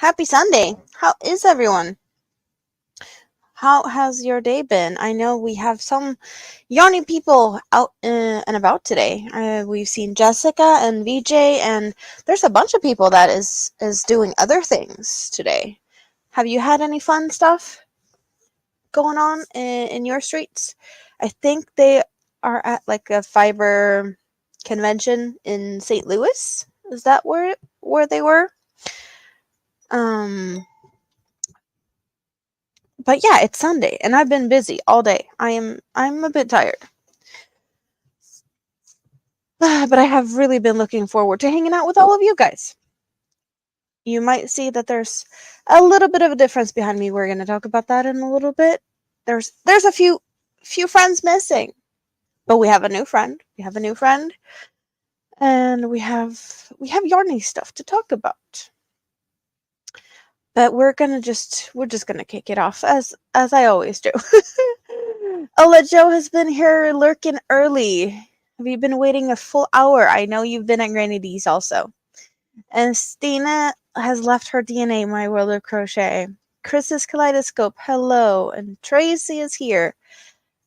Happy Sunday. How is everyone? How has your day been? I know we have some yawning people out and about today. We've seen Jessica and VJ, and there's a bunch of people that is doing other things today. Have you had any fun stuff going on in your streets? I think they are at like a fiber convention in St. Louis. Is that where they were? Um But yeah, it's Sunday and I've been busy all day. I'm a bit tired. But I have really been looking forward to hanging out with all of you guys. You might see that there's a little bit of a difference behind me. We're going to talk about that in a little bit. There's a few friends missing. But we have a new friend. We have a new friend and we have yarny stuff to talk about. But we're just gonna kick it off as I always do. Ola Joe has been here lurking early. Have you been waiting a full hour? I know you've been at Granny D's also. And Stina has left her DNA, my world of crochet. Chris's kaleidoscope, hello. And Tracy is here.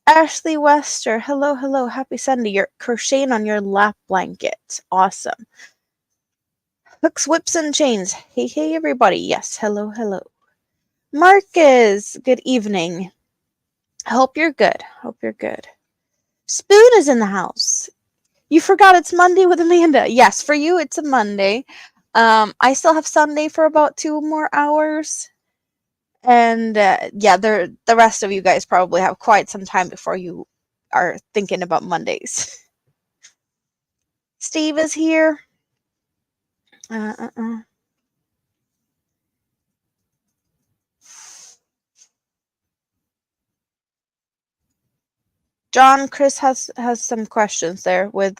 Ashley Wester, hello, hello. Happy Sunday. You're crocheting on your lap blanket. Awesome. Hooks, whips, and chains. Hey, hey, everybody. Yes, hello, hello. Marcus, good evening. Hope you're good. Hope you're good. Spoon is in the house. You forgot it's Monday with Amanda. Yes, for you it's a Monday. I still have Sunday for about 2 more hours. And yeah, the rest of you guys probably have quite some time before you are thinking about Mondays. Steve is here. John, Chris has some questions there with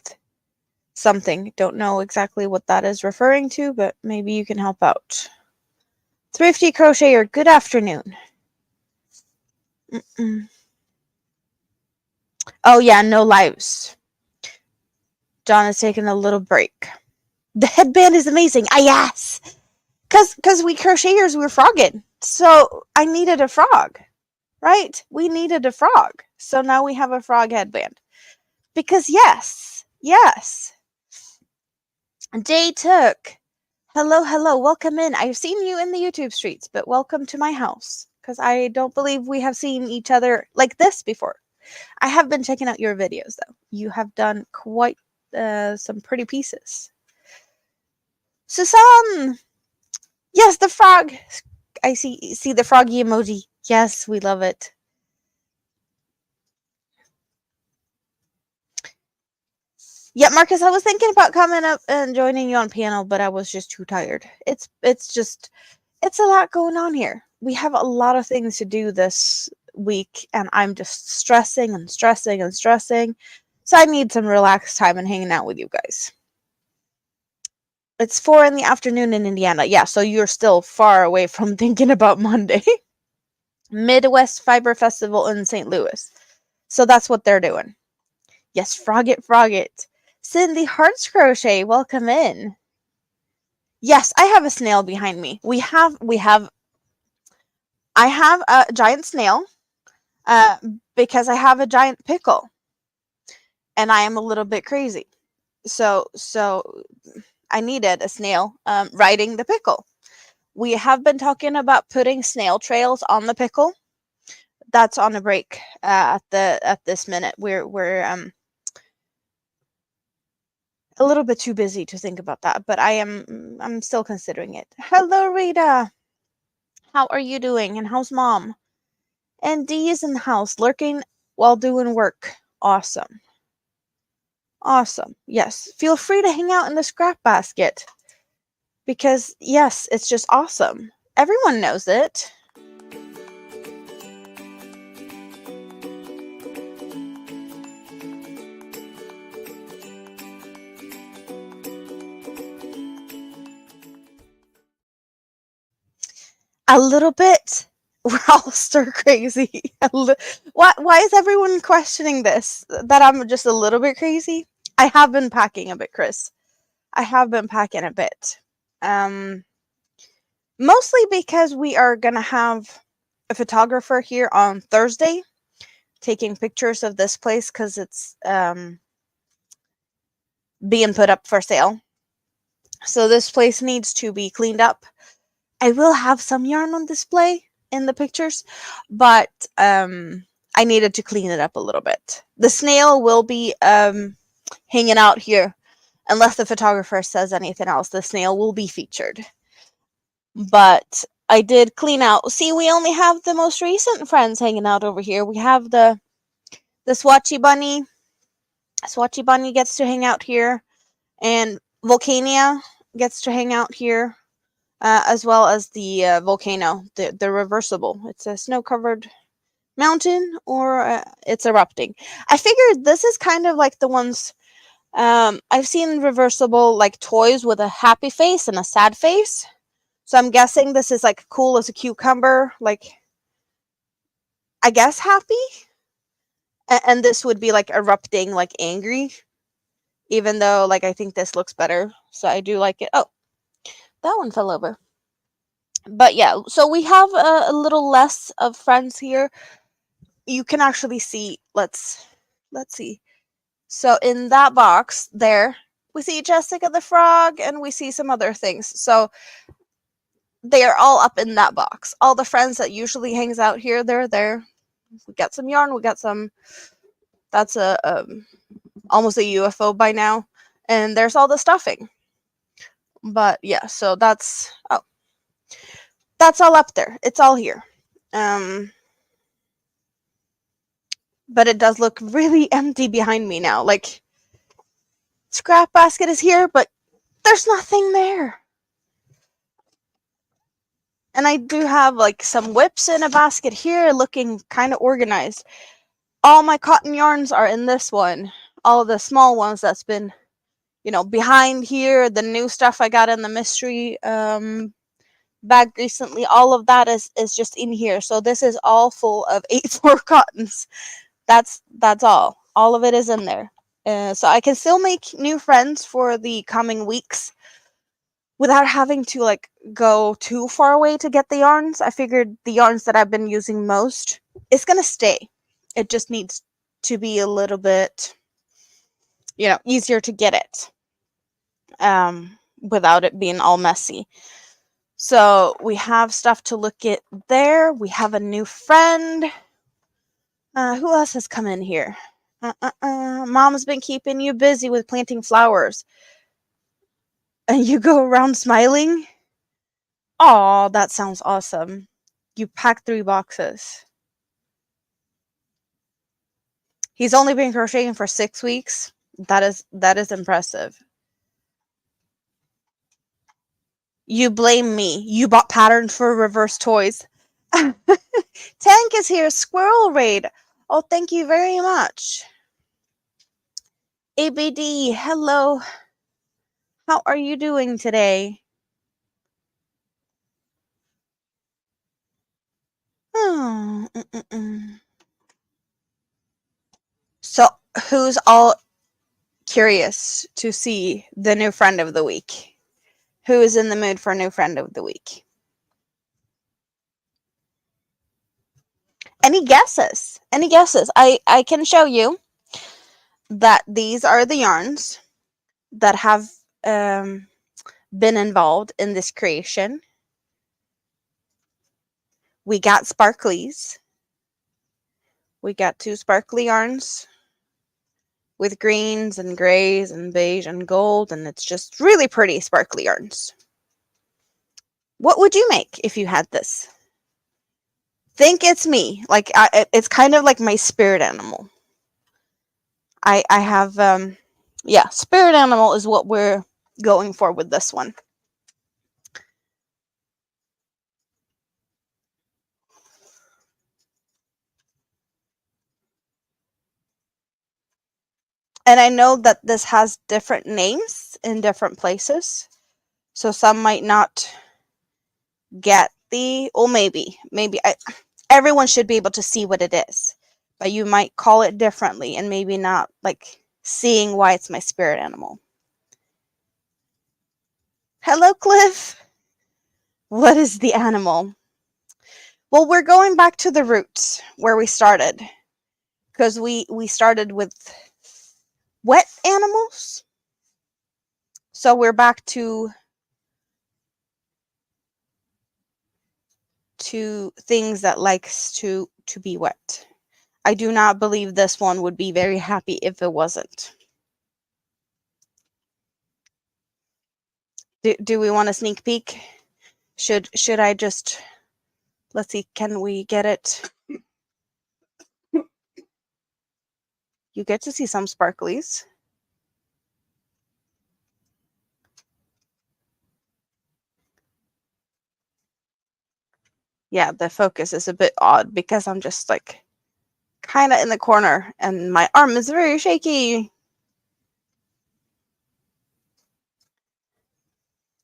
something. Don't know exactly what that is referring to, but maybe you can help out. Thrifty Crocheter, good afternoon. Oh yeah, no lives. John is taking a little break. The headband is amazing. Yes! Cause we crocheters were frogging. So I needed a frog. Right? We needed a frog. So now we have a frog headband. Because yes. Day Took. Hello, hello. Welcome in. I've seen you in the YouTube streets, but welcome to my house. Because I don't believe we have seen each other like this before. I have been checking out your videos, though. You have done quite some pretty pieces. Susan! Yes, the frog! I see the froggy emoji. Yes, we love it. Yeah, Marcus, I was thinking about coming up and joining you on panel, but I was just too tired. It's a lot going on here. We have a lot of things to do this week, and I'm just stressing and stressing and stressing. So I need some relaxed time and hanging out with you guys. It's 4 in the afternoon in Indiana. Yeah, so you're still far away from thinking about Monday. Midwest Fiber Festival in St. Louis. So that's what they're doing. Yes, frog it. Cindy Hearts Crochet, welcome in. Yes, I have a snail behind me. I have a giant snail because I have a giant pickle. And I am a little bit crazy. So I needed a snail riding the pickle. We have been talking about putting snail trails on the pickle. That's on a break at this minute. We're a little bit too busy to think about that, but I'm still considering it. Hello, Rita. How are you doing? And how's mom? And Dee is in the house, lurking while doing work. Awesome. Yes, feel free to hang out in the scrap basket. Because, yes, it's just awesome. Everyone knows it. A little bit. We're all stir crazy. Why is everyone questioning this? That I'm just a little bit crazy? I have been packing a bit, Chris. I have been packing a bit. Mostly because we are going to have a photographer here on Thursday taking pictures of this place because it's being put up for sale. So this place needs to be cleaned up. I will have some yarn on display in the pictures, but I needed to clean it up a little bit. The snail will be hanging out here unless the photographer says anything else. The snail will be featured. But I did clean out. See, we only have the most recent friends hanging out over here. We have the Swatchy Bunny. Swatchy Bunny gets to hang out here, and Volcania gets to hang out here, as well as the volcano, the reversible. It's a snow-covered mountain, or it's erupting. I figured this is kind of like the ones I've seen reversible like toys with a happy face and a sad face. So I'm guessing this is like cool as a cucumber, like I guess happy. And this would be like erupting, like angry. Even though like I think this looks better, so I do like it. Oh, that one fell over. But yeah, so we have a little less of friends here. You can actually see. Let's see. So in that box there, we see Jessica the frog, and we see some other things. So they are all up in that box. All the friends that usually hangs out here, they're there. We got some yarn. We got some. That's a almost a UFO by now, and there's all the stuffing. But yeah, so that's all up there. It's all here. But it does look really empty behind me now. Like, scrap basket is here, but there's nothing there. And I do have like some whips in a basket here, looking kind of organized. All my cotton yarns are in this one. All the small ones that's been, behind here. The new stuff I got in the mystery bag recently, all of that is just in here. So this is all full of 8/4 cottons. That's all of it is in there. So I can still make new friends for the coming weeks without having to like go too far away to get the yarns. I figured the yarns that I've been using most is gonna stay. It just needs to be a little bit easier to get it without it being all messy. So we have stuff to look at there. We have a new friend. Who else has come in here? Mom's been keeping you busy with planting flowers. And you go around smiling? Aw, that sounds awesome. You packed 3 boxes. He's only been crocheting for 6 weeks. That is impressive. You blame me. You bought patterns for reverse toys. Tank is here. Squirrel Raid. Oh, thank you very much. ABD, hello. How are you doing today? Oh, So, who's all curious to see the new friend of the week? Who is in the mood for a new friend of the week? Any guesses? Any guesses? I can show you that these are the yarns that have been involved in this creation. We got sparklies. We got 2 sparkly yarns with greens and grays and beige and gold, and it's just really pretty sparkly yarns. What would you make if you had this? Think it's me. Like it's kind of like my spirit animal. I have spirit animal is what we're going for with this one. And I know that this has different names in different places. So some might not get maybe everyone should be able to see what it is. But you might call it differently and maybe not like seeing why it's my spirit animal. Hello, Cliff. What is the animal? Well, we're going back to the roots where we started. Because we started with wet animals. So we're back to things that likes to be wet. I do not believe this one would be very happy if it wasn't. Do we want a sneak peek? Should I just, let's see, can we get it? You get to see some sparklies. Yeah, the focus is a bit odd because I'm just like kind of in the corner and my arm is very shaky.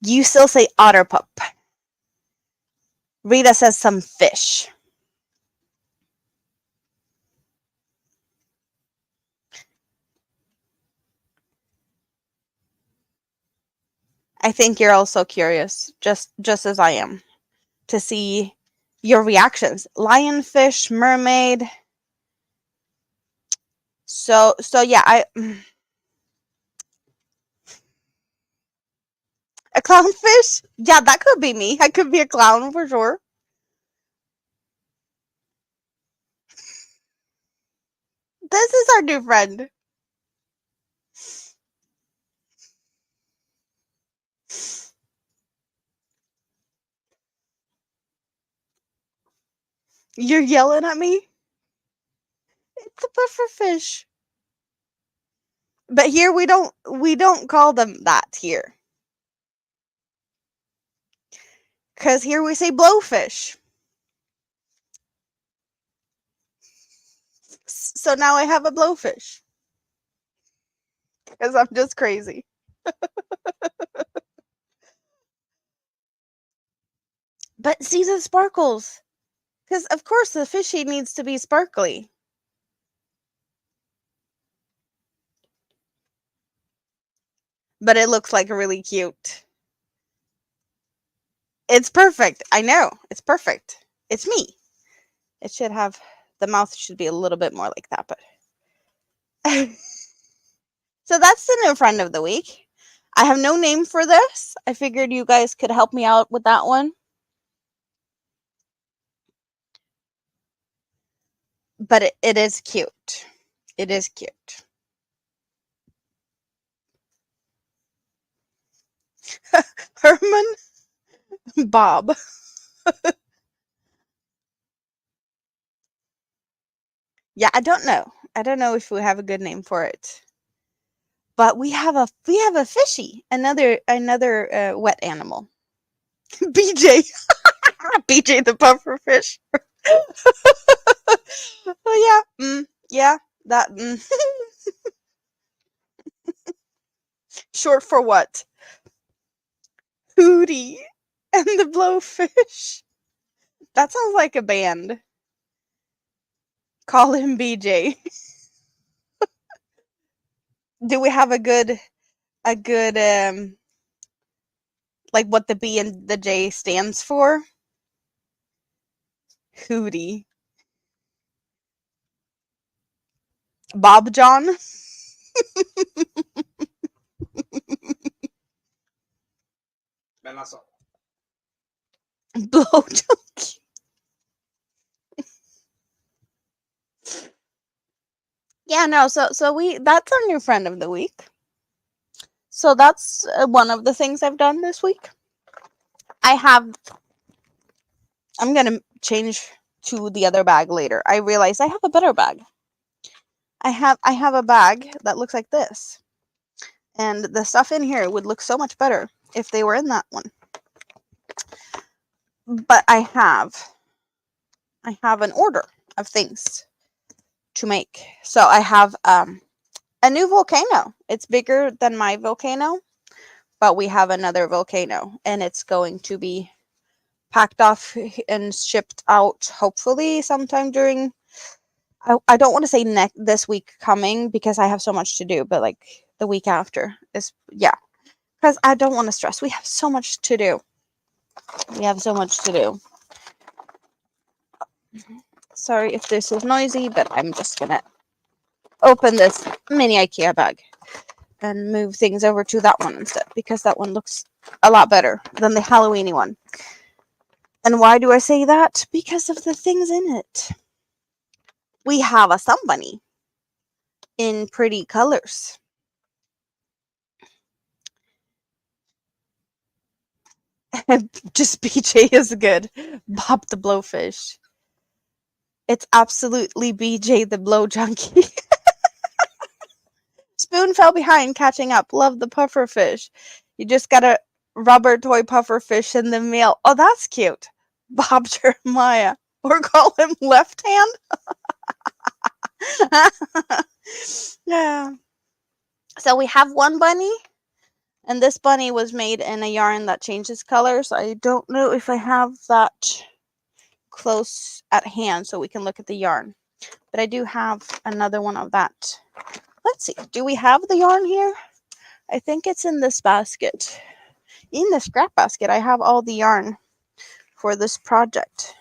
You still say otter pup. Rita says some fish. I think you're also curious, just as I am, to see your reactions. Lionfish, mermaid. So yeah, a clownfish? Yeah, that could be me. I could be a clown for sure. This is our new friend. You're yelling at me? It's a pufferfish. But here we don't call them that here. Cause here we say blowfish. So now I have a blowfish. Cause I'm just crazy. But see the sparkles. Because of course the fishy needs to be sparkly. But it looks like really cute. It's perfect. I know. It's perfect. It's me. It should have, the mouth should be a little bit more like that, but. So that's the new friend of the week. I have no name for this. I figured you guys could help me out with that one. But it is cute. It is cute. Herman Bob. Yeah, I don't know. I don't know if we have a good name for it. But we have a fishy, another wet animal. BJ. BJ the pufferfish. Oh yeah. Yeah, that short for what? Hootie and the Blowfish. That sounds like a band. Call him BJ. Do we have a good like what the B and the J stands for? Hootie. Bob John. Blow Junkie. Yeah, no, so we, that's our new friend of the week. So that's one of the things I've done this week. I'm going to change to the other bag later. I realized I have a better bag. I have a bag that looks like this. And the stuff in here would look so much better if they were in that one. But I have an order of things to make. So I have a new volcano. It's bigger than my volcano, but we have another volcano, and it's going to be packed off and shipped out hopefully sometime during, I don't want to say this week coming because I have so much to do, but like the week after is, yeah, because I don't want to stress. We have so much to do. We have so much to do. Sorry if this is noisy, but I'm just gonna open this mini IKEA bag and move things over to that one instead, because that one looks a lot better than the Halloweeny one. And why do I say that? Because of the things in it. We have a sun bunny in pretty colors. Just BJ is good. Bob the Blowfish. It's absolutely BJ the Blow Junkie. Spoon fell behind, catching up. Love the puffer fish. You just got a rubber toy puffer fish in the mail. Oh, that's cute. Bob Jeremiah. Or call him Left Hand. Yeah. So we have one bunny, and this bunny was made in a yarn that changes colors. I don't know if I have that close at hand so we can look at the yarn, but I do have another one of that. Let's see, do we have the yarn here? I think it's in this basket. In the scrap basket, I have all the yarn for this project,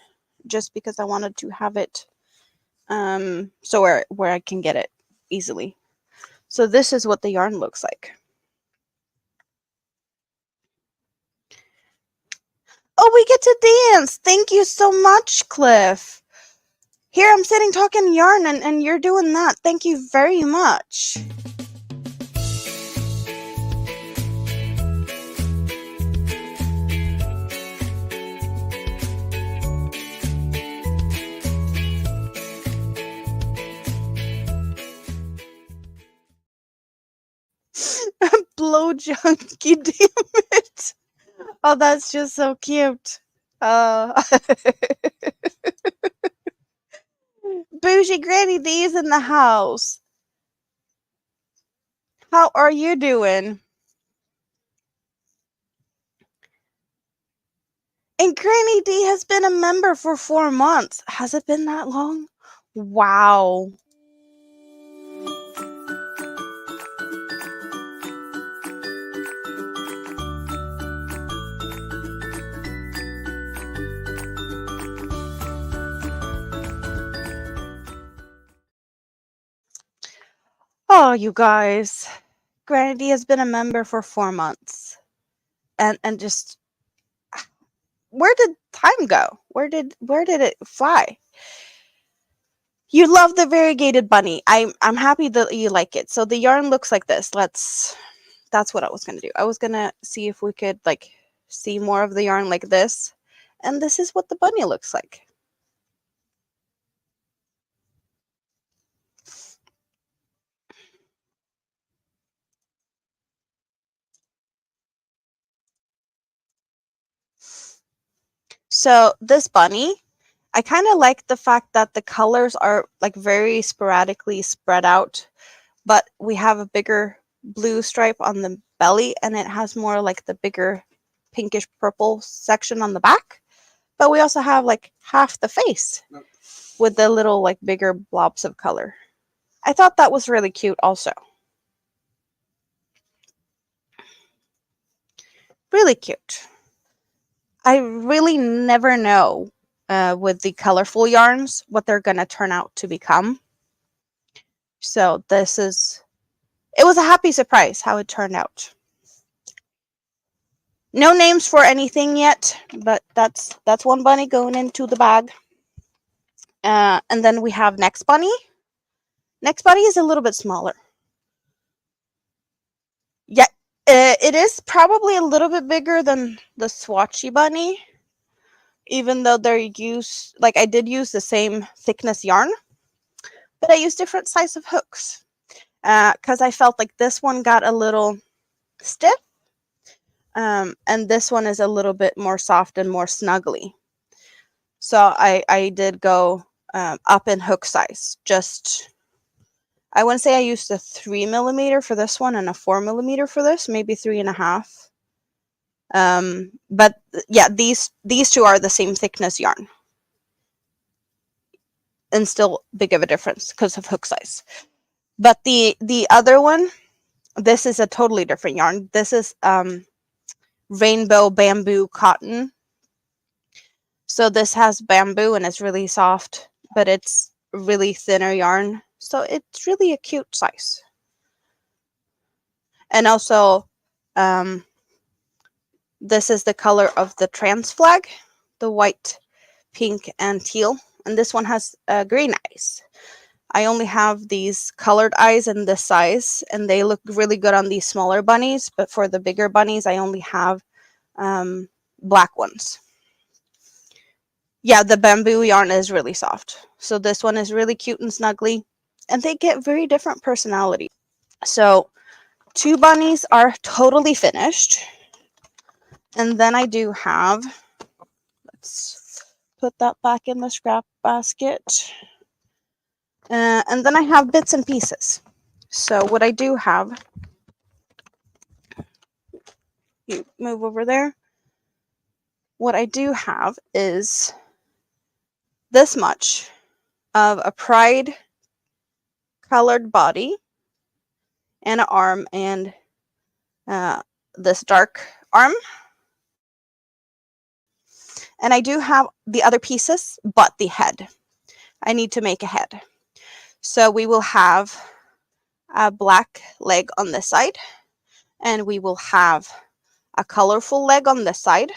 just because I wanted to have it so where I can get it easily. So this is what the yarn looks like. Oh, we get to dance. Thank you so much, Cliff. Here I'm sitting talking yarn and you're doing that. Thank you very much. Blow junkie, damn it. Oh, that's just so cute. Bougie Granny D's in the house. How are you doing? And Granny D has been a member for 4 months. Has it been that long? Wow. Oh, you guys. Granny D has been a member for 4 months. And just, where did time go? Where did it fly? You love the variegated bunny. I'm happy that you like it. So the yarn looks like this. That's what I was gonna do. I was gonna see if we could like see more of the yarn like this. And this is what the bunny looks like. So this bunny, I kind of like the fact that the colors are like very sporadically spread out, but we have a bigger blue stripe on the belly and it has more like the bigger pinkish purple section on the back. But we also have like half the face with the little like bigger blobs of color. I thought that was really cute also. Really cute. I really never know with the colorful yarns what they're going to turn out to become. So it was a happy surprise how it turned out. No names for anything yet, but that's one bunny going into the bag. And then we have next bunny. Next bunny is a little bit smaller. Yeah, it is probably a little bit bigger than the swatchy bunny, even though I did use the same thickness yarn, but I used different size of hooks because I felt like this one got a little stiff, and this one is a little bit more soft and more snuggly. So I did go up in hook size. I wouldn't say I used a 3mm for this one and a 4mm for this, maybe 3.5. But yeah, these two are the same thickness yarn, and still big of a difference because of hook size. But the other one, this is a totally different yarn. This is rainbow bamboo cotton So this has bamboo and it's really soft, but it's really thinner yarn. So it's really a cute size. And also, this is the color of the trans flag, the white, pink, and teal. And this one has green eyes. I only have these colored eyes in this size, and they look really good on these smaller bunnies. But for the bigger bunnies, I only have black ones. Yeah, the bamboo yarn is really soft. So this one is really cute and snuggly, and they get very different personalities. So 2 bunnies are totally finished. And then I do have, let's put that back in the scrap basket. And then I have bits and pieces. So what I do have, you move over there. What I do have is this much of a pride colored body and an arm, and this dark arm. And I do have the other pieces, but the head. I need to make a head. So we will have a black leg on this side, and we will have a colorful leg on this side,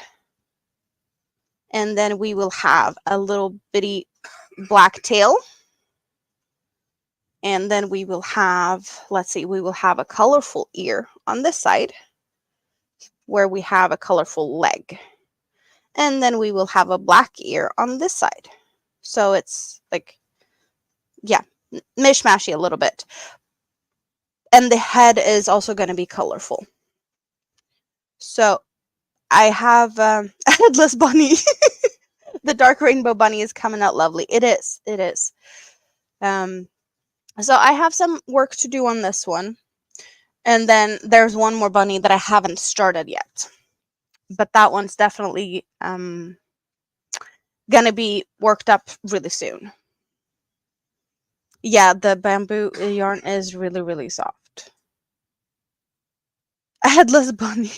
and then we will have a little bitty black tail, and then we will have, let's see, we will have a colorful ear on this side where we have a colorful leg, and then we will have a black ear on this side. So it's like, yeah, mishmashy a little bit. And the head is also going to be colorful. So I have a headless bunny. The dark rainbow bunny is coming out lovely. It is. It is. So I have some work to do on this one. And then there's one more bunny that I haven't started yet. But that one's definitely going to be worked up really soon. Yeah, the bamboo yarn is really, really soft. A headless bunny.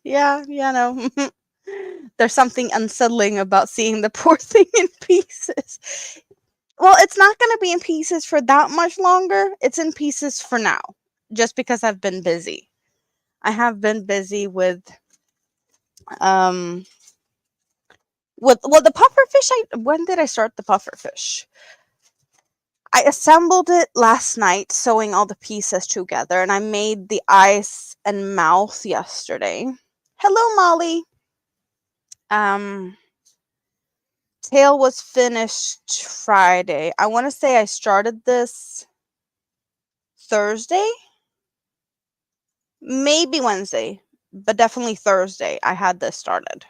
yeah, no. There's something unsettling about seeing the poor thing in pieces. Well, it's not going to be in pieces for that much longer. It's in pieces for now, just because I've been busy. I have been busy with the pufferfish. When did I start the pufferfish? I assembled it last night, sewing all the pieces together, and I made the eyes and mouth yesterday. Hello, Molly. Tail was finished Friday. I want to say I started this Thursday, maybe Wednesday, but definitely Thursday I had this started.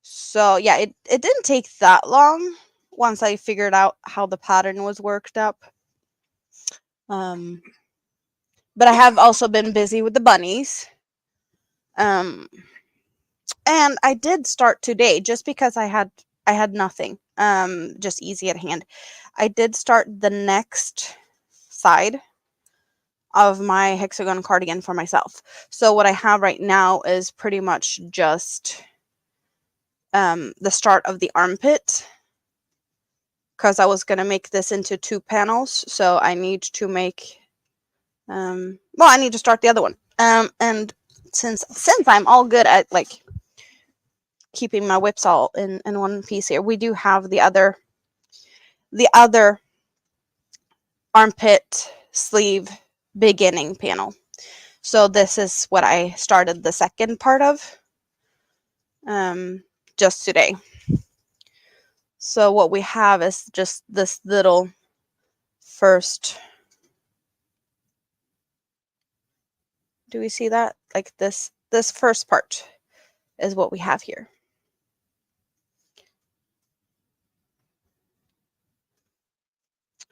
So yeah, it didn't take that long once I figured out how the pattern was worked up. But I have also been busy with the bunnies. And I did start today just because I had nothing. Just easy at hand. I did start the next side of my hexagon cardigan for myself. So what I have right now is pretty much just the start of the armpit, because I was going to make this into 2 panels. So I need to make, well, I need to start the other one. And since I'm all good at like keeping my whips all in one piece here, we do have the other armpit sleeve beginning panel. So this is what I started the second part of just today. So what we have is just this little first, do we see that? Like this first part is what we have here.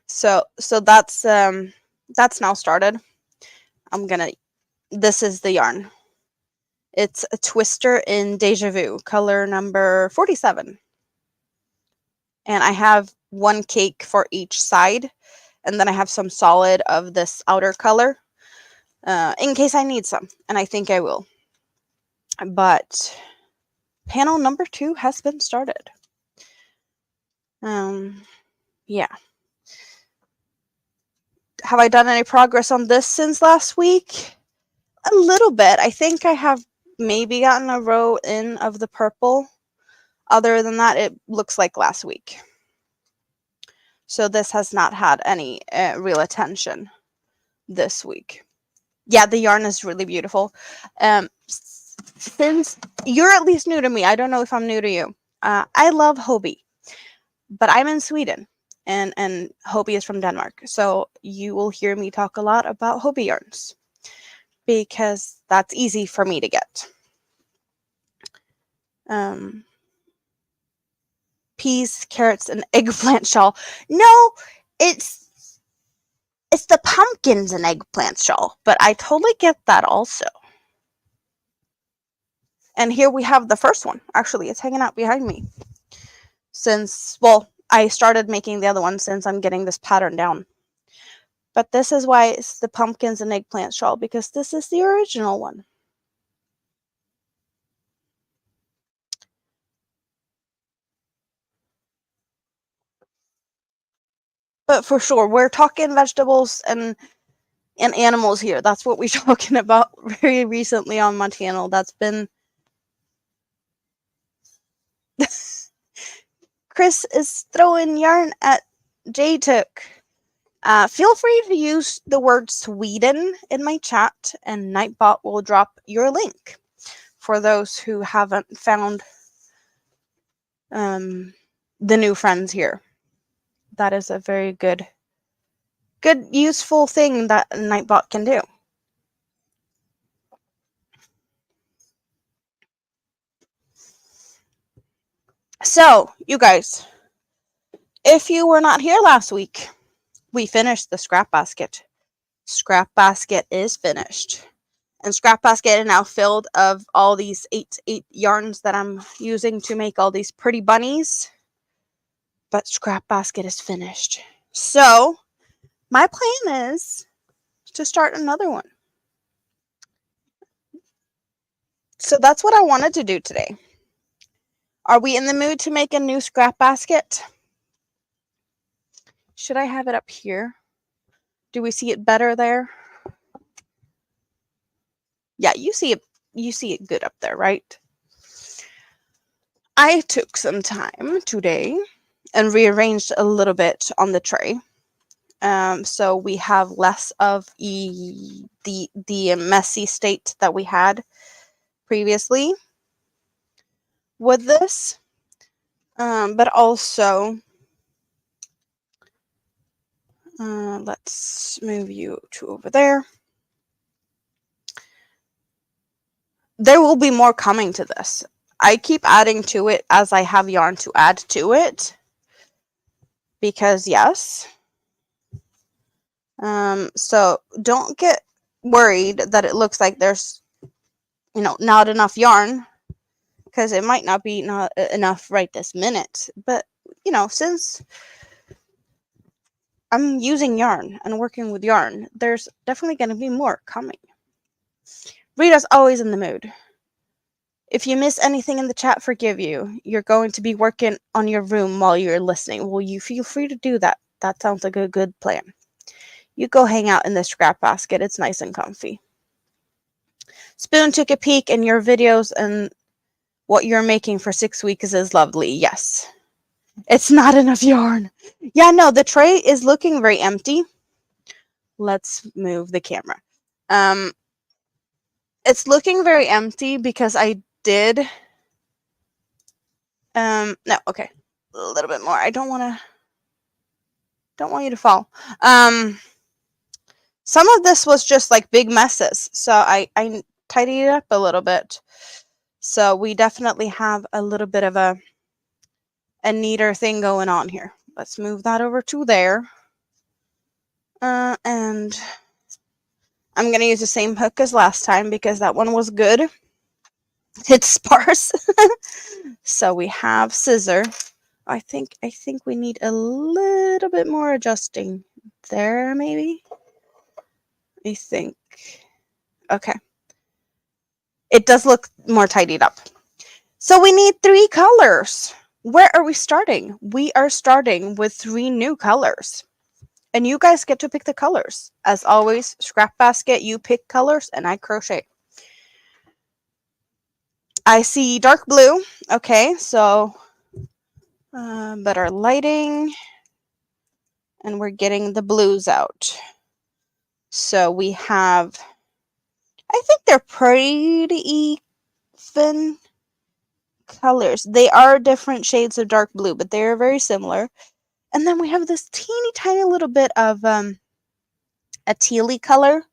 So that's now started. This is the yarn. It's a twister in Deja Vu, color number 47. And I have 1 cake for each side. And then I have some solid of this outer color in case I need some. And I think I will. But panel number 2 has been started. Yeah. Have I done any progress on this since last week? A little bit. I think I have maybe gotten a row in of the purple. Other than that, it looks like last week. So this has not had any real attention this week. Yeah, the yarn is really beautiful. Since you're at least new to me, I don't know if I'm new to you. I love Hobie, but I'm in Sweden, and Hobie is from Denmark. So you will hear me talk a lot about Hobie yarns because that's easy for me to get. Peas, carrots, and eggplant shawl. No, it's the pumpkins and eggplant shawl, but I totally get that also. And here we have the first one. Actually, it's hanging out behind me. Since, well, I started making the other one since I'm getting this pattern down. But this is why it's the pumpkins and eggplant shawl, because this is the original one. But for sure, we're talking vegetables and animals here. That's what we're talking about very recently on my channel. That's been... Chris is throwing yarn at J-Took. Feel free to use the word Sweden in my chat, and Nightbot will drop your link for those who haven't found the new friends here. That is a very good, useful thing that Nightbot can do. So, you guys, if you were not here last week, we finished the scrap basket. Scrap basket is finished. And scrap basket is now filled of all these eight yarns that I'm using to make all these pretty bunnies. But scrap basket is finished. So, my plan is to start another one. So that's what I wanted to do today. Are we in the mood to make a new scrap basket? Should I have it up here? Do we see it better there? Yeah, you see it good up there, right? I took some time today and rearranged a little bit on the tray. So we have less of the messy state that we had previously with this. But also, let's move you to over there. There will be more coming to this. I keep adding to it as I have yarn to add to it. Because yes. So don't get worried that it looks like there's, not enough yarn. Because it might not be enough right this minute. But, since I'm using yarn and working with yarn, there's definitely going to be more coming. Rita's always in the mood. If you miss anything in the chat, forgive you. You're going to be working on your room while you're listening. Well, you feel free to do that. That sounds like a good plan. You go hang out in the scrap basket. It's nice and comfy. Spoon took a peek in your videos, and what you're making for 6 weeks is lovely. Yes. It's not enough yarn. Yeah, no, the tray is looking very empty. Let's move the camera. It's looking very empty because I did... no, okay. A little bit more. I don't want you to fall. Some of this was just like big messes, so I tidied it up a little bit. So we definitely have a little bit of a neater thing going on here. Let's move that over to there. And I'm going to use the same hook as last time because that one was good. It's sparse. So we have scissor. I think we need a little bit more adjusting there, maybe. I think. Okay. it does look more tidied up. So we need 3 colors. Where are we starting? We are starting with 3 new colors. And you guys get to pick the colors. As always, scrap basket, you pick colors and I crochet. I see dark blue. Okay, so better lighting. And we're getting the blues out. So we have, I think they're pretty even colors. They are different shades of dark blue, but they are very similar. And then we have this teeny tiny little bit of a tealy color.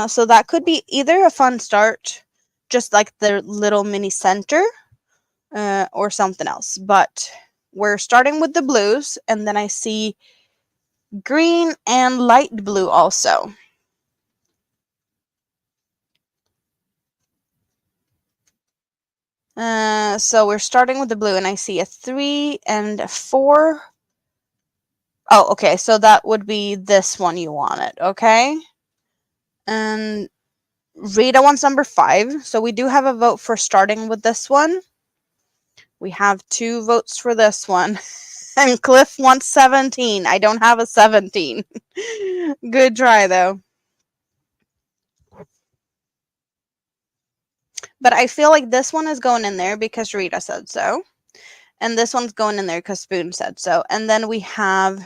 So that could be either a fun start, just like the little mini center, or something else. But we're starting with the blues, and then I see green and light blue also. So we're starting with the blue, and I see a 3 and a 4. Oh, okay, so that would be this one you wanted, okay? And Rita wants number 5, so we do have a vote for starting with this one. We have 2 votes for this one. And Cliff wants 17. I don't have a 17. Good try, though. But I feel like this one is going in there because Rita said so. And this one's going in there because Spoon said so. And then we have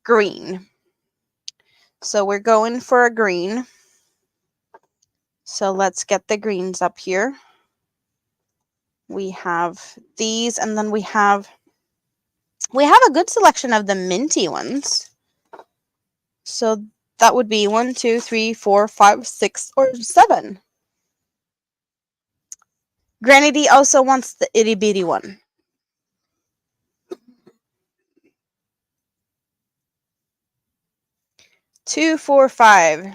green. So we're going for a green. So let's get the greens up here. We have these, and then we have a good selection of the minty ones. So that would be 1, 2, 3, 4, 5, 6, or 7. Granny D also wants the itty bitty one. 2, 4, 5,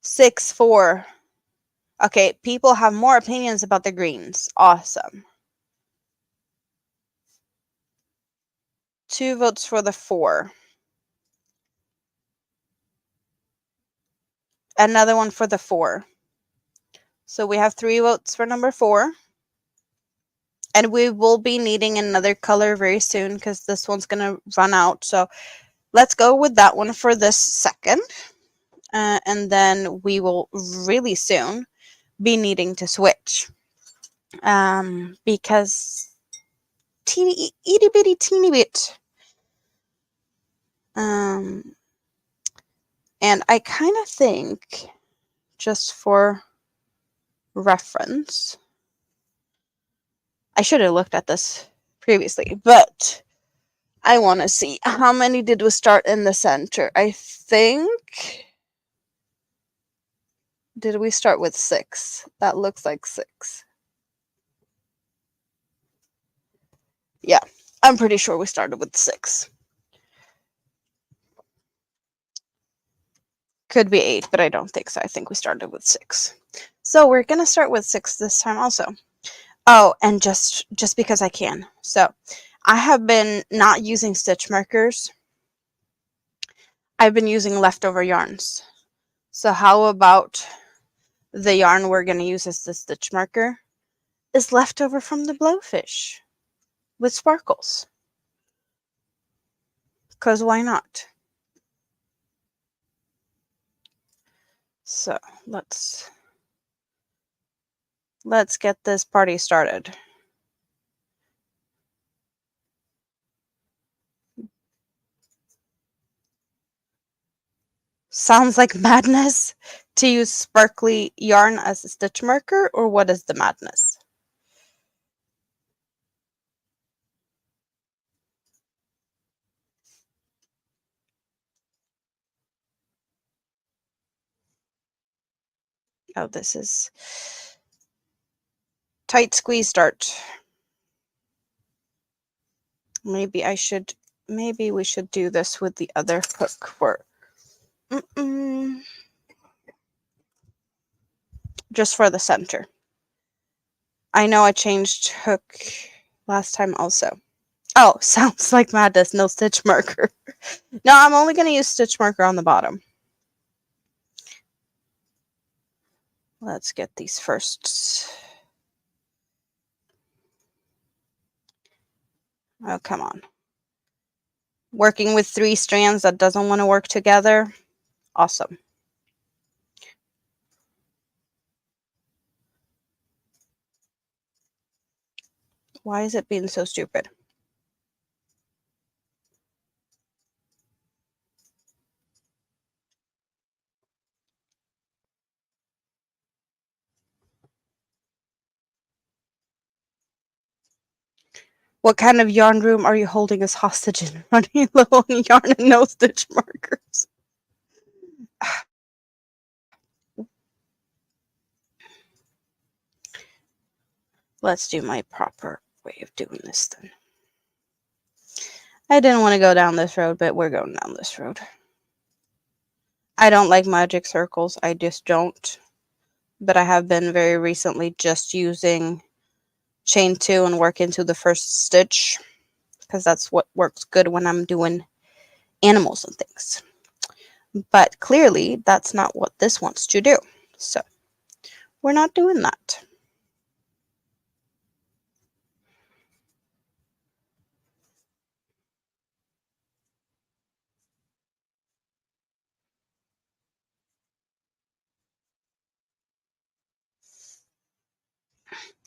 6, 4. Okay, people have more opinions about the greens. Awesome. 2 votes for the 4. Another one for the 4. So we have 3 votes for number 4. And we will be needing another color very soon because this one's going to run out. So let's go with that one for this second. And then we will really soon be needing to switch. Because itty bitty teeny bit. And I kind of think, just for reference, I should have looked at this previously, but I want to see how many did we start in the center. I think, did we start with 6? That looks like 6. Yeah, I'm pretty sure we started with 6. Could be 8, but I don't think so. I think we started with 6. So we're going to start with 6 this time also. Oh, and just because I can. So I have been not using stitch markers. I've been using leftover yarns. So how about the yarn we're going to use as the stitch marker is leftover from the Blowfish with sparkles. Because why not? So let's get this party started. Sounds like madness to use sparkly yarn as a stitch marker, or what is the madness? Oh, this is tight squeeze start. Maybe we should do this with the other hook for just for the center. I know I changed hook last time also. Oh, sounds like madness. No stitch marker. No, I'm only going to use stitch marker on the bottom. Let's get these first. Oh, come on. Working with 3 strands that doesn't want to work together. Awesome. Why is it being so stupid? What kind of yarn room are you holding us hostage in? Running low on yarn and no stitch markers. Let's do my proper way of doing this then. I didn't want to go down this road, but we're going down this road. I don't like magic circles. I just don't. But I have been very recently just using chain 2 and work into the first stitch, because that's what works good when I'm doing animals and things. But clearly, that's not what this wants to do. So, we're not doing that.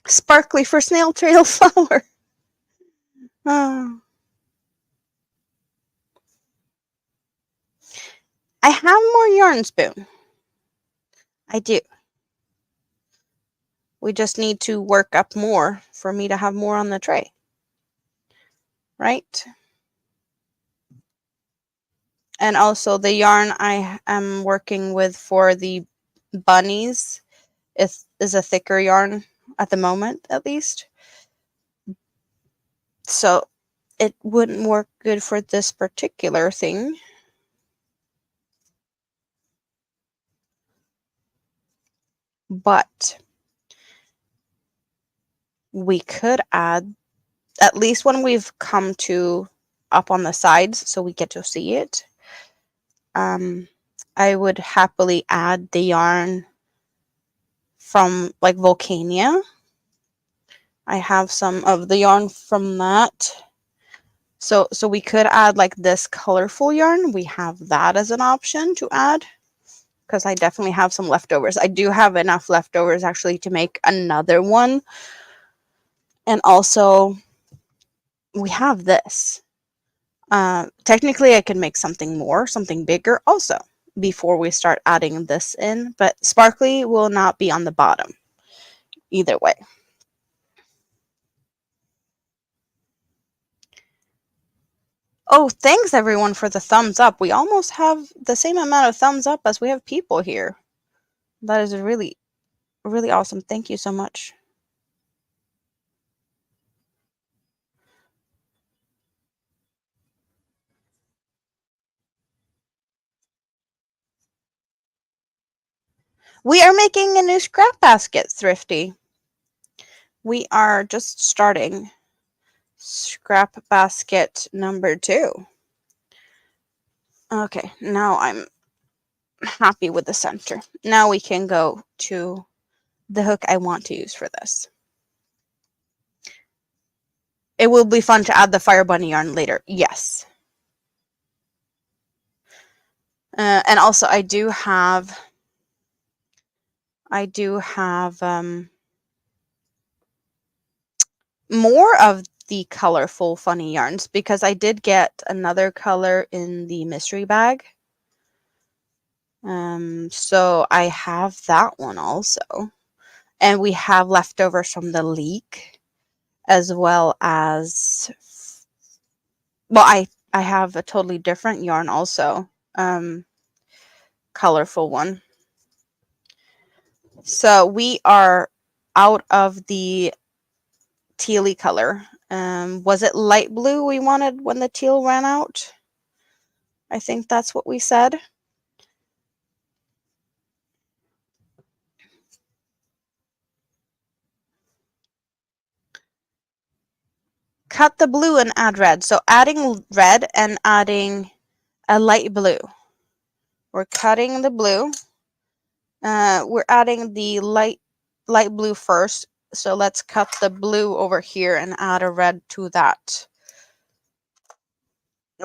Sparkly for snail trail flower. Oh. I have more yarn spoon. I do. We just need to work up more for me to have more on the tray. Right? And also the yarn I am working with for the bunnies is a thicker yarn at the moment, at least. So it wouldn't work good for this particular thing. But we could add, at least when we've come to up on the sides so we get to see it, I would happily add the yarn from like Volcania. I have some of the yarn from that. So we could add like this colorful yarn. We have that as an option to add, because I definitely have some leftovers. I do have enough leftovers actually to make another one. And also we have this. Technically I could make something more, something bigger also before we start adding this in, but sparkly will not be on the bottom either way. Oh, thanks everyone for the thumbs up. We almost have the same amount of thumbs up as we have people here. That is really, really awesome. Thank you so much. We are making a new scrap basket, Thrifty. We are just starting scrap basket number 2. Okay, now I'm happy with the center. Now we can go to the hook I want to use for this. It will be fun to add the fire bunny yarn later. Yes. And also I do have more of the colorful funny yarns, because I did get another color in the mystery bag. So I have that one also. And we have leftovers from the leak, as well as, well, I have a totally different yarn also. Colorful one. So we are out of the tealy color. Was it light blue we wanted when the teal ran out? I think that's what we said. Cut the blue and add red. So adding red and adding a light blue. We're cutting the blue We're adding the light blue first. So let's cut the blue over here and add a red to that.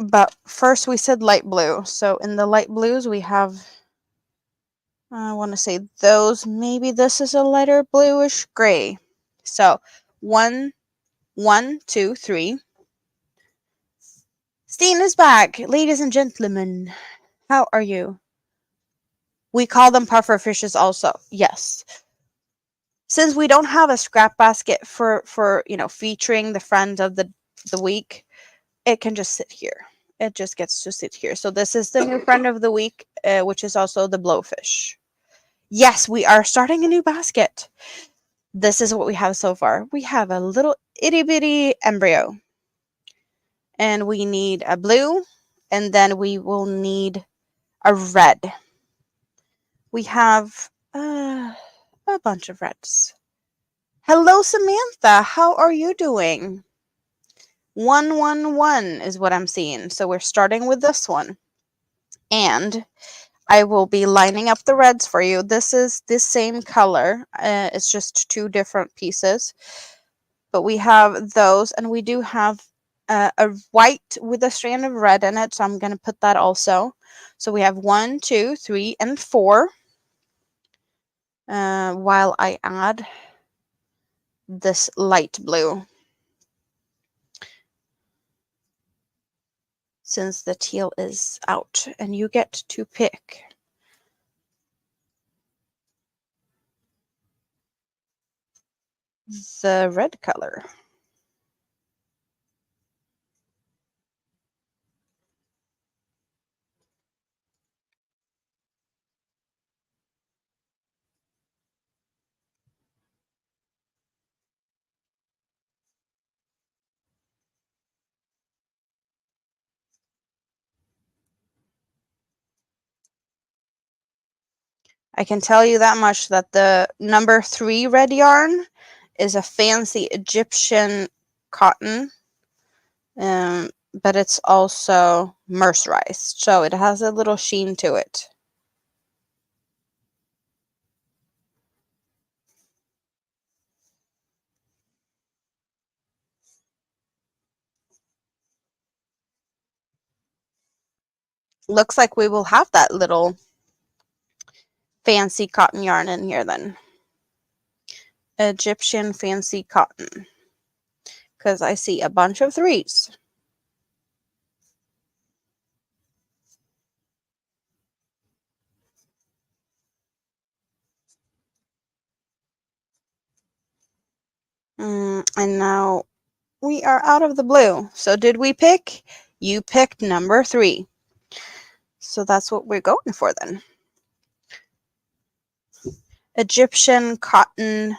But first we said light blue. So in the light blues we have, I want to say those, maybe this is a lighter bluish gray. So 1, 1, 2, 3. Steen is back. Ladies and gentlemen, how are you? We call them puffer fishes also. Yes. Since we don't have a scrap basket for featuring the friend of the week, it can just sit here. It just gets to sit here. So this is the new friend of the week, which is also the blowfish. Yes, we are starting a new basket. This is what we have so far. We have a little itty bitty embryo, and we need a blue, and then we will need a red. We have a bunch of reds. Hello, Samantha. How are you doing? 111 is what I'm seeing. So we're starting with this one. And I will be lining up the reds for you. This is the same color. It's just two different pieces. But we have those, and we do have a white with a strand of red in it. So I'm going to put that also. So we have 1, 2, 3, and 4. While I add this light blue. Since the teal is out, and you get to pick. The red color. I can tell you that much, that the number 3 red yarn is a fancy Egyptian cotton, but it's also mercerized, so it has a little sheen to it. Looks like we will have that little fancy cotton yarn in here then. Egyptian fancy cotton. Because I see a bunch of 3s. And now we are out of the blue. So did we pick? You picked number 3. So that's what we're going for then. Egyptian cotton,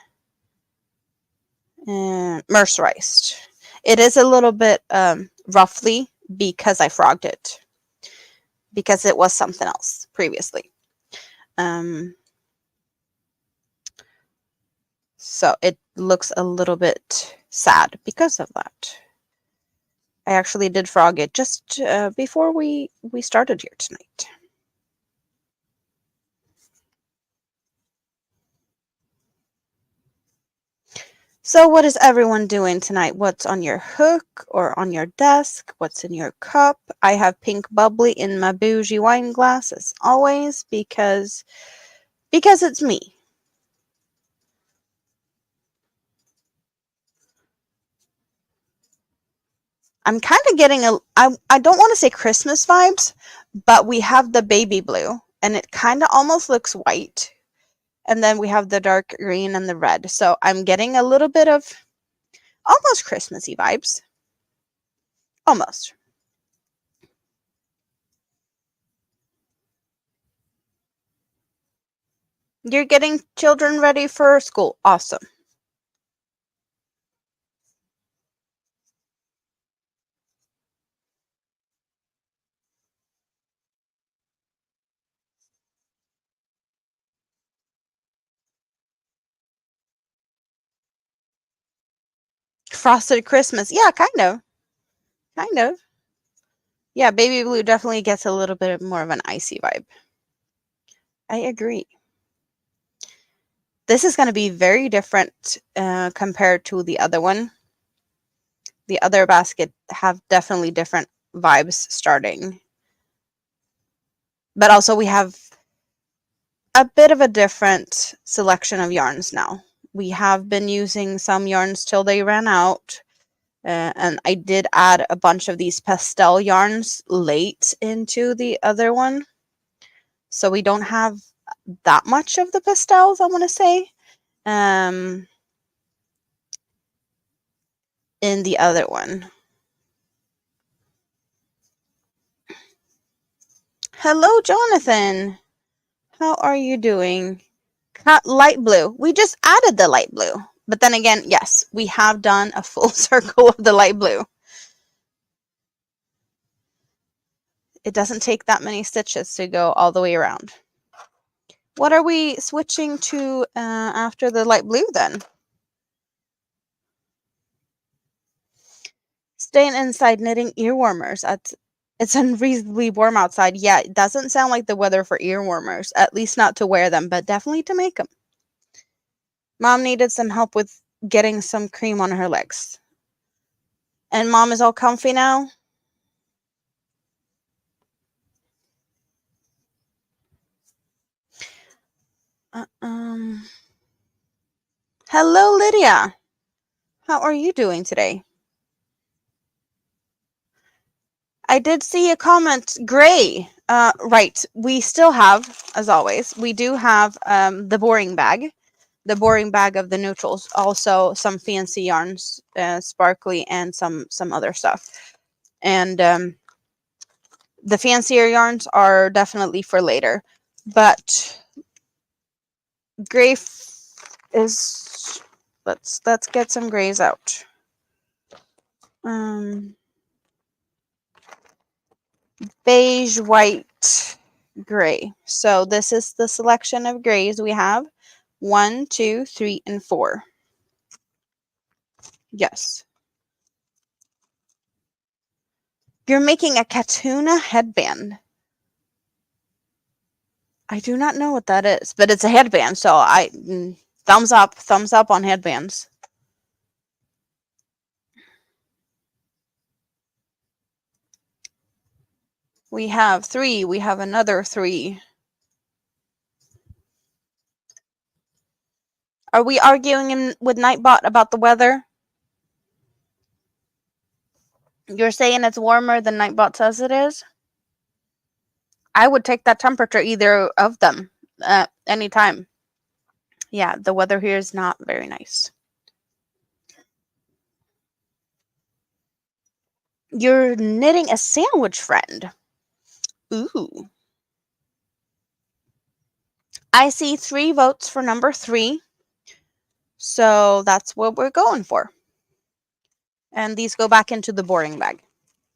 mercerized. It is a little bit roughly because I frogged it. Because it was something else previously. So it looks a little bit sad because of that. I actually did frog it just before we started here tonight. So what is everyone doing tonight? What's on your hook or on your desk? What's in your cup? I have pink bubbly in my bougie wine glass as always because it's me. I'm kind of getting I don't want to say Christmas vibes, but we have the baby blue and it kind of almost looks white. And then we have the dark green and the red. So I'm getting a little bit of almost Christmassy vibes. Almost. You're getting children ready for school. Awesome. Frosted Christmas. Yeah, kind of. Kind of. Yeah, baby blue definitely gets a little bit more of an icy vibe. I agree. This is going to be very different compared to the other one. The other basket have definitely different vibes starting. But also we have a bit of a different selection of yarns now. We have been using some yarns till they ran out. And I did add a bunch of these pastel yarns late into the other one. So we don't have that much of the pastels, I want to say, in the other one. Hello, Jonathan. How are you doing? Light blue. We just added the light blue. But then again, yes, we have done a full circle of the light blue. It doesn't take that many stitches to go all the way around. What are we switching to after the light blue then? Staying inside knitting ear warmers. It's unreasonably warm outside. Yeah, it doesn't sound like the weather for ear warmers, at least not to wear them, but definitely to make them. Mom needed some help with getting some cream on her legs. And Mom is all comfy now? Hello, Lydia. How are you doing today? I did see a comment, gray. Right. We still have, as always, we do have the boring bag of the neutrals. Also some fancy yarns, sparkly, and some other stuff. And the fancier yarns are definitely for later. But gray is, let's get some grays out. Beige, white, gray. So this is the selection of grays we have. 1, 2, 3, and 4. Yes. You're making a Katuna headband. I do not know what that is, but it's a headband, so thumbs up on headbands. We have 3. We have another 3. Are we arguing with Nightbot about the weather? You're saying it's warmer than Nightbot says it is? I would take that temperature, either of them, anytime. Yeah, the weather here is not very nice. You're knitting a sandwich friend. Ooh. I see 3 votes for number 3. So that's what we're going for. And these go back into the boring bag.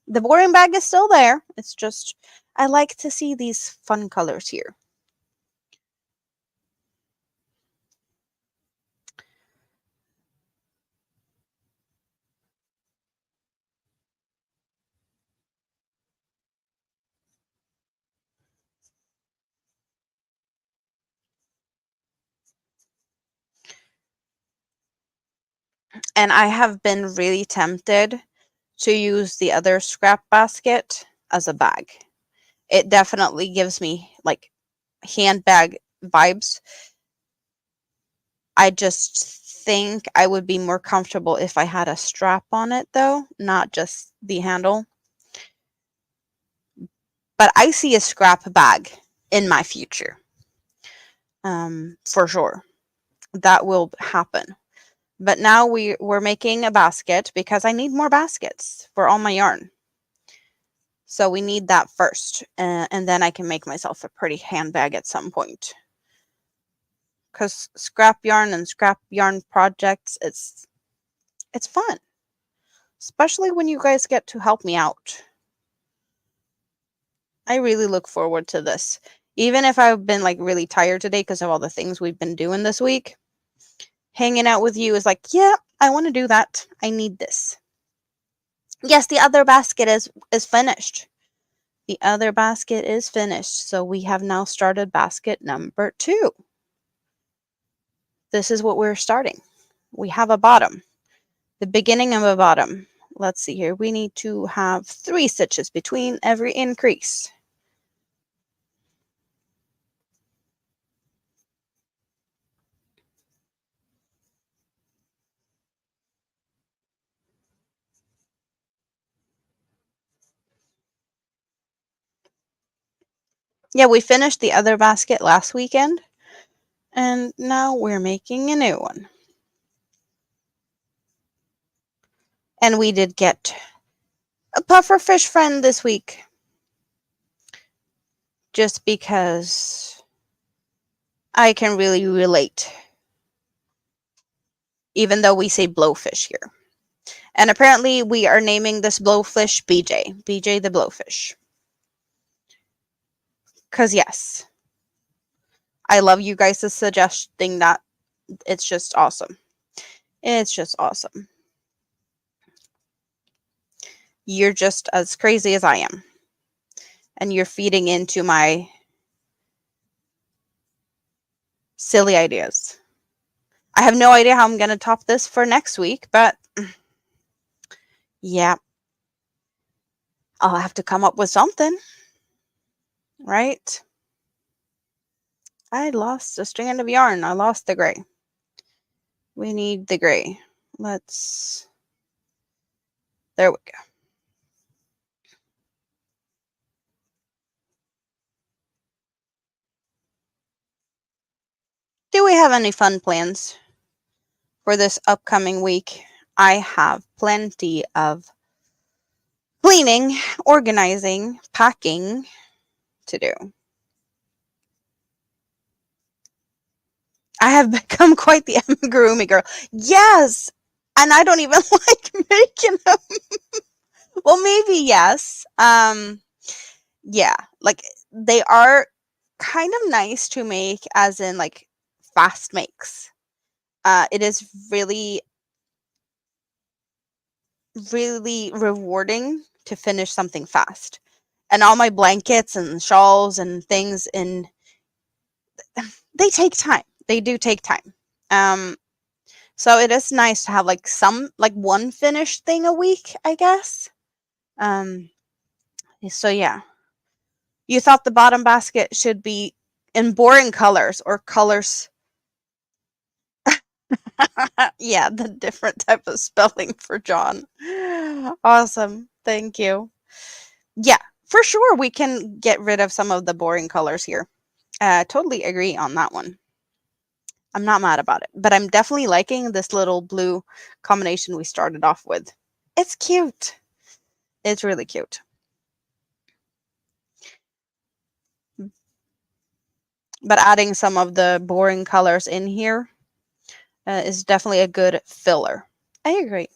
The boring bag is still there. It's just, I like to see these fun colors here. And I have been really tempted to use the other scrap basket as a bag. It definitely gives me like handbag vibes. I just think I would be more comfortable if I had a strap on it, though, not just the handle. But I see a scrap bag in my future. For sure. That will happen. But now we're making a basket because I need more baskets for all my yarn. So we need that first. And then I can make myself a pretty handbag at some point. Because scrap yarn and scrap yarn projects, it's fun. Especially when you guys get to help me out. I really look forward to this. Even if I've been like really tired today because of all the things we've been doing this week, hanging out with you is like, yeah, I want to do that. I need this. Yes, the other basket is finished. The other basket is finished. So we have now started basket number 2. this is what we're starting. We have a bottom, the beginning of a bottom. Let's see here. We need to have 3 stitches between every increase. Yeah, we finished the other basket last weekend, and now we're making a new one. And we did get a pufferfish friend this week, just because I can really relate, even though we say blowfish here. And apparently we are naming this blowfish BJ. BJ the blowfish. Because yes, I love you guys suggesting that. It's just awesome. It's just awesome. You're just as crazy as I am. And you're feeding into my silly ideas. I have no idea how I'm going to top this for next week, but yeah, I'll have to come up with something, right? I lost a strand of yarn. I lost the gray. We need the gray. There we go. Do we have any fun plans for this upcoming week? I have plenty of cleaning, organizing, packing to do. I have become quite the amigurumi girl. Yes! And I don't even like making them. Well, maybe yes. Yeah, like they are kind of nice to make, as in like fast makes. It is really, really rewarding to finish something fast. And all my blankets and shawls and things, and they take time. They do take time. So it is nice to have like one finished thing a week, I guess. So yeah. You thought the bottom basket should be in boring colors or colors. Yeah, the different type of spelling for John. Awesome. Thank you. Yeah, for sure we can get rid of some of the boring colors here. Totally agree on that one. I'm not mad about it, but I'm definitely liking this little blue combination we started off with. It's cute. It's really cute. But adding some of the boring colors in here is definitely a good filler. I agree.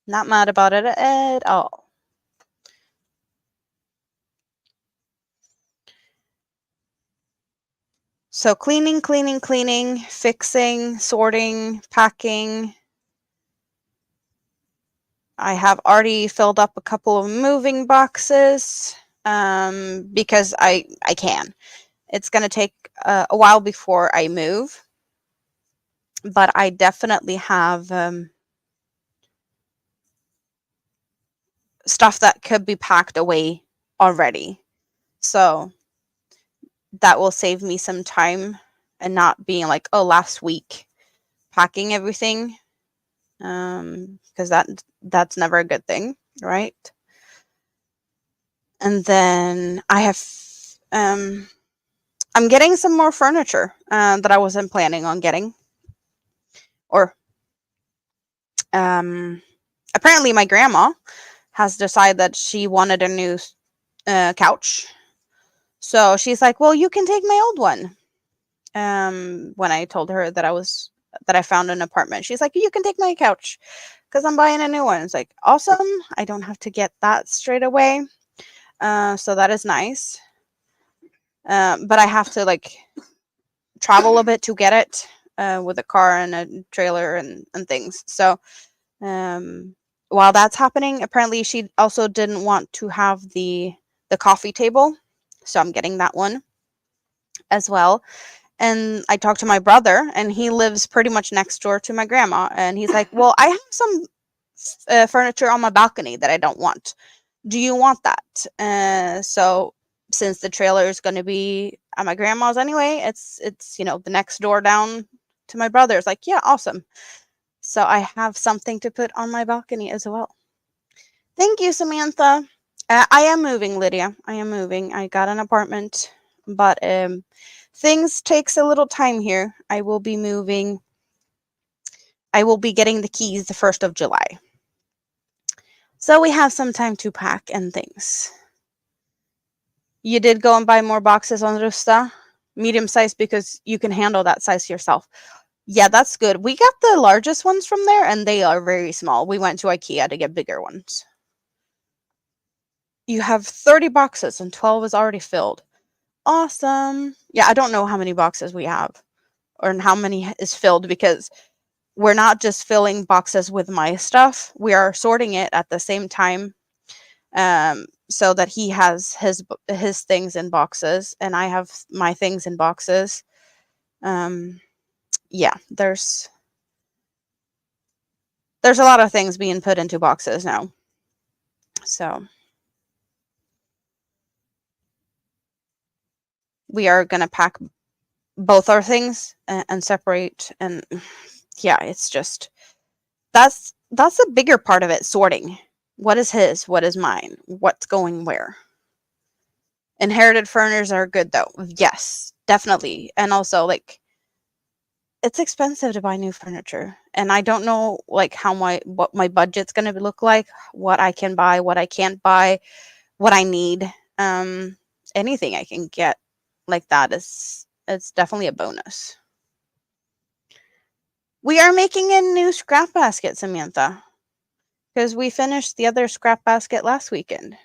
Not mad about it at all. So cleaning, cleaning, cleaning, fixing, sorting, packing. I have already filled up a couple of moving boxes because I can. It's going to take a while before I move, but I definitely have stuff that could be packed away already. So that will save me some time and not being like, oh, last week packing everything, because that's never a good thing, right? And then I have I'm getting some more furniture that I wasn't planning on getting, or apparently my grandma has decided that she wanted a new couch, so she's like, well, you can take my old one. When I told her that I found an apartment, she's like, you can take my couch because I'm buying a new one. It's like, awesome. I don't have to get that straight away. So that is nice. But I have to like travel a bit to get it with a car and a trailer and things. So while that's happening, apparently she also didn't want to have the coffee table. So I'm getting that one as well. And I talked to my brother, and he lives pretty much next door to my grandma. And he's like, well, I have some furniture on my balcony that I don't want. Do you want that? So since the trailer is going to be at my grandma's anyway, it's the next door down to my brother's. Like, yeah, awesome. So I have something to put on my balcony as well. Thank you, Samantha. I am moving, Lydia. I am moving. I got an apartment, but things takes a little time here. I will be moving. I will be getting the keys the 1st of July. So we have some time to pack and things. You did go and buy more boxes on Rusta? Medium size, because you can handle that size yourself. Yeah, that's good. We got the largest ones from there, and they are very small. We went to IKEA to get bigger ones. You have 30 boxes, and 12 is already filled. Awesome. Yeah, I don't know how many boxes we have or how many is filled, because we're not just filling boxes with my stuff. We are sorting it at the same time, so that he has his things in boxes and I have my things in boxes. Yeah, there's a lot of things being put into boxes now. So we are going to pack both our things and separate. And yeah, it's just that's a bigger part of it, sorting what is his, what is mine, what's going where. Inherited furnitures are good though. Yes, definitely. And also, like, it's expensive to buy new furniture, and I don't know like what my budget's going to look like, what I can buy, what I can't buy, what I need. um Anything I can get like that is it's definitely a bonus. We are making a new scrap basket, Samantha, because we finished the other scrap basket last weekend.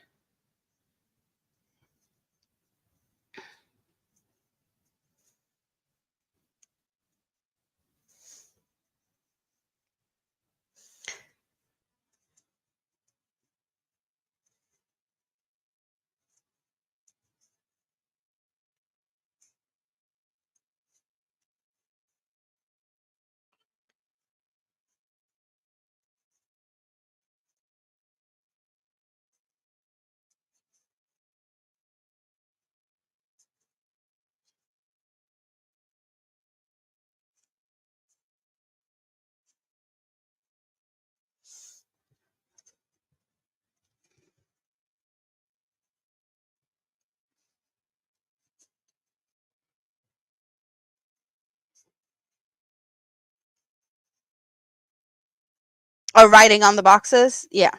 Oh, writing on the boxes, yeah,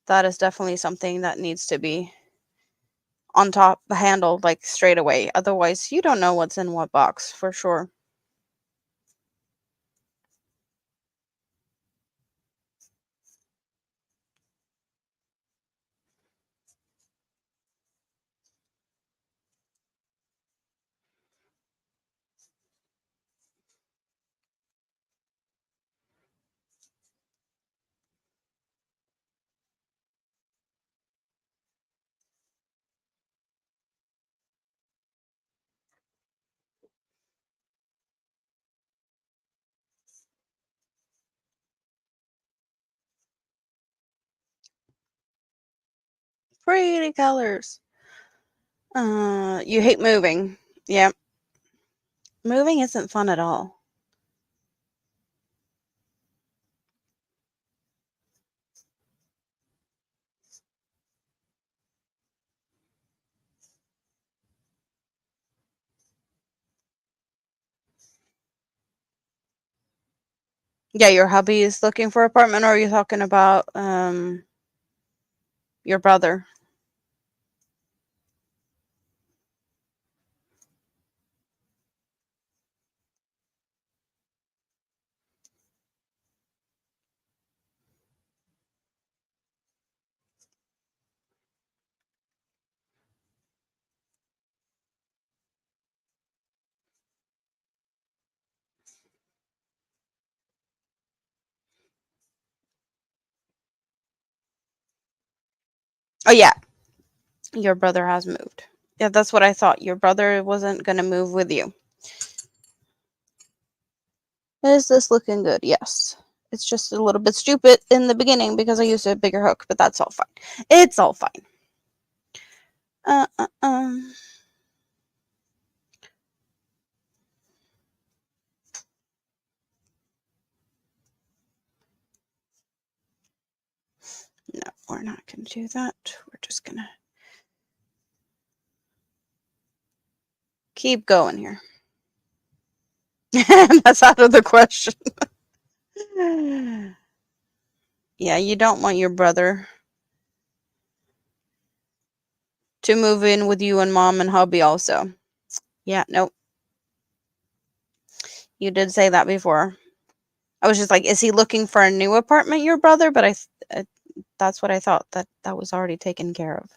that is definitely something that needs to be on top the handle, like straight away. Otherwise, you don't know what's in what box for sure. Pretty colors. You hate moving. Yeah, moving isn't fun at all. Yeah, your hubby is looking for apartment, or are you talking about your brother? Oh yeah, your brother has moved. Yeah, that's what I thought. Your brother wasn't gonna move with you. Is this looking good? Yes. It's just a little bit stupid in the beginning because I used a bigger hook, but that's all fine. It's all fine. Uh, uh, um. No, we're not gonna do that. We're just gonna keep going here. That's out of the question. Yeah, you don't want your brother to move in with you and mom and hubby also. Yeah, nope. You did say that before. I was just like, is he looking for a new apartment, your brother? But that's what I thought, that was already taken care of.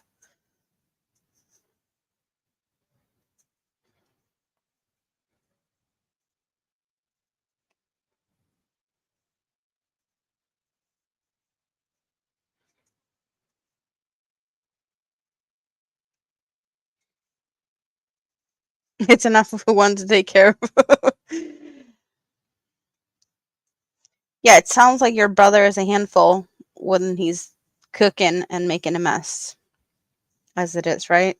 It's enough of one to take care of. Yeah, it sounds like your brother is a handful when he's cooking and making a mess, as it is, right?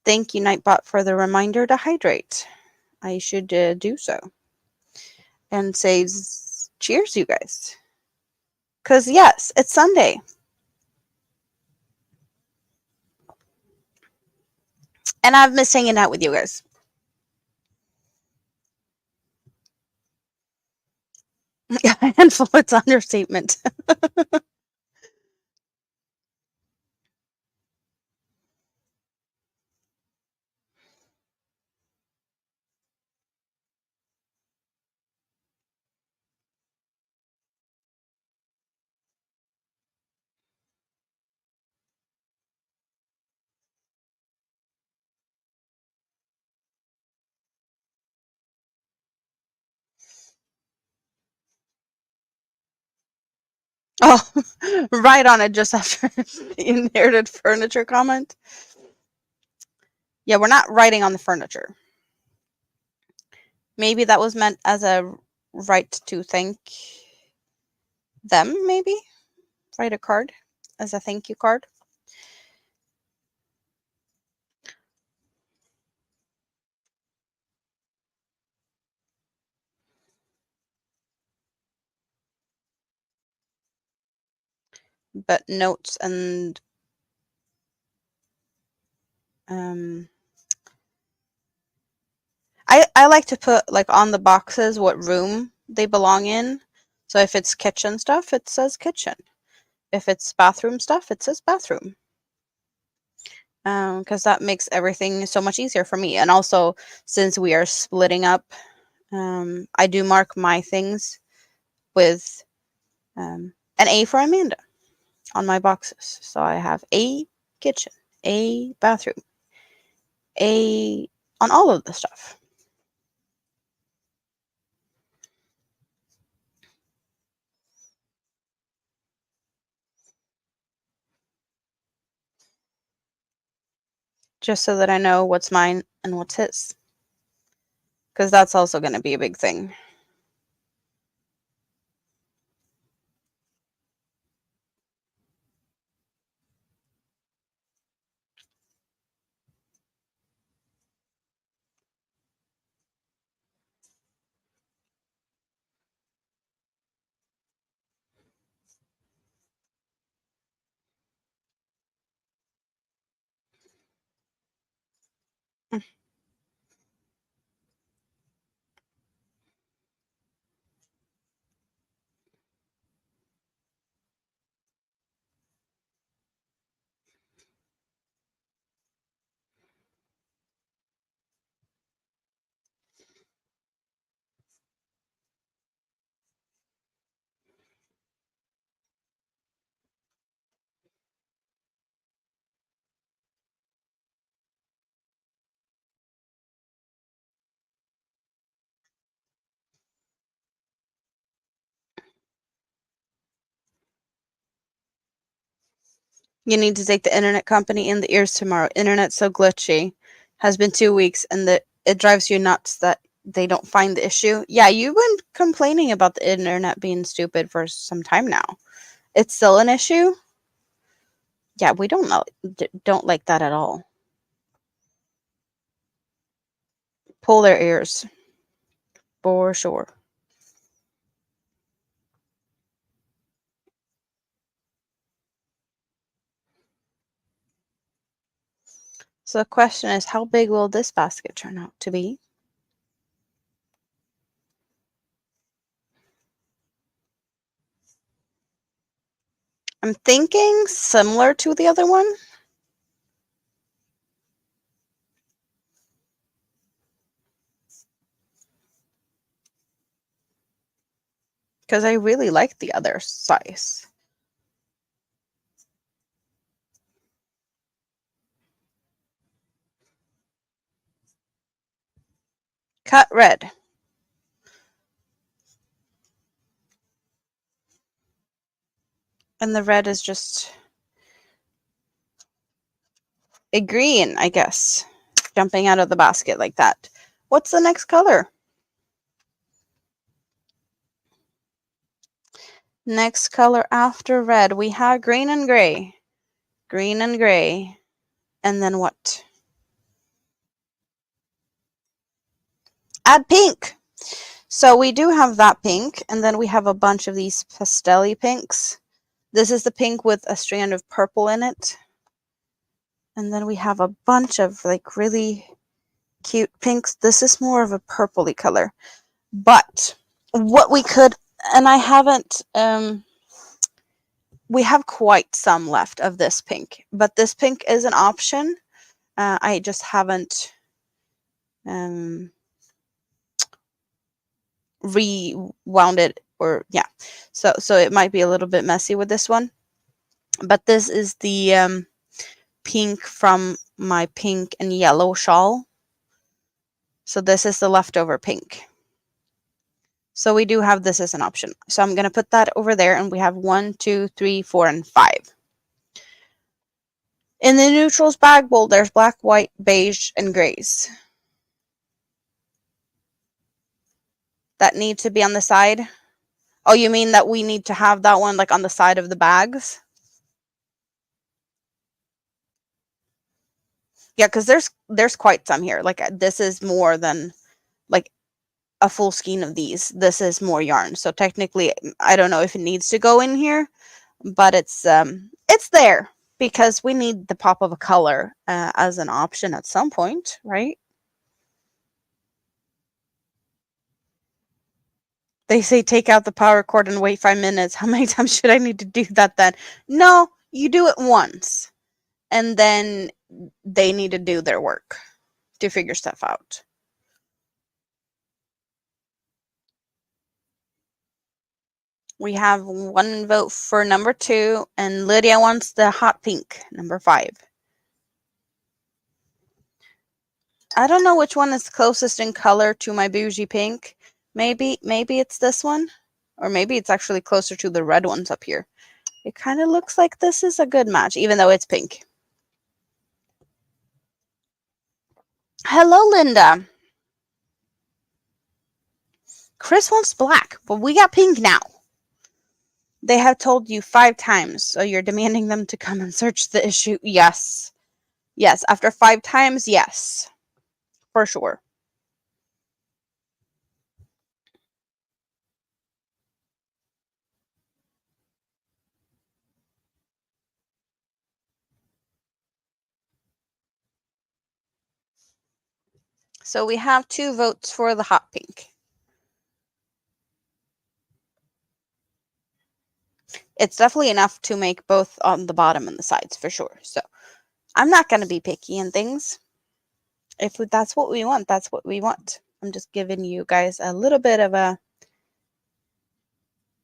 Thank you, Nightbot, for the reminder to hydrate. I should do so. And say cheers, you guys. Because, yes, it's Sunday. And I've missed hanging out with you guys. A handful, it's understatement. Oh, right on it just after the inherited furniture comment. Yeah, we're not writing on the furniture. Maybe that was meant as a right to thank them, maybe? Write a card as a thank you card. But notes and um I like to put like on the boxes what room they belong in. So if it's kitchen stuff, it says kitchen. If it's bathroom stuff, it says bathroom. Because that makes everything so much easier for me. And also, since we are splitting up, I do mark my things with an A for Amanda on my boxes. So I have a kitchen, a bathroom, a on all of the stuff. Just so that I know what's mine and what's his. Because that's also going to be a big thing. You need to take the internet company in the ears tomorrow. Internet's so glitchy. Has been 2 weeks, and it drives you nuts that they don't find the issue. Yeah, you've been complaining about the internet being stupid for some time now. It's still an issue? Yeah, we don't like that at all. Pull their ears. For sure. So the question is, how big will this basket turn out to be? I'm thinking similar to the other one. Because I really like the other size. Cut red. And the red is just a green, I guess, jumping out of the basket like that. What's the next color? Next color after red, we have green and gray. Green and gray. And then what? Add pink. So we do have that pink, and then we have a bunch of these pastel-y pinks. This is the pink with a strand of purple in it. And then we have a bunch of like really cute pinks. This is more of a purpley color. But what we could, and I haven't, we have quite some left of this pink, but this pink is an option. I just haven't rewound it, or yeah. So it might be a little bit messy with this one. But this is the pink from my pink and yellow shawl. So this is the leftover pink. So we do have this as an option. So I'm going to put that over there, and we have 1, 2, 3, 4, and 5. In the neutrals bag bowl, there's black, white, beige, and grays. That need to be on the side. Oh, you mean that we need to have that one like on the side of the bags? Yeah, because there's quite some here. Like this is more than like a full skein of these. This is more yarn. So technically, I don't know if it needs to go in here, but it's there because we need the pop of a color as an option at some point, right? They say take out the power cord and wait 5 minutes. How many times should I need to do that then? No, you do it once, and then they need to do their work to figure stuff out. We have 1 vote for number 2, and Lydia wants the hot pink, number 5. I don't know which one is closest in color to my bougie pink. Maybe it's this one, or maybe it's actually closer to the red ones up here. It kind of looks like this is a good match, even though it's pink. Hello, Linda. Chris wants black, but we got pink now. They have told you 5 times, so you're demanding them to come and search the issue. Yes. Yes, after 5 times, yes. For sure. So we have 2 votes for the hot pink. It's definitely enough to make both on the bottom and the sides, for sure. So I'm not going to be picky in things. If that's what we want, that's what we want. I'm just giving you guys a little bit of a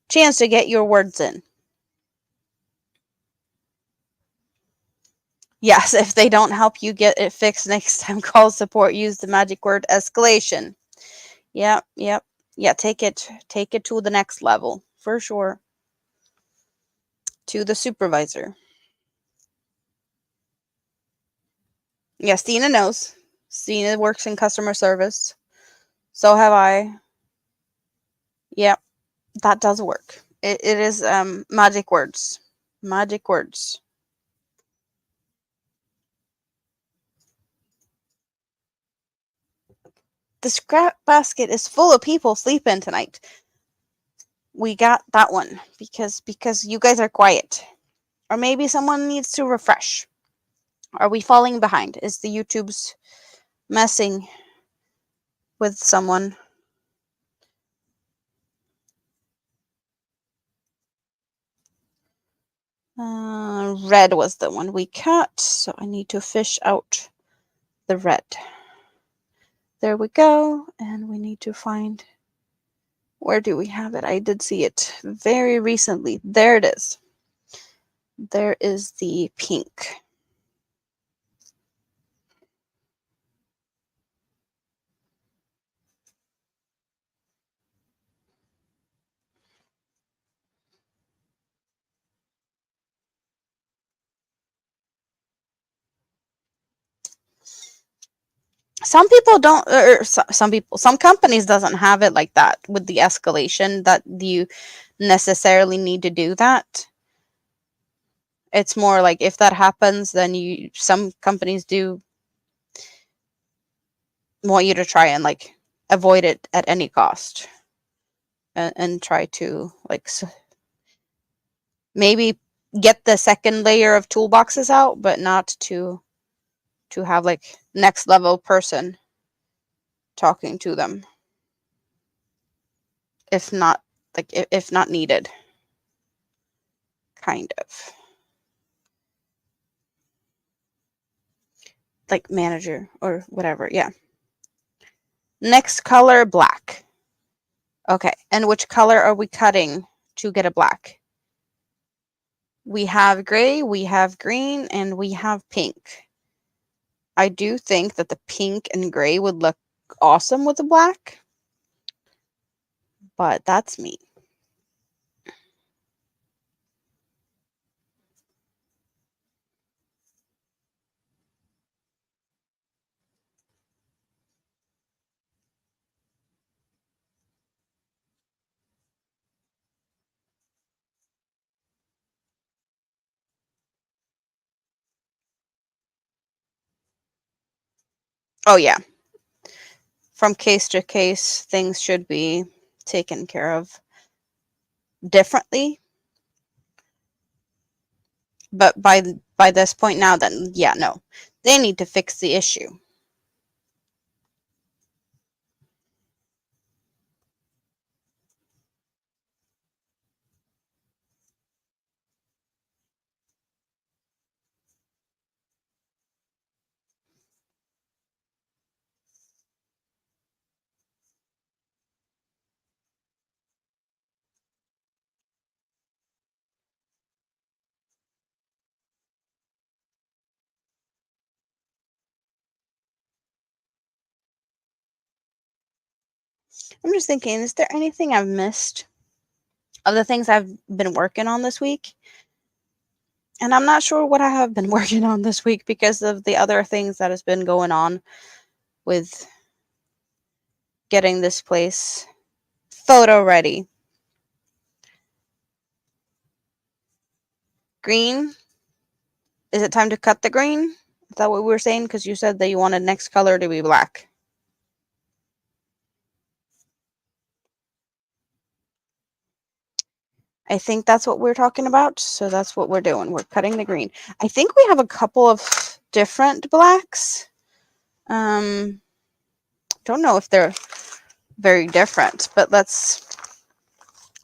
chance to get your words in. Yes, if they don't help you get it fixed next time, call support. Use the magic word escalation. Yep. Yeah, take it to the next level, for sure. To the supervisor. Yeah, Stina knows. Stina works in customer service. So have I. Yep, that does work. It is magic words. Magic words. The scrap basket is full of people sleeping tonight. We got that one because you guys are quiet. Or maybe someone needs to refresh. Are we falling behind? Is the YouTube's messing with someone? Red was the one we cut, so I need to fish out the red. There we go, and we need to find, where do we have it? I did see it very recently. There it is. There is the pink. Some people don't, or some companies doesn't have it like that with the escalation that you necessarily need to do that. It's more like if that happens, then some companies do want you to try and like avoid it at any cost, and try to like maybe get the second layer of toolboxes out, but not to have like next level person talking to them if not if not needed, kind of like manager or whatever. Yeah. Next color, black. Okay, and which color are we cutting to get a black? We have gray, we have green, and we have pink. I do think that the pink and gray would look awesome with the black, but that's me. Oh yeah, from case to case, things should be taken care of differently. But by this point now, then yeah, no, they need to fix the issue. I'm just thinking, is there anything I've missed of the things I've been working on this week? And I'm not sure what I have been working on this week because of the other things that has been going on with getting this place photo ready. Green. Is it time to cut the green? Is that what we were saying? Because you said that you wanted next color to be black. I think that's what we're talking about. So that's what we're doing. We're cutting the green. I think we have a couple of different blacks. Don't know if they're very different, but let's.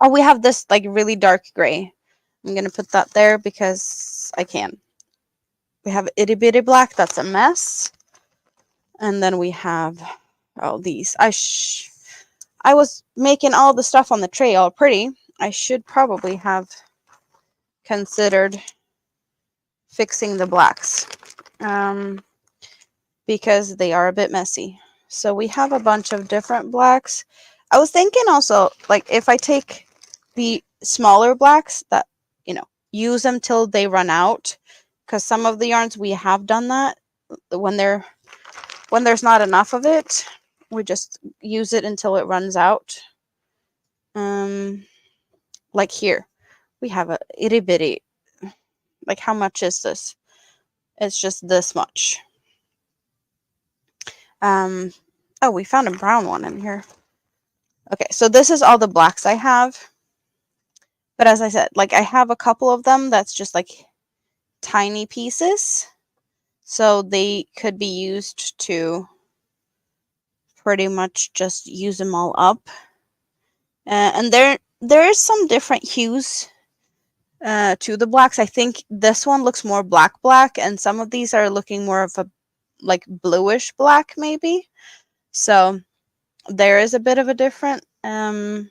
Oh, we have this like really dark gray. I'm gonna put that there because I can. We have itty bitty black. That's a mess. And then we have these. I was making all the stuff on the tray all pretty. I should probably have considered fixing the blacks because they are a bit messy. So we have a bunch of different blacks. I was thinking also, like, if I take the smaller blacks that, use them till they run out, because some of the yarns we have done that, when there's not enough of it, we just use it until it runs out. Like here, we have a itty bitty. Like, how much is this? It's just this much. Oh, we found a brown one in here. Okay, so this is all the blacks I have. But as I said, like, I have a couple of them that's just like tiny pieces. So they could be used to pretty much just use them all up. And there is some different hues to the blacks. I think this one looks more black, and some of these are looking more of a like bluish black maybe. So there is a bit of a difference in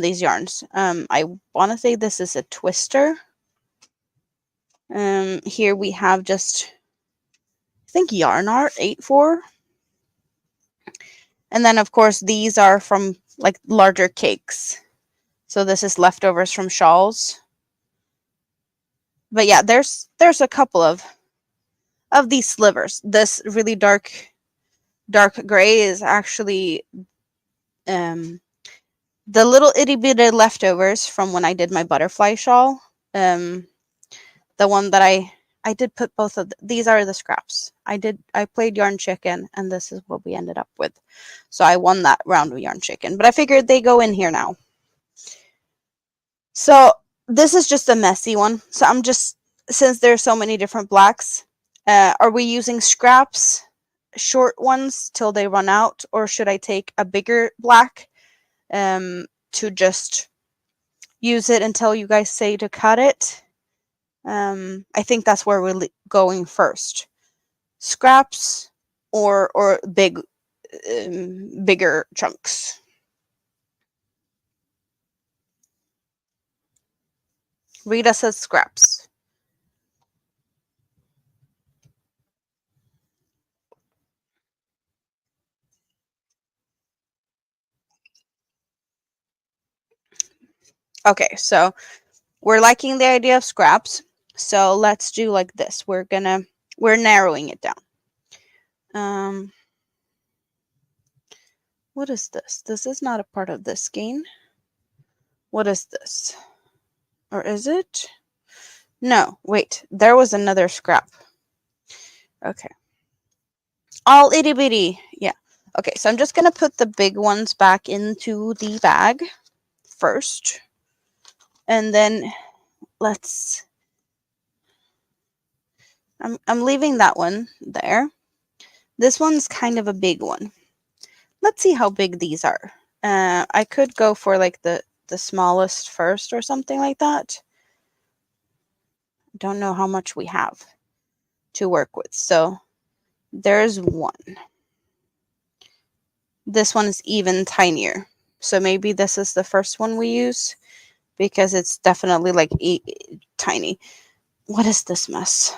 these yarns. I want to say this is a twister. Here we have just, I think, Yarn Art 8-4. And then of course these are from like larger cakes. So this is leftovers from shawls. But yeah, there's a couple of these slivers. This really dark gray is actually the little itty bitty leftovers from when I did my butterfly shawl. The one that I did put both of these are the scraps. I played Yarn Chicken, and this is what we ended up with. So I won that round of Yarn Chicken, but I figured they go in here now. So this is just a messy one. So I'm just, since there's so many different blacks, are we using scraps, short ones till they run out, or should I take a bigger black to just use it until you guys say to cut it? I think that's where we're going first. Scraps or bigger chunks. Rita says scraps. Okay, so we're liking the idea of scraps. So let's do like this. We're narrowing it down. What is this? This is not a part of this skein. What is this? Or is it? No, wait. There was another scrap. Okay. All itty bitty. Yeah. Okay, so I'm just going to put the big ones back into the bag first. And then I'm leaving that one there. This one's kind of a big one. Let's see how big these are. I could go for like the smallest first or something like that. Don't know how much we have to work with. So there's one. This one is even tinier. So maybe this is the first one we use because it's definitely like tiny. What is this mess?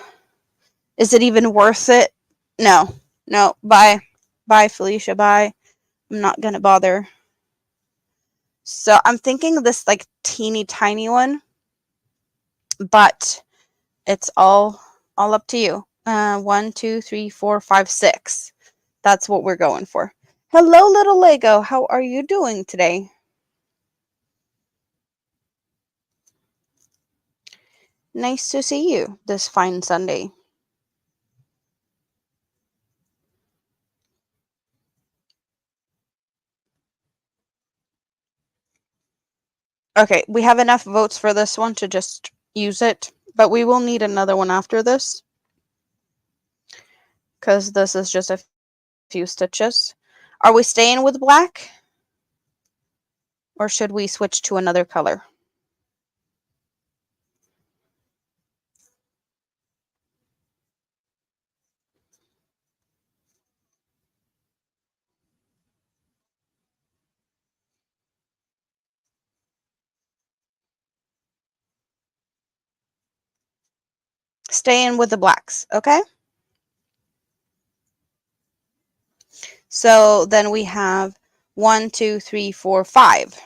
Is it even worth it? No. Bye. Bye, Felicia. Bye. I'm not going to bother. So I'm thinking this like teeny tiny one, but it's all up to you. 1, 2, 3, 4, 5, 6. That's what we're going for. Hello, little Lego. How are you doing today? Nice to see you this fine Sunday. Okay, we have enough votes for this one to just use it, but we will need another one after this because this is just a few stitches. Are we staying with black? Or should we switch to another color? Staying with the blacks, okay? So then we have 1, 2, 3, 4, 5.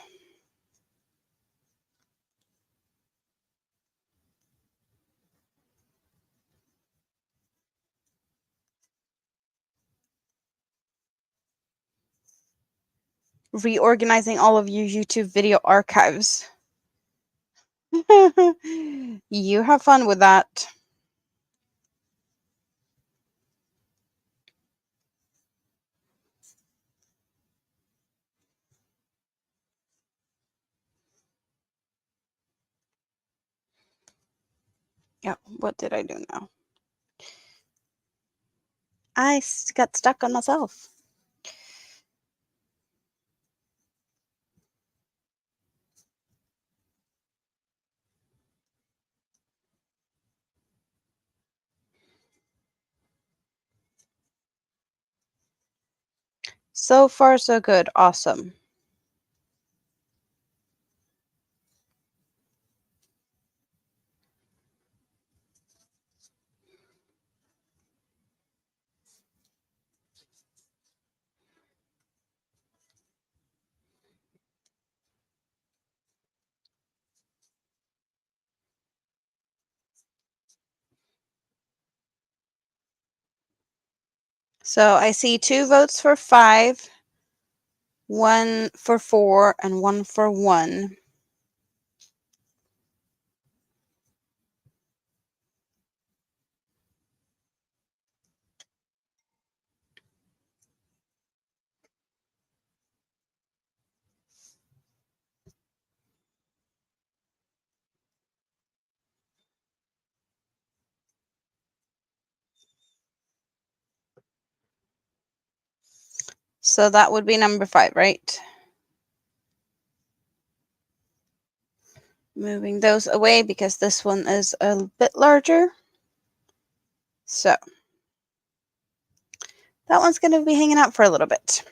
reorganizing all of your YouTube video archives. You have fun with that. Yeah, what did I do now? I got stuck on myself. So far, so good. Awesome. So I see 2 votes for 5, 1 for 4, and 1 for 1. So that would be number 5, right? Moving those away because this one is a bit larger. So that one's going to be hanging out for a little bit.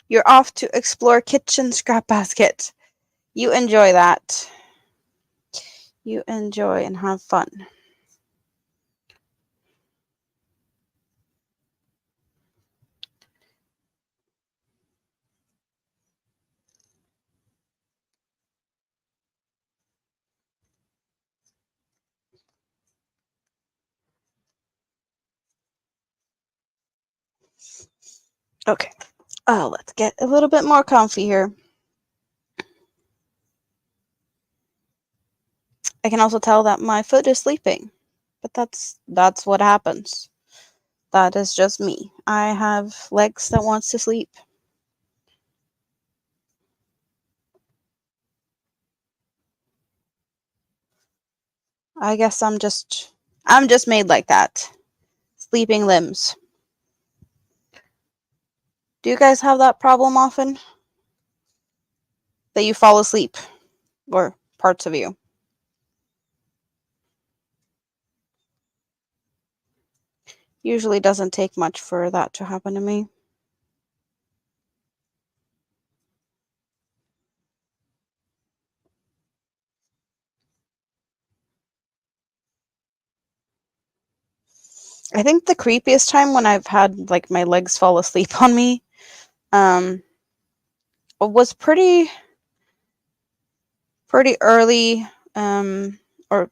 You're off to explore kitchen scrap basket. You enjoy that. You enjoy and have fun. Okay. Oh, let's get a little bit more comfy here. I can also tell that my foot is sleeping, but that's what happens. That is just me. I have legs that wants to sleep. I guess I'm just made like that. Sleeping limbs. Do you guys have that problem often? That you fall asleep? Or parts of you? Usually doesn't take much for that to happen to me. I think the creepiest time when I've had like my legs fall asleep on me was pretty early or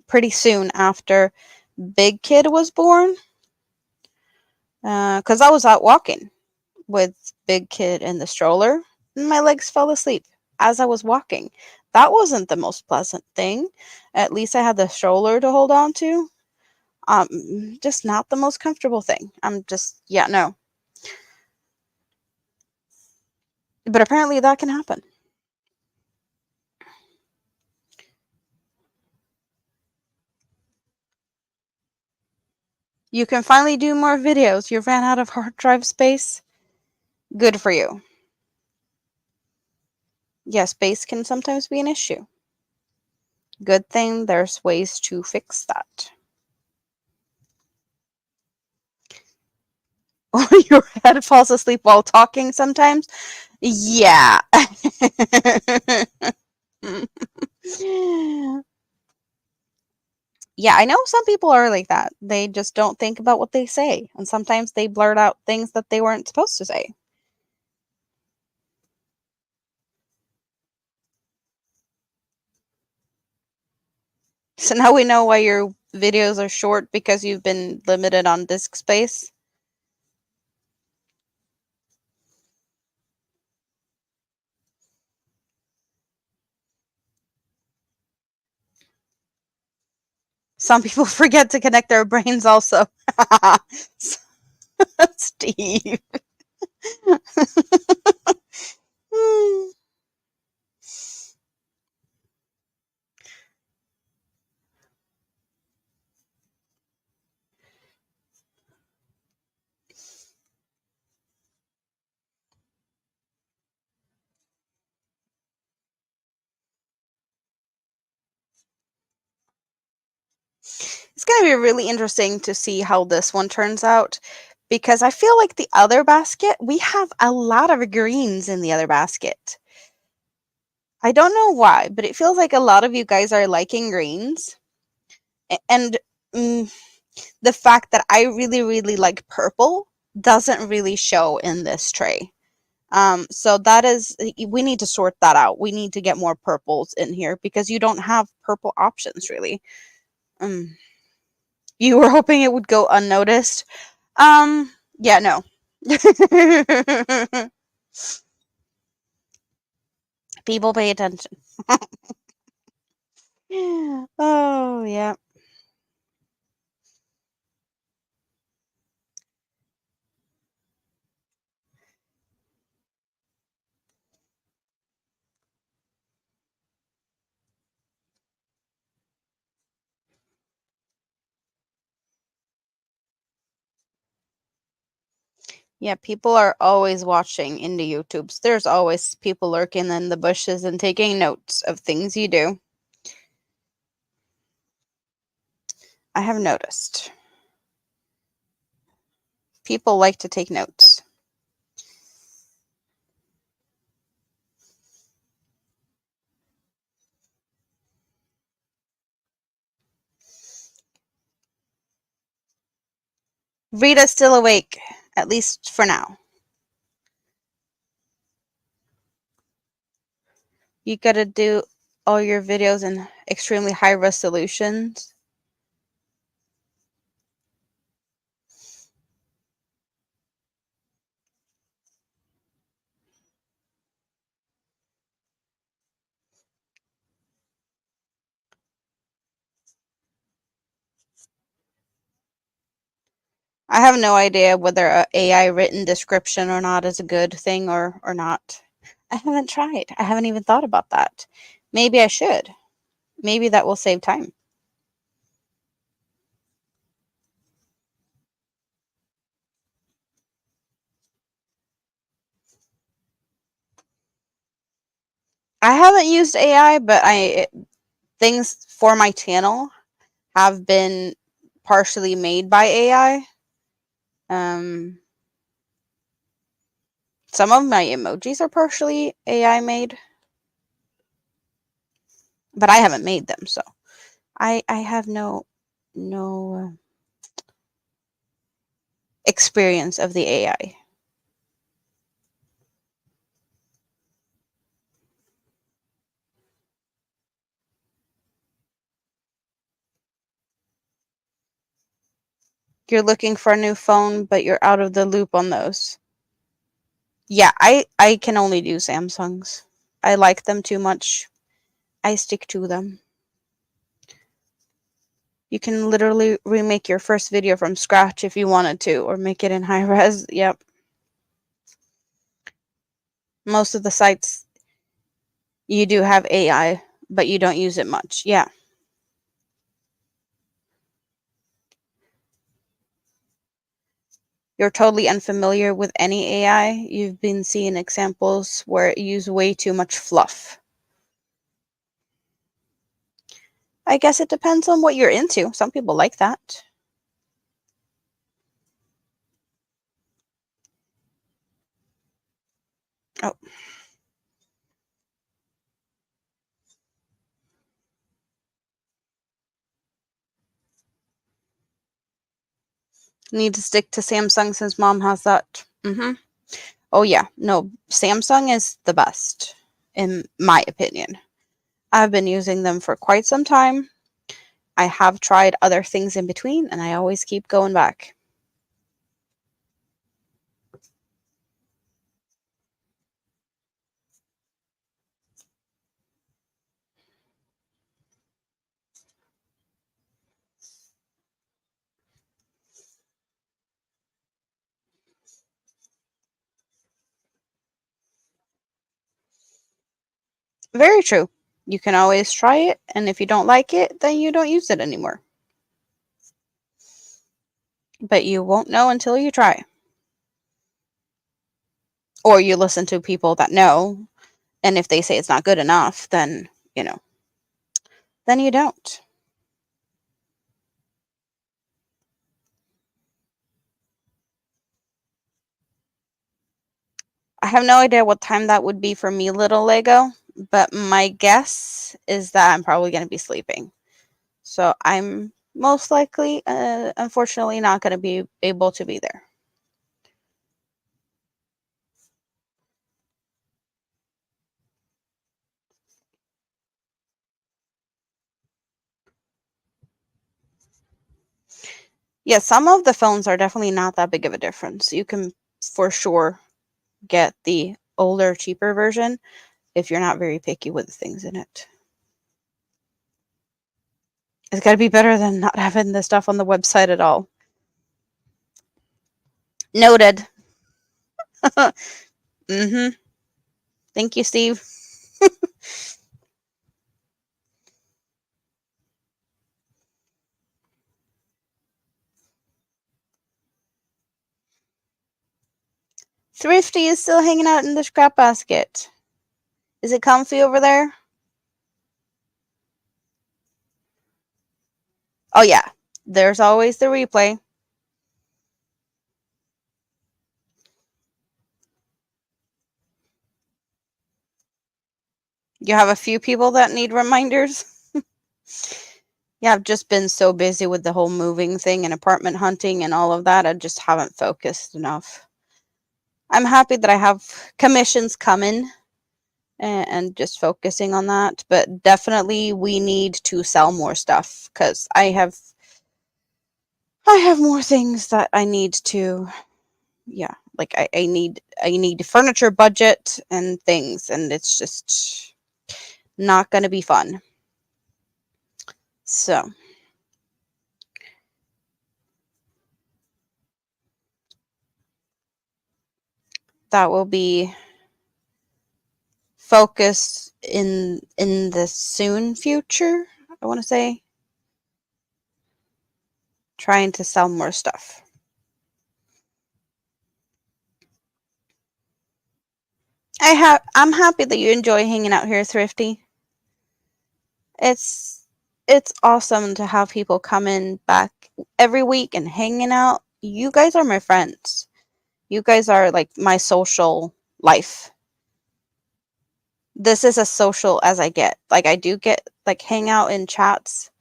pretty soon after Big Kid was born, because I was out walking with Big Kid in the stroller and my legs fell asleep as I was walking. That wasn't the most pleasant thing. At least I had the stroller to hold on to. Just not the most comfortable thing. Yeah, no. But apparently that can happen. You can finally do more videos. You ran out of hard drive space. Good for you. Yeah, space can sometimes be an issue. Good thing there's ways to fix that. Your head falls asleep while talking sometimes? Yeah. Yeah, I know some people are like that. They just don't think about what they say. And sometimes they blurt out things that they weren't supposed to say. So now we know why you're videos are short because you've been limited on disk space? Some people forget to connect their brains also. Steve. It's going to be really interesting to see how this one turns out, because I feel like the other basket, we have a lot of greens in the other basket. I don't know why, but it feels like a lot of you guys are liking greens. And mm, the fact that I really, really like purple doesn't really show in this tray. So that is, we need to sort that out. We need to get more purples in here because you don't have purple options really. You were hoping it would go unnoticed. Yeah, no. People pay attention. Oh, yeah. Yeah, people are always watching in the YouTubes. There's always people lurking in the bushes and taking notes of things you do. I have noticed. People like to take notes. Rita's still awake, at least for now. You gotta do all your videos in extremely high resolutions. I have no idea whether a AI written description or not is a good thing or not. I haven't tried. I haven't even thought about that. Maybe I should. Maybe that will save time. I haven't used AI, but things for my channel have been partially made by AI. Some of my emojis are partially AI made, but I haven't made them, so I have no experience of the AI. You're looking for a new phone, but you're out of the loop on those. Yeah, I can only do Samsungs. I like them too much. I stick to them. You can literally remake your first video from scratch if you wanted to, or make it in high res. Yep. Most of the sites you do have AI, but you don't use it much. Yeah. You're totally unfamiliar with any AI. You've been seeing examples where it use way too much fluff. I guess it depends on what you're into. Some people like that. Oh. Need to stick to Samsung since mom has that. Oh yeah, no, Samsung is the best, in my opinion. I've been using them for quite some time. I have tried other things in between, and I always keep going back. Very true. You can always try it, and if you don't like it, then you don't use it anymore. But you won't know until you try. Or you listen to people that know, and if they say it's not good enough, then, then you don't. I have no idea what time that would be for me, little Lego, but my guess is that I'm probably going to be sleeping. So I'm most likely, unfortunately, not going to be able to be there. Yeah, some of the phones are definitely not that big of a difference. You can for sure get the older, cheaper version if you're not very picky with the things in it. It's got to be better than not having the stuff on the website at all. Noted. Mm-hmm. Thank you, Steve. Thrifty is still hanging out in the scrap basket. Is it comfy over there? Oh, yeah. There's always the replay. You have a few people that need reminders. Yeah, I've just been so busy with the whole moving thing and apartment hunting and all of that. I just haven't focused enough. I'm happy that I have commissions coming and just focusing on that. But definitely we need to sell more stuff because I have more things that I need to, yeah, like I need furniture budget and things, and it's just not going to be fun. So that will be focus in the soon future, I want to say, trying to sell more stuff. I'm happy that you enjoy hanging out here, Thrifty. It's awesome to have people come in back every week and hanging out. You guys are my friends. You guys are like my social life. This is as social as I get. Like I do get like hang out in chats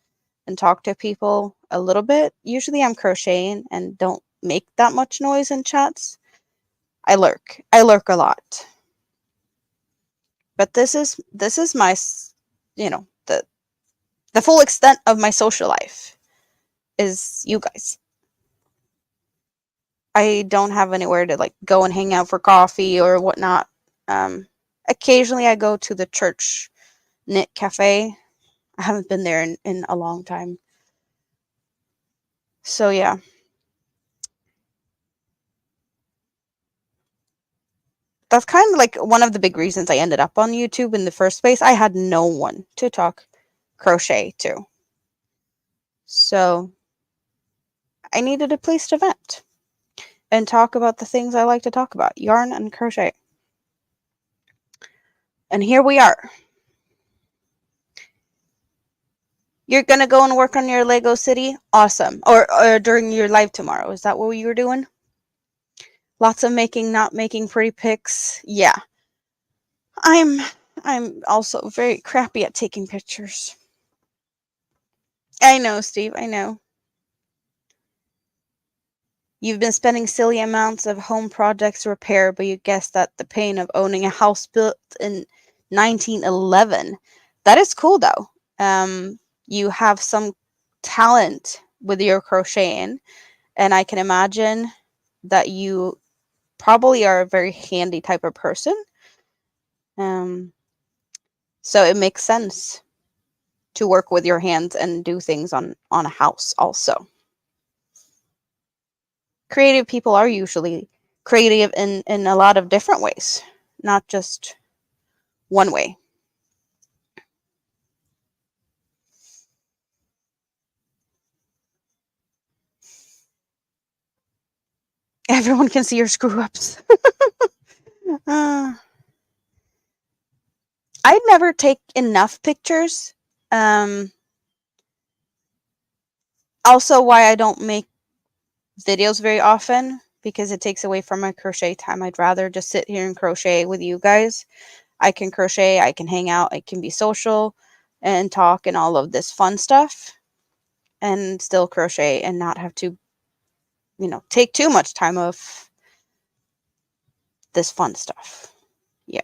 and talk to people a little bit. Usually I'm crocheting and don't make that much noise in chats. I lurk. I lurk a lot. But this is my the full extent of my social life is you guys. I don't have anywhere to like go and hang out for coffee or whatnot. Occasionally I go to the church knit cafe. I haven't been there in a long time. So yeah. That's kind of like one of the big reasons I ended up on YouTube in the first place. I had no one to talk crochet to. So I needed a place to vent and talk about the things I like to talk about, yarn and crochet. And here we are. You're going to go and work on your Lego City? Awesome. Or during your live tomorrow. Is that what you were doing? Lots of making, not making pretty pics. Yeah. I'm I'm also very crappy at taking pictures. I know, Steve. I know. You've been spending silly amounts of home projects repair, but you guessed that the pain of owning a house built in 1911. That is cool, though. You have some talent with your crocheting, and I can imagine that you probably are a very handy type of person. So it makes sense to work with your hands and do things on a house also. Creative people are usually creative in a lot of different ways, not just one way. Everyone can see your screw ups. uh, I never take enough pictures. Um, Also, why I don't make videos very often, because it takes away from my crochet time. I'd rather just sit here and crochet with you guys. I can crochet, I can hang out, I can be social and talk and all of this fun stuff, and still crochet and not have to, take too much time of this fun stuff. Yeah.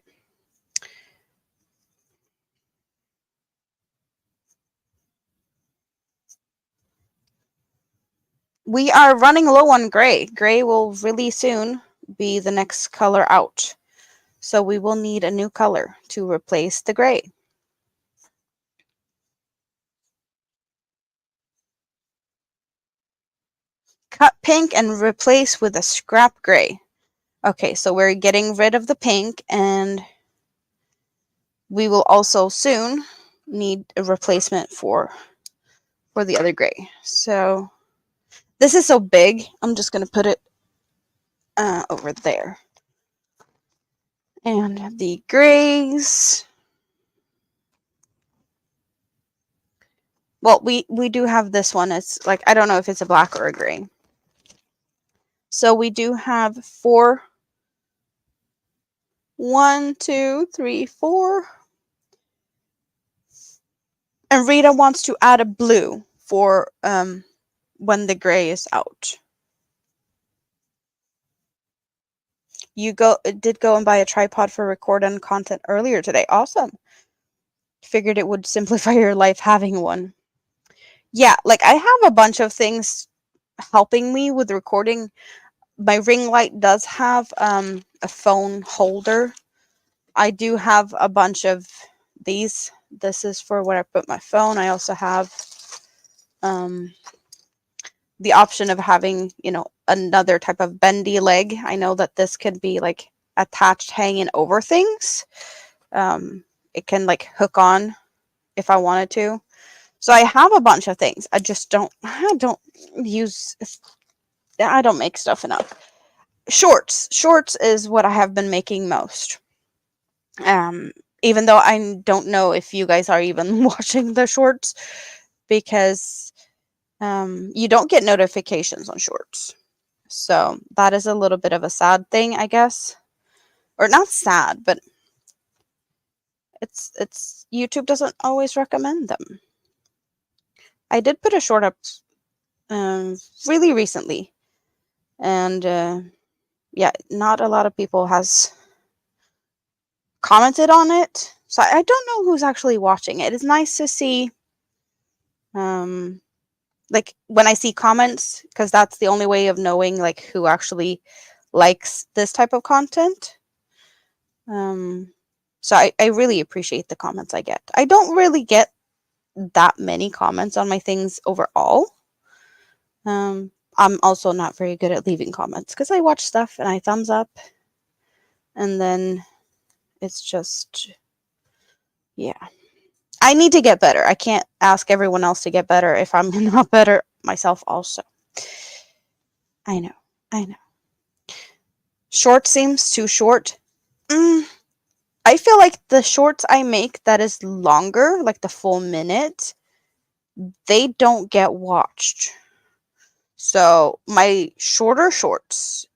We are running low on gray. Gray will really soon be the next color out. So we will need a new color to replace the gray. Cut pink and replace with a scrap gray. Okay, so we're getting rid of the pink, and we will also soon need a replacement for the other gray. So this is so big, I'm just going to put it over there. And the grays. Well, we do have this one. It's like, I don't know if it's a black or a gray. So we do have 4. 1, 2, 3, 4. And Rita wants to add a blue for when the gray is out. You did go and buy a tripod for recording content earlier today. Awesome. Figured it would simplify your life having one. Yeah, like I have a bunch of things helping me with recording. My ring light does have a phone holder. I do have a bunch of these. This is for where I put my phone. I also have the option of having, another type of bendy leg. I know that this could be like attached hanging over things. It can like hook on if I wanted to. So I have a bunch of things. I don't make stuff enough. Shorts is what I have been making most. Even though I don't know if you guys are even watching the shorts, because you don't get notifications on shorts. So that is a little bit of a sad thing, I guess. Or not sad, but it's YouTube doesn't always recommend them. I did put a short up really recently, and yeah, not a lot of people has commented on it. So I don't know who's actually watching it. It's nice to see like when I see comments, because that's the only way of knowing like who actually likes this type of content. So I really appreciate the comments I get. I don't really get that many comments on my things overall. I'm also not very good at leaving comments because I watch stuff and I thumbs up, and then it's just, yeah. I need to get better. I can't ask everyone else to get better if I'm not better myself also. I know. Short seems too short. I feel like the shorts I make that is longer, like the full minute, they don't get watched. So my shorter shorts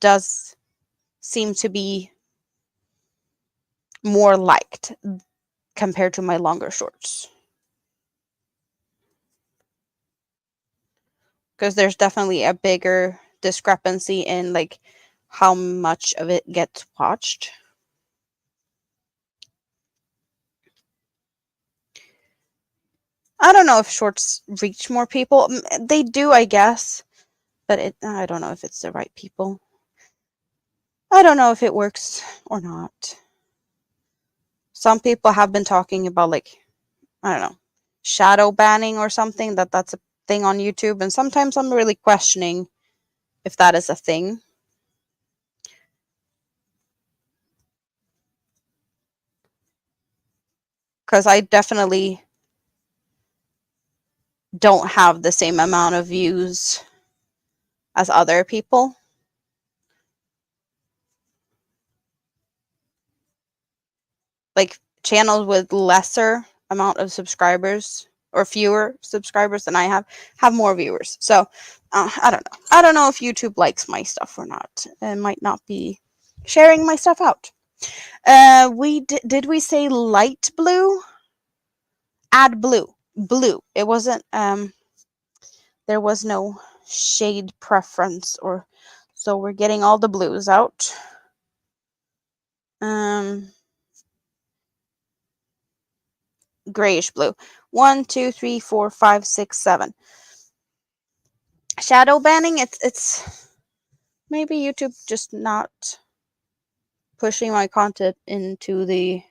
does seem to be more liked compared to my longer shorts. Because there's definitely a bigger discrepancy in like how much of it gets watched. I don't know if shorts reach more people. They do, I guess, but I don't know if it's the right people. I don't know if it works or not. Some people have been talking about, like, I don't know, shadow banning or something, that's a thing on YouTube, and sometimes I'm really questioning if that is a thing. Because I definitely don't have the same amount of views as other people. Like, channels with lesser amount of subscribers or fewer subscribers than I have more viewers. So I don't know. I don't know if YouTube likes my stuff or not. It might not be sharing my stuff out. Did we say light blue? Add blue. Blue. It wasn't there was no shade preference, or so we're getting all the blues out. Grayish blue. 1, 2, 3, 4, 5, 6, 7. Shadow banning, it's maybe YouTube just not pushing my content into the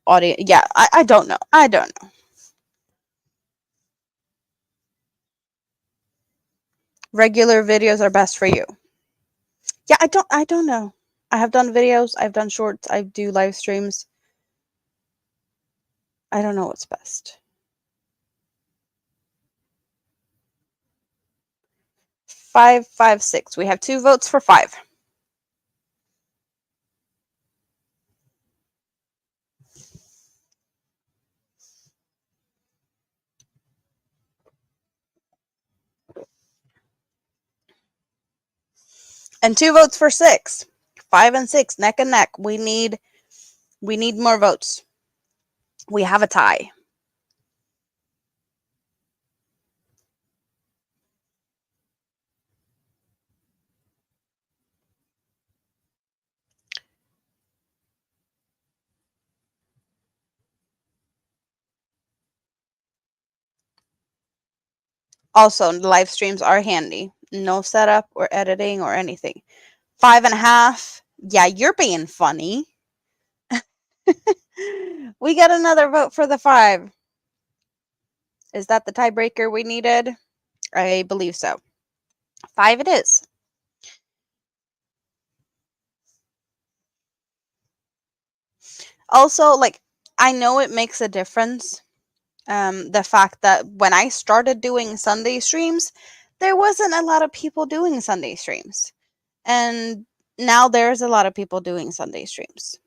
audience. Yeah, I don't know. I don't know. Regular videos are best for you. Yeah, I don't know. I have done videos, I've done shorts, I do live streams. I don't know what's best. 5, 5, 6. We have 2 votes for 5. And 2 votes for 6. 5 and 6, neck and neck. We need more votes. We have a tie. Also, live streams are handy. No setup or editing or anything. 5.5. Yeah, you're being funny. We got another vote for the 5. Is that the tiebreaker we needed? I believe so. 5 it is. Also, like, I know it makes a difference. The fact that when I started doing Sunday streams, there wasn't a lot of people doing Sunday streams. And now there's a lot of people doing Sunday streams.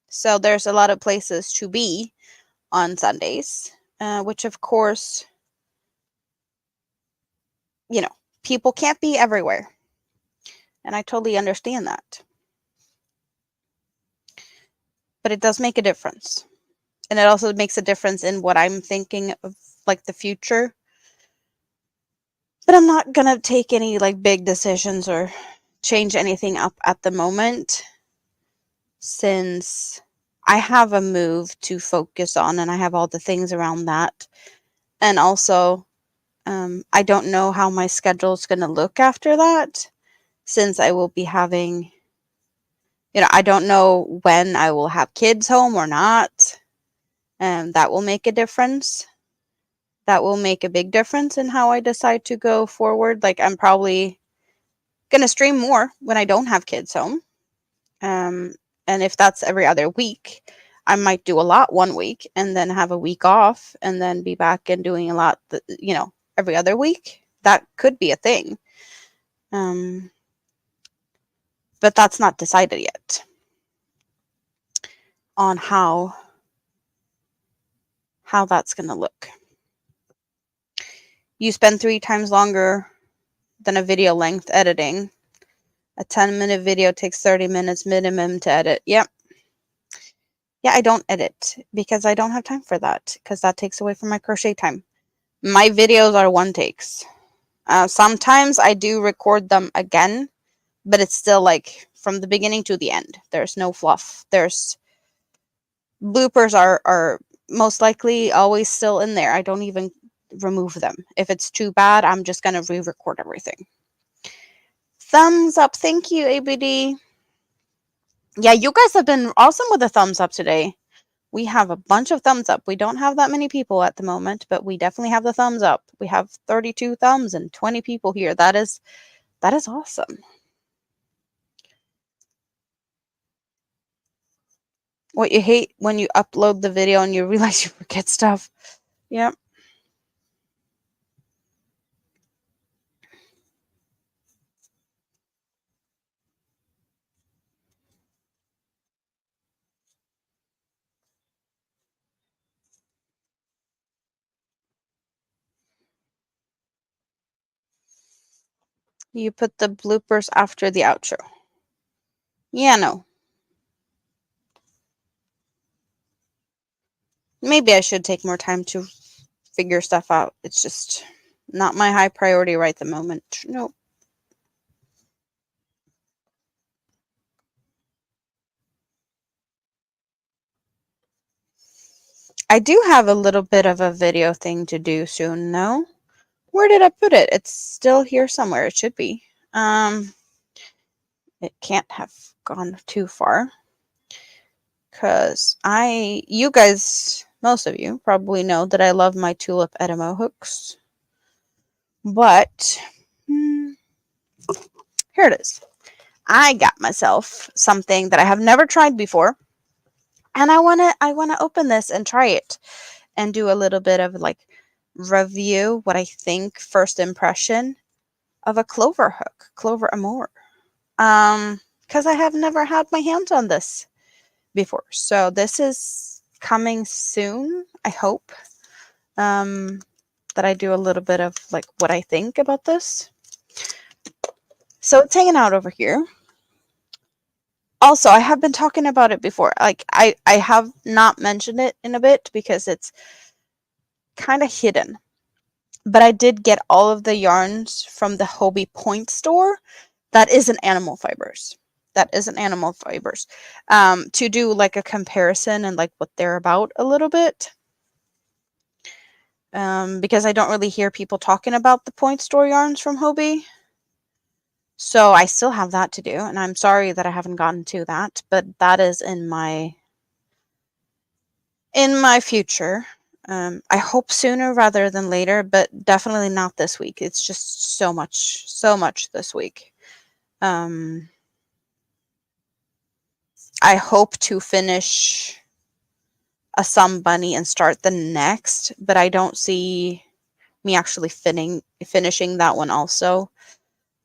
So there's a lot of places to be on Sundays, which of course, people can't be everywhere. And I totally understand that. But it does make a difference. And it also makes a difference in what I'm thinking of, like, the future. But I'm not going to take any, like, big decisions or change anything up at the moment, since I have a move to focus on and I have all the things around that. And also, I don't know how my schedule is going to look after that, since I will be having, I don't know when I will have kids home or not. And that will make a difference. That will make a big difference in how I decide to go forward. Like, I'm probably going to stream more when I don't have kids home. And if that's every other week, I might do a lot one week and then have a week off and then be back and doing a lot, every other week. That could be a thing. But that's not decided yet on how that's going to look. You spend 3 times longer than a video length editing. A 10-minute video takes 30 minutes minimum to edit. Yep. Yeah, I don't edit because I don't have time for that, because that takes away from my crochet time. My videos are 1 takes. Sometimes I do record them again, but it's still like from the beginning to the end. There's no fluff. There's bloopers are most likely always still in there. I don't even remove them. If it's too bad, I'm just going to re-record everything. Thumbs up. Thank you, ABD. Yeah, you guys have been awesome with the thumbs up today. We have a bunch of thumbs up. We don't have that many people at the moment, but we definitely have the thumbs up. We have 32 thumbs and 20 people here. That is awesome. What you hate when you upload the video and you realize you forget stuff. Yep. You put the bloopers after the outro. Yeah, no. Maybe I should take more time to figure stuff out. It's just not my high priority right at the moment. Nope. I do have a little bit of a video thing to do soon, though. Where did I put it? It's still here somewhere. It should be. It can't have gone too far. Because you guys, most of you probably know that I love my tulip edemo hooks. But, here it is. I got myself something that I have never tried before. And I wanna open this and try it and do a little bit of like review what I think first impression of a clover hook, Clover Amour. Because I have never had my hands on this before. So this is coming soon, I hope. That I do a little bit of like what I think about this. So it's hanging out over here. Also, I have been talking about it before. Like I have not mentioned it in a bit because it's kind of hidden. But I did get all of the yarns from the Hobie Point store. That isn't animal fibers. To do like a comparison and like what they're about a little bit. Because I don't really hear people talking about the Point store yarns from Hobie. So I still have that to do, and I'm sorry that I haven't gotten to that, but that is in my future. I hope sooner rather than later, but definitely not this week. It's just so much this week. I hope to finish a Some Bunny and start the next, but I don't see me actually finishing that one also.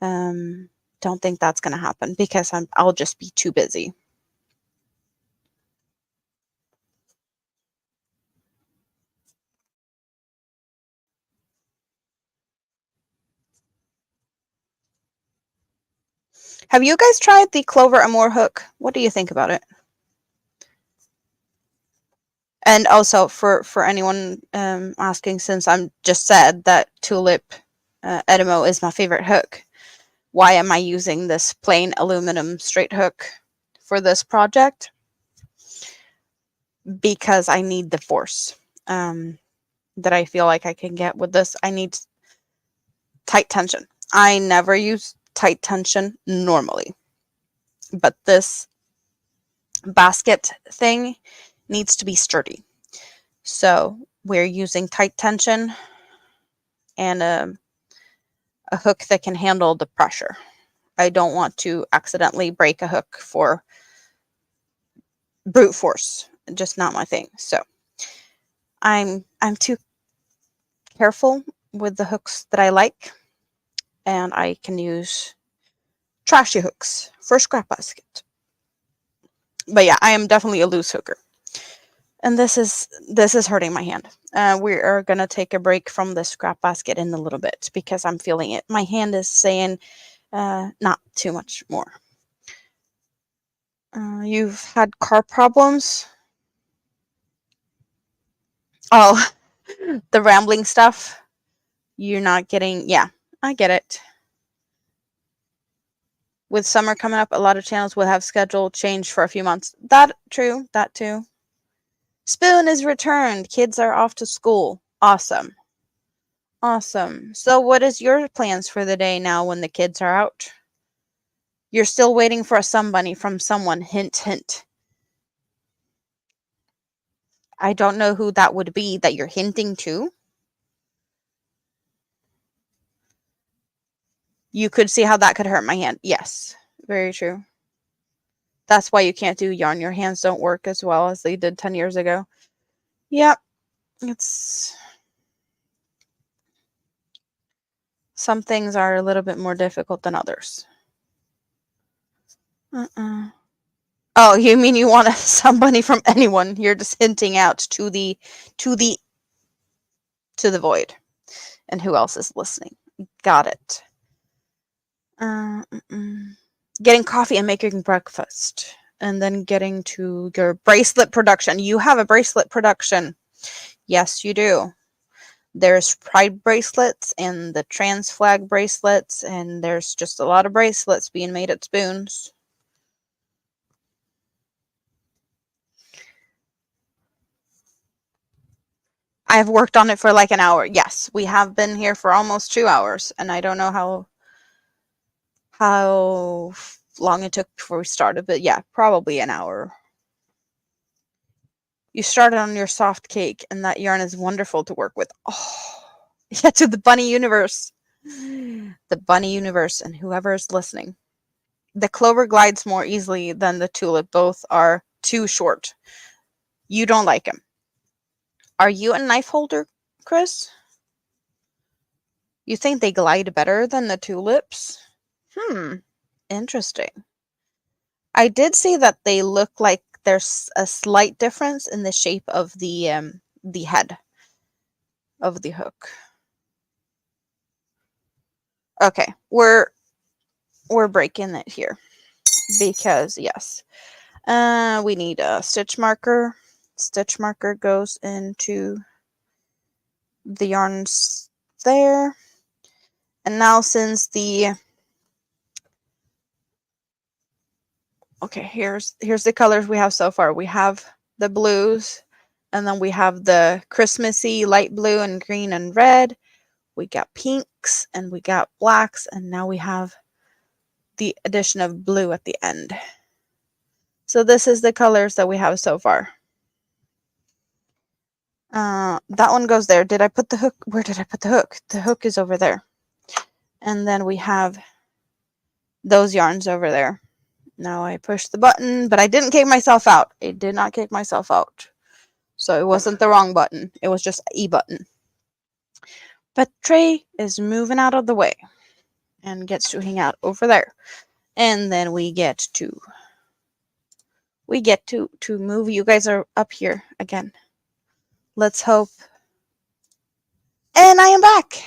Don't think that's going to happen because I'll just be too busy. Have you guys tried the Clover Amour hook? What do you think about it? And also for anyone asking, since I'm just said that Tulip Edemo is my favorite hook, why am I using this plain aluminum straight hook for this project? Because I need the force that I feel like I can get with this. I need tight tension. I never use tight tension normally, but this basket thing needs to be sturdy. So we're using tight tension and a hook that can handle the pressure. I don't want to accidentally break a hook for brute force. Just not my thing. So I'm too careful with the hooks that I like, and I can use trashy hooks for scrap basket. But yeah, I am definitely a loose hooker. And this is hurting my hand. We are gonna take a break from the scrap basket in a little bit because I'm feeling it. My hand is saying not too much more. You've had car problems? Oh, the rambling stuff. You're not getting, yeah, I get it. With summer coming up, a lot of channels will have schedule change for a few months. That too. Spoon is returned. Kids are off to school. Awesome. Awesome. So what is your plans for the day now when the kids are out? You're still waiting for a somebody from someone. Hint, hint. I don't know who that would be that you're hinting to. You could see how that could hurt my hand. Yes, very true. That's why you can't do yarn. Your hands don't work as well as they did 10 years ago. Yep. Some things are a little bit more difficult than others. Oh, you mean you want somebody from anyone? You're just hinting out to the void. And who else is listening? Got it. Getting coffee and making breakfast. And then getting to your bracelet production. You have a bracelet production. Yes, you do. There's pride bracelets and the trans flag bracelets, and there's just a lot of bracelets being made at Spoons. I've worked on it for like an hour. Yes, we have been here for almost 2 hours, and I don't know how long it took before we started, but yeah, probably an hour. You started on your soft cake, and that yarn is wonderful to work with. Oh, yeah, to the bunny universe. The bunny universe, and whoever is listening. The clover glides more easily than the tulip. Both are too short. You don't like them. Are you a knife holder, Chris? You think they glide better than the tulips? Interesting. I did see that they look like there's a slight difference in the shape of the head of the hook. Okay, we're breaking it here because yes, we need a stitch marker. Stitch marker goes into the yarns there, and now since the here's the colors we have so far. We have the blues, and then we have the Christmassy light blue and green and red. We got pinks and we got blacks, and now we have the addition of blue at the end. So this is the colors that we have so far. That one goes there. Did I put the hook? Where did I put the hook? The hook is over there. And then we have those yarns over there. Now I push the button, but I didn't kick myself out. It did not kick myself out. So it wasn't the wrong button. It was just E button. But Trey is moving out of the way and gets to hang out over there. And then we get to move. You guys are up here again. Let's hope. And I am back.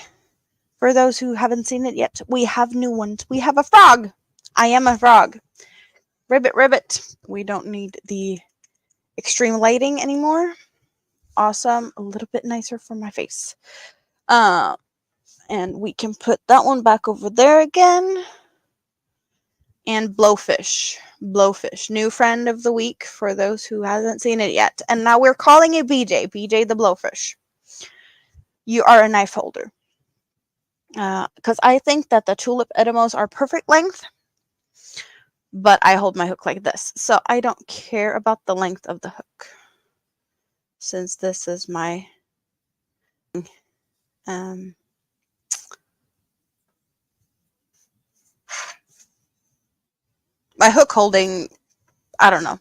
For those who haven't seen it yet, we have new ones. We have a frog. I am a frog. Ribbit, ribbit. We don't need the extreme lighting anymore. Awesome. A little bit nicer for my face. And we can put that one back over there again. And Blowfish. Blowfish. New friend of the week for those who haven't seen it yet. And now we're calling it BJ. BJ the Blowfish. You are a knife holder. Because I think that the tulip edamos are perfect length. But I hold my hook like this. So I don't care about the length of the hook. Since this is my my hook holding, I don't know,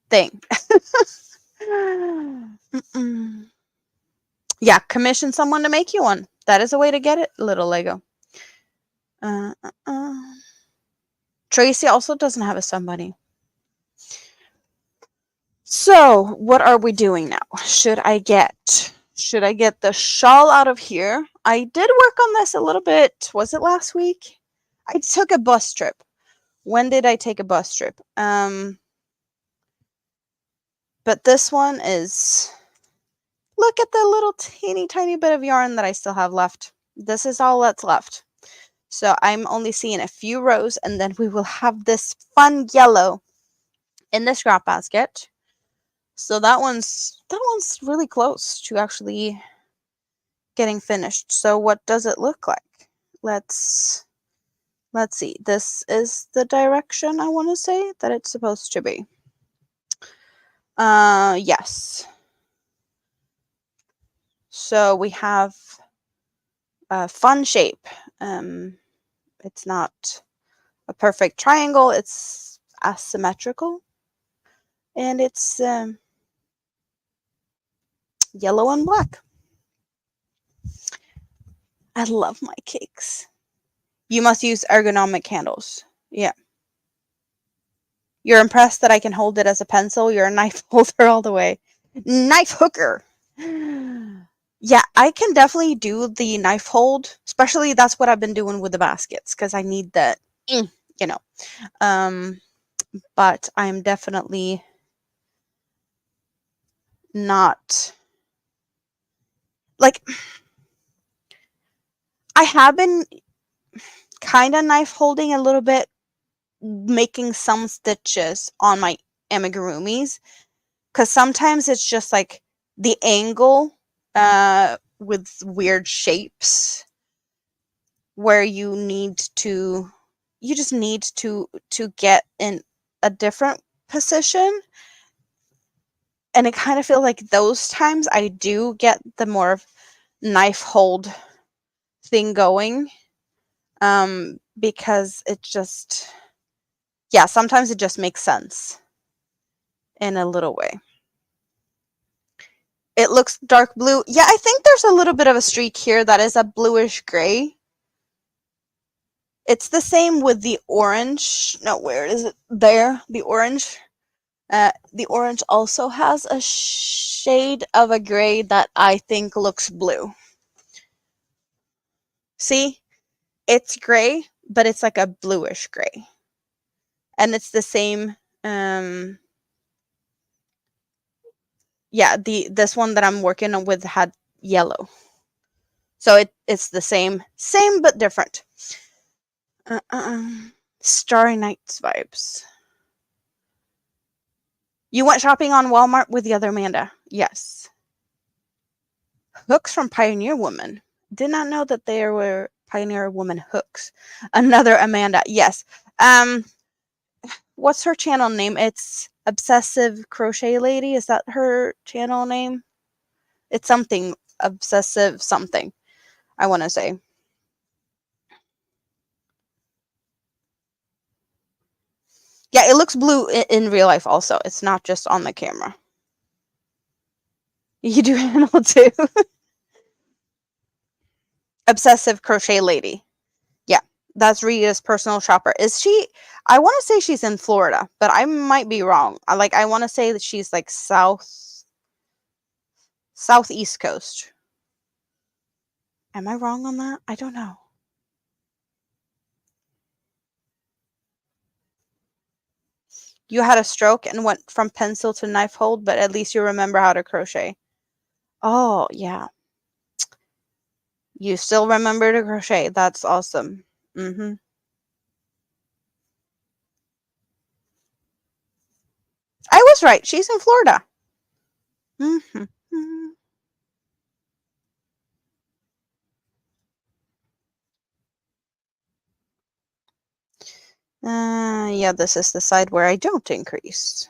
thing. Yeah, commission someone to make you one. That is a way to get it, little Lego. Tracy also doesn't have a somebody. So, what are we doing now? Should I get the shawl out of here? I did work on this a little bit. Was it last week? I took a bus trip. When did I take a bus trip? But this one is, look at the little teeny tiny bit of yarn that I still have left. This is all that's left. So I'm only seeing a few rows, and then we will have this fun yellow in the scrap basket. So that one's really close to actually getting finished. So what does it look like? Let's see. This is the direction I want to say that it's supposed to be. Yes. So we have a fun shape. It's not a perfect triangle. It's asymmetrical. And it's yellow and black. I love my cakes. You must use ergonomic handles. Yeah. You're impressed that I can hold it as a pencil? You're a knife holder all the way. Knife hooker! Yeah, I can definitely do the knife hold. Especially that's what I've been doing with the baskets. Because I need the, you know. But I'm definitely not... Like, I have been kind of knife holding a little bit, making some stitches on my amigurumis, because sometimes it's just like the angle with weird shapes where you just need to get in a different position, and it kind of feels like those times I do get the more knife hold thing going, because it just, yeah, sometimes it just makes sense in a little way. It looks dark blue. Yeah, I think there's a little bit of a streak here that is a bluish gray. It's the same with the orange. No, where is it? There, the orange. The orange also has a shade of a gray that I think looks blue. See? It's gray, but it's like a bluish gray. And it's the same, yeah, this one that I'm working with had yellow. So it's the same but different. Starry Nights vibes. You went shopping on Walmart with the other Amanda. Yes. Hooks from Pioneer Woman. Did not know that there were Pioneer Woman hooks. Another Amanda. Yes. What's her channel name? It's Obsessive Crochet Lady. Is that her channel name? It's something obsessive something, I want to say. Yeah, it looks blue in real life also. It's not just on the camera. You do handle too. Obsessive Crochet Lady. Yeah, that's Rita's personal shopper. Is she? I want to say she's in Florida, but I might be wrong. I want to say that she's like southeast coast. Am I wrong on that? I don't know. You had a stroke and went from pencil to knife hold, but at least you remember how to crochet. Oh, yeah. You still remember to crochet. That's awesome. Mm-hmm. I was right. She's in Florida. Mm-hmm. Yeah, this is the side where I don't increase.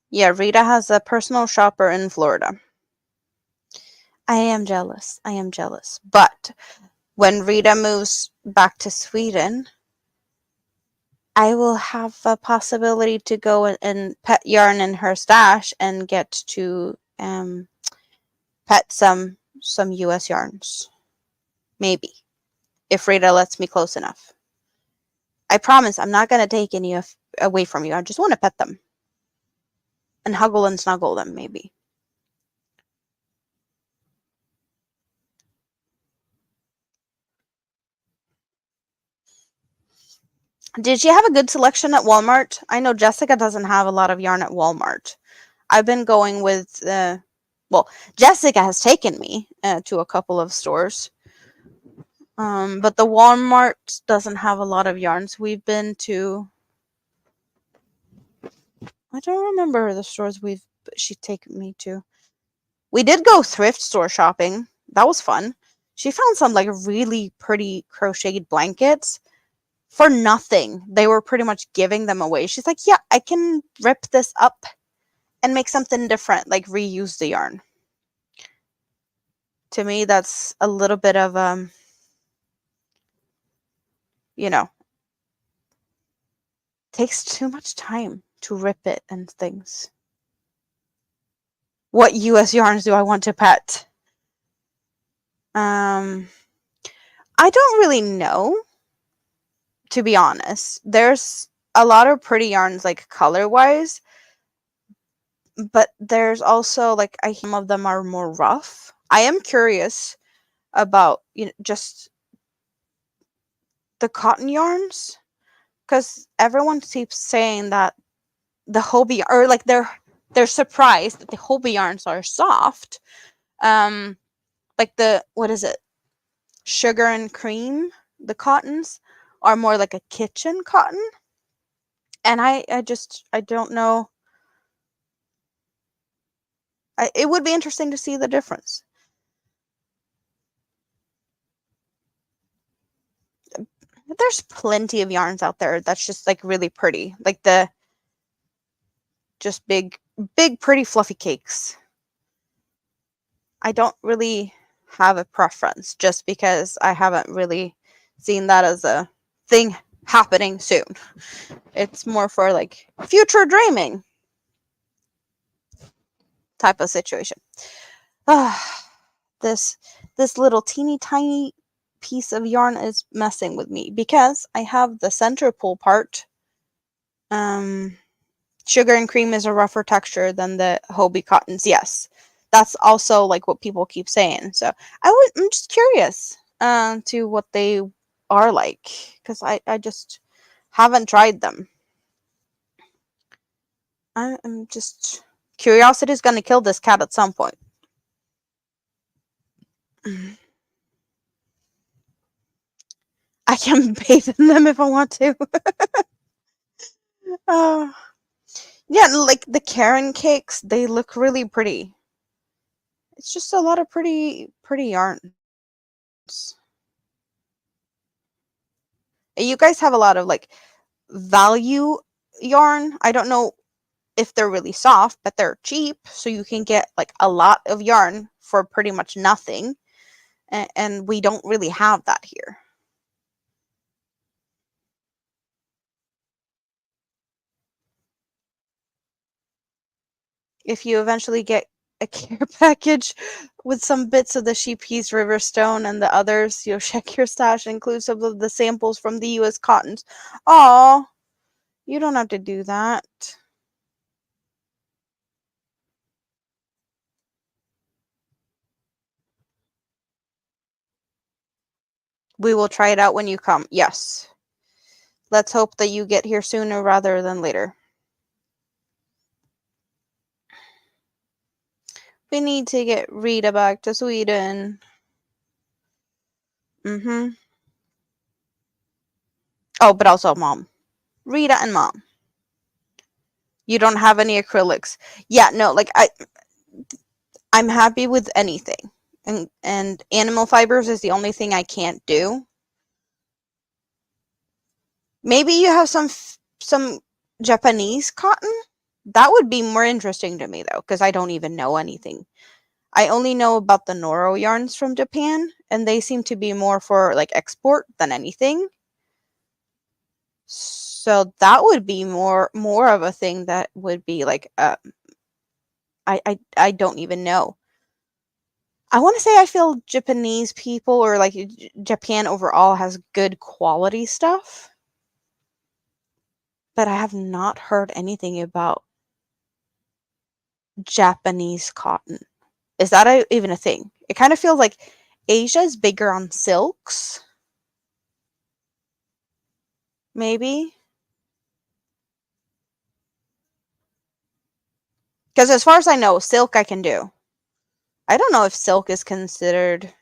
Yeah, Rita has a personal shopper in Florida. I am jealous. I am jealous. But when Rita moves back to Sweden, I will have a possibility to go and pet yarn in her stash and get to pet some US yarns. Maybe. If Rita lets me close enough. I promise I'm not going to take any away from you. I just want to pet them. And huggle and snuggle them, maybe. Did you have a good selection at Walmart? I know Jessica doesn't have a lot of yarn at Walmart. I've been going with Well, Jessica has taken me to a couple of stores. But the Walmart doesn't have a lot of yarns. We've been to, I don't remember the stores she'd taken me to. We did go thrift store shopping. That was fun. She found some like really pretty crocheted blankets for nothing. They were pretty much giving them away. She's like, "Yeah, I can rip this up and make something different, like reuse the yarn." To me, that's a little bit of you know, takes too much time to rip it and things. What US yarns do I want to pet? I don't really know, to be honest. There's a lot of pretty yarns, like color wise, but there's also like some of them are more rough. I am curious about just the cotton yarns because everyone keeps saying that the Hobie or like they're surprised that the Hobie yarns are soft. Like the what is it? Sugar and cream, the cottons are more like a kitchen cotton. And I don't know. It would be interesting to see the difference. There's plenty of yarns out there that's just like really pretty, like the just big pretty fluffy cakes. I don't really have a preference just because I haven't really seen that as a thing happening soon. It's more for like future dreaming type of situation. this this little teeny tiny piece of yarn is messing with me because I have the center pull part. Sugar and cream is a rougher texture than the Hobie cottons. Yes, that's also like what people keep saying. So I'm just curious to what they are like because I just haven't tried them. I'm just curiosity is gonna kill this cat at some point. I can bathe in them if I want to. uh, yeah, like the Karen cakes, they look really pretty. It's just a lot of pretty yarns. You guys have a lot of like value yarn. I don't know if they're really soft, but they're cheap, so you can get like a lot of yarn for pretty much nothing. And we don't really have that here. If you eventually get a care package with some bits of the Sheepheath Riverstone and the others, you'll check your stash inclusive of the samples from the US cottons. Aw, you don't have to do that. We will try it out when you come. Yes. Let's hope that you get here sooner rather than later. We need to get Rita back to Sweden. Oh, but also mom. Rita and mom. You don't have any acrylics. Yeah, no, like I'm happy with anything. And animal fibers is the only thing I can't do. Maybe you have some Japanese cotton? That would be more interesting to me though, because I don't even know anything. I only know about the Noro yarns from Japan, and they seem to be more for like export than anything. So that would be more of a thing that would be like I don't even know. I want to say I feel Japanese people or like Japan overall has good quality stuff, but I have not heard anything about Japanese cotton. Is that even a thing? It kind of feels like Asia is bigger on silks, maybe. Because as far as I know, silk I can do. I don't know if silk is considered.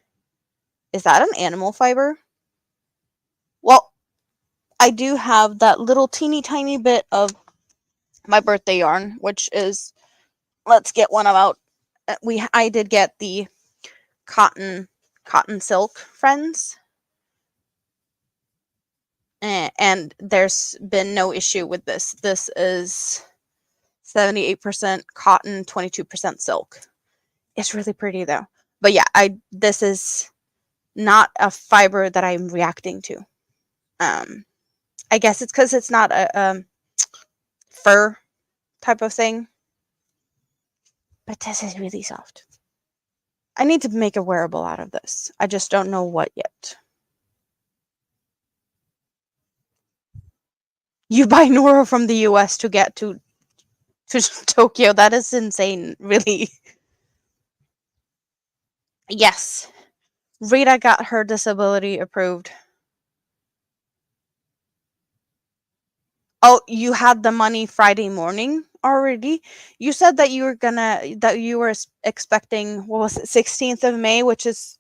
Is that an animal fiber? Well, I do have that little teeny tiny bit of my birthday yarn, which is, let's get one about. I did get the cotton silk friends, and there's been no issue with this. This is 78% cotton, 22% silk. It's really pretty though. But yeah, this is not a fiber that I'm reacting to. I guess it's because it's not a fur type of thing. But this is really soft. I need to make a wearable out of this. I just don't know what yet. You buy Nora from the US to get to Tokyo. That is insane, really. Yes. Rita got her disability approved. Oh, you had the money Friday morning already? You said that you were expecting, what was it, 16th of May, which is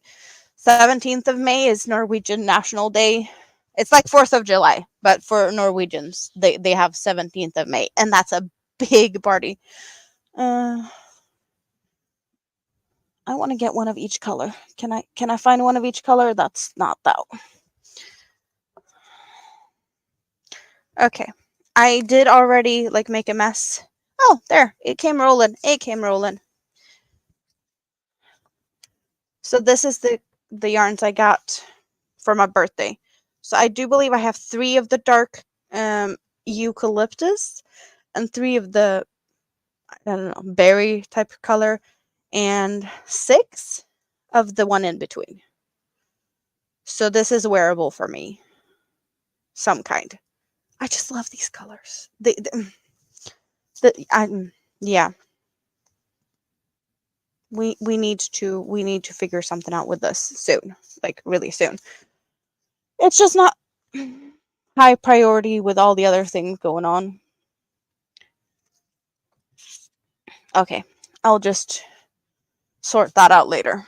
17th of May is Norwegian National Day. It's like 4th of July, but for Norwegians, they have 17th of May, and that's a big party. I want to get one of each color. Can I find one of each color? That's not that. Okay. I did already like make a mess. Oh, there. It came rolling. It came rolling. So this is the yarns I got for my birthday. So I do believe I have 3 of the dark eucalyptus and 3 of the, I don't know, berry type of color, and 6 of the one in between. So this is wearable for me. Some kind. I just love these colors. Yeah. We need to figure something out with this soon. Like really soon. It's just not high priority with all the other things going on. Okay. I'll just sort that out later.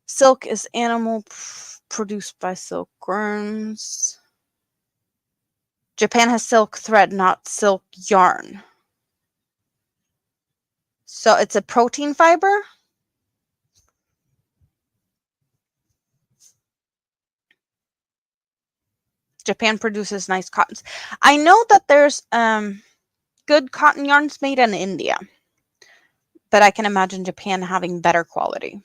Silk is animal produced by silkworms. Japan has silk thread, not silk yarn. So it's a protein fiber? Japan produces nice cottons. I know that there's good cotton yarns made in India, but I can imagine Japan having better quality.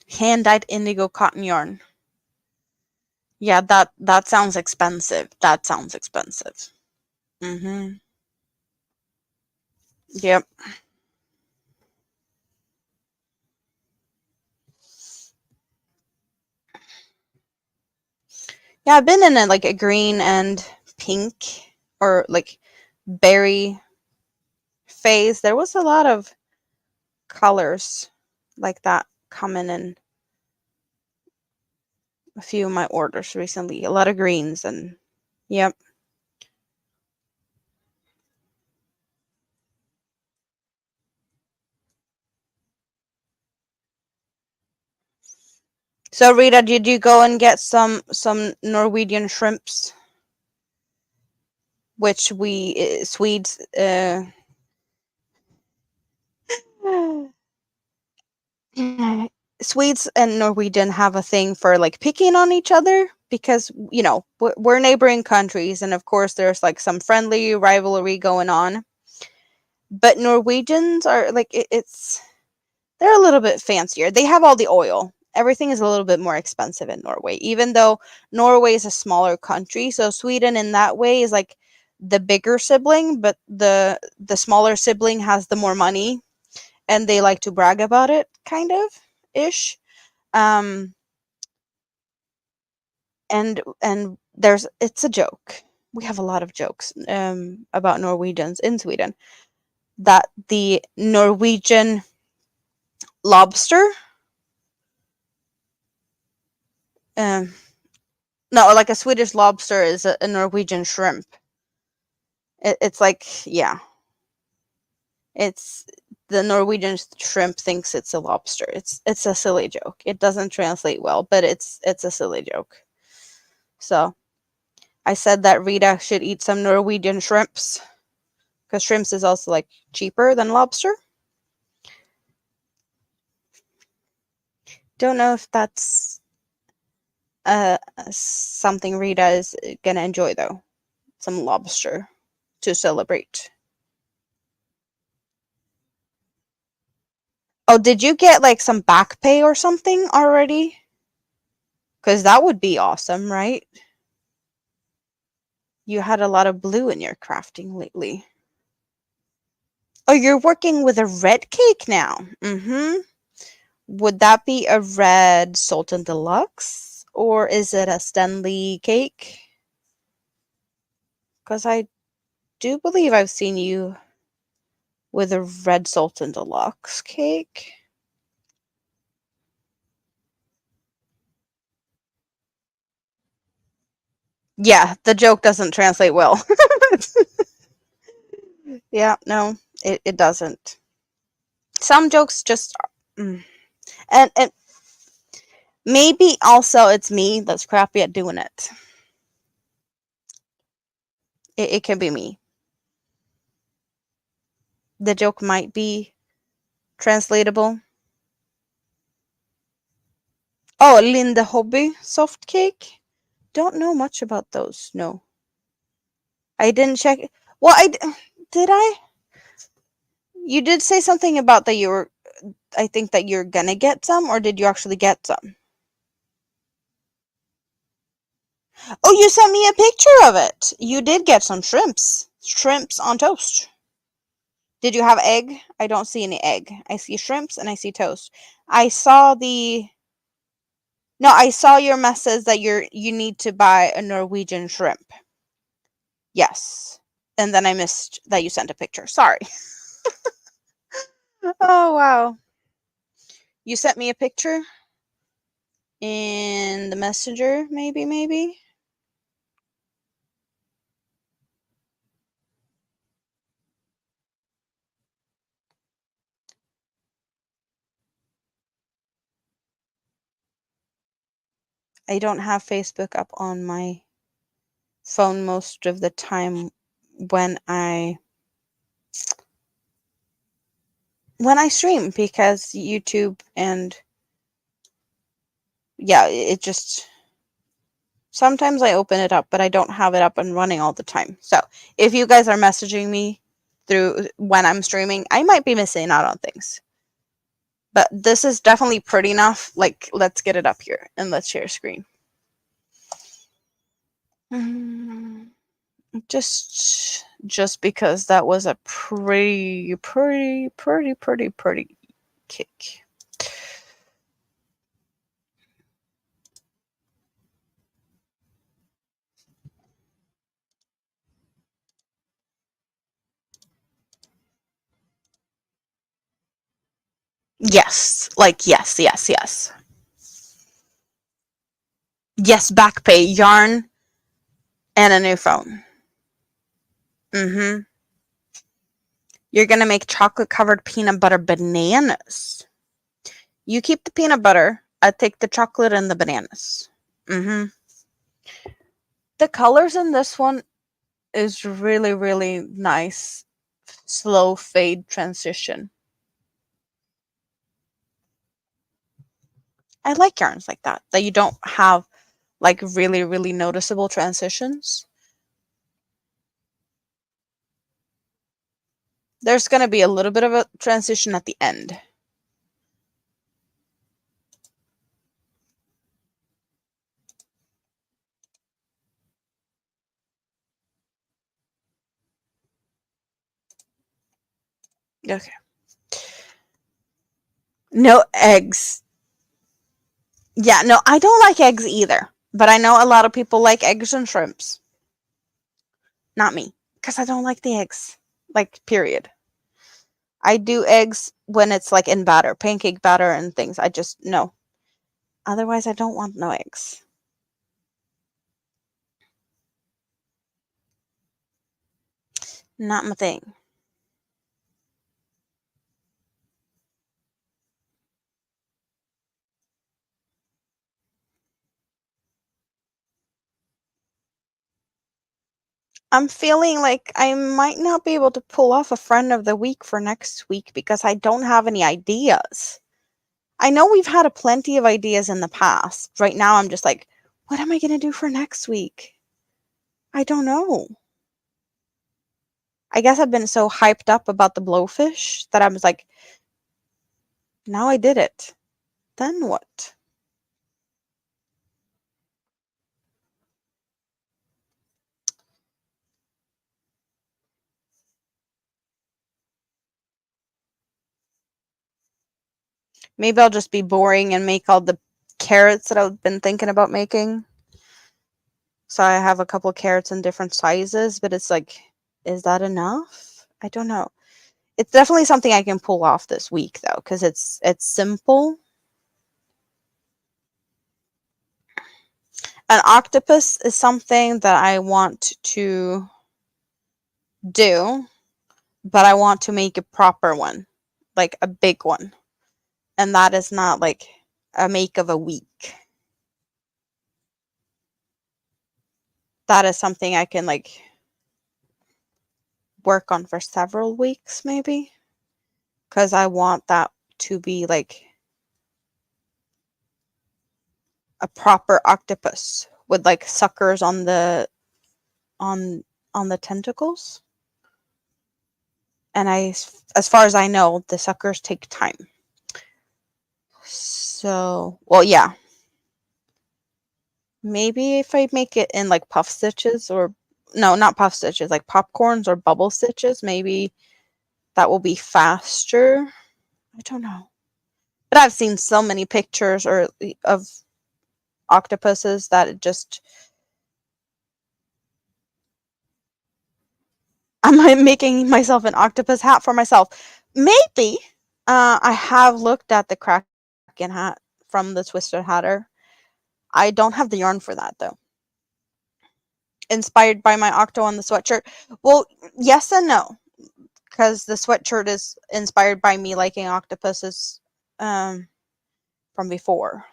Hand-dyed indigo cotton yarn. Yeah, that sounds expensive. That sounds expensive. Mm-hmm. Yep. Yeah, I've been in a green and pink or like berry phase. There was a lot of colors like that coming in a few of my orders recently. A lot of greens and yep. So Rita, did you go and get some Norwegian shrimps? Which we Swedes Swedes and Norwegian have a thing for like picking on each other because we're neighboring countries, and of course there's like some friendly rivalry going on. But Norwegians are like they're a little bit fancier. They have all the oil. Everything is a little bit more expensive in Norway, even though Norway is a smaller country. So Sweden in that way is like the bigger sibling, but the smaller sibling has the more money, and they like to brag about it, kind of ish. Um, and it's a joke. We have a lot of jokes about Norwegians in Sweden. That the Norwegian lobster, um, no, like a Swedish lobster is a Norwegian shrimp. It's like, yeah, it's the Norwegian shrimp thinks it's a lobster. It's a silly joke. It doesn't translate well, but it's a silly joke. So I said that Rita should eat some Norwegian shrimps because shrimps is also like cheaper than lobster. Don't know if that's something Rita is gonna enjoy though. Some lobster to celebrate. Oh, did you get like some back pay or something already? Because that would be awesome, right? You had a lot of blue in your crafting lately. Oh, you're working with a red cake now. Mm-hmm. Would that be a red Sultan Deluxe? Or is it a Stanley cake? Because I do believe I've seen you with a red Sultan Deluxe cake. Yeah, the joke doesn't translate well. Yeah, no, it doesn't. Some jokes just and maybe also it's me that's crappy at doing it. It can be me. The joke might be translatable. Oh, Linda Hobby soft cake. Don't know much about those. No, I didn't check. Well, did I? You did say something about that you were. I think that you're gonna get some, or did you actually get some? Oh, you sent me a picture of it. You did get some shrimps. Shrimps on toast. Did you have egg? I don't see any egg. I see shrimps and I see toast. I saw the No, I saw your message that you need to buy a Norwegian shrimp. Yes. And then I missed that you sent a picture. Sorry. Oh wow. You sent me a picture in the messenger, maybe. I don't have Facebook up on my phone most of the time when I stream because YouTube and yeah, it just sometimes I open it up, but I don't have it up and running all the time. So if you guys are messaging me through when I'm streaming, I might be missing out on things. But this is definitely pretty enough. Like, let's get it up here and let's share screen. Just because that was a pretty kick. Yes, like yes. Yes, back pay, yarn, and a new phone. Mm-hmm. You're gonna make chocolate covered peanut butter bananas. You keep the peanut butter. I take the chocolate and the bananas. Mm-hmm. The colors in this one is really nice. Slow fade transition. I like yarns like that you don't have like really noticeable transitions. There's gonna be a little bit of a transition at the end. Okay. No eggs. Yeah, no, I don't like eggs either. But I know a lot of people like eggs and shrimps. Not me, because I don't like the eggs. Like, period. I do eggs when it's like in batter, pancake batter and things. I just, no. Otherwise, I don't want no eggs. Not my thing. I'm feeling like I might not be able to pull off a friend of the week for next week because I don't have any ideas. I know we've had a plenty of ideas in the past. Right now, I'm just like, what am I going to do for next week? I don't know. I guess I've been so hyped up about the Blowfish that I was like, now I did it. Then what? Maybe I'll just be boring and make all the carrots that I've been thinking about making. So I have a couple carrots in different sizes, but it's like, is that enough? I don't know. It's definitely something I can pull off this week though, because it's simple. An octopus is something that I want to do, but I want to make a proper one, like a big one. And that is not like a make of a week. That is something I can like work on for several weeks maybe, because I want that to be like a proper octopus with like suckers on the on on the tentacles. And as far as I know, the suckers take time. So, well, yeah. Maybe if I make it in like puff stitches or no, not puff stitches, like popcorns or bubble stitches, maybe that will be faster. I don't know. But I've seen so many pictures or of octopuses that it just I'm making myself an octopus hat for myself. Maybe. I have looked at the Kraken hat from the Twisted Hatter. I don't have the yarn for that though. Inspired by my octo on the sweatshirt. Well, yes and no, because the sweatshirt is inspired by me liking octopuses from before.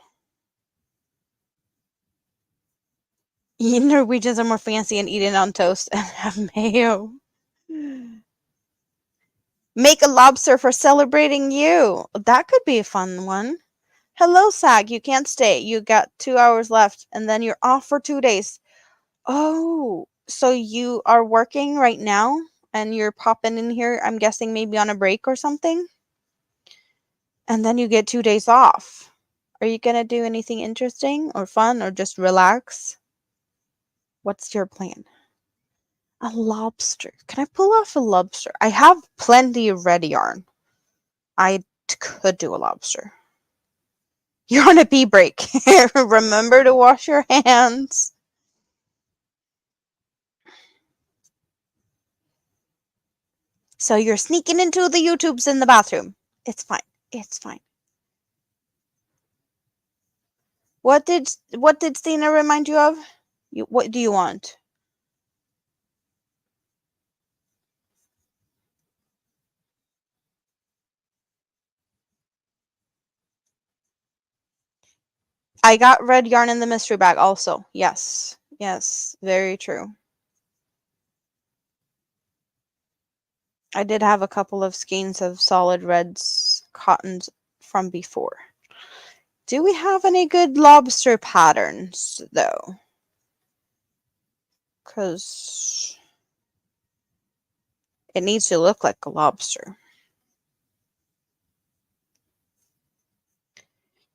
Norwegians are more fancy and eat it on toast and have mayo. Make a lobster for celebrating you. That could be a fun one. Hello, Sag. You can't stay. You got 2 hours left, and then you're off for 2 days. Oh, so you are working right now, and you're popping in here, I'm guessing maybe on a break or something? And then you get 2 days off. Are you going to do anything interesting or fun or just relax? What's your plan? A lobster. Can I pull off a lobster? I have plenty of red yarn. I could do a lobster. You're on a pee break. Remember to wash your hands. So you're sneaking into the YouTubes in the bathroom. It's fine. It's fine. What did Stina remind you of? What do you want? I got red yarn in the mystery bag also. Yes. Yes. Very true. I did have a couple of skeins of solid reds cottons from before. Do we have any good lobster patterns though? Because it needs to look like a lobster.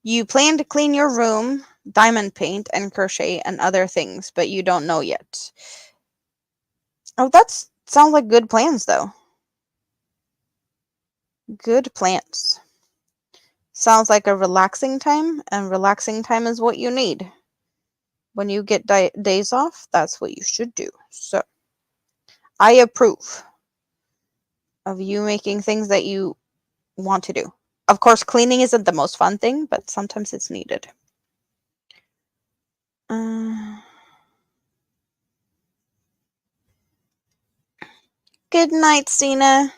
You plan to clean your room, diamond paint, and crochet and other things, but you don't know yet. Oh, that sounds like good plans though. Good plans. Sounds like a relaxing time, and relaxing time is what you need. When you get days off, that's what you should do. So, I approve of you making things that you want to do. Of course, cleaning isn't the most fun thing, but sometimes it's needed. Good night, Sina.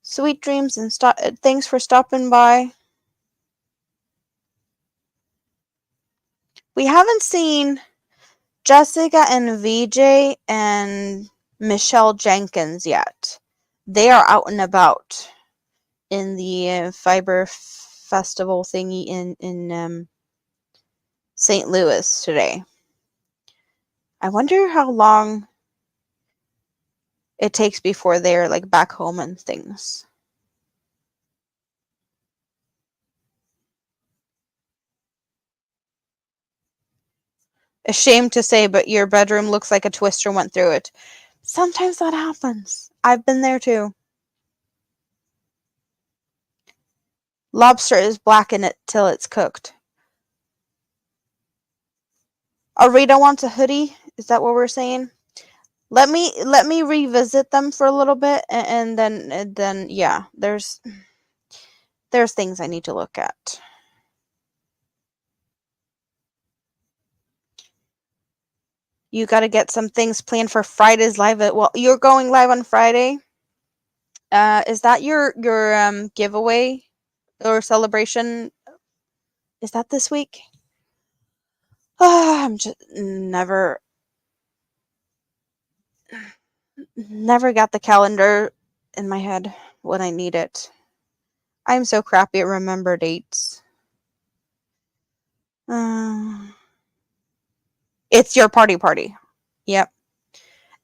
Sweet dreams and thanks for stopping by. We haven't seen Jessica and VJ and Michelle Jenkins yet. They are out and about in the Fiber Festival thingy in St. Louis today. I wonder how long it takes before they're like back home and things. Ashamed to say, but your bedroom looks like a twister went through it. Sometimes that happens. I've been there too. Lobster is black in it till it's cooked. Arita wants a hoodie. Is that what we're saying? Let me revisit them for a little bit, and then yeah, there's things I need to look at. You got to get some things planned for Friday's live. Well, you're going live on Friday. Is that your giveaway or celebration? Is that this week? Oh, I'm just never got the calendar in my head when I need it. I'm so crappy at remember dates. It's your party. Yep.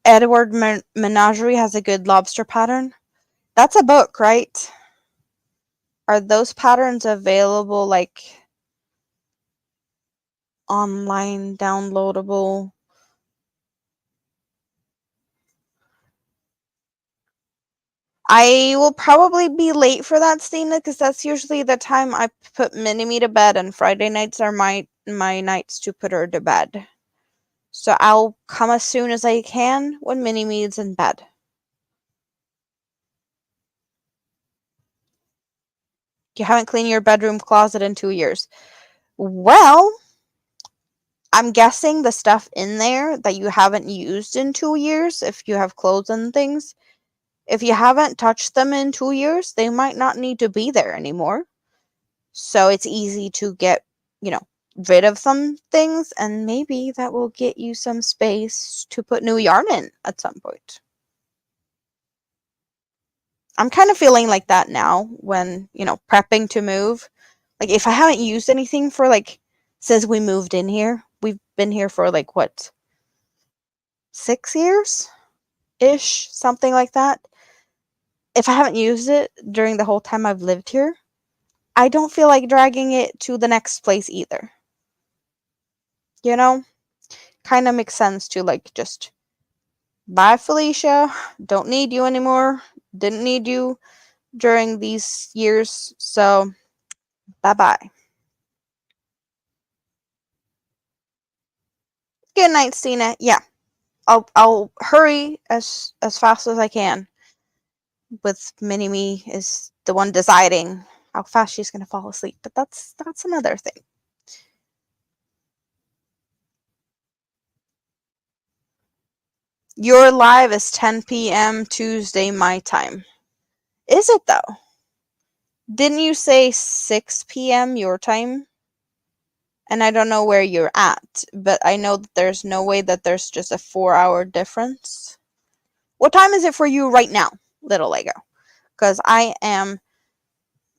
Edward Menagerie has a good lobster pattern. That's a book, right? Are those patterns available like online downloadable? I will probably be late for that, Stina, because that's usually the time I put Mini-Me to bed, and Friday nights are my nights to put her to bed. So I'll come as soon as I can when Mini-Me is in bed. You haven't cleaned your bedroom closet in 2 years. Well, I'm guessing the stuff in there that you haven't used in 2 years, if you have clothes and things, if you haven't touched them in 2 years, they might not need to be there anymore. So it's easy to get, rid of some things, and maybe that will get you some space to put new yarn in at some point. I'm kind of feeling like that now when, prepping to move. Like, if I haven't used anything for, since we moved in here, we've been here for, what, 6 years-ish, something like that. If I haven't used it during the whole time I've lived here, I don't feel like dragging it to the next place either. Kind of makes sense to, just, bye, Felicia, don't need you anymore, didn't need you during these years, so bye-bye. Good night, Stina. Yeah, I'll hurry as fast as I can. With Mini-Me is the one deciding how fast she's gonna fall asleep, but that's another thing. Your live is 10 p.m. Tuesday my time. Is it though? Didn't you say 6 p.m. your time? And I don't know where you're at, but I know that there's no way that there's just a 4-hour difference. What time is it for you right now, little Lego? Because I am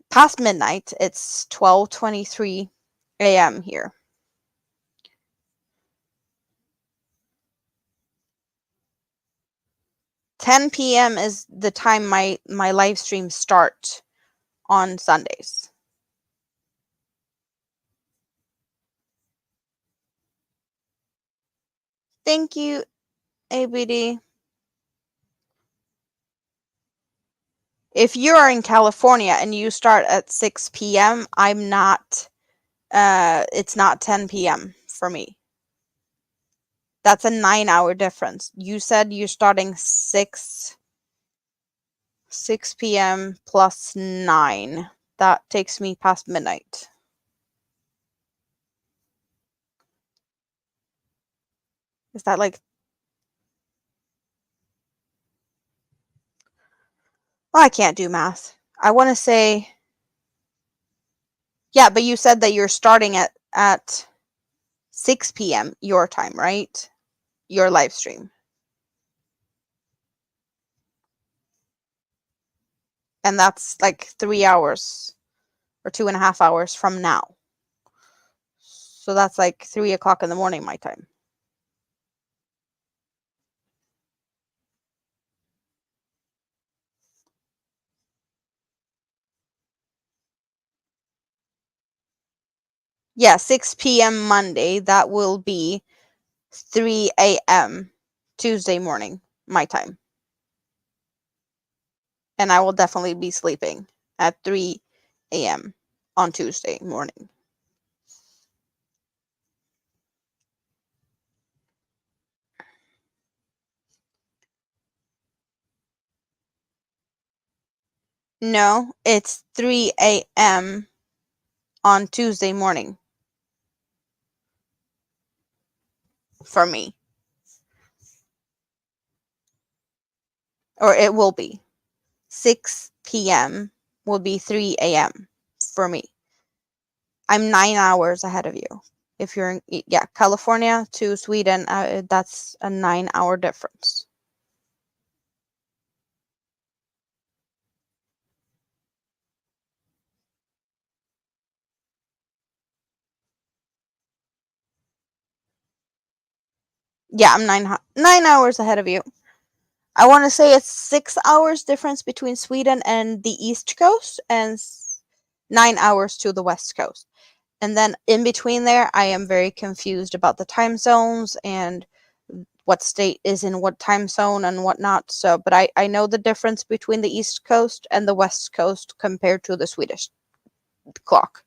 past midnight. It's 12:23 a.m. here. 10 p.m. is the time my live streams start on Sundays. Thank you, ABD. If you are in California and you start at 6 p.m., I'm not, it's not 10 p.m. for me. That's a 9-hour difference. You said you're starting 6 p.m. plus 9. That takes me past midnight. Is that well, I can't do math. I want to say, yeah, but you said that you're starting at 6 p.m. your time, right? Your live stream. And that's like 3 hours or 2.5 hours from now. So that's like 3 o'clock in the morning, my time. Yeah, 6 p.m. Monday. That will be 3 a.m. Tuesday morning, my time. And I will definitely be sleeping at 3 a.m. on Tuesday morning. No, it's 3 a.m. on Tuesday morning for me. Or it will be. 6 p.m. will be 3 a.m. for me. I'm 9 hours ahead of you. If you're in, yeah, California to Sweden, that's a 9-hour difference. Yeah, I'm 9 hours ahead of you. I want to say it's 6 hours difference between Sweden and the East Coast, and 9 hours to the West Coast. And then in between there, I am very confused about the time zones and what state is in what time zone and whatnot. So, but I know the difference between the East Coast and the West Coast compared to the Swedish clock.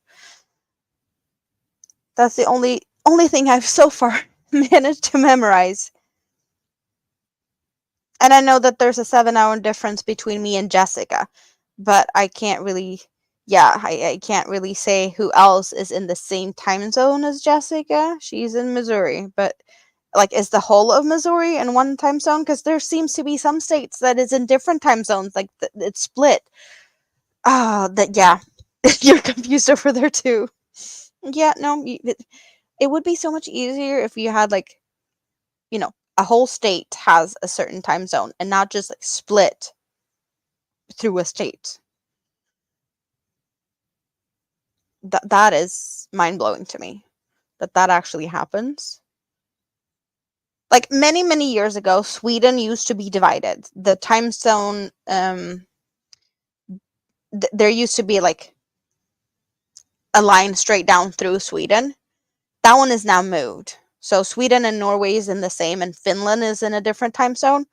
That's the only thing I've so far managed to memorize. And I know that there's a 7-hour difference between me and Jessica, but I can't really, yeah, I can't really say who else is in the same time zone as Jessica. She's in Missouri, but like, is the whole of Missouri in one time zone? Because there seems to be some states that is in different time zones, like it's split. That, yeah, you're confused over there too. Yeah, no, it would be so much easier if you had like, a whole state has a certain time zone and not just like split through a state. That is mind-blowing to me that actually happens. Like many years ago, Sweden used to be divided. The time zone, there used to be like a line straight down through Sweden. That one is now moved. So Sweden and Norway is in the same, and Finland is in a different time zone.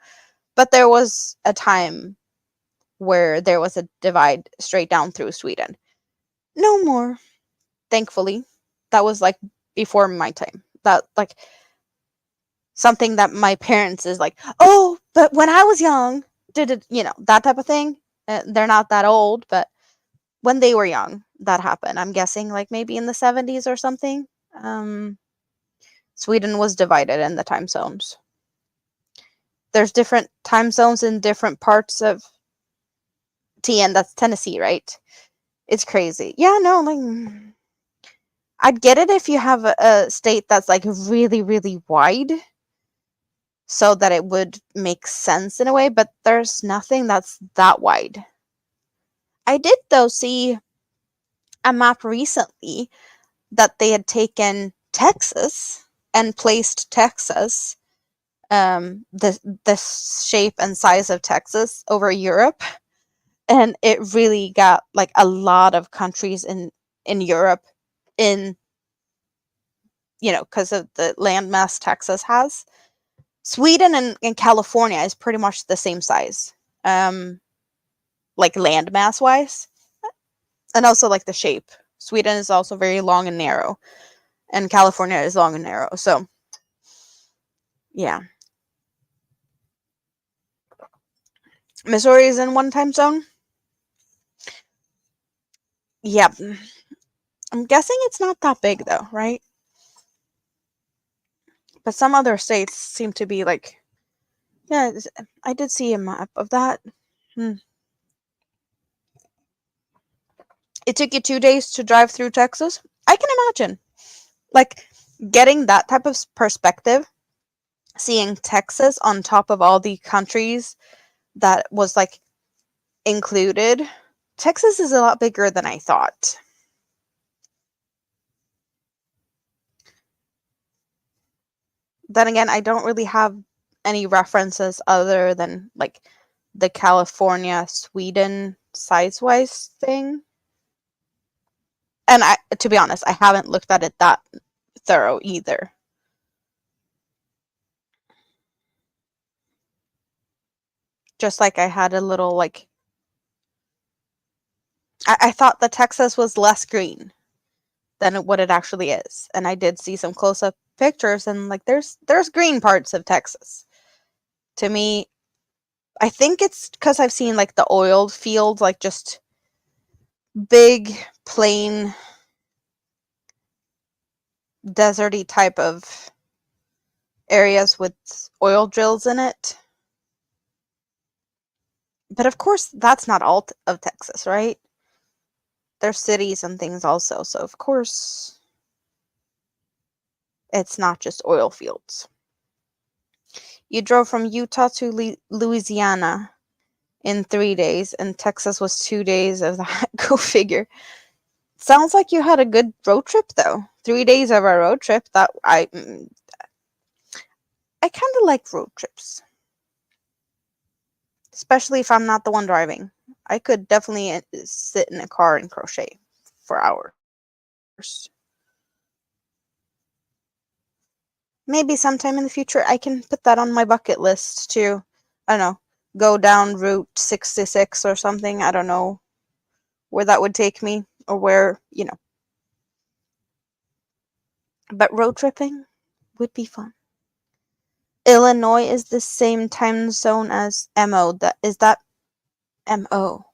But there was a time where there was a divide straight down through Sweden. No more, thankfully. That was like before my time. That, like, something that my parents is like, oh, but when I was young, did it, that type of thing. They're not that old, but when they were young, that happened. I'm guessing like maybe in the 70s or something. Sweden was divided in the time zones. There's different time zones in different parts of TN. That's Tennessee, right? It's crazy. Yeah, no, like, I'd get it if you have a state that's like really, really wide, so that it would make sense in a way, but there's nothing that's that wide. I did, though, see a map recently that they had taken Texas and placed Texas, the shape and size of Texas over Europe, and it really got like a lot of countries in Europe in, because of the landmass Texas has. Sweden and California is pretty much the same size, like landmass wise, and also like the shape. Sweden is also very long and narrow, and California is long and narrow. So, yeah. Missouri is in one time zone. Yep. I'm guessing it's not that big though, right? But some other states seem to be like, yeah, I did see a map of that. It took you 2 days to drive through Texas? I can imagine. Like, Getting that type of perspective, seeing Texas on top of all the countries that was like included, Texas is a lot bigger than I thought. Then again, I don't really have any references other than like the California Sweden size-wise thing. And to be honest, I haven't looked at it that thorough either. Just like I had a little like I thought that Texas was less green than what it actually is. And I did see some close-up pictures and like there's green parts of Texas. To me, I think it's because I've seen like the oiled fields, like just big, plain, deserty type of areas with oil drills in it. But of course, that's not all of Texas, right? There's cities and things also, so of course, it's not just oil fields. You drove from Utah to Louisiana in 3 days, and Texas was 2 days of that. Go figure. Sounds like you had a good road trip, though. 3 days of a road trip. That I kind of like road trips, especially if I'm not the one driving. I could definitely sit in a car and crochet for hours. Maybe sometime in the future I can put that on my bucket list to, I don't know, go down Route 66 or something. I don't know where that would take me or where, But road tripping would be fun. Illinois is the same time zone as MO. Is that MO?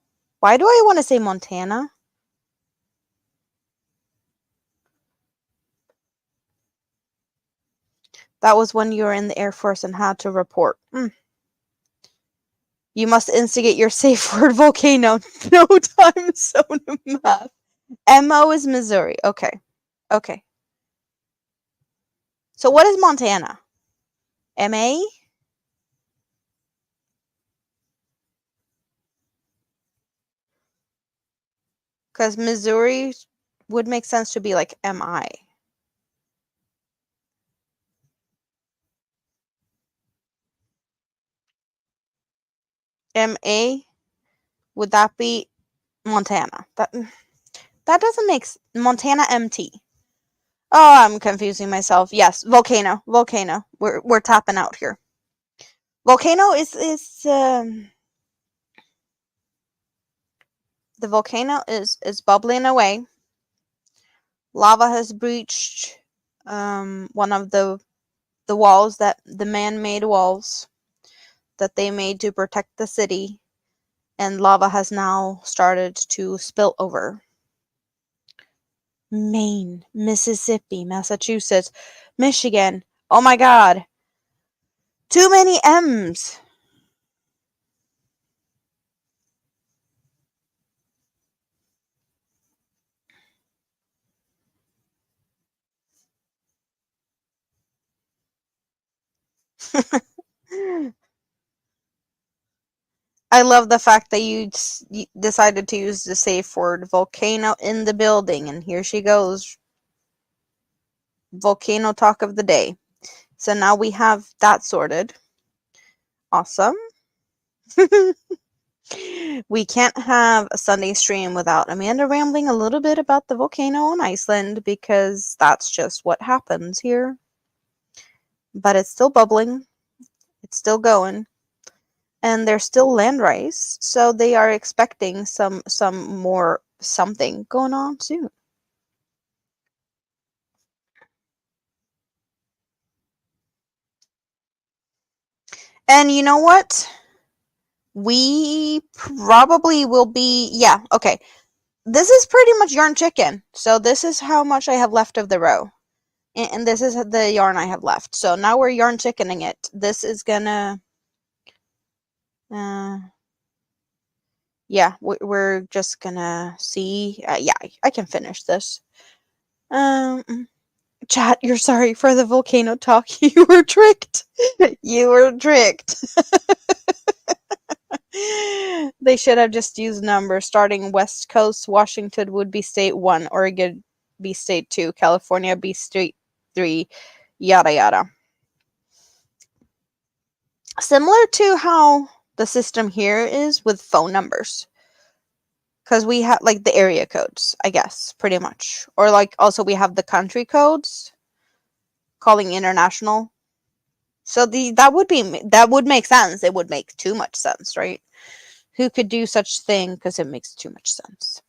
Why do I want to say Montana? That was when you were in the Air Force and had to report. You must instigate your safe word volcano. No time zone math. MO is Missouri. Okay. Okay. So what is Montana? MA? Because Missouri would make sense to be like MI. MA? Would that be Montana? That doesn't make Montana MT. Oh, I'm confusing myself. Yes, volcano. We're tapping out here. Volcano is the volcano is bubbling away. Lava has breached one of the walls, that the man-made walls that they made to protect the city, and lava has now started to spill over. Maine, Mississippi, Massachusetts, Michigan. Oh my god. Too many M's. I love the fact that you decided to use the safe word volcano in the building, and here she goes. Volcano talk of the day. So now we have that sorted. Awesome. We can't have a Sunday stream without Amanda rambling a little bit about the volcano on Iceland, because that's just what happens here. But it's still bubbling. It's still going. And there's still land rise, so they are expecting some more something going on soon. And you know what? We probably will be, yeah, okay. This is pretty much yarn chicken. So this is how much I have left of the row. And this is the yarn I have left. So now we're yarn chickening it. This is gonna, yeah, we're just gonna see. Yeah, I can finish this. Chat, you're sorry for the volcano talk. You were tricked. You were tricked. They should have just used numbers. Starting West Coast, Washington would be state 1, Oregon be state 2, California be state 3, yada yada. Similar to how the system here is with phone numbers. Because we have like the area codes, I guess, pretty much. Or like also we have the country codes, calling international. So that would make sense. It would make too much sense, right? Who could do such thing because it makes too much sense.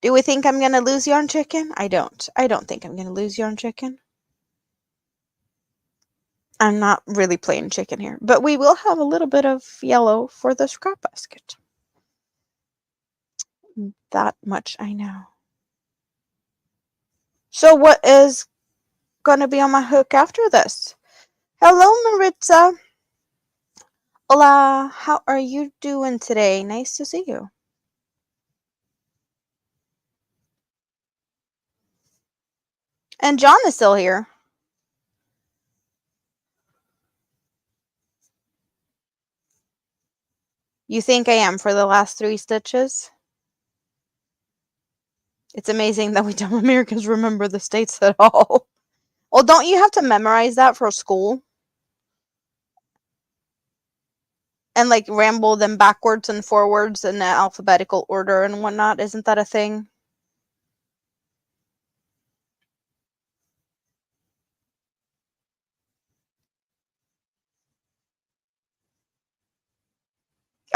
Do we think I'm gonna lose yarn chicken? I don't. I don't think I'm gonna lose yarn chicken. I'm not really playing chicken here, but we will have a little bit of yellow for the scrap basket. That much I know. So what is gonna be on my hook after this? Hello, Maritza. Hola, how are you doing today? Nice to see you. And John is still here. You think I am for the last 3 stitches? It's amazing that we don't Americans remember the states at all. Well, don't you have to memorize that for school? And like ramble them backwards and forwards in alphabetical order and whatnot? Isn't that a thing?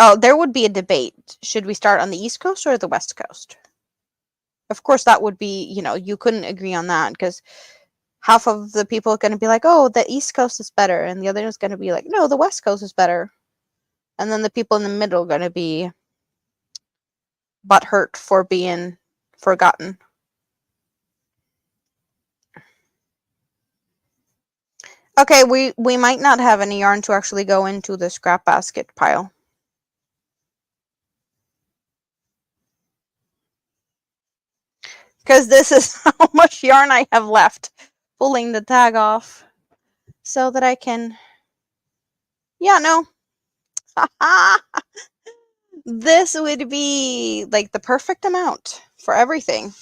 Oh, there would be a debate. Should we start on the East Coast or the West Coast? Of course, that would be, you couldn't agree on that because half of the people are going to be like, oh, the East Coast is better. And the other is going to be like, no, the West Coast is better. And then the people in the middle are going to be butthurt for being forgotten. Okay, we might not have any yarn to actually go into the scrap basket pile. Because this is how much yarn I have left. Pulling the tag off so that I can... Yeah, no. This would be like the perfect amount for everything.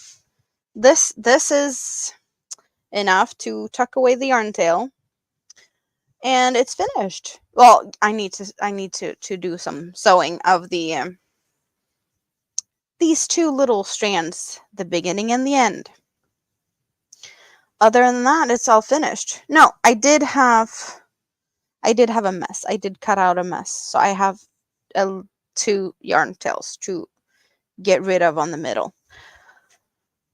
This is enough to tuck away the yarn tail. And it's finished. Well, I need to do some sewing of the these 2 little strands, the beginning and the end. Other than that, it's all finished. No, I did have a mess. I did cut out a mess. So I have 2 yarn tails to get rid of on the middle.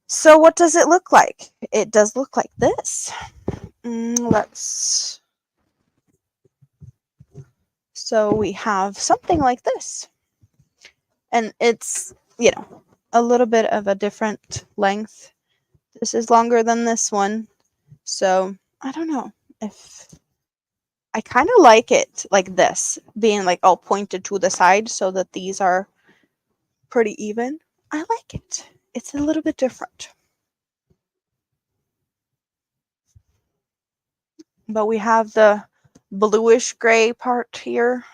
So what does it look like? It does look like this. So we have something like this. And it's, a little bit of a different length. This is longer than this one. So I don't know if I kind of like it like this, being like all pointed to the side so that these are pretty even. I like it. It's a little bit different. But we have the bluish gray part here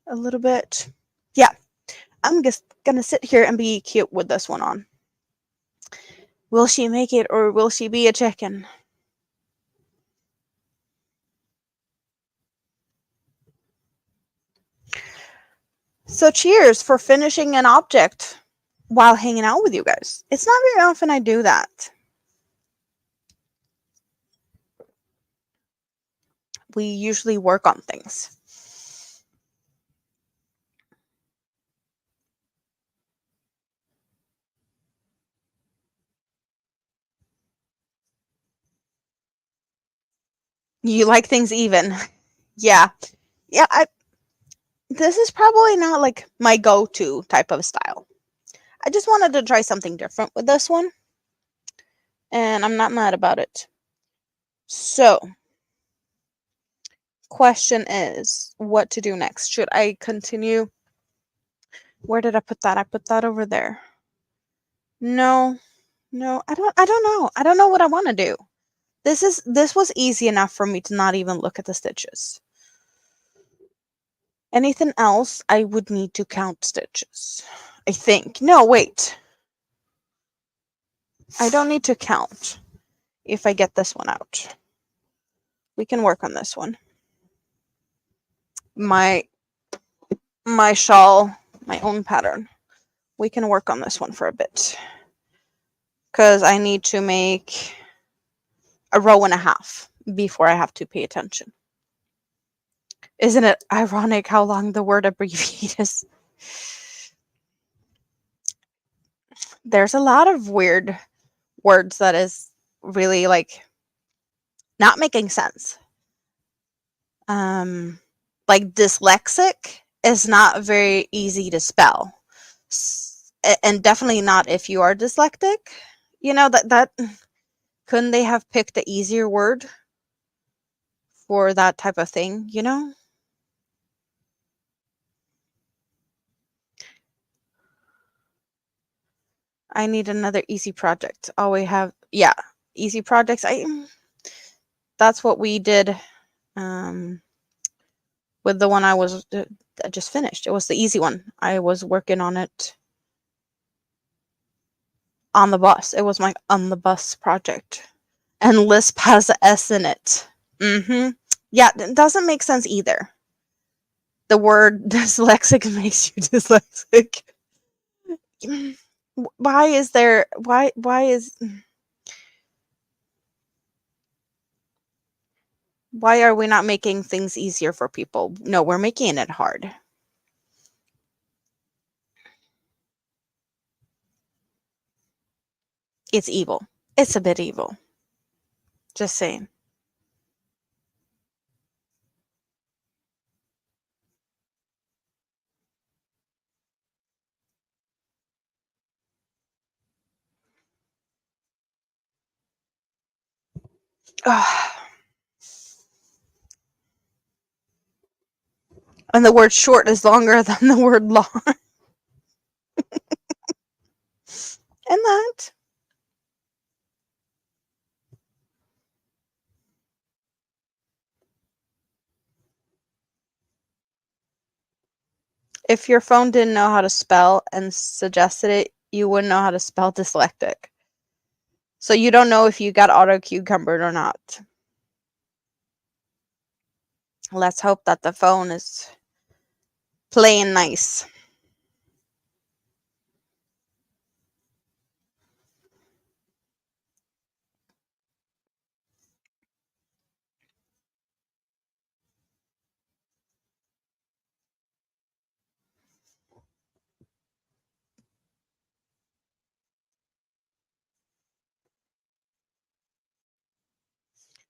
a little bit. Yeah, I'm just gonna sit here and be cute with this one on. Will she make it or will she be a chicken? So cheers for finishing an object while hanging out with you guys. It's not very often I do that. We usually work on things. You like things even. Yeah. Yeah, this is probably not like my go-to type of style. I just wanted to try something different with this one. And I'm not mad about it. So, question is what to do next. Should I continue? Where did I put that? I put that over there. No. No, I don't know. I don't know what I want to do. This was easy enough for me to not even look at the stitches. Anything else, I would need to count stitches. I think. No, wait. I don't need to count if I get this one out. We can work on this one. My shawl, my own pattern. We can work on this one for a bit. Because I need to make a row and a half before I have to pay attention. Isn't it ironic how long the word abbreviate is? There's a lot of weird words that is really like not making sense. Like dyslexic is not very easy to spell. And definitely not if you are dyslexic. You know, that couldn't they have picked the easier word for that type of thing, you know? I need another easy project. All we have, yeah, easy projects. That's what we did with the one I just finished. It was the easy one. I was working on it on the bus. It was my on the bus project. And Lisp has a S in it. Yeah, it doesn't make sense either. The word dyslexic makes you dyslexic. Why is there why are we not making things easier for people? No, we're making it hard. It's evil. It's a bit evil. Just saying. And the word short is longer than the word long. And that. If your phone didn't know how to spell and suggested it, you wouldn't know how to spell dyslexic. So you don't know if you got auto cucumbered or not. Let's hope that the phone is playing nice.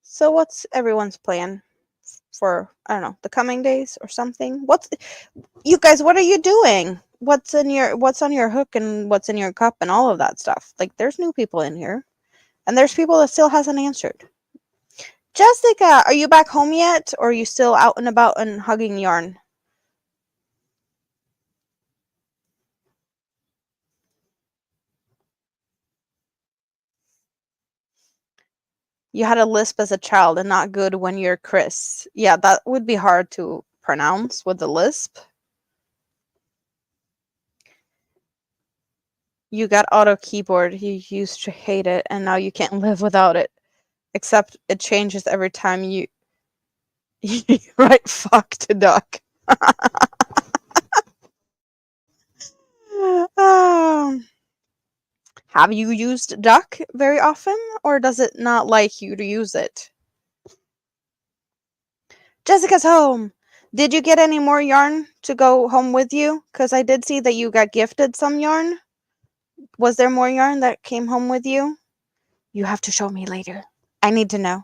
So what's everyone's plan for, I don't know, the coming days or something? You guys, what are you doing? What's on your hook and what's in your cup and all of that stuff? Like there's new people in here and there's people that still hasn't answered. Jessica, are you back home yet or are you still out and about and hugging yarn? You had a lisp as a child and not good when you're Chris. Yeah, that would be hard to pronounce with the lisp. You got auto keyboard. You used to hate it and now you can't live without it. Except it changes every time you write fuck to duck. Have you used duck very often or does it not like you to use it? Jessica's home. Did you get any more yarn to go home with you? Because I did see that you got gifted some yarn. Was there more yarn that came home with you? You have to show me later. I need to know.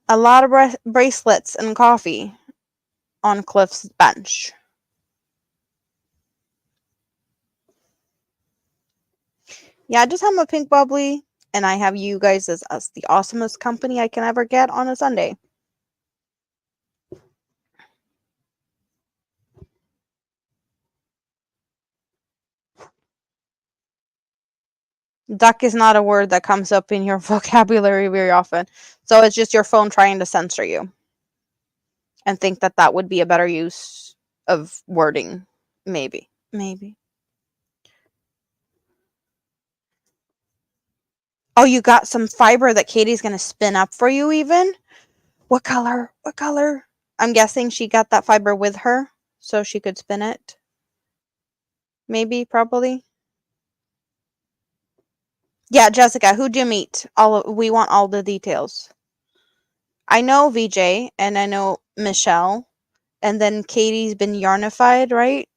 A lot of bracelets and coffee on Cliff's bench. Yeah, I just have a pink bubbly, and I have you guys as the awesomest company I can ever get on a Sunday. Duck is not a word that comes up in your vocabulary very often. So it's just your phone trying to censor you and think that that would be a better use of wording. Maybe. Maybe. Oh, you got some fiber that Katie's going to spin up for you even? What color? What color? I'm guessing she got that fiber with her so she could spin it. Maybe, probably. Yeah, Jessica, who'd you meet? We want all the details. I know VJ and I know Michelle, and then Katie's been yarnified, right?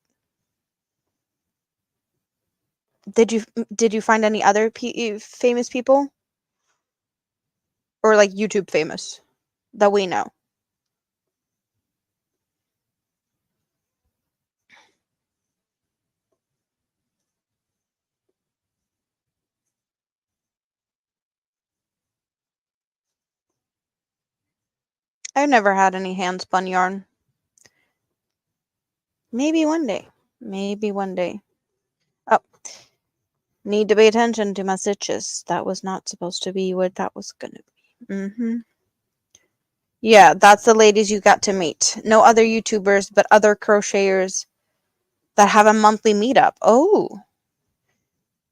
Did you did you find any other famous people or like YouTube famous that we know? I've never had any hand spun yarn. Maybe one day. Maybe one day. Oh, need to pay attention to my stitches. That was not supposed to be what that was gonna be. Yeah, that's the ladies you got to meet. No other YouTubers, but other crocheters that have a monthly meetup. Oh,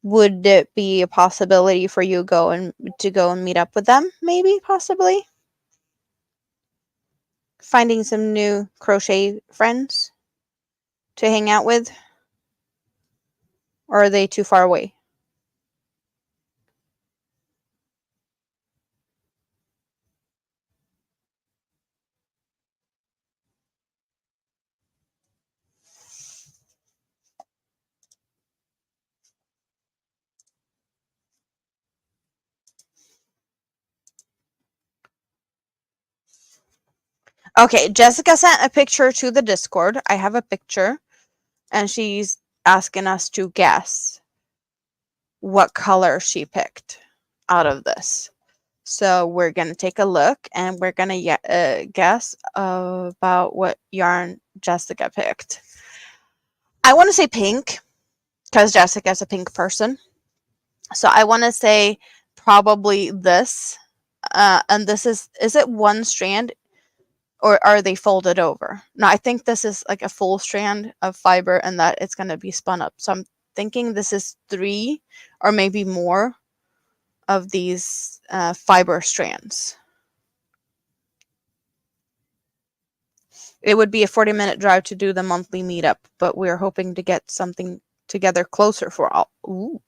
would it be a possibility for you to go and meet up with them? Maybe, possibly. Finding some new crochet friends to hang out with, or are they too far away? Okay, Jessica sent a picture to the Discord. I have a picture, and she's asking us to guess what color she picked out of this. So we're going to take a look and we're going to guess about what yarn Jessica picked. I want to say pink because Jessica's a pink person. So I want to say probably this. And this is it one strand or are they folded over? No, I think this is like a full strand of fiber and that it's going to be spun up. So I'm thinking this is 3 or maybe more of these fiber strands. It would be a 40-minute drive to do the monthly meetup, but we're hoping to get something together closer for all. Ooh.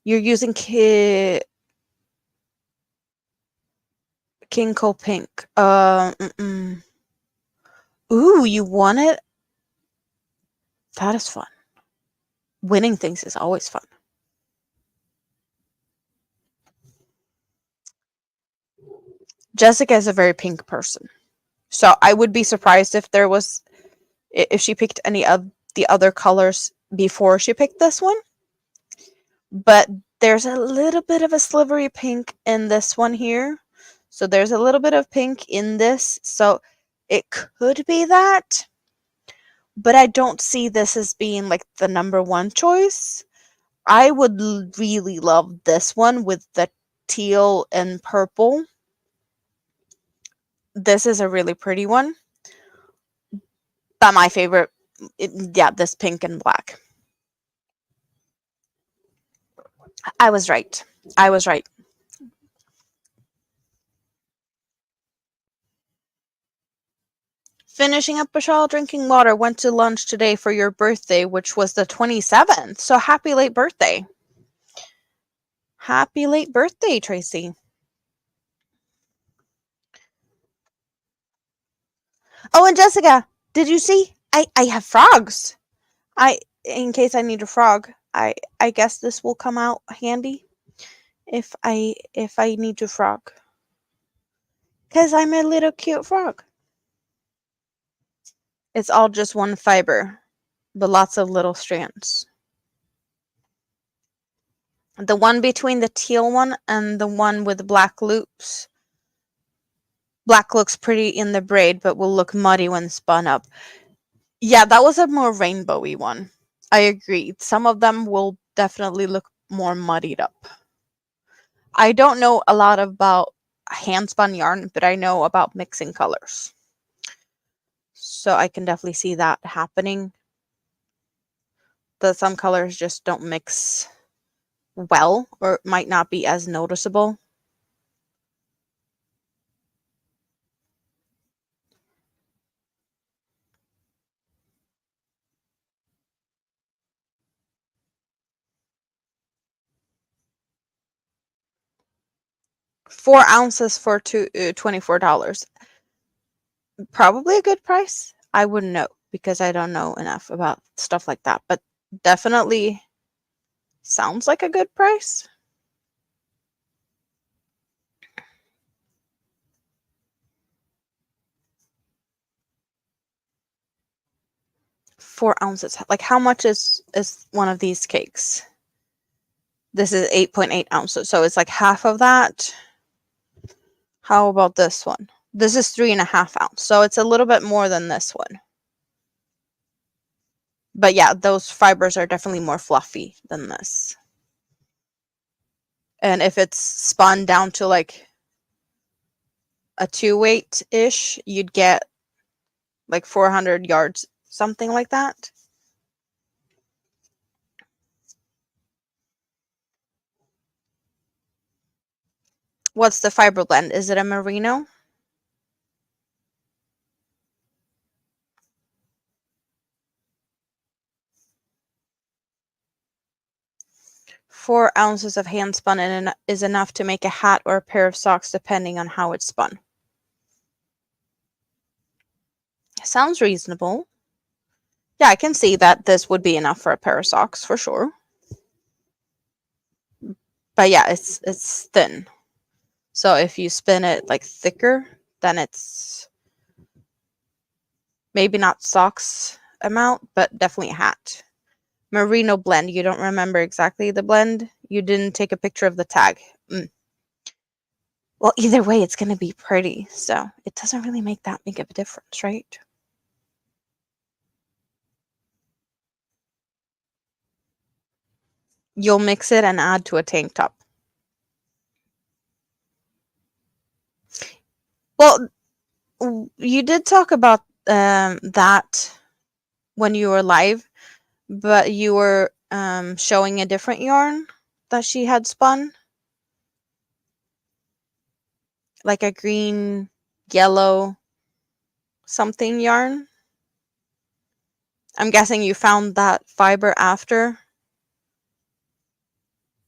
You're using Kinko Pink. Ooh, you won it? That is fun. Winning things is always fun. Jessica is a very pink person. So I would be surprised if she picked any of the other colors before she picked this one. But there's a little bit of a slivery pink in this one here. So there's a little bit of pink in this. So it could be that. But I don't see this as being like the number one choice. I would really love this one with the teal and purple. This is a really pretty one. But my favorite, this pink and black. I was right. I was right. Finishing up a shawl, drinking water, went to lunch today for your birthday, which was the 27th. So happy late birthday. Happy late birthday, Tracy. Oh, and Jessica, did you see? I have frogs. In case I need a frog, I guess this will come out handy if I need to frog. 'Cause I'm a little cute frog. It's all just one fiber, but lots of little strands. The one between the teal one and the one with the black loops. Black looks pretty in the braid, but will look muddy when spun up. Yeah, that was a more rainbowy one. I agree. Some of them will definitely look more muddied up. I don't know a lot about hand spun yarn, but I know about mixing colors. So I can definitely see that happening. That some colors just don't mix well or might not be as noticeable. $4 ounces for $24. Probably a good price. I wouldn't know because I don't know enough about stuff like that, but definitely sounds like a good price. $4 ounces. Like, how much is one of these cakes? This is 8.8 ounces, so it's like half of that. How about this one? This is 3.5 ounce, so it's a little bit more than this one. But yeah, those fibers are definitely more fluffy than this. And if it's spun down to like a 2-weight-ish, you'd get like 400 yards, something like that. What's the fiber blend? Is it a merino? Four ounces of hand spun is enough to make a hat or a pair of socks depending on how it's spun. Sounds reasonable. Yeah, I can see that this would be enough for a pair of socks for sure. But yeah, it's thin. So if you spin it like thicker, then it's maybe not socks amount, but definitely a hat. Merino blend. You don't remember exactly the blend? You didn't take a picture of the tag. Well, either way, it's going to be pretty. So it doesn't really make that big of a difference, right? You'll mix it and add to a tank top. Well, you did talk about that when you were live, but you were showing a different yarn that she had spun, like a green, yellow, something yarn. I'm guessing you found that fiber after,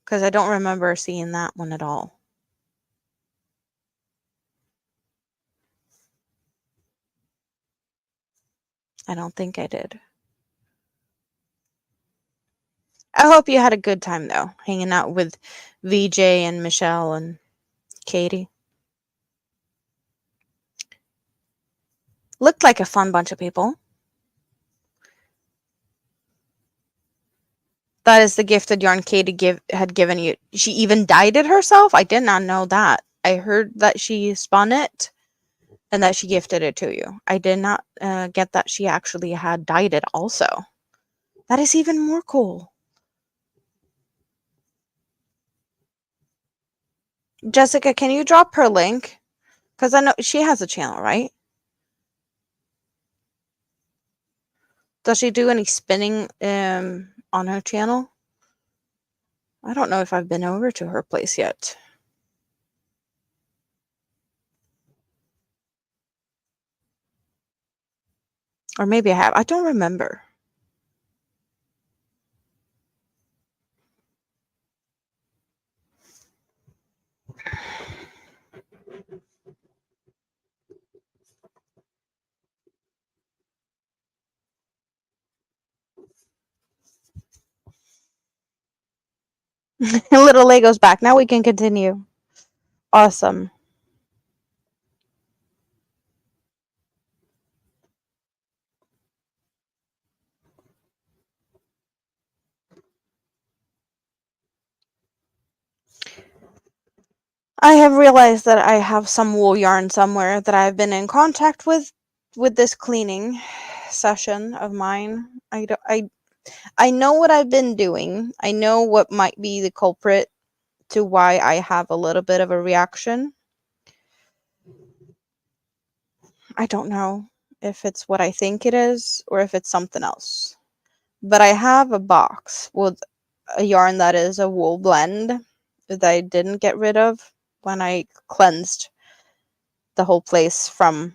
because I don't remember seeing that one at all. I don't think I did. I hope you had a good time, though, hanging out with VJ and Michelle and Katie. Looked like a fun bunch of people. That is the gifted yarn Katie had given you. She even dyed it herself? I did not know that. I heard that she spun it and that she gifted it to you. I did not get that she actually had dyed it also. That is even more cool. Jessica, can you drop her link? Because I know she has a channel, right? Does she do any spinning on her channel? I don't know if I've been over to her place yet. Or maybe I have. I don't remember. Little Lego's back. Now we can continue. Awesome. I have realized that I have some wool yarn somewhere that I've been in contact with this cleaning session of mine. I know what I've been doing. I know what might be the culprit to why I have a little bit of a reaction. I don't know if it's what I think it is or if it's something else. But I have a box with a yarn that is a wool blend that I didn't get rid of when I cleansed the whole place from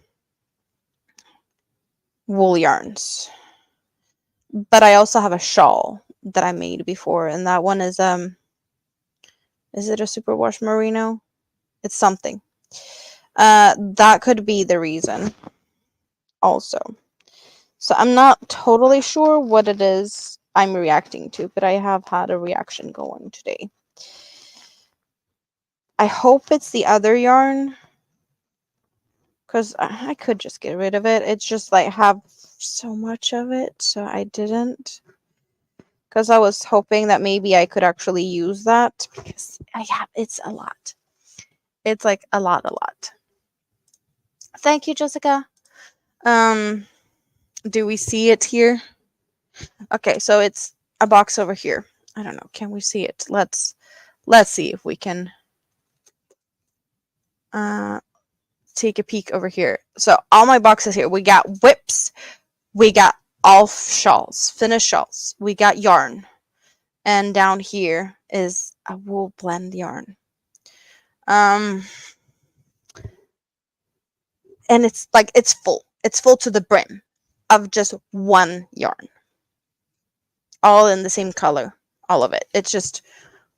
wool yarns. But I also have a shawl that I made before, and that one is it a superwash merino? It's something. That could be the reason also. So I'm not totally sure what it is I'm reacting to, but I have had a reaction going today. I hope it's the other yarn, because I could just get rid of it. It's just like I have so much of it, so I didn't. Because I was hoping that maybe I could actually use that, because it's a lot. It's like a lot. Thank you, Jessica. Do we see it here? Okay, so it's a box over here. I don't know. Can we see it? Let's see if we can take a peek over here. So all my boxes here. We got whips. We got all shawls, finished shawls. We got yarn. And down here is a wool blend yarn. And it's like it's full. It's full to the brim of just one yarn. All in the same color. All of it. It's just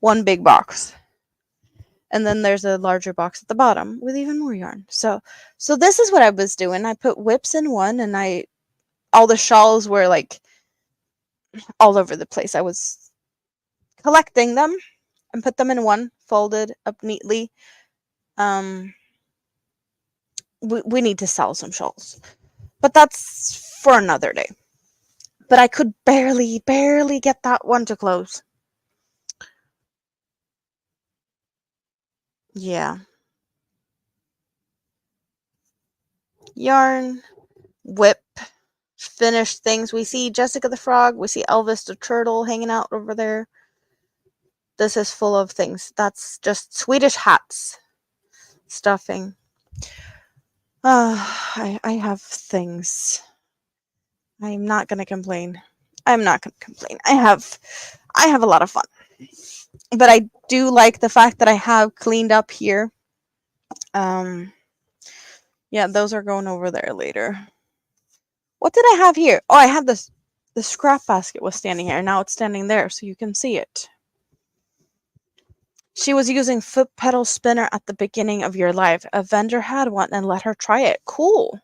one big box. And then there's a larger box at the bottom with even more yarn. So this is what I was doing. I put whips in one, and all the shawls were like all over the place. I was collecting them and put them in one, folded up neatly. We need to sell some shawls, but that's for another day. But I could barely get that one to close. Yeah. Yarn, whip, finished things. We see Jessica the Frog. We see Elvis the Turtle hanging out over there. This is full of things. That's just Swedish hats. Stuffing. I have things. I'm not going to complain. I'm not going to complain. I have a lot of fun. But I do like the fact that I have cleaned up here. Yeah, those are going over there later. What did I have here? Oh, I had this. The scrap basket was standing here. Now it's standing there, so you can see it. She was using foot pedal spinner at the beginning of your life. A vendor had one and let her try it. Cool.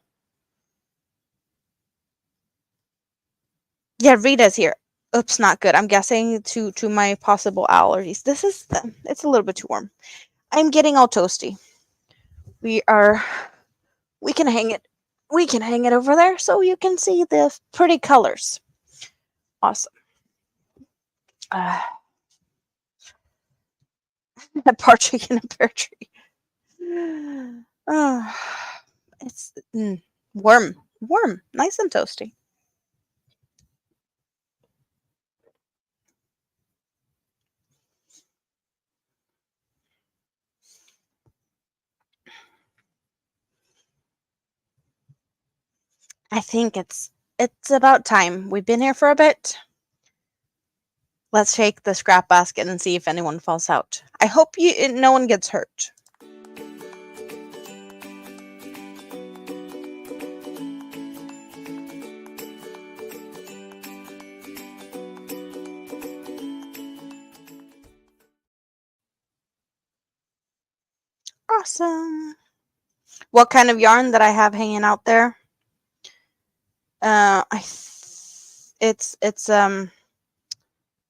Yeah, Rita's here. Oops, not good. I'm guessing to my possible allergies. It's a little bit too warm. I'm getting all toasty. We can hang it. We can hang it over there so you can see the pretty colors. Awesome. A partridge in a pear tree. It's warm, nice and toasty. I think it's about time. We've been here for a bit. Let's shake the scrap basket and see if anyone falls out. I hope no one gets hurt. Awesome. What kind of yarn that I have hanging out there? It's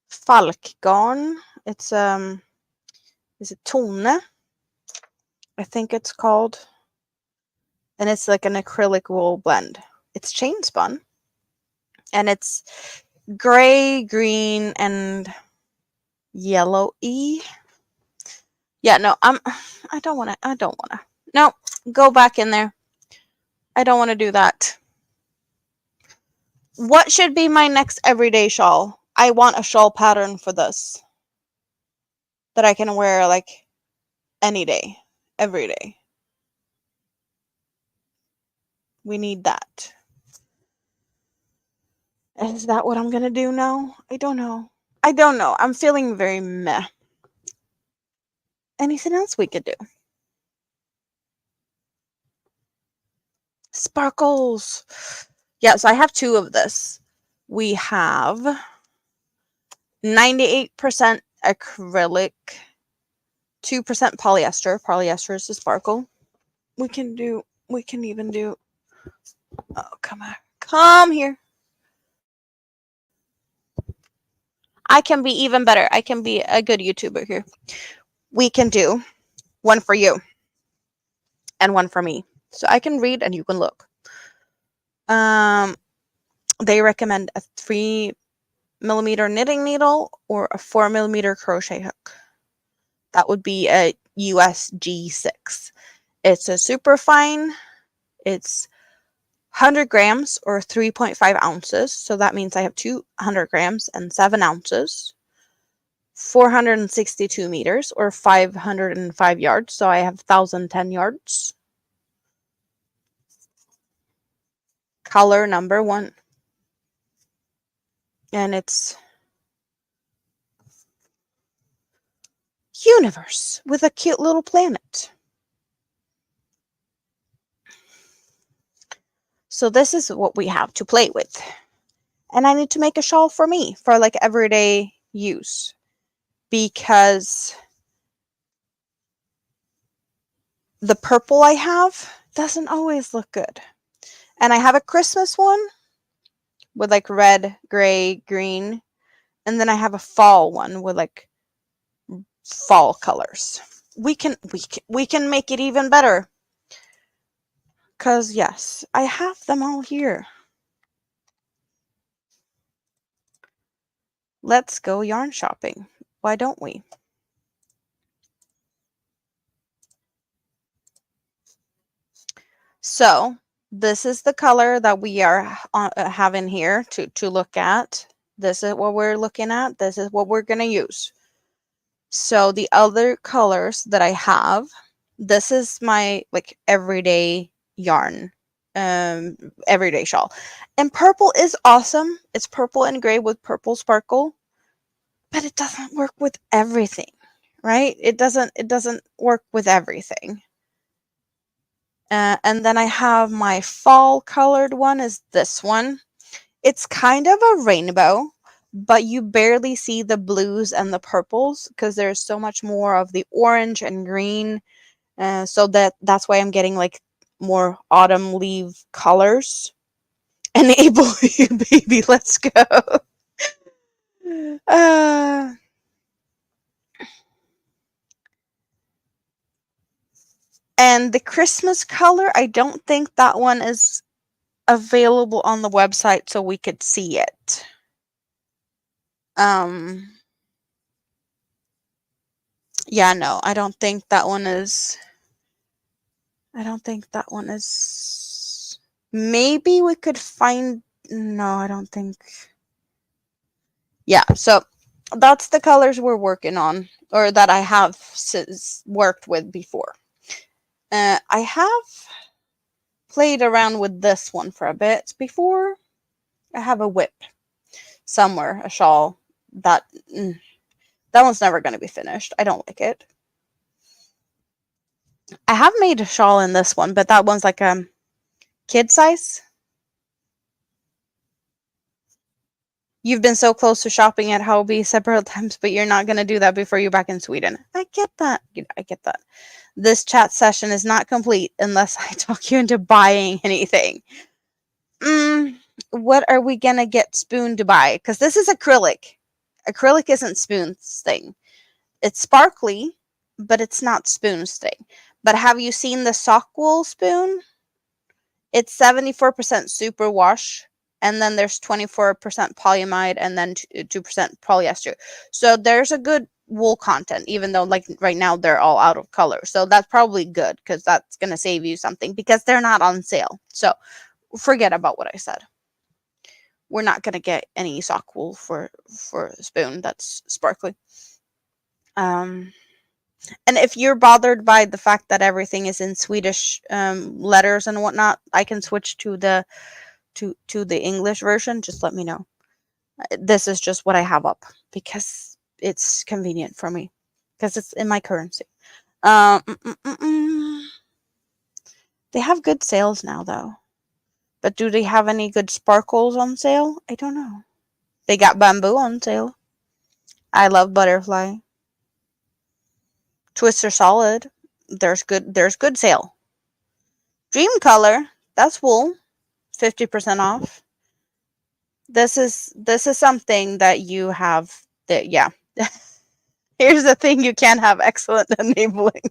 falkgarn. It's is it tone? I think it's called. And it's like an acrylic wool blend. It's chain spun. And it's gray, green, and yellowy. Yeah, no, I don't wanna. No, go back in there. I don't want to do that. What should be my next everyday shawl? I want a shawl pattern for this that I can wear like any day, every day. We need that. Is that what I'm gonna do now? I don't know. I'm feeling very meh. Anything else we could do? Sparkles. Yeah, so I have 2 of this. We have 98% acrylic, 2% polyester. Polyester is the sparkle. We can even do, oh, come on. Come here. I can be even better. I can be a good YouTuber here. We can do one for you and one for me. So I can read and you can look. They recommend a 3mm knitting needle or a 4mm crochet hook. That would be a US G6. It's a super fine. It's 100 grams or 3.5 ounces. So that means I have 200 grams and 7 ounces. 462 meters or 505 yards. So I have 1,010 yards. Color number 1. And it's universe with a cute little planet. So this is what we have to play with. And I need to make a shawl for me for like everyday use because the purple I have doesn't always look good. And I have a Christmas one with like red, gray, green. And then I have a fall one with like fall colors. We can make it even better. Cause yes, I have them all here. Let's go yarn shopping. Why don't we? So this is the color that we are having here to look at. This is what we're looking at. This is what we're going to use. So the other colors that I have, this is my like everyday yarn, everyday shawl. And purple is awesome. It's purple and gray with purple sparkle, but it doesn't work with everything, right? It doesn't work with everything. And then I have my fall colored one is this one. It's kind of a rainbow, but you barely see the blues and the purples because there's so much more of the orange and green. So that's why I'm getting like more autumn leaf colors. Enable you, baby. Let's go. And the Christmas color, I don't think that one is available on the website so we could see it. Yeah, no, I don't think that one is. Maybe we could find. No, I don't think. Yeah, so that's the colors we're working on, or that I have worked with before. I have played around with this one for a bit before. I have a whip somewhere, a shawl that one's never going to be finished. I don't like it. I have made a shawl in this one, but that one's like kid size. You've been so close to shopping at Hobby several times, but you're not going to do that before you're back in Sweden. I get that. This chat session is not complete unless I talk you into buying anything. What are we going to get Spoon to buy? Because this is acrylic. Acrylic isn't Spoon's thing. It's sparkly, but it's not Spoon's thing. But have you seen the sock wool Spoon? It's 74% superwash, and then there's 24% polyamide, and then 2% polyester. So there's a good wool content, even though like right now they're all out of color. So that's probably good because that's going to save you something because they're not on sale. So forget about what I said. we're not going to get any sock wool for a spoon that's sparkly. And if you're bothered by the fact that everything is in Swedish letters and whatnot, I can switch to the English version. Just let me know. This is just what I have up because it's convenient for me because it's in my currency. They have good sales now, though. But do they have any good sparkles on sale? I don't know. They got bamboo on sale. I love butterfly. Twister solid. There's good sale. Dream color. That's wool. 50% off. This is something that you have. That yeah. Here's the thing: you can't have excellent enabling.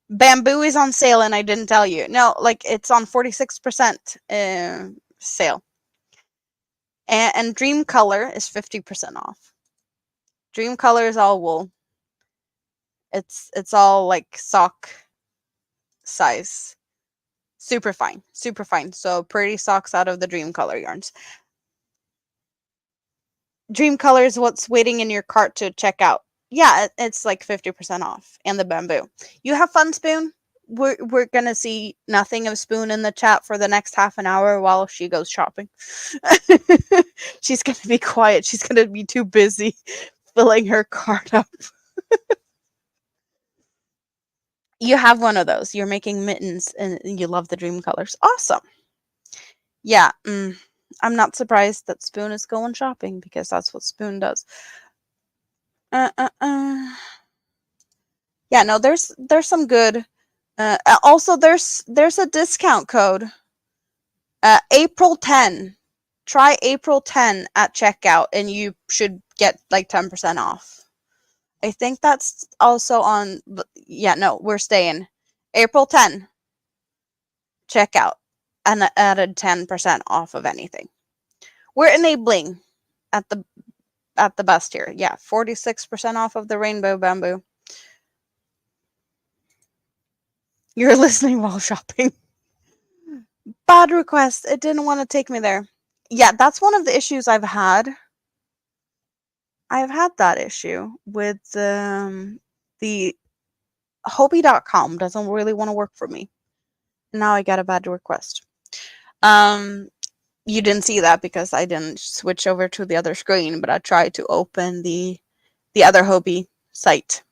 Bamboo is on sale, and I didn't tell you. No, like it's on 46% sale. And Dream Color is 50% off. Dream Color is all wool. It's all like sock size. Super fine. Super fine. So pretty socks out of the Dream Color yarns. Dream Color is what's waiting in your cart to check out. Yeah, it's like 50% off. And the bamboo. You have fun, Spoon? We're gonna see nothing of Spoon in the chat for the next half an hour while she goes shopping. She's gonna be quiet. She's gonna be too busy filling her cart up. You have one of those. You're making mittens and you love the Dream Colors. Awesome. Yeah, I'm not surprised that Spoon is going shopping because that's what Spoon does. Yeah, no, there's some good. Also, there's a discount code. April 10. Try April 10 at checkout, and you should get like 10% off. I think that's also on. Yeah, no, we're staying. April 10. Checkout and added 10% off of anything. We're enabling at the best here. Yeah, 46% off of the rainbow bamboo. You're listening while shopping. Bad request. It didn't want to take me there. Yeah, that's one of the issues I've had. I've had that issue with the Hobby.com doesn't really want to work for me. Now I got a bad request. You didn't see that because I didn't switch over to the other screen, but I tried to open the other Hobby site.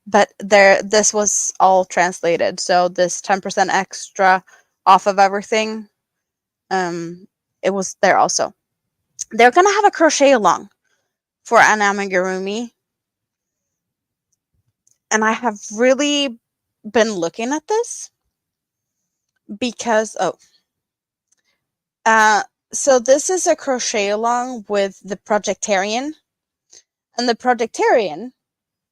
But this was all translated, so this 10% extra off of everything, it was there also. They're gonna have a crochet along for an amigurumi, and I have really been looking at this because so this is a crochet along with the Projectarian, and the Projectarian,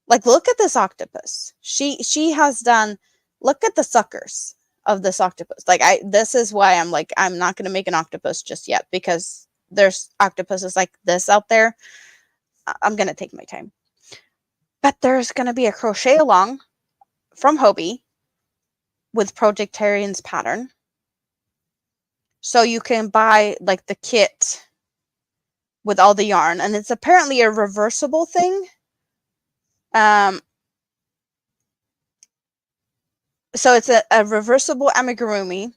like, look at this octopus. She has done. Look at the suckers of this octopus. Like, this is why I'm like, I'm not gonna make an octopus just yet because there's octopuses like this out there. I'm gonna take my time. But there's gonna be a crochet along from Hobby with Projectarian's pattern. So you can buy like the kit with all the yarn, and it's apparently a reversible thing. So it's a reversible amigurumi,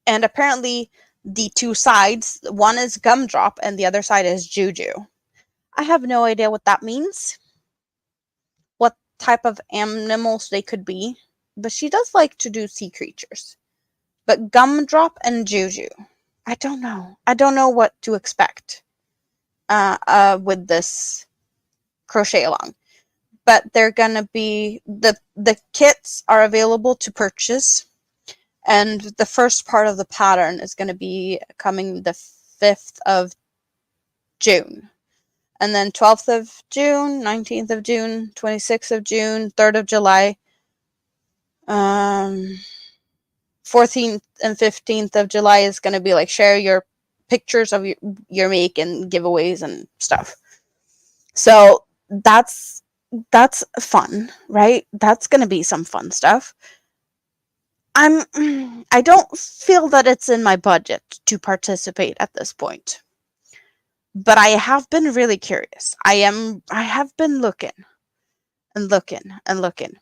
and apparently the two sides, one is gumdrop and the other side is juju. I have no idea what that means, what type of animals they could be, but she does like to do sea creatures. But gumdrop and juju, I don't know. I don't know what to expect with this crochet along. But they're gonna be the kits are available to purchase, and the first part of the pattern is gonna be coming the 5th of June, and then 12th of June, 19th of June, 26th of June, 3rd of July, 14th and 15th of July is gonna be like share your pictures of your make and giveaways and stuff. So that's fun, right? That's gonna be some fun stuff. I don't feel that it's in my budget to participate at this point. But I have been really curious. I have been looking and looking and looking.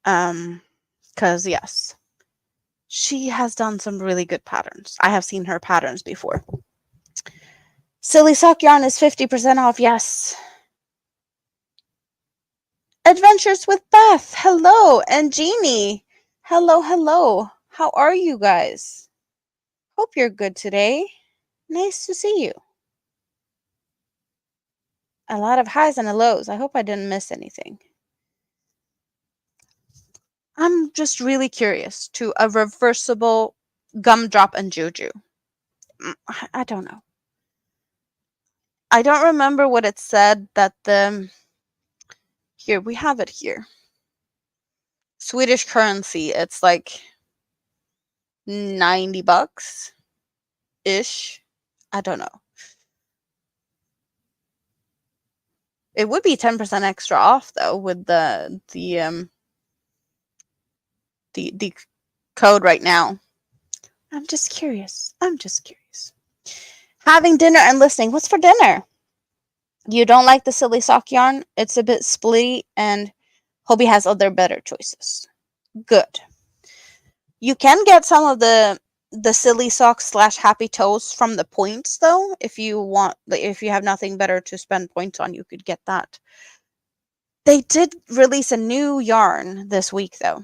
Cause yes, she has done some really good patterns. I have seen her patterns before. Silly Sock Yarn is 50% off, yes. Adventures with Beth, hello, and Jeannie. Hello, hello. How are you guys? Hope you're good today. Nice to see you. A lot of highs and lows. I hope I didn't miss anything. I'm just really curious to a reversible gumdrop and juju. I don't know. I don't remember what it said that the here we have it here. Swedish currency, it's like $90 ish. I don't know. It would be 10% extra off though with the code right now. I'm just curious. Having dinner and listening. What's for dinner? You don't like the silly sock yarn? It's a bit splitty and Hobie has other better choices. Good. You can get some of the silly socks / happy toes from the points though. If you want, if you have nothing better to spend points on, you could get that. They did release a new yarn this week though.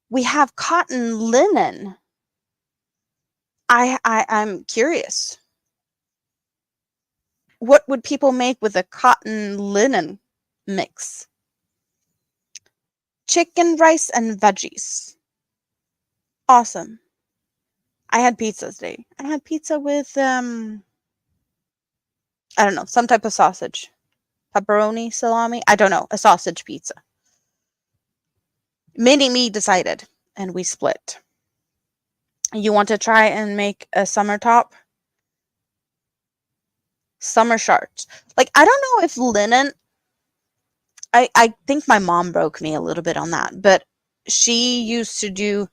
We have cotton linen. I'm curious. What would people make with a cotton linen mix? Chicken, rice, and veggies. Awesome. I had pizza today. I had pizza with I don't know, some type of sausage. Pepperoni, salami, I don't know, a sausage pizza. Mini me decided and we split. You want to try and make a summer top? Summer shorts. Like, I don't know if linen, I think my mom broke me a little bit on that, but she used to do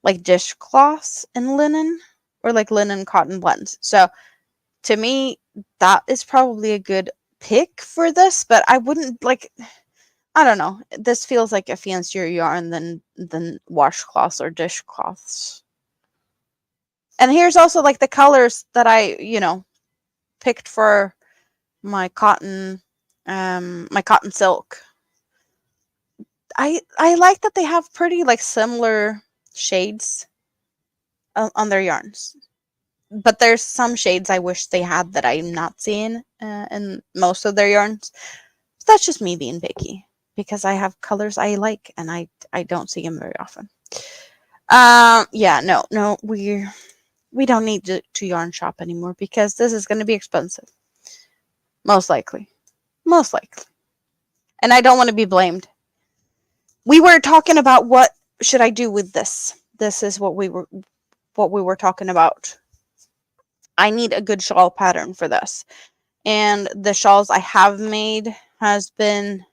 like dishcloths in linen or like linen cotton blends. So to me, that is probably a good pick for this, but I wouldn't like, I don't know. This feels like a fancier yarn than washcloths or dishcloths. And here's also like the colors that I, picked for my cotton silk. I like that they have pretty like similar shades on their yarns. But there's some shades I wish they had that I'm not seeing in most of their yarns. That's just me being picky because I have colors I like and I don't see them very often. Yeah, no, we don't need to yarn shop anymore because this is going to be expensive. Most likely. And I don't want to be blamed. We were talking about what should I do with this. This is what we were talking about. I need a good shawl pattern for this. And the shawls I have made has been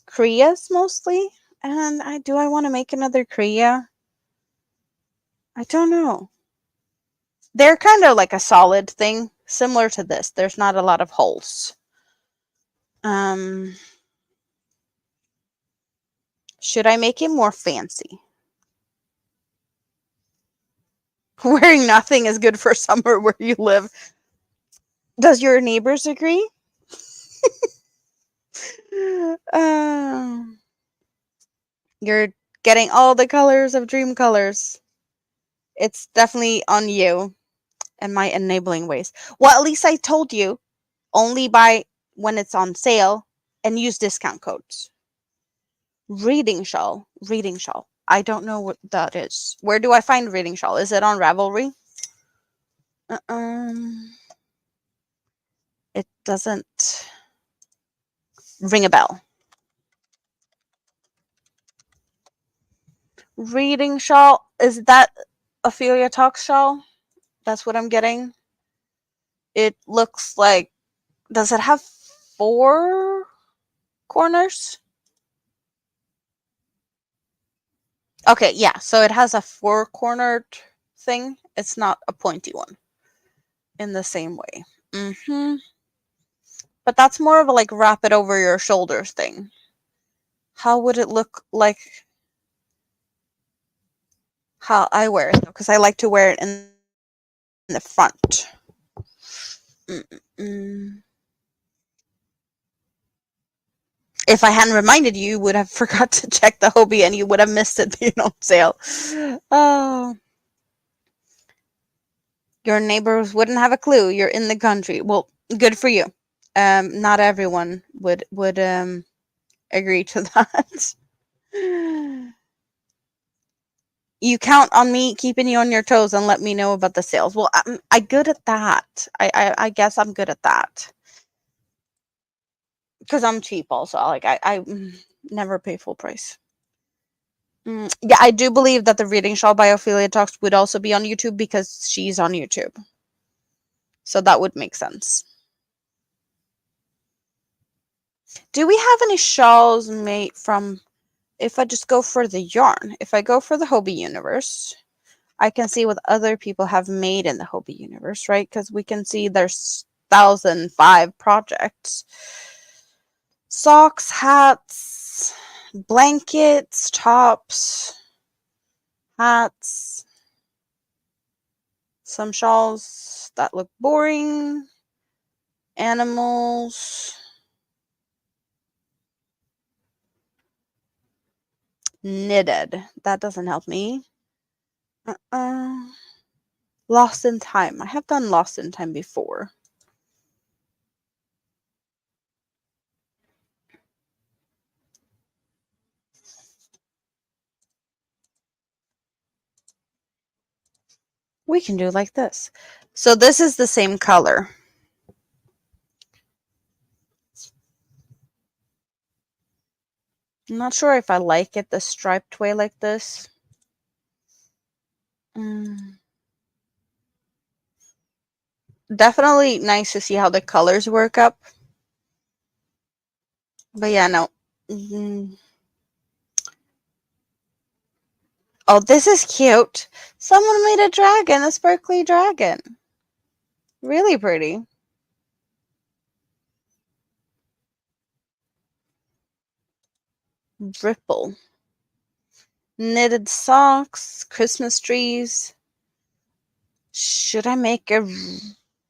Kriyas mostly. And do I want to make another Kriya? I don't know. They're kind of like a solid thing, similar to this. There's not a lot of holes. Should I make it more fancy? Wearing nothing is good for summer where you live. Does your neighbors agree? You're getting all the colors of dream colors. It's definitely on you and my enabling ways. Well, at least I told you only buy when it's on sale and use discount codes. Reading shawl. I don't know what that is. Where do I find reading shawl? Is it on Ravelry? It doesn't ring a bell. Reading shawl. Is that Ophelia Talks shawl? That's what I'm getting. It looks like. Does it have 4 corners? Okay, yeah. So it has a four-cornered thing. It's not a pointy one in the same way. But that's more of a like wrap it over your shoulders thing. How would it look like how I wear it though? Because I like to wear it in the front. Mm-mm. If I hadn't reminded you, you would have forgot to check the Hobie and you would have missed it being on sale. Oh, your neighbors wouldn't have a clue. You're in the country. Well, good for you. Not everyone would agree to that. You count on me keeping you on your toes and let me know about the sales. Well, I'm good at that. I guess I'm good at that because I'm cheap. Also, like I never pay full price. Yeah, I do believe that the reading shawl by Ophelia Talks would also be on YouTube because she's on YouTube. So that would make sense. Do we have any shawls made from, if I just go for the yarn, if I go for the Hobie universe, I can see what other people have made in the Hobie universe, right? Because we can see there's 1,005 projects. Socks, hats, blankets, tops, hats, some shawls that look boring, animals, knitted. That doesn't help me. Uh-uh. Lost in Time. I have done Lost in Time before. We can do like this. So this is the same color. I'm not sure if I like it the striped way like this. Definitely nice to see how the colors work up. But yeah, no. Oh, this is cute. Someone made a dragon, a sparkly dragon. Really pretty. Ripple. Knitted socks, Christmas trees. Should I make a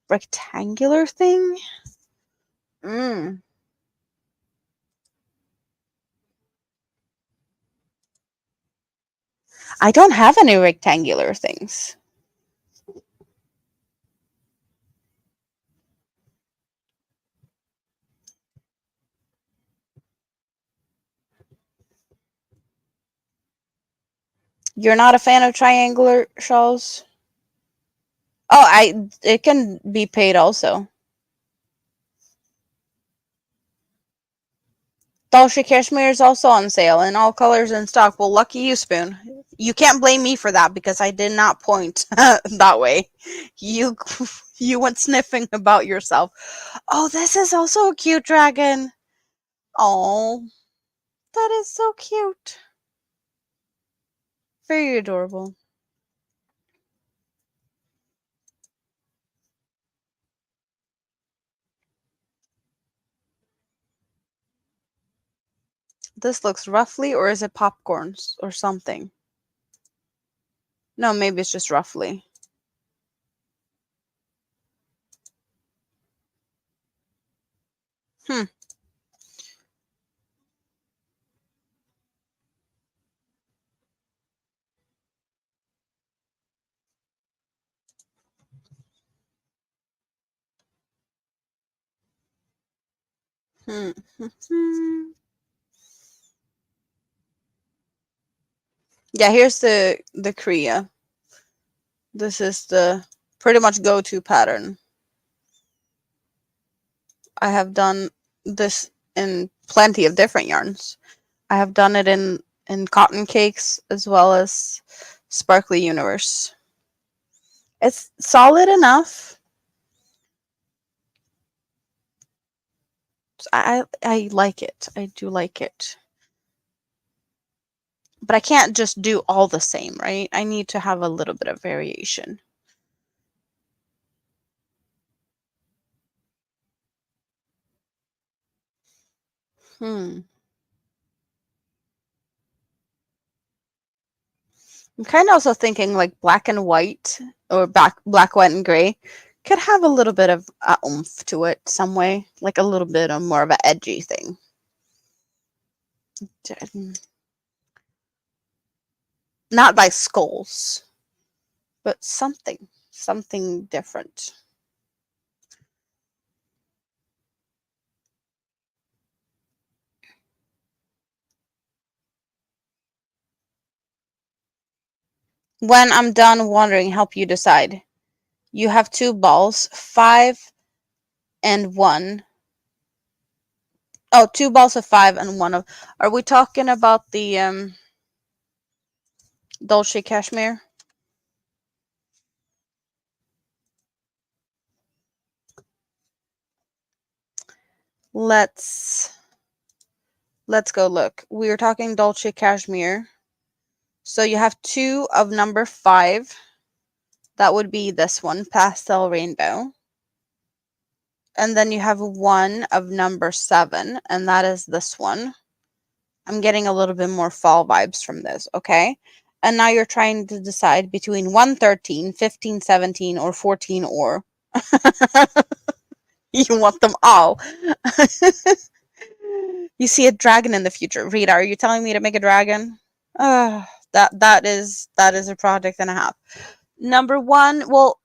rectangular thing? I don't have any rectangular things. You're not a fan of triangular shawls? Oh, it can be paid also. Dolce Cashmere is also on sale in all colors and stock. Well, lucky you, Spoon. You can't blame me for that because I did not point that way. You you went sniffing about yourself. Oh, this is also a cute dragon. Oh, that is so cute. Very adorable. This looks roughly, or is it popcorns or something? No, maybe it's just roughly. Hmm. Hmm. Yeah, here's the Kriya. This is the pretty much go-to pattern. I have done this in plenty of different yarns. I have done it in cotton cakes as well as sparkly universe. It's solid enough. I like it. I do like it. But I can't just do all the same, right? I need to have a little bit of variation. I'm kind of also thinking like black and white or black, white, and gray could have a little bit of oomph to it some way, like a little bit of more of an edgy thing. Not by skulls, but something different. When I'm done wandering, help you decide. You have 2 balls, 5 and 1. Oh, 2 balls of 5 and 1 of. Are we talking about the Dolce Cashmere? Let's go look. We are talking Dolce Cashmere. So you have 2 of number 5. That would be this one, Pastel Rainbow. And then you have 1 of number 7, and that is this one. I'm getting a little bit more fall vibes from this, okay? And now you're trying to decide between 113, 15, 17, or 14 or. You want them all. You see a dragon in the future. Rita, are you telling me to make a dragon? That is a project and a half. Number 1, well,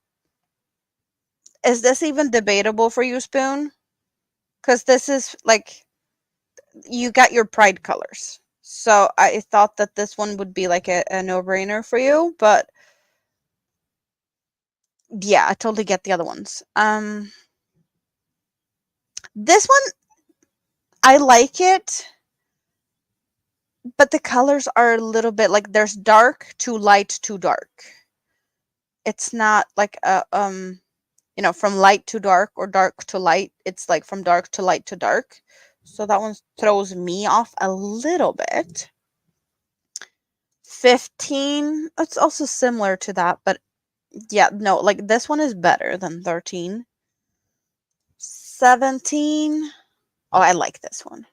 is this even debatable for you, Spoon? Because this is like, you got your pride colors. So I thought that this one would be like a no-brainer for you, but yeah, I totally get the other ones. This one, I like it, but the colors are a little bit like there's dark to light to dark. It's not like a from light to dark or dark to light. It's like from dark to light to dark. So that one throws me off a little bit. 15, it's also similar to that, but yeah, no, like this one is better than 13. 17, oh, I like this one.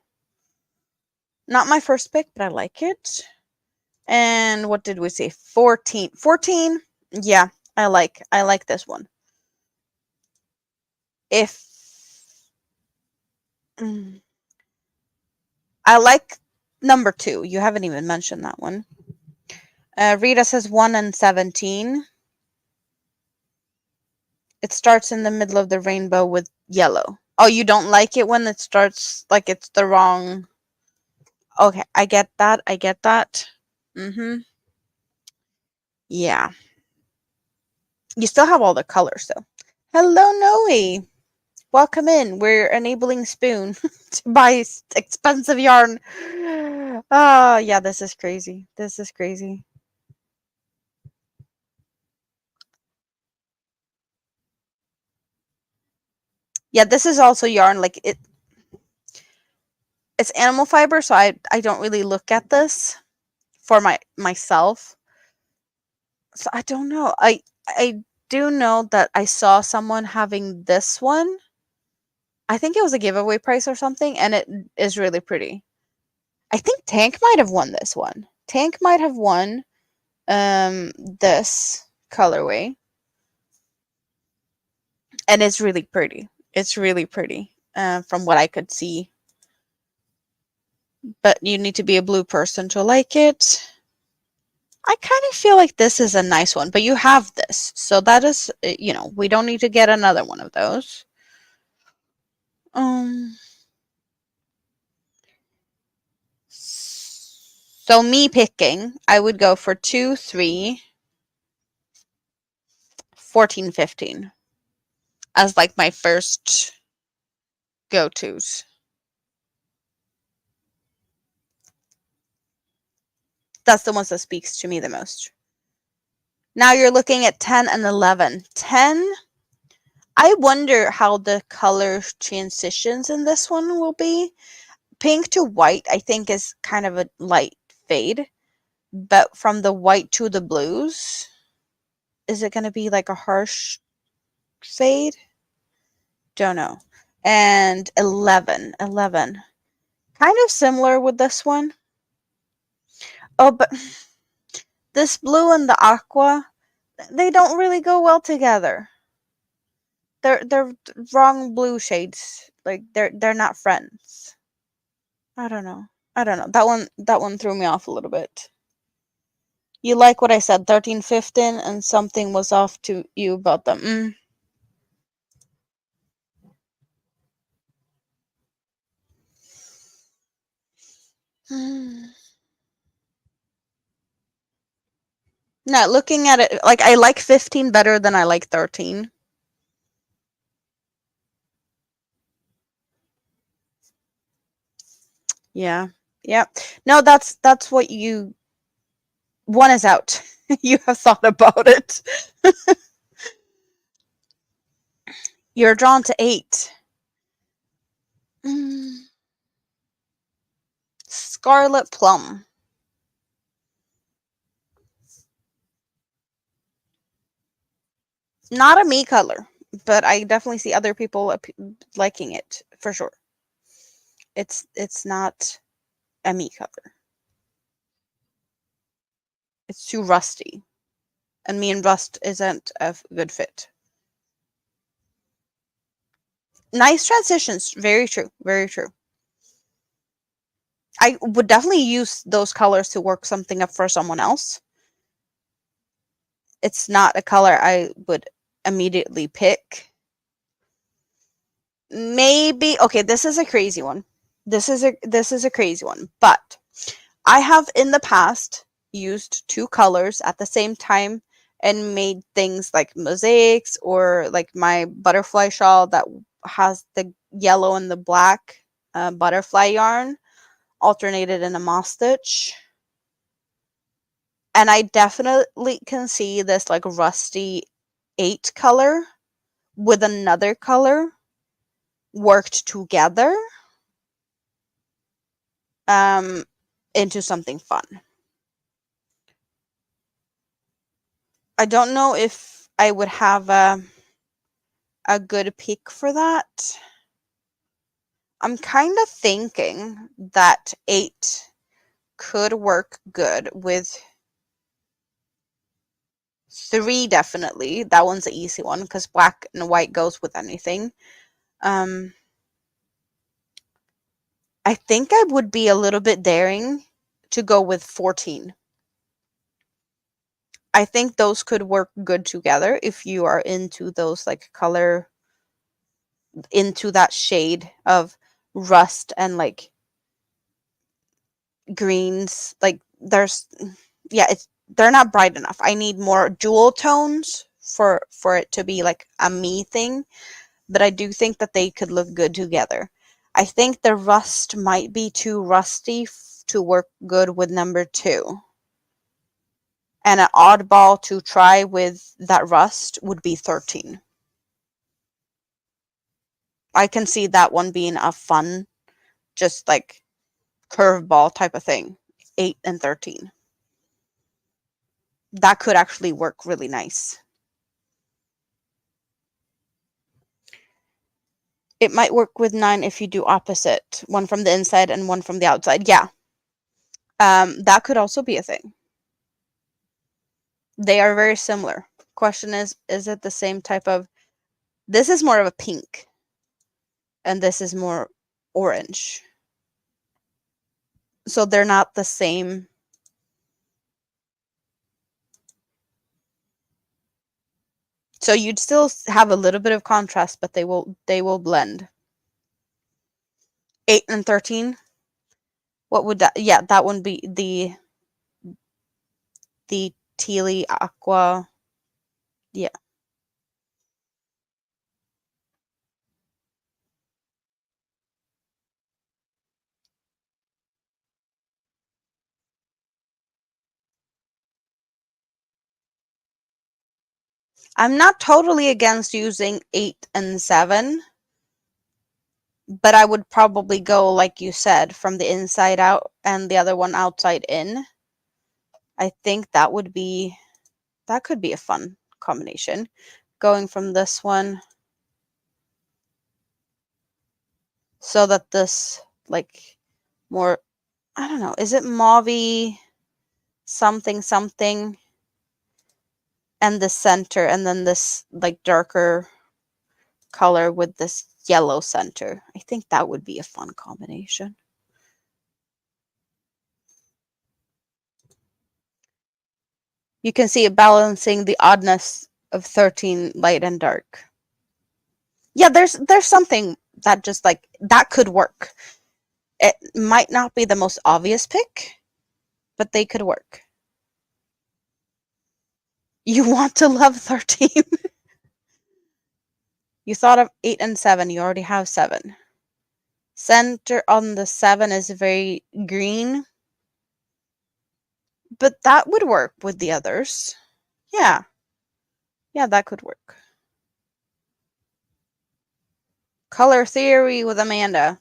Not my first pick, but I like it. And what did we say? 14. 14, yeah, I like this one. If I like number 2. You haven't even mentioned that one. Rita says 1 and 17. It starts in the middle of the rainbow with yellow. Oh, you don't like it when it starts like it's the wrong. Okay, I get that. Yeah. You still have all the colors though. Hello, Noe. Welcome in. We're enabling Spoon to buy expensive yarn. Oh, yeah, this is crazy. Yeah, this is also yarn. Like it's animal fiber, so I don't really look at this for myself. So I don't know. I do know that I saw someone having this one. I think it was a giveaway price or something, and it is really pretty. I think Tank might have won this one. Tank might have won this colorway. And it's really pretty. It's really pretty from what I could see. But you need to be a blue person to like it. I kind of feel like this is a nice one, but you have this. So that is, we don't need to get another one of those. So me picking, I would go for 2, 3, 14, 15 as like my first go-tos. That's the ones that speaks to me the most. Now you're looking at 10 and 11. 10, I wonder how the color transitions in this one will be. Pink to white, I think, is kind of a light fade. but from the white to the blues, is it going to be like a harsh fade? Don't know. And 11. Kind of similar with this one. Oh, but this blue and the aqua, they don't really go well together. They're wrong blue shades. Like they're not friends. I don't know. That one threw me off a little bit. You like what I said, 13, 15, and something was off to you about them. No, looking at it, like I like 15 better than I like 13. Yeah. Yeah. No, that's what you one is out. You have thought about it. You're drawn to 8. Scarlet Plum. Not a me color, but I definitely see other people liking it for sure. It's not a me color. It's too rusty, and me and rust isn't a good fit. Nice transitions. Very true. Very true. I would definitely use those colors to work something up for someone else. It's not a color I would immediately pick. Maybe okay, this is a crazy one. This is a crazy one, but I have in the past used 2 colors at the same time and made things like mosaics, or like my butterfly shawl that has the yellow and the black butterfly yarn alternated in a moss stitch. And I definitely can see this like rusty 8 color with another color worked together into something fun. I don't know if I would have a good pick for that. I'm kind of thinking that 8 could work good with 3, definitely. That one's an easy one because black and white goes with anything. I think I would be a little bit daring to go with 14. I think those could work good together if you are into those like color, into that shade of rust and like greens. Like they're not bright enough. I need more jewel tones for it to be like a me thing, but I do think that they could look good together. I think the rust might be too rusty to work good with number 2. And an oddball to try with that rust would be 13. I can see that one being a fun, just like curveball type of thing. 8 and 13. That could actually work really nice. It might work with 9 if you do opposite, one from the inside and one from the outside. Yeah. That could also be a thing. They are very similar. Question is it the same type of... This is more of a pink, and this is more orange. So they're not the same. So you'd still have a little bit of contrast, but they will blend. 8 and 13. What would that? Yeah, that one be the tealy aqua. Yeah. I'm not totally against using 8 and 7, but I would probably go, like you said, from the inside out and the other one outside in. I think that could be a fun combination. Going from this one so that this like more, I don't know, is it mauve something something, and the center, and then this like darker color with this yellow center. I think that would be a fun combination. You can see it balancing the oddness of 13 light and dark. Yeah, there's something that just like that could work. It might not be the most obvious pick, but they could work. You want to love 13. You thought of 8 and 7. You already have 7. Center on the 7 is very green, but that would work with the others. Yeah. Yeah, that could work. Color theory with Amanda.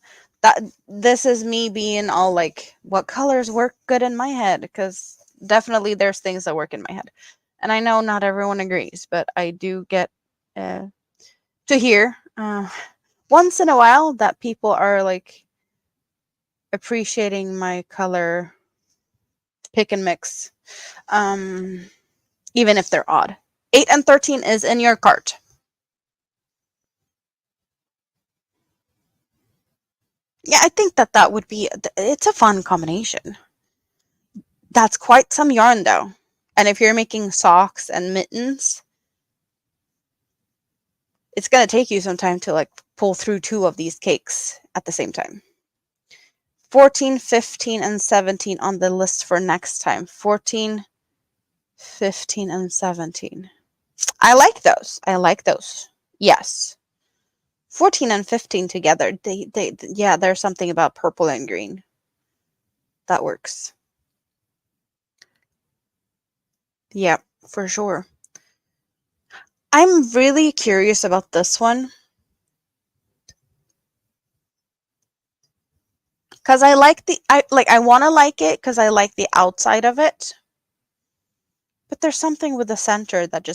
This is me being all like, what colors work good in my head? Because definitely there's things that work in my head, and I know not everyone agrees, but I do get to hear once in a while that people are like appreciating my color pick and mix, even if they're odd. 8 and 13 is in your cart. Yeah, I think that would be, it's a fun combination. That's quite some yarn though. And if you're making socks and mittens, it's going to take you some time to like pull through 2 of these cakes at the same time. 14, 15, and 17 on the list for next time. 14, 15, and 17. I like those. I like those. Yes. 14 and 15 together. Yeah, there's something about purple and green. That works. Yeah, for sure. I'm really curious about this one. Cause I like I want to like it because I like the outside of it, but there's something with the center that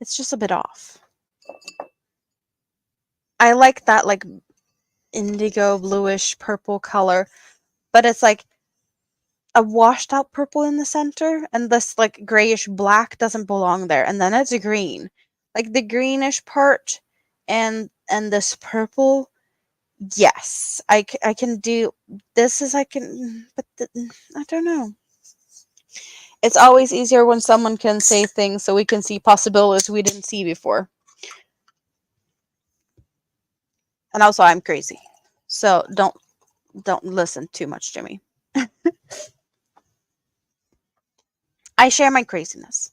it's just a bit off. I like that like indigo bluish purple color, but it's like a washed out purple in the center, and this like grayish black doesn't belong there, and then it's green, like the greenish part, and this purple. Yes, I can do this. Is I can, but I don't know. It's always easier when someone can say things so we can see possibilities we didn't see before. And also, I'm crazy, so don't listen too much to me. I share my craziness.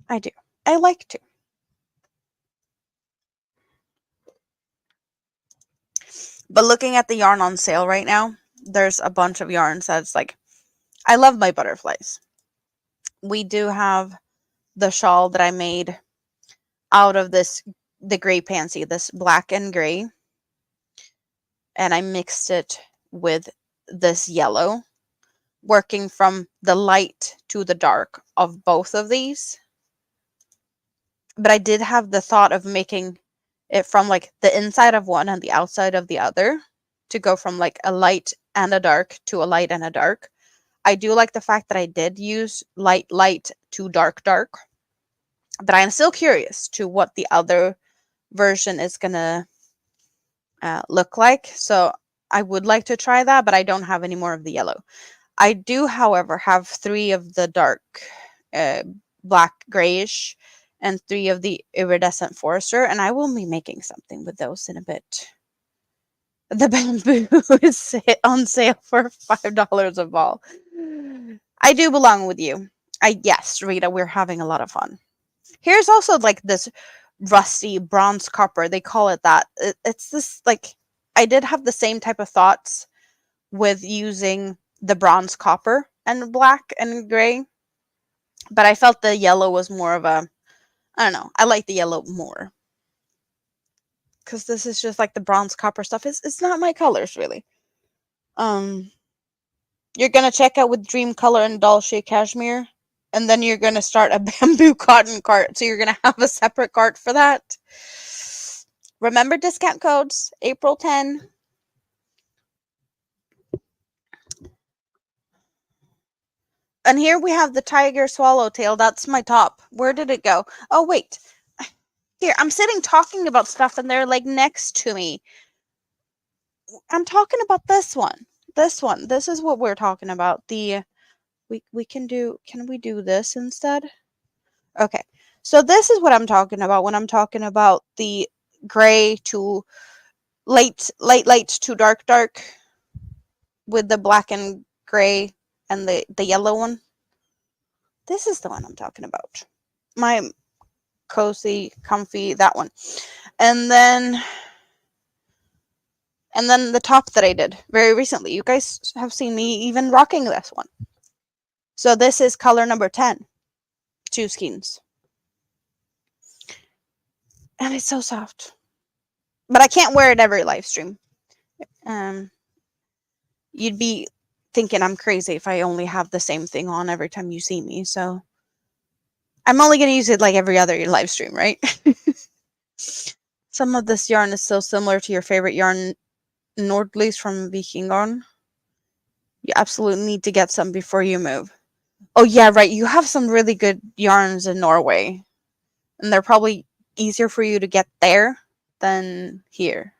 I do. I like to. But looking at the yarn on sale right now, there's a bunch of yarns that's like, I love my butterflies. We do have the shawl that I made out of the gray pansy, this black and gray, and I mixed it with this yellow, working from the light to the dark of both of these. But I did have the thought of making it from like the inside of one and the outside of the other, to go from like a light and a dark to a light and a dark. I do like the fact that I did use light light to dark dark, but I'm still curious to what the other version is gonna look like. So I would like to try that, but I don't have any more of the yellow. I do, however, have 3 of the dark uh, black grayish and 3 of the iridescent forester, and I will be making something with those in a bit. The bamboo is on sale for $5 a ball. I do belong with you. Yes, Rita, we're having a lot of fun. Here's also like this rusty bronze copper. They call it that. It's this like, I did have the same type of thoughts with using the bronze copper and black and gray, but I felt the yellow was more of a, I don't know, I like the yellow more because this is just like the bronze copper stuff. It's not my colors really. Um, You're gonna check out with Dream Color and Dolce Cashmere, and then you're gonna start a bamboo cotton cart. So you're gonna have a separate cart for that. Remember discount codes, April 10. And here we have the tiger swallowtail. That's my top. Where did it go? Oh, wait. Here, I'm sitting talking about stuff and they're like next to me. I'm talking about this one. This one. This is what we're talking about. We can we do this instead? Okay. So this is what I'm talking about when I'm talking about the gray to light to dark with the black and gray and the yellow one. This is the one I'm talking about. My cozy, comfy, that one. And then the top that I did very recently. You guys have seen me even rocking this one. So this is color number 10. 2 skeins. And it's so soft. But I can't wear it every live stream. You'd be thinking I'm crazy if I only have the same thing on every time you see me. So I'm only going to use it like every other live stream, right? Some of this yarn is so similar to your favorite yarn, Nordlys from Viking Garn. You absolutely need to get some before you move. Oh, yeah, right. You have some really good yarns in Norway. And they're probably easier for you to get there than here,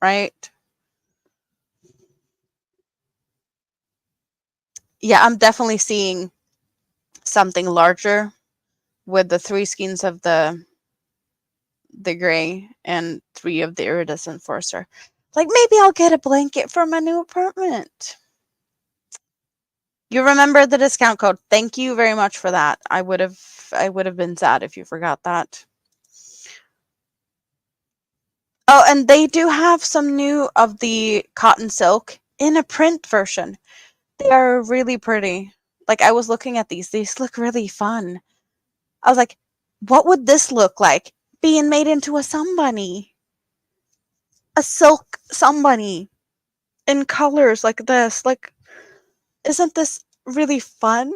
right? Yeah, I'm definitely seeing something larger with the 3 skeins of the gray and 3 of the iridescent forcer. Like, maybe I'll get a blanket for my new apartment. You remember the discount code. Thank you very much for that. I would have been sad if you forgot that. Oh, and they do have some new of the cotton silk in a print version. They are really pretty. Like, I was looking at these. These look really fun. I was like, what would this look like being made into a sunbunny? A silk sunbunny in colors like this. Like, isn't this really fun?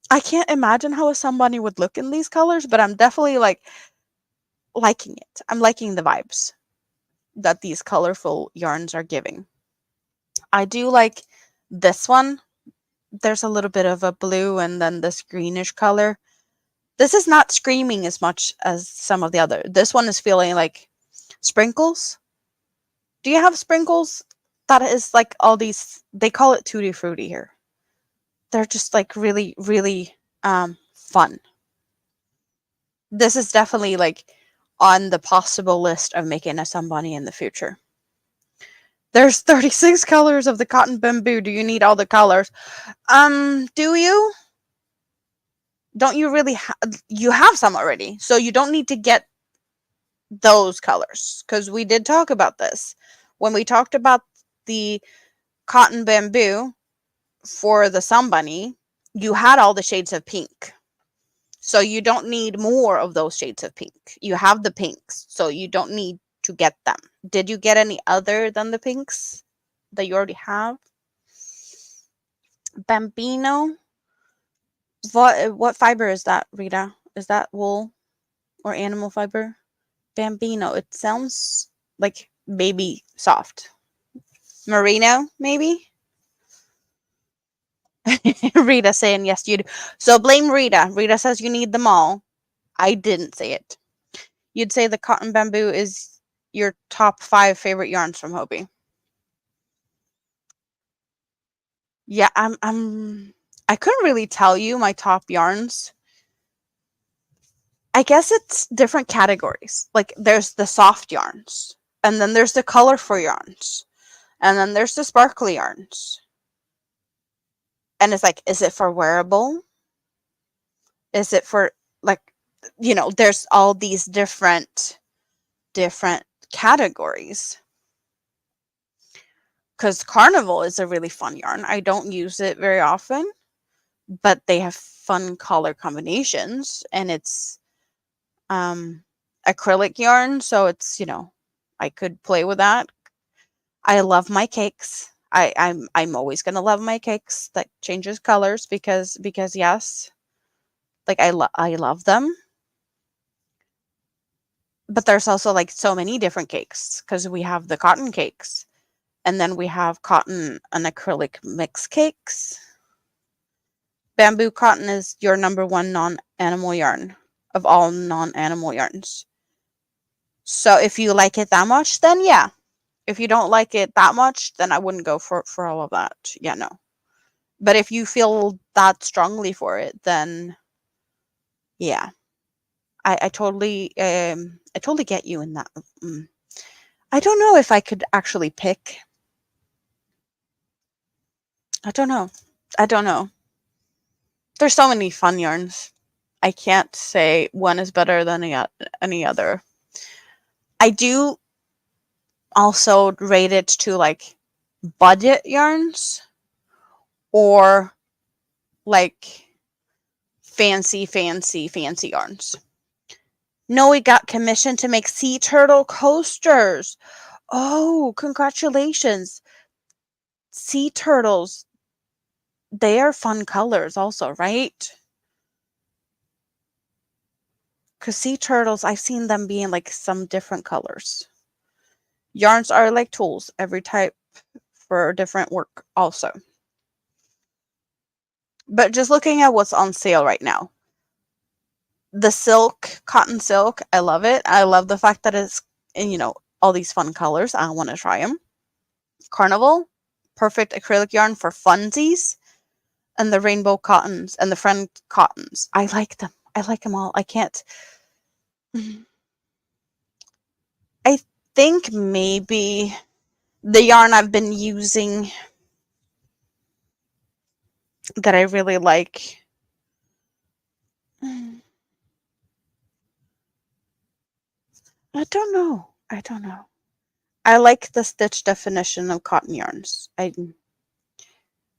I can't imagine how a sunbunny would look in these colors, but I'm definitely like liking it. I'm liking the vibes that these colorful yarns are giving. I do like this one. There's a little bit of a blue and then this greenish color. This is not screaming as much as some of the other. This one is feeling like sprinkles. Do you have sprinkles? That is like all these, they call it tutti frutti here. They're just like really, really fun. This is definitely like on the possible list of making a sunbunny in the future. There's 36 colors of the cotton bamboo. Do you need all the colors? Do you? Don't you really you have some already, so you don't need to get those colors, because we did talk about this when we talked about the cotton bamboo for the sunbunny. You had all the shades of pink, so you don't need more of those shades of pink. You have the pinks, so you don't need to get them. Did you get any other than the pinks that you already have? Bambino. What fiber is that, Rita? Is that wool or animal fiber? Bambino. It sounds like baby soft. Merino, maybe? Rita saying yes, you do. So blame Rita. Rita says you need them all. I didn't say it. You'd say the cotton bamboo is your top 5 favorite yarns from Hobie. Yeah, I couldn't really tell you my top yarns. I guess it's different categories. Like, there's the soft yarns, and then there's the colorful yarns, and then there's the sparkly yarns. And it's like, is it for wearable? Is it for, like, there's all these different categories. Because Carnival is a really fun yarn. I don't use it very often, but they have fun color combinations, and it's acrylic yarn, so it's, I could play with that. I love my cakes. I'm always gonna love my cakes that changes colors because yes, like I love them. But there's also like so many different cakes because we have the cotton cakes, and then we have cotton and acrylic mix cakes. Bamboo cotton is your number one non-animal yarn of all non-animal yarns. So if you like it that much, then yeah. If you don't like it that much, then I wouldn't go for all of that. Yeah, no. But if you feel that strongly for it, then yeah. I totally get you in that. I don't know if I could actually pick. I don't know. I don't know. There's so many fun yarns. I can't say one is better than any other. I do also rate it to like budget yarns or like fancy yarns. Noe got commissioned to make sea turtle coasters. Oh, congratulations. Sea turtles, they are fun colors also, right? Because sea turtles, I've seen them being like some different colors. Yarns are like tools, every type for different work also. But just looking at what's on sale right now. The silk, cotton silk, I love it. I love the fact that it's, all these fun colors. I want to try them. Carnival, perfect acrylic yarn for funsies. And the rainbow cottons and the friend cottons. I like them. I like them all. I can't. I think maybe the yarn I've been using that I really like. I don't know. I like the stitch definition of cotton yarns.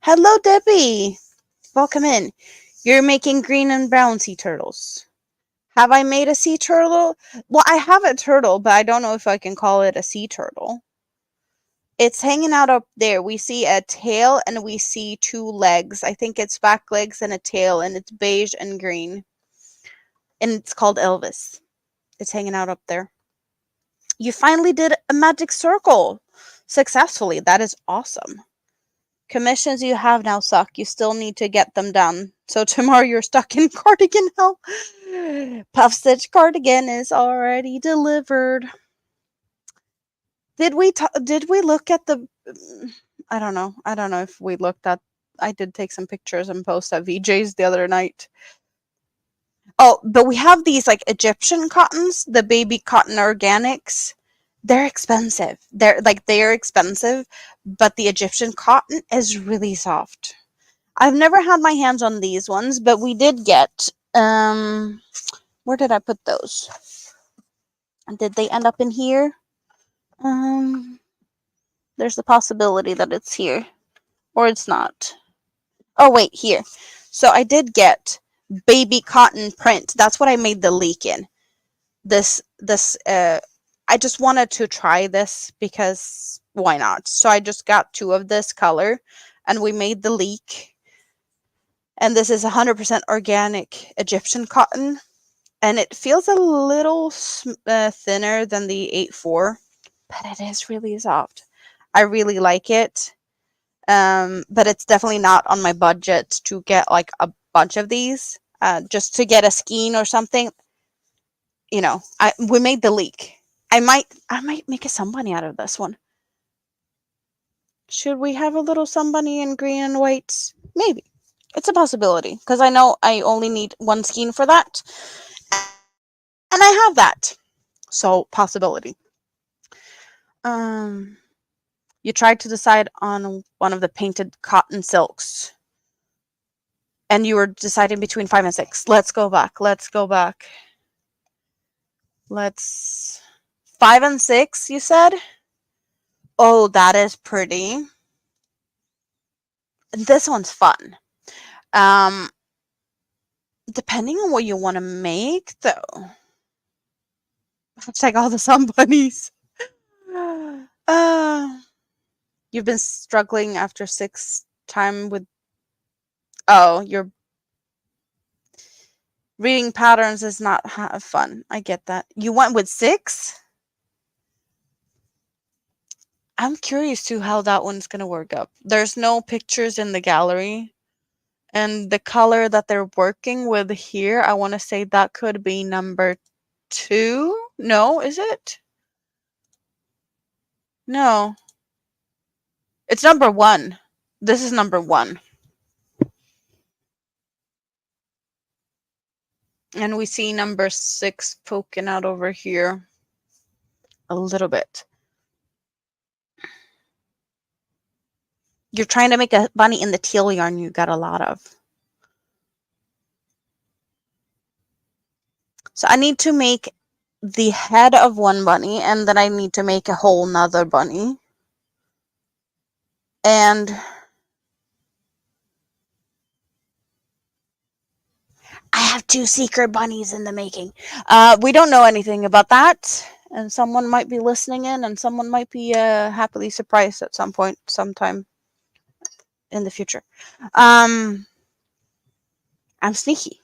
Hello, Debbie. Welcome in. You're making green and brown sea turtles. Have I made a sea turtle? Well, I have a turtle, but I don't know if I can call it a sea turtle. It's hanging out up there. We see a tail and we see two legs. I think it's back legs and a tail, and it's beige and green. And it's called Elvis. It's hanging out up there. You finally did a magic circle successfully. That is awesome. Commissions you have now suck. You still need to get them done. So tomorrow you're stuck in cardigan hell. Puff stitch cardigan is already delivered. Did we look at the I don't know. I don't know if we looked at I did take some pictures and post at VJ's the other night. Oh, but we have these like Egyptian cottons, the baby cotton organics. They're expensive. They're expensive, but the Egyptian cotton is really soft. I've never had my hands on these ones, but we did get where did I put those? Did they end up in here? There's the possibility that it's here or it's not. Oh wait, here. So I did get baby cotton print. That's what I made the leek in. This I just wanted to try this because why not? So I just got 2 of this color and we made the leek. And this is 100% organic Egyptian cotton. And it feels a little thinner than the 8/4, but it is really soft. I really like it. But it's definitely not on my budget to get like a bunch of these. Just to get a skein or something. We made the leek. I might make a sunbunny out of this one. Should we have a little sunbunny in green and white? Maybe. It's a possibility because I know I only need 1 skein for that. And I have that. So, possibility. You tried to decide on one of the painted cotton silks. And you were deciding between 5 and 6. Let's go back. 5 and 6, you said? Oh, that is pretty. This one's fun. Depending on what you want to make, though. Check all the sun bunnies. You've been struggling after 6 time with... Oh, you're... Reading patterns is not fun. I get that. You went with 6? I'm curious to how that one's going to work up. There's no pictures in the gallery. And the color that they're working with here, I want to say that could be number 2. No, is it? No. It's number 1. This is number 1. And we see number 6 poking out over here a little bit. You're trying to make a bunny in the teal yarn you got a lot of. So I need to make the head of one bunny, and then I need to make a whole nother bunny. And I have 2 secret bunnies in the making. We don't know anything about that. And someone might be listening in, and someone might be happily surprised at some point, sometime in the future. I'm sneaky.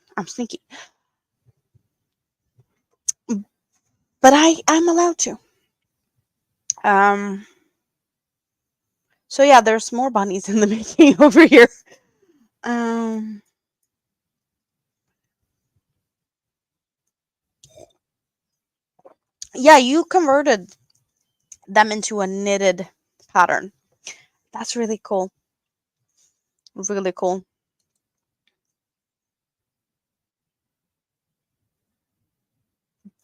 But I'm allowed to. So yeah, there's more bunnies in the making over here. Yeah, you converted them into a knitted pattern. That's really cool. Really cool.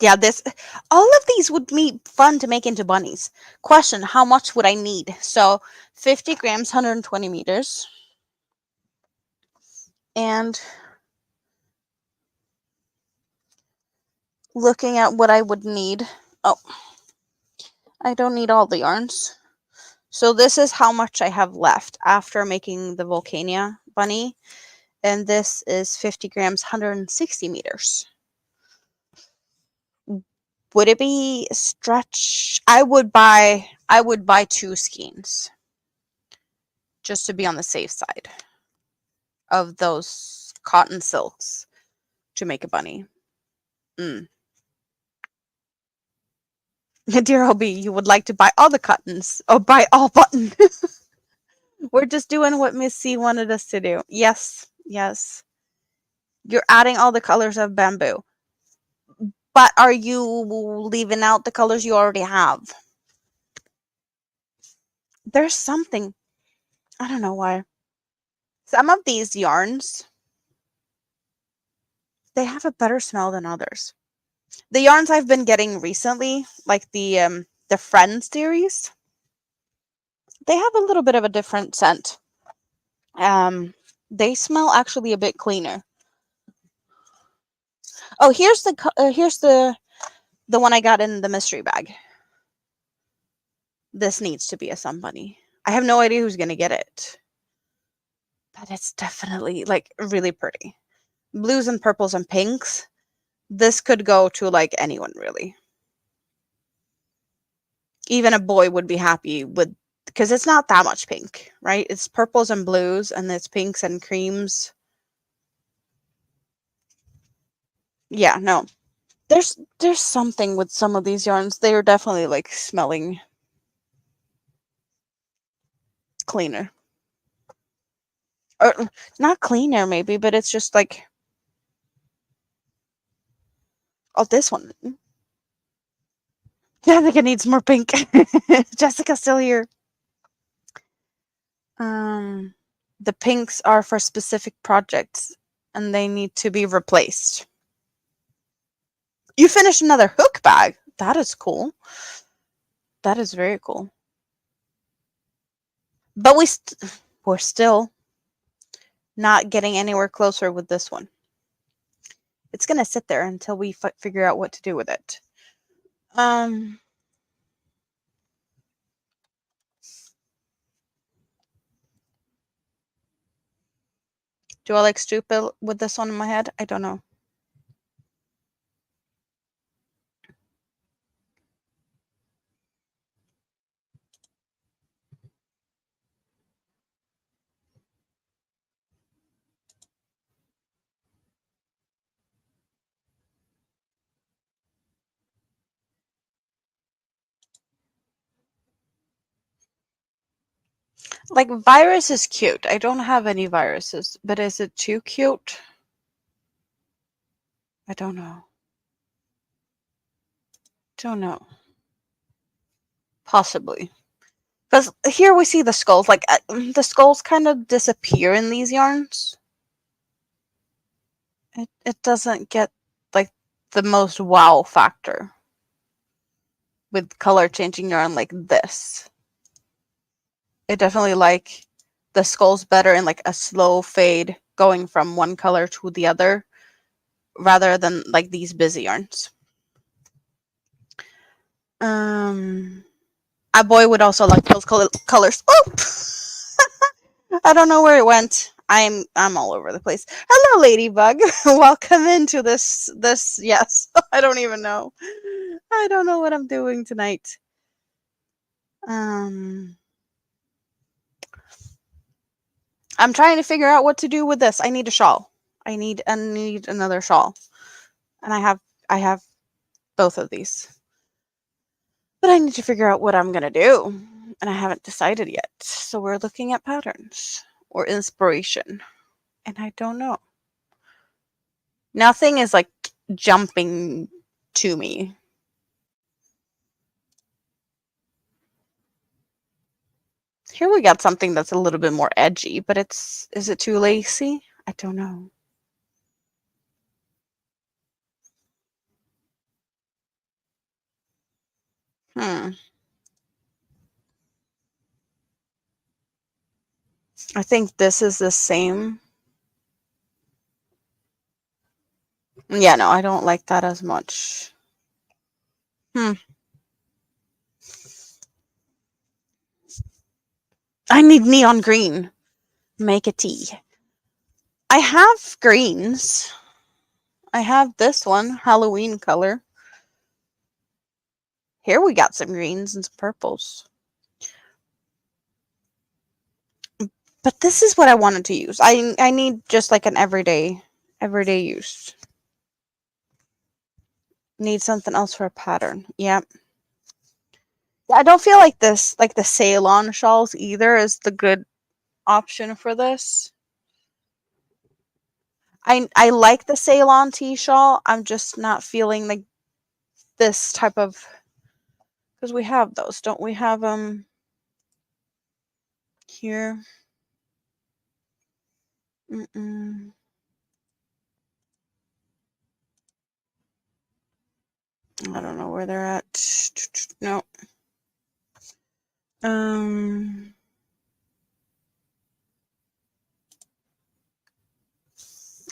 Yeah, all of these would be fun to make into bunnies. Question, how much would I need? So 50 grams, 120 meters. And looking at what I would need. Oh, I don't need all the yarns. So this is how much I have left after making the Volcania bunny. And this is 50 grams, 160 meters. Would it be stretch? I would buy 2 skeins just to be on the safe side of those cotton silks to make a bunny. Dear Obi, you would like to buy all the cottons or buy all button. We're just doing what Miss C wanted us to do. Yes. You're adding all the colors of bamboo. But are you leaving out the colors you already have? There's something. I don't know why. Some of these yarns, they have a better smell than others. The yarns I've been getting recently, like the Friends series, they have a little bit of a different scent. They smell actually a bit cleaner. Oh, here's the one I got in the mystery bag. This needs to be a somebody. I have no idea who's gonna get it, but it's definitely like really pretty. Blues and purples and pinks. This could go to like anyone really. Even a boy would be happy with, because it's not that much pink, right? It's purples and blues, and it's pinks and creams. Yeah, no. There's something with some of these yarns. They are definitely like smelling cleaner. Or not cleaner maybe, but it's just like, oh, this one. Jessica needs more pink. Jessica's still here. The pinks are for specific projects and they need to be replaced. You finished another hook bag. That is cool. That is very cool. But we're still not getting anywhere closer with this one. It's going to sit there until we figure out what to do with it. Do I look stupid with this one in my head? I don't know. Like, virus is cute. I don't have any viruses, but is it too cute? I don't know. Don't know. Possibly. Because here we see the skulls. Like, the skulls kind of disappear in these yarns. It doesn't get, like, the most wow factor with color changing yarn like this. I definitely like the skulls better in, like, a slow fade going from one color to the other rather than, like, these busy yarns. A boy would also like those colors. Oh, I don't know where it went. I'm all over the place. Hello, Ladybug. Welcome into this. Yes, I don't even know. I don't know what I'm doing tonight. I'm trying to figure out what to do with this. I need a shawl. I need another shawl, and I have both of these, but I need to figure out what I'm gonna do, and I haven't decided yet. So we're looking at patterns or inspiration, and I don't know. Nothing is like jumping to me. Here we got something that's a little bit more edgy, but is it too lacy? I don't know. I think this is the same. Yeah, no, I don't like that as much. I need neon green. Make a tea. I have greens. I have this one, Halloween color. Here we got some greens and some purples. But this is what I wanted to use. I need just like an everyday use. Need something else for a pattern. Yep. I don't feel like this, like the Ceylon shawls either, is the good option for this. I like the Ceylon tea shawl. I'm just not feeling like this type of, because we have those, don't we have them here? Mm-mm. I don't know where they're at. No. I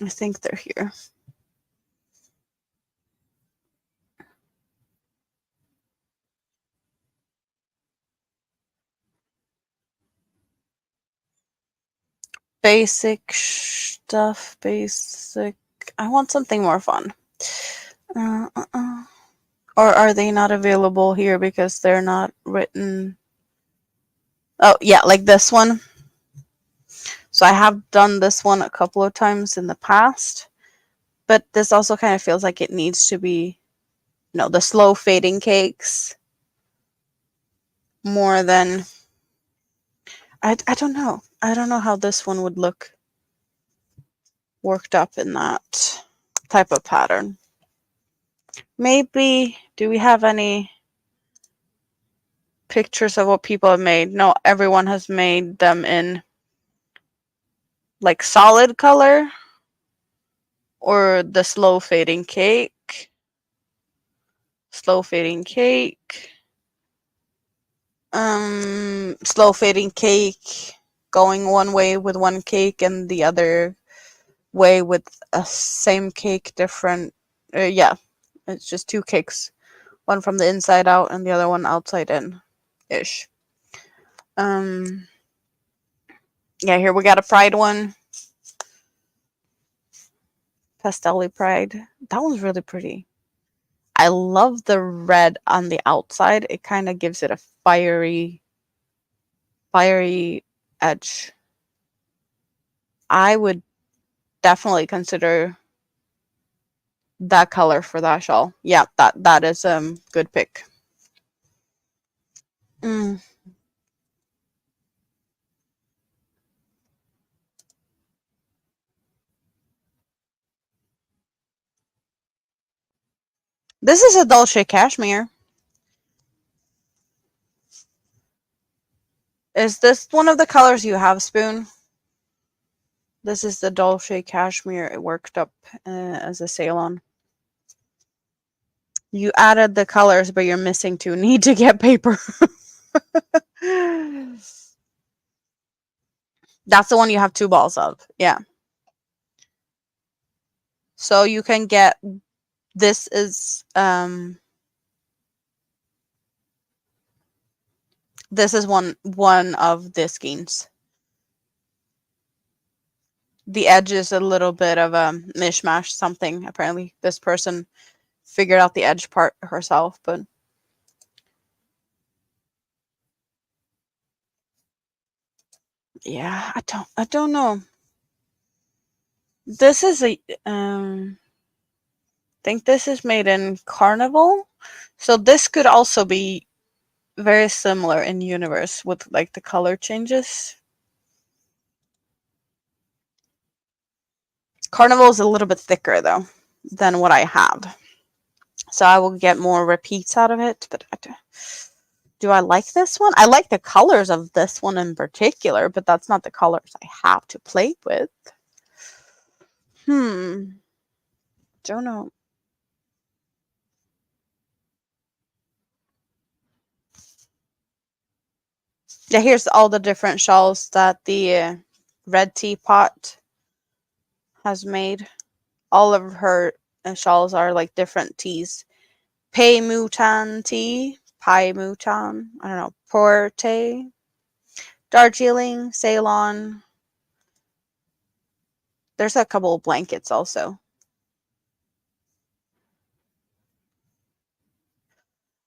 think they're here. Basic stuff, basic. I want something more fun. Or are they not available here because they're not written? Oh, yeah, like this one. So I have done this one a couple of times in the past, but this also kind of feels like it needs to be, the slow fading cakes more than, I don't know. I don't know how this one would look worked up in that type of pattern. Maybe, do we have any pictures of what people have made? No, everyone has made them in like solid color or the slow fading cake. Slow fading cake. Slow fading cake going one way with one cake and the other way with a same cake, different. Yeah, it's just two cakes, one from the inside out and the other one outside in ish. Yeah, here we got a pride one. Pastel pride. That one's really pretty. I love the red on the outside. It kind of gives it a fiery edge. I would definitely consider that color for that shawl. Yeah, that is good pick. This is a Dolce Cashmere. Is this one of the colors you have, Spoon? This is the Dolce Cashmere. It worked up as a sale on. You added the colors, but you're missing two. Need to get paper. That's the one you have 2 balls of. Yeah. So you can get, this is one of the skeins. The edge is a little bit of a mishmash something. Apparently this person figured out the edge part herself, but yeah, I don't know. This is a think this is made in Carnival. So this could also be very similar in universe with like the color changes. Carnival is a little bit thicker though than what I have. So I will get more repeats out of it, but do I like this one? I like the colors of this one in particular, but that's not the colors I have to play with. Don't know. Yeah, here's all the different shawls that the Red Teapot has made. All of her shawls are like different teas. Pei Mutan tea, Pai Mutan, I don't know, Porte, Darjeeling, Ceylon. There's a couple of blankets also.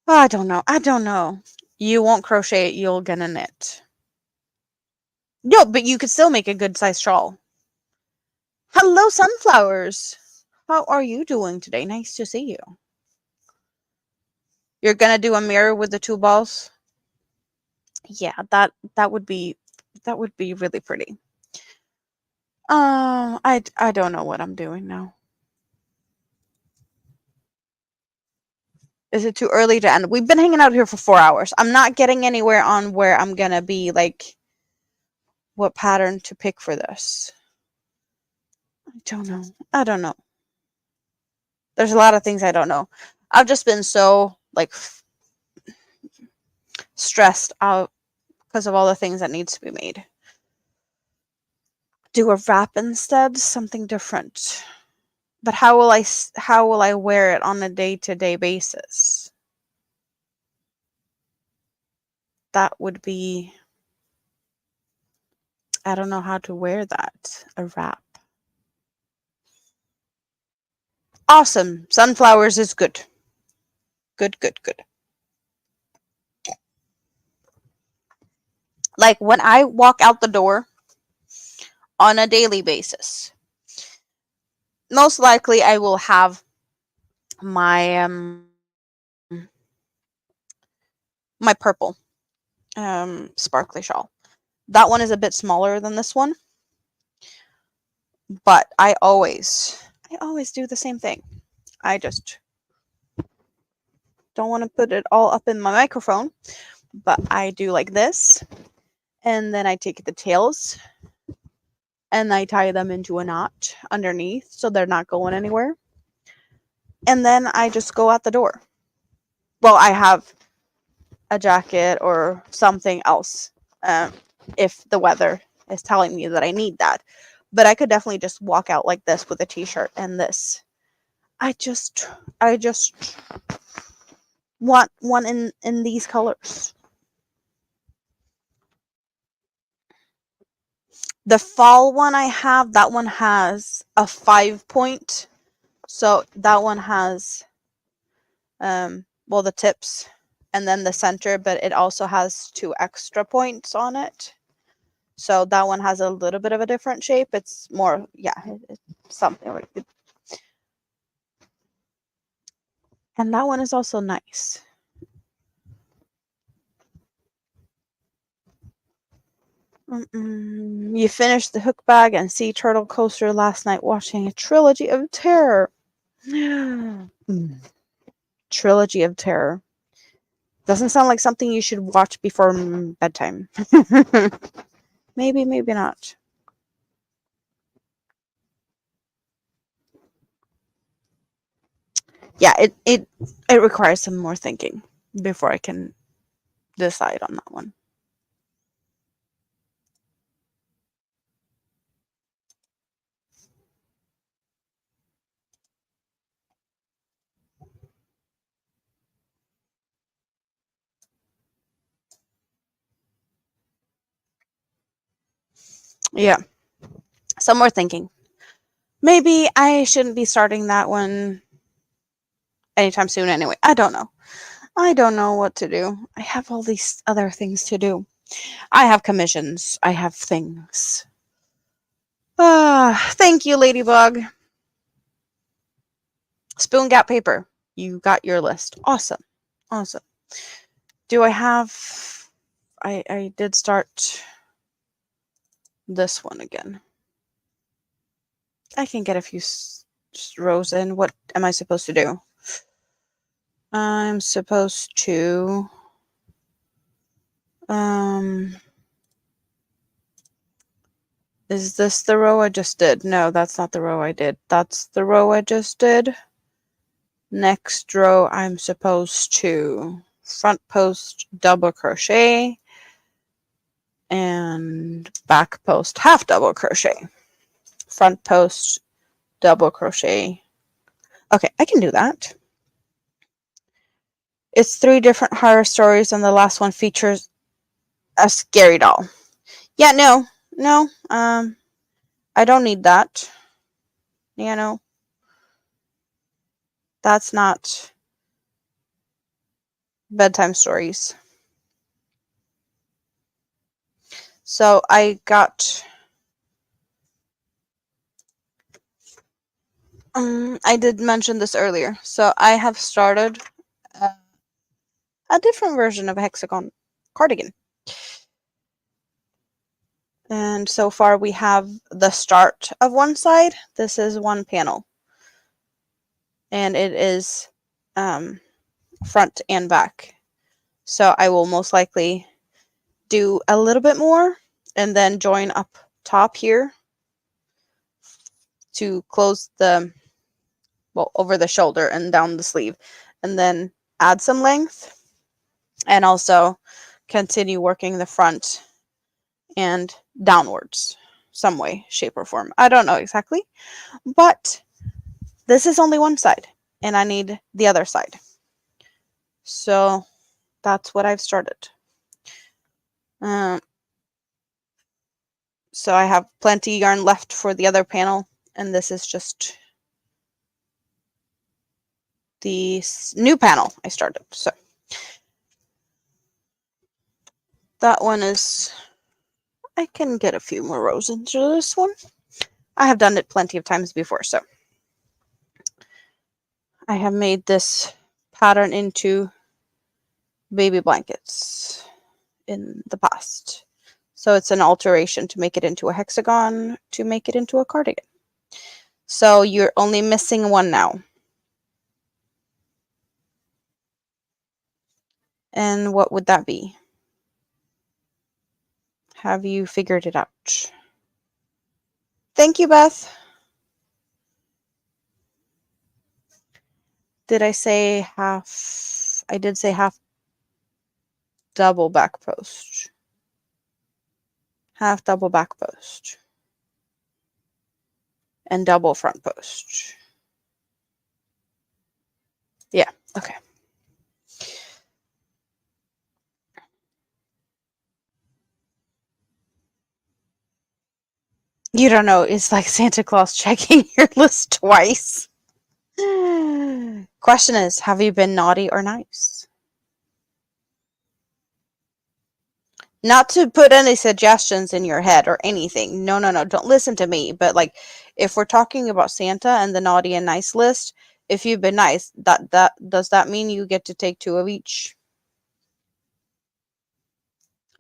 Oh, I don't know. I don't know. You won't crochet, you'll get a knit. No, but you could still make a good size shawl. Hello, sunflowers. How are you doing today? Nice to see you. You're gonna do a mirror with the 2 balls? Yeah, that would be really pretty. I don't know what I'm doing now. Is it too early to end? We've been hanging out here for 4 hours. I'm not getting anywhere on where I'm gonna be, like, what pattern to pick for this. I don't know. I don't know. There's a lot of things I don't know. I've just been so, like, stressed out because of all the things that needs to be made. Do a wrap instead, something different. But how will I wear it on a day-to-day basis? That would be, I don't know how to wear that. A wrap. Awesome. Sunflowers is good. Good, good, good. Like when I walk out the door on a daily basis, most likely I will have my my purple sparkly shawl. That one is a bit smaller than this one, but I always do the same thing. I just don't want to put it all up in my microphone, but I do like this, and then I take the tails and I tie them into a knot underneath so they're not going anywhere. And then I just go out the door. Well, I have a jacket or something else if the weather is telling me that I need that. But I could definitely just walk out like this with a t-shirt and this. I just want one in these colors. The fall one I have, that one has a 5-point. So that one has well, the tips and then the center, but it also has 2 extra points on it. So that one has a little bit of a different shape. It's more, yeah, it's something like it. And that one is also nice. You finished the hook bag and sea turtle coaster last night watching a trilogy of terror. Trilogy of Terror. Doesn't sound like something you should watch before bedtime. Maybe, maybe not. Yeah, it requires some more thinking before I can decide on that one. Yeah, some more thinking. Maybe I shouldn't be starting that one anytime soon anyway. I don't know. I don't know what to do. I have all these other things to do. I have commissions. I have things. Thank you, Ladybug. Spoon Gap Paper. You got your list. Awesome. Awesome. Do I have... I did start this one again. I can get a few rows in. What am I supposed to do? I'm supposed to... Is this the row I just did? No, that's not the row I did. That's the row I just did. Next row, I'm supposed to front post double crochet and back post half double crochet. Front post double crochet. Okay, I can do that. It's 3 different horror stories, and the last one features a scary doll. Yeah, no, I don't need that. You know, that's not bedtime stories. So I got, I did mention this earlier. So I have started a different version of a hexagon cardigan. And so far we have the start of one side. This is one panel. And it is front and back. So I will most likely do a little bit more and then join up top here to close the, well, over the shoulder and down the sleeve, and then add some length and also continue working the front and downwards some way, shape, or form. I don't know exactly, but this is only one side and I need the other side. So that's what I've started. So I have plenty yarn left for the other panel, and this is just the new panel I started. So that one is, I can get a few more rows into this one. I have done it plenty of times before, so I have made this pattern into baby blankets in the past. So it's an alteration to make it into a hexagon, to make it into a cardigan. So you're only missing one now. And what would that be? Have you figured it out? Thank you, Beth. Did I say half? I did say half double back post. Half double back post. And double front post. Yeah, okay. You don't know, it's like Santa Claus checking your list twice. Question is, have you been naughty or nice? Not to put any suggestions in your head or anything. No, don't listen to me. But like, if we're talking about Santa and the naughty and nice list, if you've been nice, that does that mean you get to take 2 of each?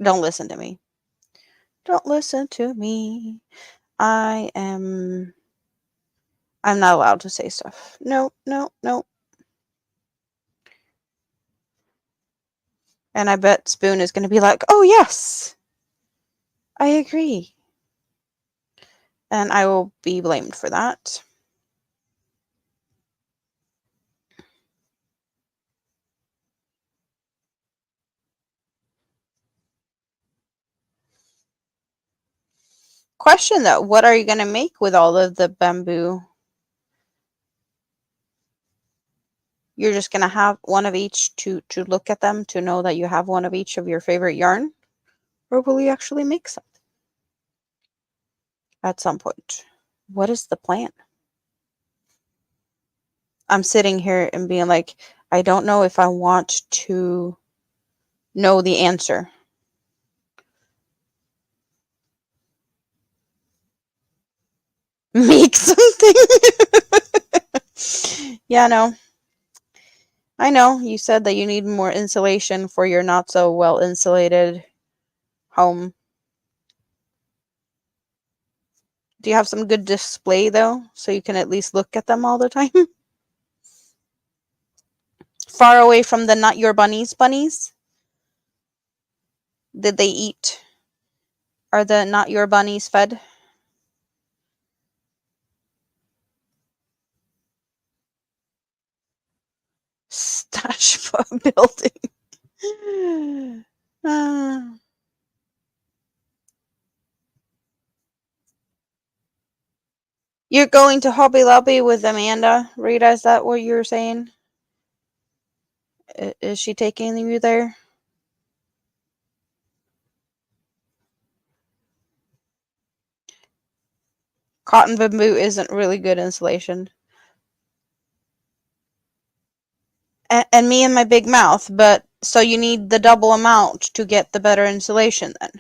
Don't listen to me. Don't listen to me. I'm not allowed to say stuff. No. And I bet Spoon is going to be like, oh, yes, I agree. And I will be blamed for that. Question though, what are you going to make with all of the bamboo? You're just going to have one of each to look at them to know that you have one of each of your favorite yarn? Or will you actually make something at some point? What is the plan? I'm sitting here and being like, I don't know if I want to know the answer. Make something? Yeah, no. I know you said that you need more insulation for your not so well insulated home. Do you have some good display though, so you can at least look at them all the time? Far away from the not your bunnies? Did they eat? Are the not your bunnies fed? Stash building. uh, you're going to Hobby Lobby with Amanda, Rita? Is that what you're saying? Is she taking you there? Cotton bamboo isn't really good insulation. And me and my big mouth, but so you need the double amount to get the better insulation then.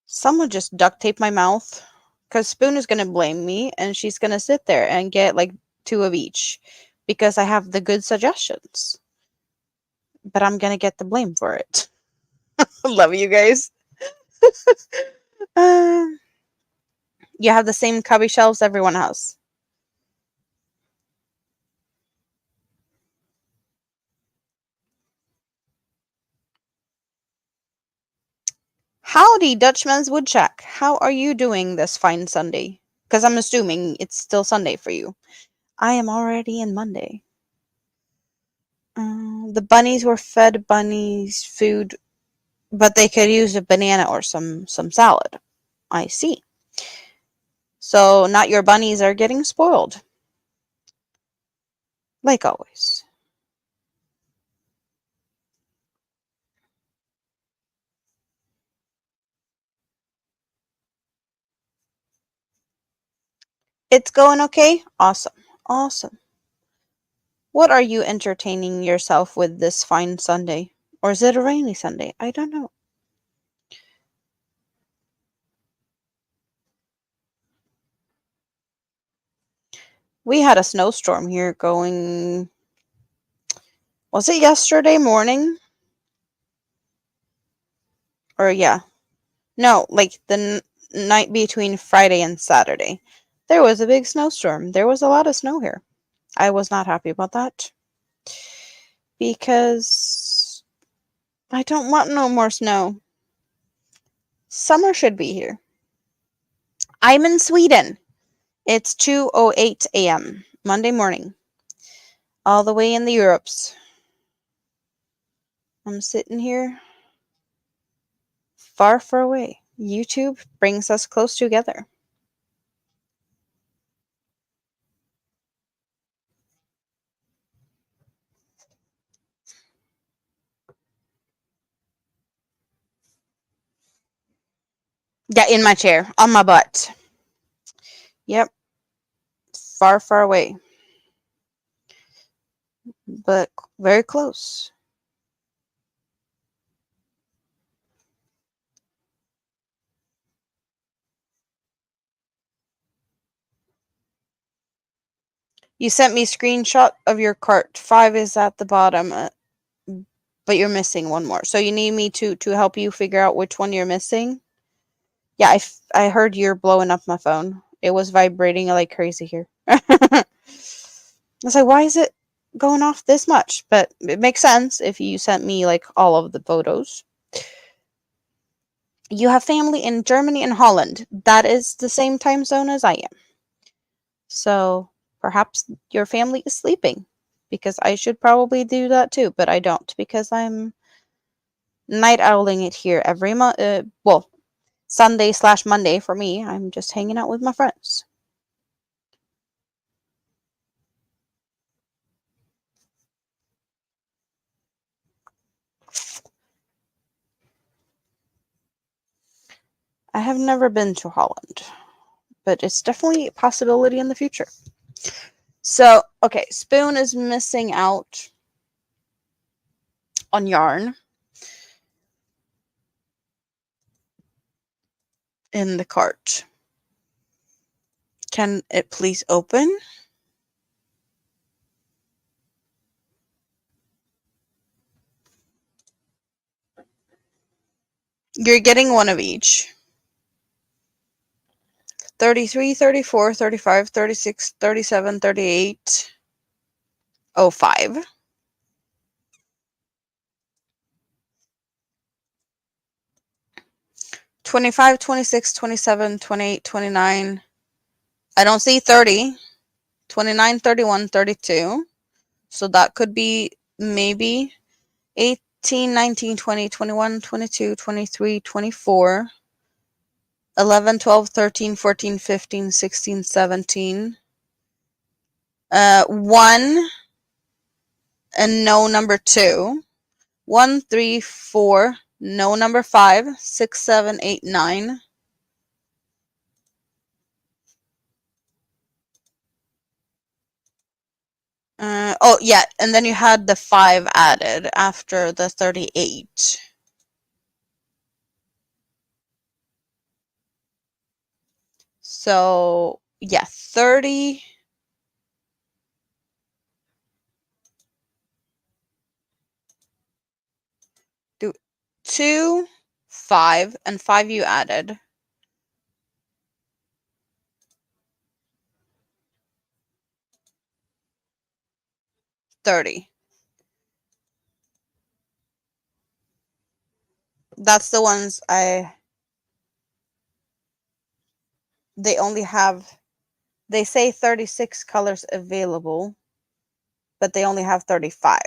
Someone just duct tape my mouth, because Spoon is going to blame me and she's going to sit there and get like 2 of each because I have the good suggestions. But I'm going to get the blame for it. Love you guys. You have the same cubby shelves everyone has. Howdy, Dutchman's Woodchuck. How are you doing this fine Sunday? Because I'm assuming it's still Sunday for you. I am already in Monday. The bunnies were fed bunnies food, but they could use a banana or some salad. I see. So not your bunnies are getting spoiled. Like always. It's going okay? Awesome. Awesome. What are you entertaining yourself with this fine Sunday? Or is it a rainy Sunday? I don't know. We had a snowstorm here going. Was it yesterday morning? Or yeah. No, like the night between Friday and Saturday. There was a big snowstorm. There was a lot of snow here. I was not happy about that. Because I don't want no more snow. Summer should be here. I'm in Sweden. It's 2:08 a.m. Monday morning. All the way in the Europes. I'm sitting here far, far away. YouTube brings us close together. Yeah, in my chair, on my butt. Yep, far, far away, but very close. You sent me a screenshot of your cart. 5 is at the bottom, but you're missing one more. So you need me to help you figure out which one you're missing? Yeah, I heard you're blowing up my phone. It was vibrating like crazy here. I was like, why is it going off this much, but it makes sense if you sent me like all of the photos. You have family in Germany and Holland. That is the same time zone as I am. So perhaps your family is sleeping, because I should probably do that too, but I don't because I'm night owling it here every month. Well, Sunday/Monday for me. I'm just hanging out with my friends. I have never been to Holland, but it's definitely a possibility in the future. So, okay, Spoon is missing out on yarn in the cart. Can it please open? You're getting one of each. 33, 34, 35, 36, 37, 38, 05. 25, 26, 27, 28, 29. I don't see 30. 29, 31, 32. So that could be maybe 18, 19, 20, 21, 22, 23, 24, 11, 12, 13, 14, 15, 16, 17. 1 and no number 2. 1, 3, 4, no number 5, 6, 7, 8, 9. Oh, yeah, and then you had the 5 added after the 38. So, yeah, 30. 2, 5, and 5 you added. 30. That's the ones they only have, they say 36 colors available, but they only have 35.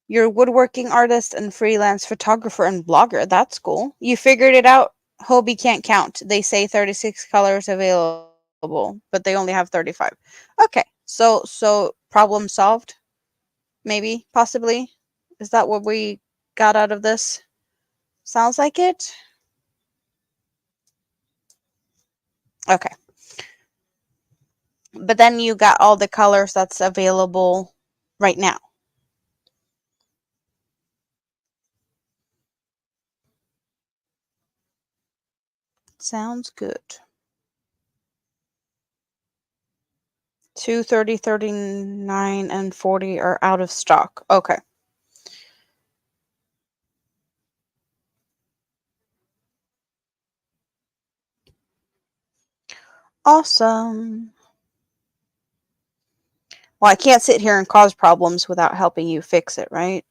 You're a woodworking artist and freelance photographer and blogger. That's cool. You figured it out. Hobie can't count. They say 36 colors available, but they only have 35. Okay. So problem solved? Maybe, possibly. Is that what we got out of this? Sounds like it. Okay. But then you got all the colors that's available right now. Sounds good. 2, 30, 39, and 40 are out of stock. Okay. Awesome. Well, I can't sit here and cause problems without helping you fix it, right?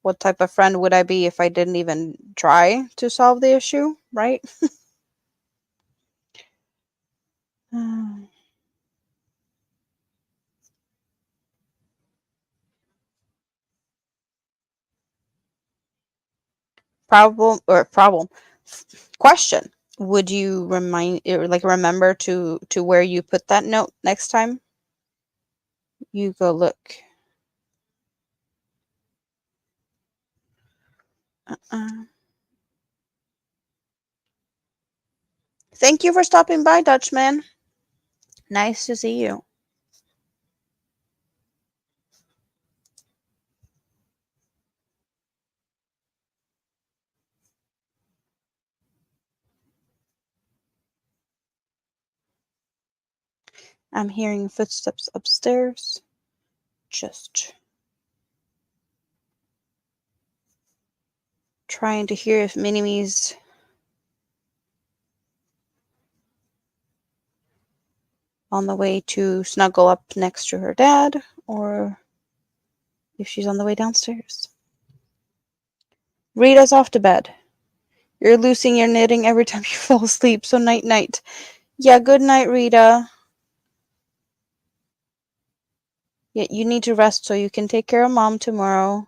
What type of friend would I be if I didn't even try to solve the issue, right? Problem question. Would you remember to where you put that note next time you go look? Uh-uh. Thank you for stopping by, Dutchman. Nice to see you. I'm hearing footsteps upstairs. Just trying to hear if Minime's on the way to snuggle up next to her dad, or if she's on the way downstairs. Rita's off to bed. You're losing your knitting every time you fall asleep, so night night. Yeah, good night, Rita. Yeah, you need to rest so you can take care of Mom tomorrow.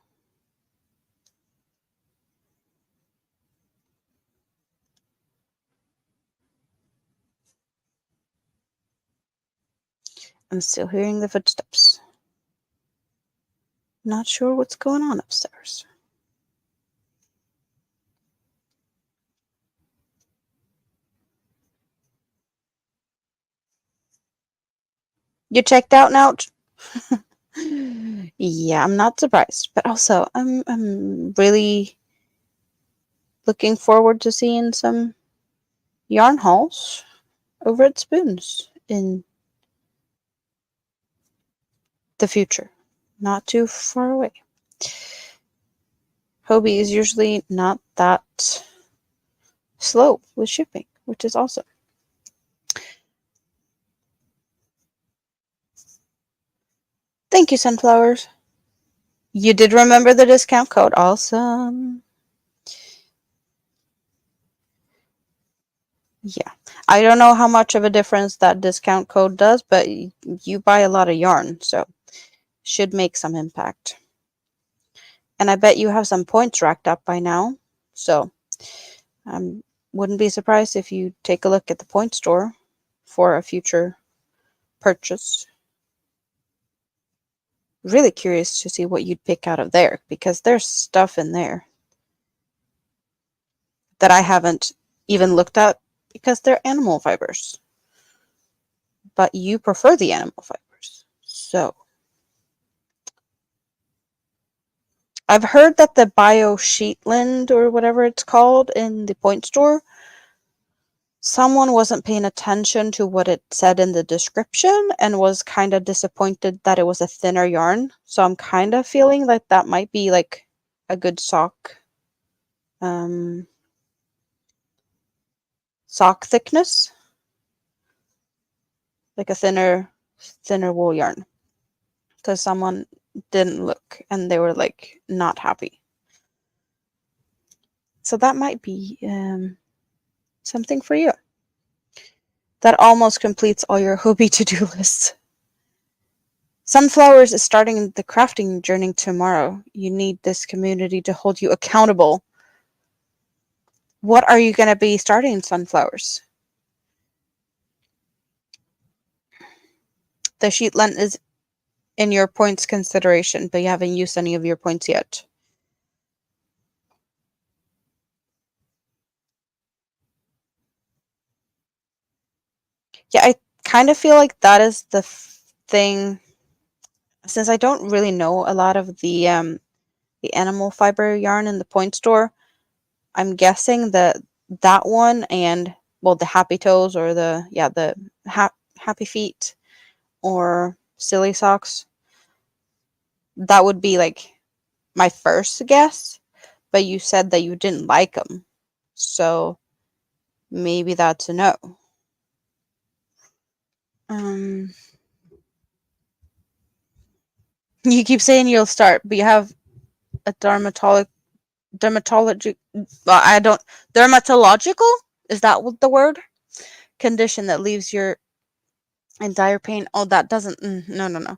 I'm still hearing the footsteps. Not sure what's going on upstairs. You checked out now? Yeah, I'm not surprised, but also I'm really looking forward to seeing some yarn hauls over at Spoons in the future. Not too far away. Hobie is usually not that slow with shipping, which is awesome. Thank you, Sunflowers. You did remember the discount code. Awesome. Yeah. I don't know how much of a difference that discount code does, but you buy a lot of yarn, so should make some impact. And I bet you have some points racked up by now, so I wouldn't be surprised if you take a look at the point store for a future purchase. Really curious to see what you'd pick out of there, because there's stuff in there that I haven't even looked at because they're animal fibers. But you prefer the animal fibers. So I've heard that the Bio Sheetland or whatever it's called in the point store, someone wasn't paying attention to what it said in the description and was kind of disappointed that it was a thinner yarn. So I'm kind of feeling like that might be like a good sock thickness, like a thinner wool yarn, because someone didn't look and they were like not happy. So that might be something for you. That almost completes all your hobby to-do lists. Sunflowers is starting the crafting journey tomorrow. You need this community to hold you accountable. What are you going to be starting, Sunflowers? The sheet length is in your points consideration, but you haven't used any of your points yet. Yeah, I kind of feel like that is the thing. Since I don't really know a lot of the animal fiber yarn in the point store, I'm guessing that that one and, well, the Happy Toes or the Happy Feet or Silly Socks, that would be like my first guess. But you said that you didn't like them, so maybe that's a no. Um, you keep saying you'll start, but you have a dermatology. Well, I don't dermatological. Is that what the word? Condition that leaves your in dire pain. Oh, that doesn't. No.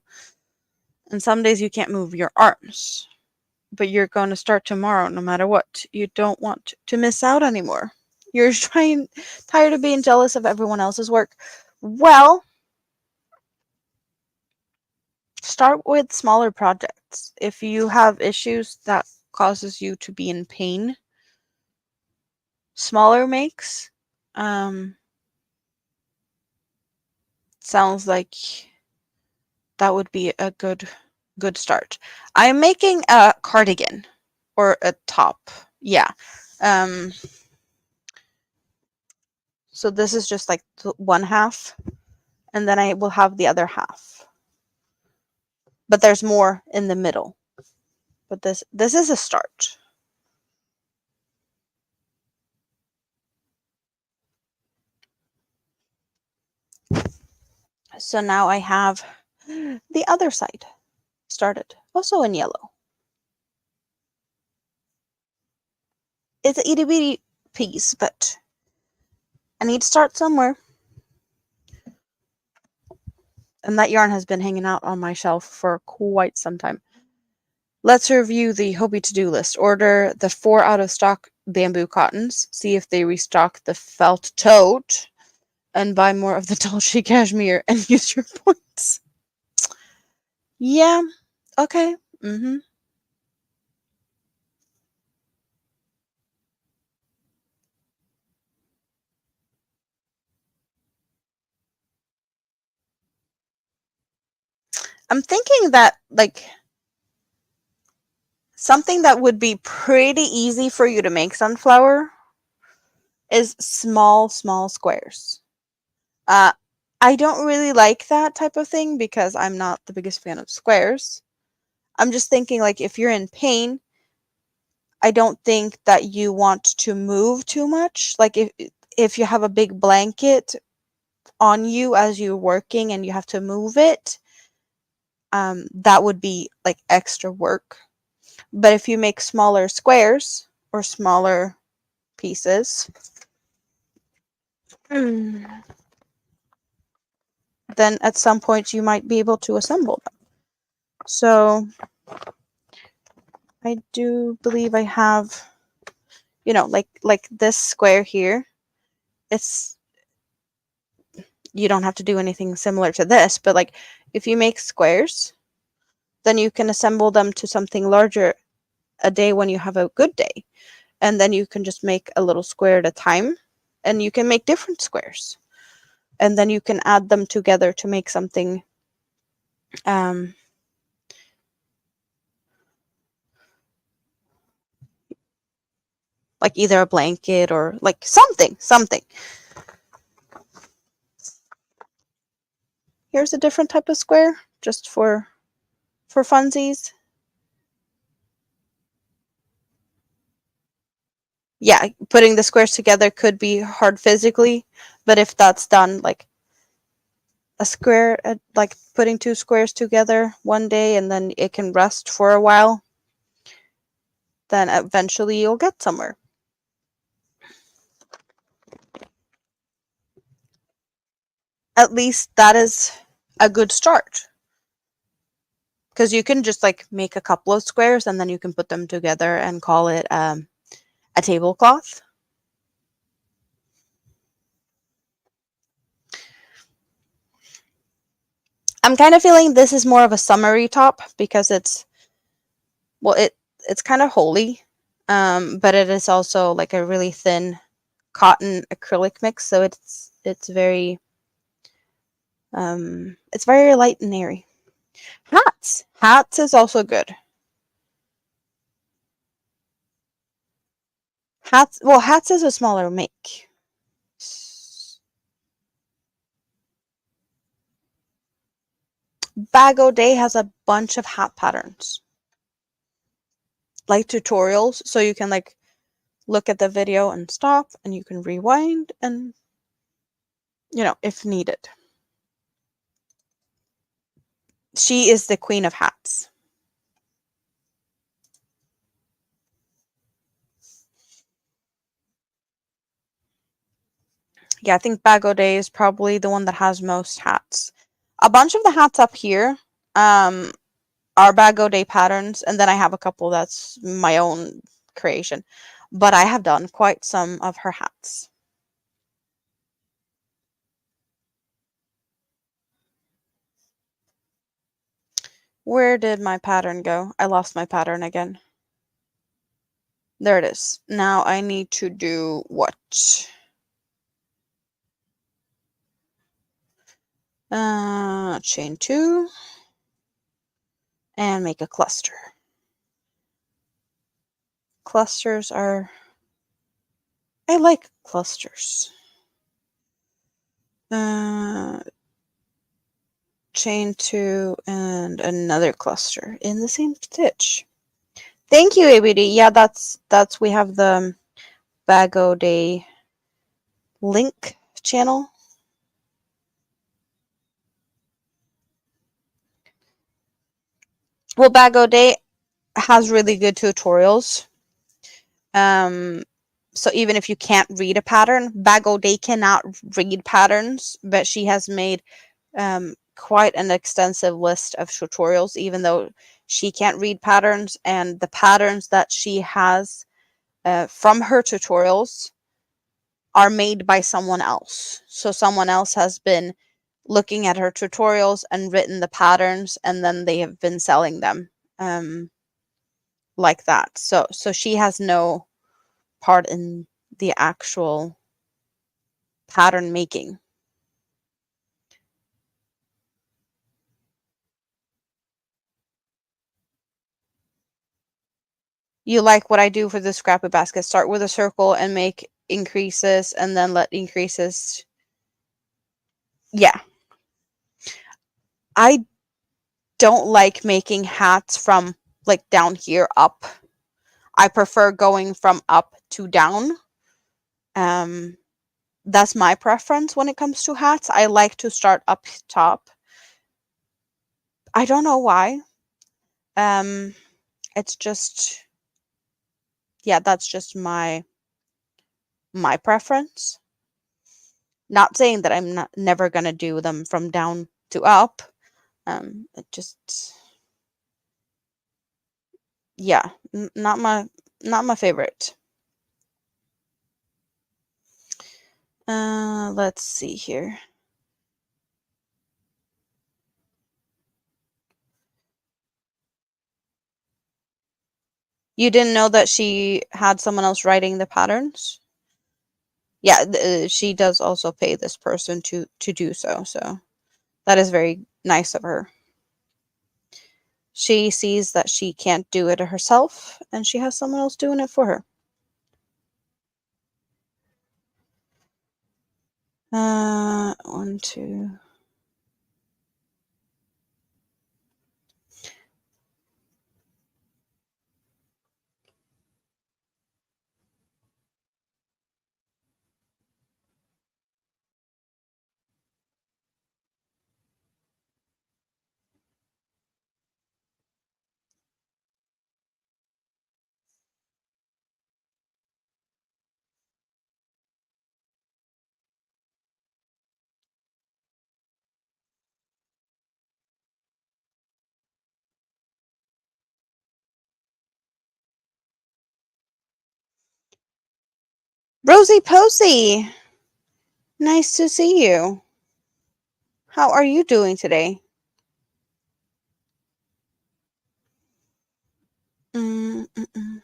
And some days you can't move your arms, but you're going to start tomorrow no matter what. You don't want to miss out anymore. You're tired of being jealous of everyone else's work. Well, start with smaller projects. If you have issues that causes you to be in pain, smaller makes sounds like that would be a good start. I'm making a cardigan or a top. Yeah. So this is just like one half, and then I will have the other half. But there's more in the middle. But this is a start. So now I have the other side started, also in yellow. It's a itty bitty piece, but I need to start somewhere. And that yarn has been hanging out on my shelf for quite some time. Let's review the Hobie to-do list. Order the 4 out-of-stock bamboo cottons, see if they restock the felt tote, and buy more of the Dolce cashmere and use your points. Yeah, okay. I'm thinking that, like, something that would be pretty easy for you to make sunflower is small squares. Uh, I don't really like that type of thing because I'm not the biggest fan of squares. I'm just thinking, like, if you're in pain, I don't think that you want to move too much. Like, if you have a big blanket on you as you're working and you have to move it, that would be like extra work. But if you make smaller squares or smaller pieces, then at some point you might be able to assemble them. So I do believe I have, like this square here. It's, you don't have to do anything similar to this, but like if you make squares, then you can assemble them to something larger a day when you have a good day. And then you can just make a little square at a time, and you can make different squares. And then you can add them together to make something like either a blanket or like something. Here's a different type of square just for funsies. Yeah, putting the squares together could be hard physically, but if that's done like a square, like putting 2 squares together one day and then it can rest for a while, then eventually you'll get somewhere. At least that is a good start. Because you can just like make a couple of squares and then you can put them together and call it a tablecloth. I'm kind of feeling this is more of a summery top because it's, well, it's kind of holey, but it is also like a really thin cotton acrylic mix, so it's very light and airy. Hats is also good. Hats is a smaller make. Bag O' Day has a bunch of hat patterns, like tutorials, so you can like look at the video and stop, and you can rewind and, if needed. She is the queen of hats. Yeah, I think Bag O' Day is probably the one that has most hats. A bunch of the hats up here are Bag O' Day patterns, and then I have a couple that's my own creation. But I have done quite some of her hats. Where did my pattern go? I lost my pattern again. There it is. Now I need to do what? Chain 2 and make a cluster. Clusters are, I like clusters. Chain 2 and another cluster in the same stitch. Thank you, ABD. Yeah, that's we have the Bag O' Day link channel. Well, Bag O Day has really good tutorials. So even if you can't read a pattern, Bag O Day cannot read patterns, but she has made quite an extensive list of tutorials, even though she can't read patterns, and the patterns that she has from her tutorials are made by someone else. So someone else has been looking at her tutorials and written the patterns, and then they have been selling them like that. So she has no part in the actual pattern making. You like what I do for the scrappy basket. Start with a circle and make increases, and then let increases. Yeah. I don't like making hats from like down here up. I prefer going from up to down. Um, that's my preference when it comes to hats. I like to start up top. I don't know why. Um, it's just, yeah, that's just my preference. Not saying that I'm not never gonna do them from down to up. It just, yeah, not my favorite. Let's see here. You didn't know that she had someone else writing the patterns? Yeah, she does also pay this person to do so. So that is very nice of her. She sees that she can't do it herself, and she has someone else doing it for her. One, two. Rosie Posey, nice to see you. How are you doing today? Mm-mm-mm.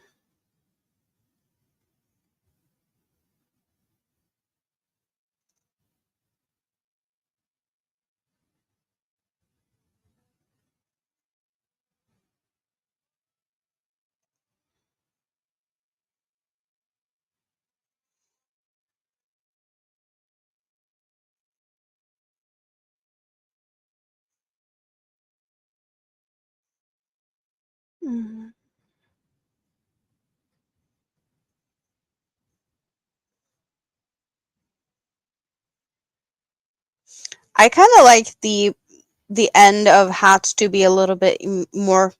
Mm. I kind of like the end of hats to be a little bit more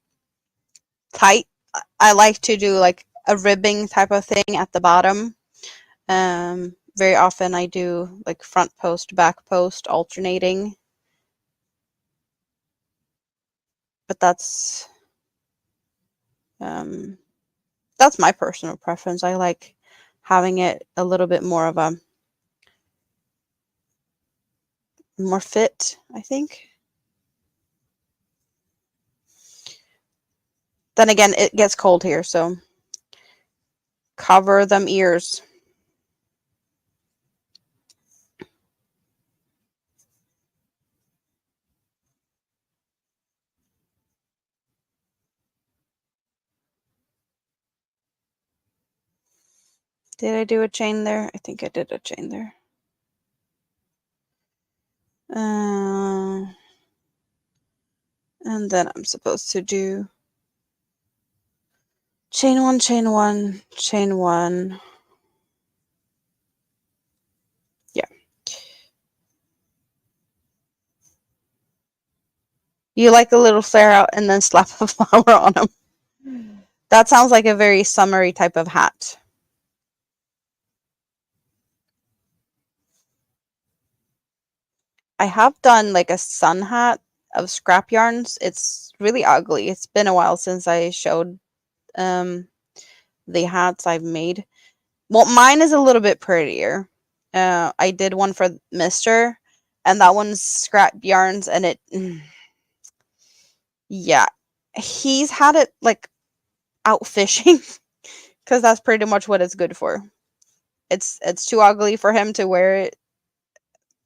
tight. I like to do like a ribbing type of thing at the bottom. Very often I do like front post, back post, alternating. But um, that's my personal preference. I like having it a little bit more of a more fit, I think. Then again, it gets cold here, so cover them ears. Did I do a chain there? I think I did a chain there. And then I'm supposed to do chain one, chain one, chain one. Yeah. You like a little flare out and then slap a flower on them. That sounds like a very summery type of hat. I have done like a sun hat of scrap yarns. It's really ugly. It's been a while since I showed um the hats I've made. Well, mine is a little bit prettier. I did one for Mister, and that one's scrap yarns, and yeah, he's had it like out fishing because that's pretty much what it's good for. It's too ugly for him to wear it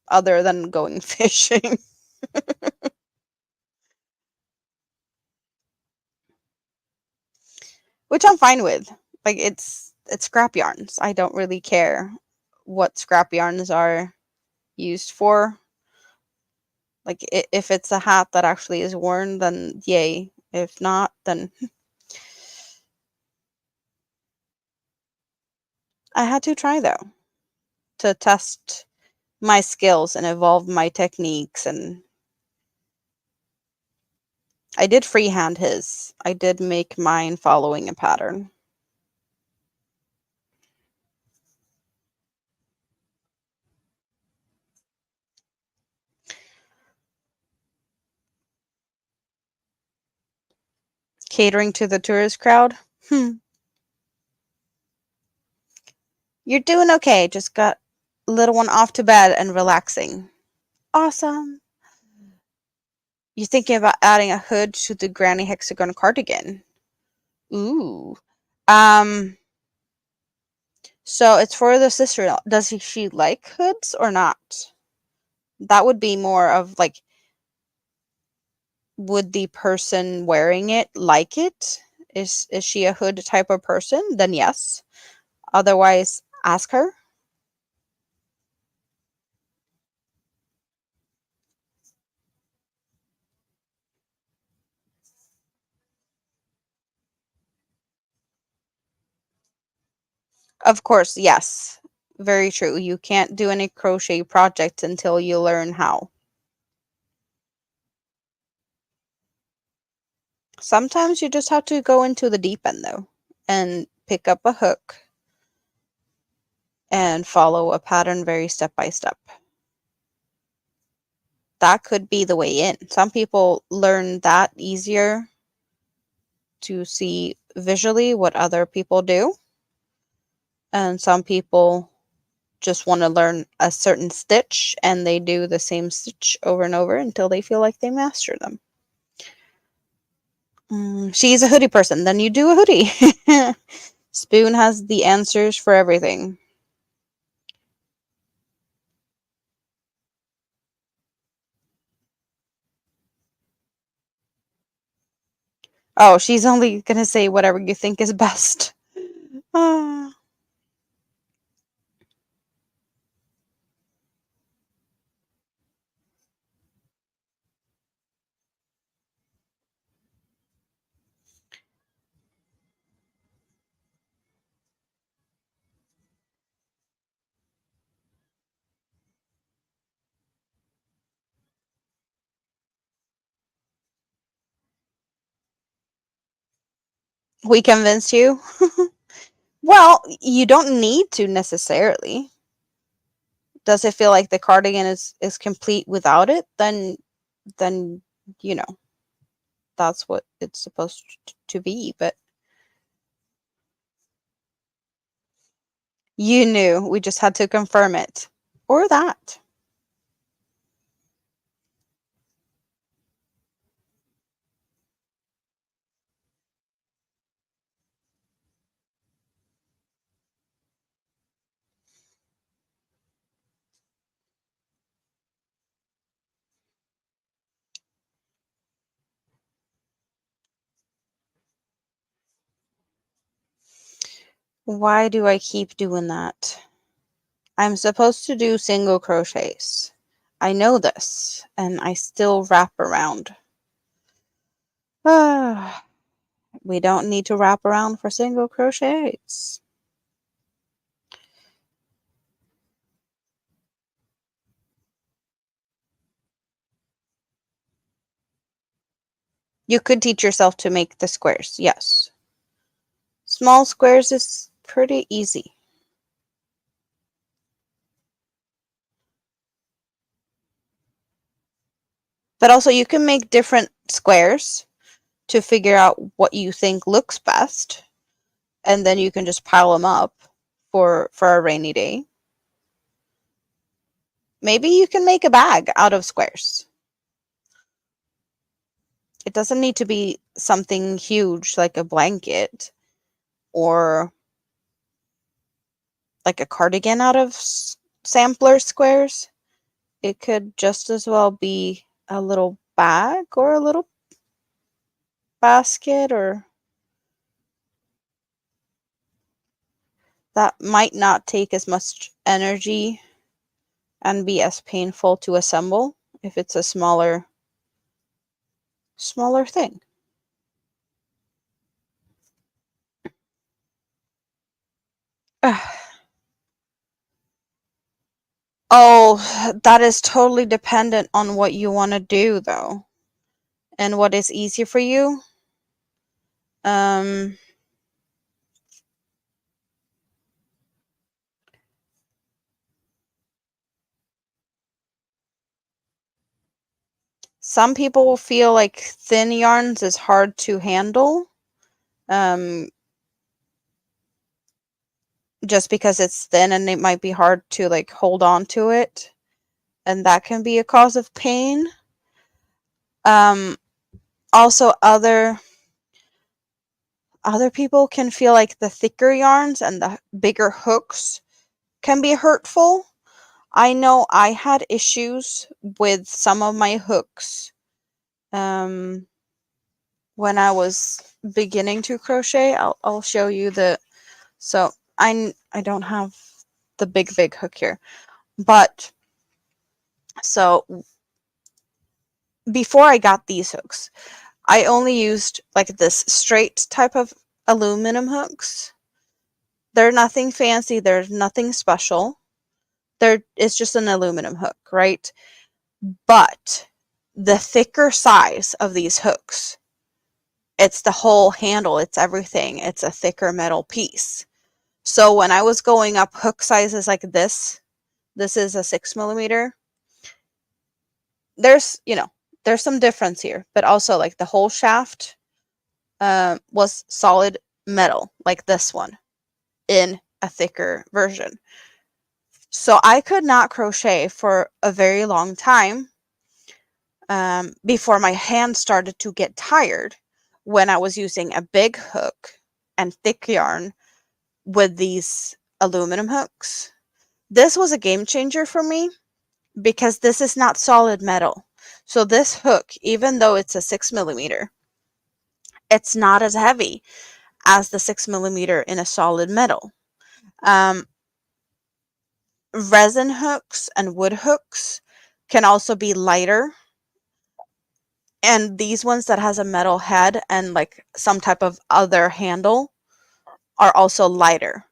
other than going fishing. Which I'm fine with. Like it's scrap yarns. I don't really care what scrap yarns are used for. Like if it's a hat that actually is worn, then yay. If not, then I had to try though to test my skills and evolve my techniques, and I did freehand his. I did make mine following a pattern. Catering to the tourist crowd. You're doing okay. Just got little one off to bed and relaxing. Awesome. You thinking about adding a hood to the granny hexagon cardigan? Ooh. Um. So it's for the sister. Does she like hoods or not? That would be more of like, would the person wearing it like it? Is she a hood type of person? Then yes. Otherwise, ask her. Of course, yes. Very true. You can't do any crochet projects until you learn how. Sometimes you just have to go into the deep end though and pick up a hook and follow a pattern very step by step. That could be the way in. Some people learn that easier to see visually what other people do, and some people just want to learn a certain stitch and they do the same stitch over and over until they feel like they master them. She's a hoodie person, then you do a hoodie. Spoon has the answers for everything. Oh, she's only gonna say whatever you think is best. Ah. We convinced you? Well, you don't need to necessarily. Does it feel like the cardigan is complete without it? Then you know, that's what it's supposed to be, but you knew. We just had to confirm it. Or that. Why do I keep doing that? I'm supposed to do single crochets. I know this, and I still wrap around. Ah, we don't need to wrap around for single crochets. You could teach yourself to make the squares, yes. Small squares is pretty easy. But also you can make different squares to figure out what you think looks best, and then you can just pile them up for a rainy day. Maybe you can make a bag out of squares. It doesn't need to be something huge like a blanket or like a cardigan out of sampler squares. It could just as well be a little bag or a little basket, or that might not take as much energy and be as painful to assemble if it's a smaller thing. Oh, that is totally dependent on what you want to do, though, and what is easy for you. Um, some people will feel like thin yarns is hard to handle, just because it's thin and it might be hard to like hold on to it, and that can be a cause of pain. Also, other people can feel like the thicker yarns and the bigger hooks can be hurtful. I know I had issues with some of my hooks when I was beginning to crochet. I'll show you the, so I don't have the big hook here, but so before I got these hooks, I only used like this straight type of aluminum hooks. They're nothing fancy, there's nothing special. It's just an aluminum hook, right? But the thicker size of these hooks, it's the whole handle, it's everything. It's a thicker metal piece. So when I was going up hook sizes like this is a 6mm. There's some difference here, but also like the whole shaft was solid metal, like this one, in a thicker version. So I could not crochet for a very long time before my hand started to get tired when I was using a big hook and thick yarn with these aluminum hooks. This was a game changer for me because this is not solid metal. So this hook, even though it's a 6mm, it's not as heavy as the 6mm in a solid metal. Resin hooks and wood hooks can also be lighter, and these ones that has a metal head and like some type of other handle are also lighter.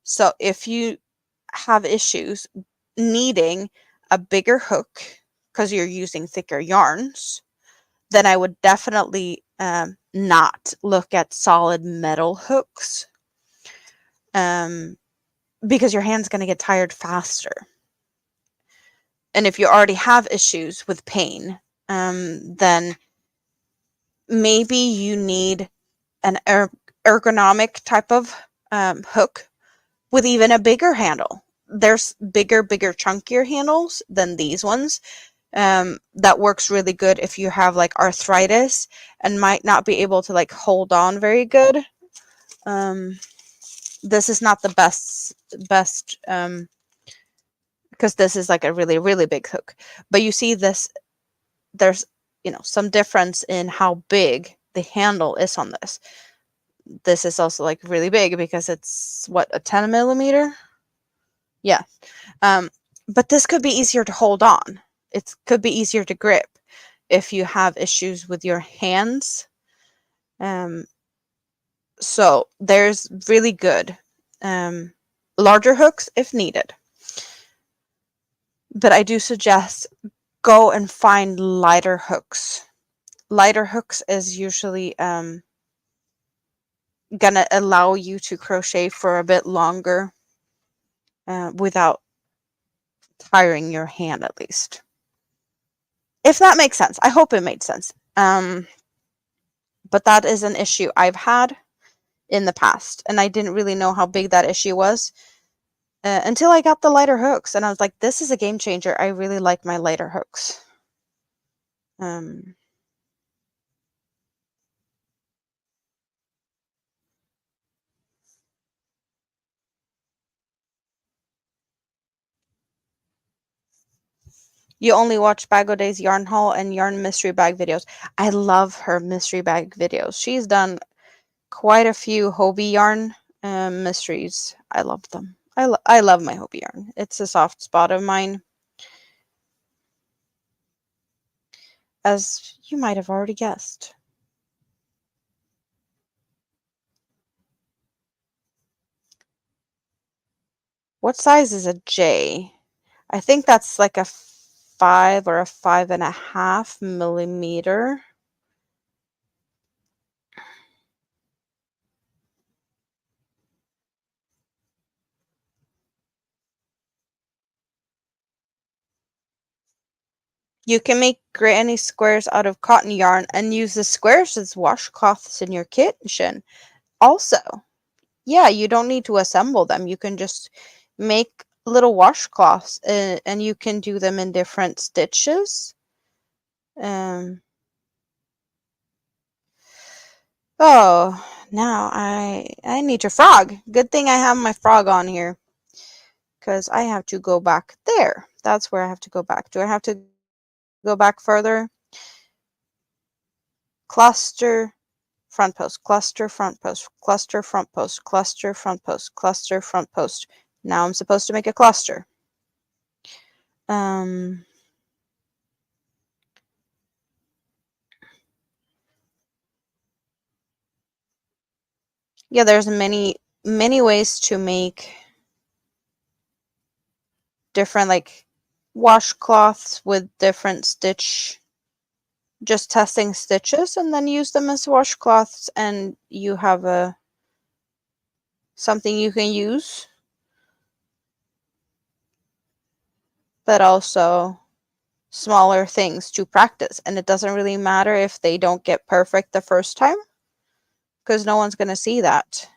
So if you have issues needing a bigger hook because you're using thicker yarns, then I would definitely not look at solid metal hooks, because your hand's going to get tired faster. And if you already have issues with pain, then maybe you need an ergonomic type of hook with even a bigger handle. There's bigger, chunkier handles than these ones. That works really good if you have like arthritis and might not be able to like hold on very good. This is not the best because this is like a really, really big hook. But you see this, there's some difference in how big the handle is on this. This is also like really big because it's what, a 10mm? Yeah. But this could be easier to hold on. It could be easier to grip if you have issues with your hands. So there's really good larger hooks if needed. But I do suggest go and find lighter hooks. lighter hooks is usually gonna allow you to crochet for a bit longer without tiring your hand, at least. If that makes sense. I hope it made sense. But that is an issue I've had in the past, and I didn't really know how big that issue was until I got the lighter hooks, and I was like, this is a game changer. I really like my lighter hooks. You only watch Bagoday's yarn haul and yarn mystery bag videos. I love her mystery bag videos. She's done quite a few Hobie yarn mysteries. I love them. I love my Hobie yarn. It's a soft spot of mine, as you might have already guessed. What size is a J? I think that's like a 5 or a 5.5 millimeter. You can make granny squares out of cotton yarn and use the squares as washcloths in your kitchen. Also, yeah, you don't need to assemble them. You can just make little washcloths and you can do them in different stitches. Oh, now I need your frog. Good thing I have my frog on here, because I have to go back there. That's where I have to go back. Do I have to go back further? Cluster, front post, cluster, front post, cluster, front post, cluster, front post, cluster, front post. Now I'm supposed to make a cluster. Yeah, there's many ways to make different like washcloths with different stitch, just testing stitches, and then use them as washcloths, and you have a something you can use, but also smaller things to practice. And it doesn't really matter if they don't get perfect the first time, because no one's going to see that.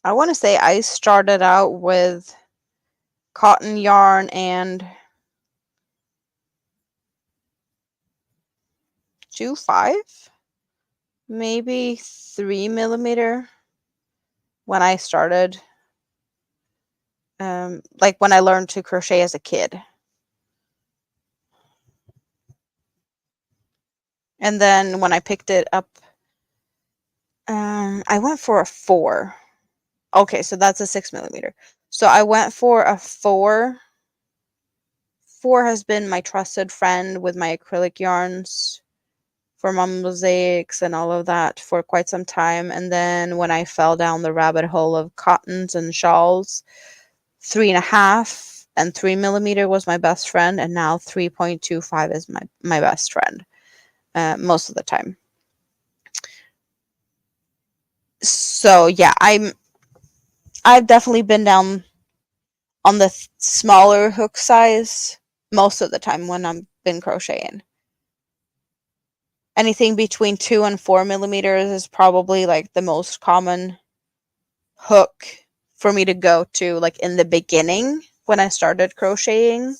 I want to say I started out with cotton yarn and 2.5, maybe 3 millimeter when I started, like when I learned to crochet as a kid. And then when I picked it up, I went for a 4. Okay, so that's a 6 millimeter. So I went for a 4. 4 has been my trusted friend with my acrylic yarns for my mosaics and all of that for quite some time. And then when I fell down the rabbit hole of cottons and shawls, 3.5 and 3 millimeter was my best friend, and now 3.25 is my best friend most of the time. So yeah, I've definitely been down on the smaller hook size most of the time when I've been crocheting. Anything between 2 and 4 millimeters is probably like the most common hook for me to go to, like in the beginning when I started crocheting.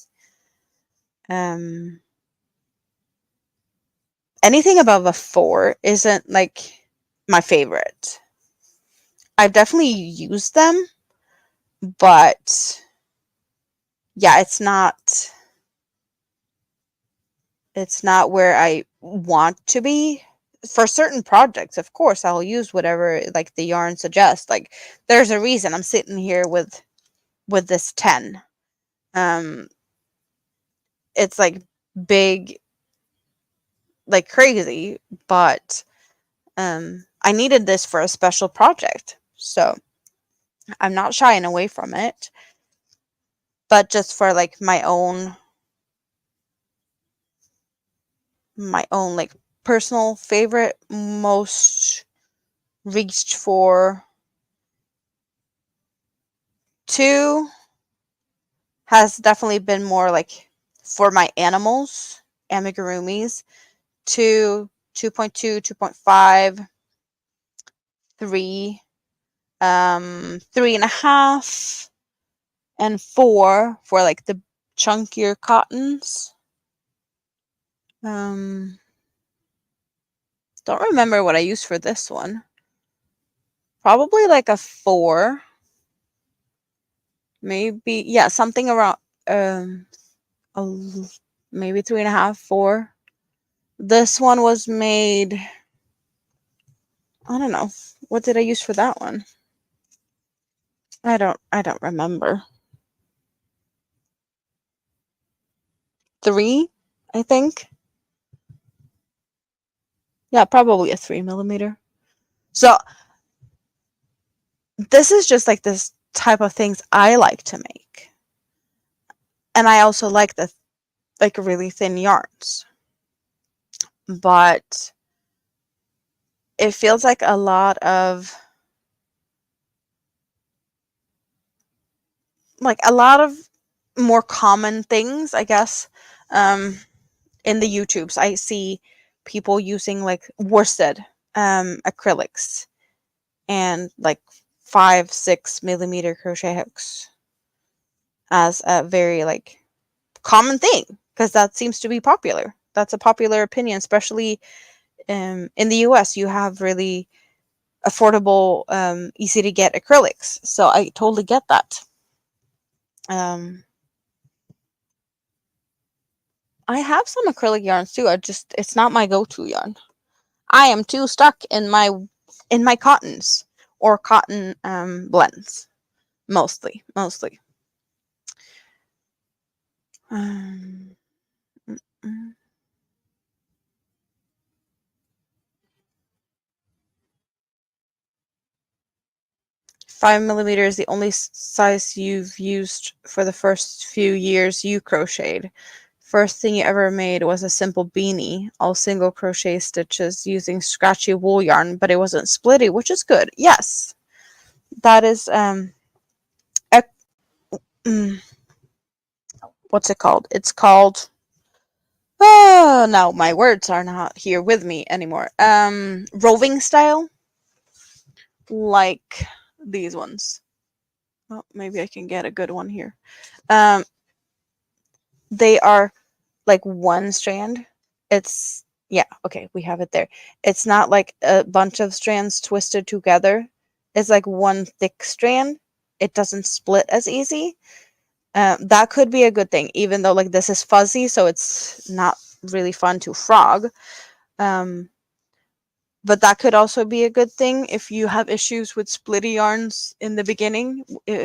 Anything above a 4 isn't like my favorite. I've definitely used them, but yeah, it's not where I want to be. For certain projects, of course, I'll use whatever like the yarn suggests. Like there's a reason I'm sitting here with this 10. Um, it's like big, like crazy, but I needed this for a special project, so I'm not shying away from it. But just for like my own like personal favorite, most reached for two has definitely been more like for my animals, amigurumis. 2, 2.2, 2.5, 3, 3.5, and 4 for like the chunkier cottons. Um, don't remember what I used for this one. Probably like a 4. Maybe, yeah, something around a, maybe 3.5, 4. This one was made, I don't know. What did I use for that one? I don't remember. 3, I think. Yeah, probably a 3 millimeter. So this is just like this type of things I like to make. And I also like the like really thin yarns. But it feels like a lot of more common things, I guess. In the YouTubes, I see people using like worsted acrylics and like 5-6 millimeter crochet hooks as a very like common thing, because that seems to be popular. That's a popular opinion, especially in the US. You have really affordable, easy to get acrylics, so I totally get that. um, I have some acrylic yarns too. It's not my go-to yarn. I am too stuck in my cottons or cotton blends, mostly. Um, mm, mm. 5 millimeter is the only size you've used for the first few years you crocheted. First thing you ever made was a simple beanie, all single crochet stitches using scratchy wool yarn, but it wasn't splitty, which is good. Yes, that is ec- mm, what's it called? It's called. Oh, now my words are not here with me anymore. Roving style, like these ones. Oh, maybe I can get a good one here. Um, they are like one strand. It's yeah, okay, we have it there. It's not like a bunch of strands twisted together. It's like one thick strand. It doesn't split as easy. That could be a good thing, even though like this is fuzzy, so it's not really fun to frog. Um, but that could also be a good thing if you have issues with splitty yarns in the beginning,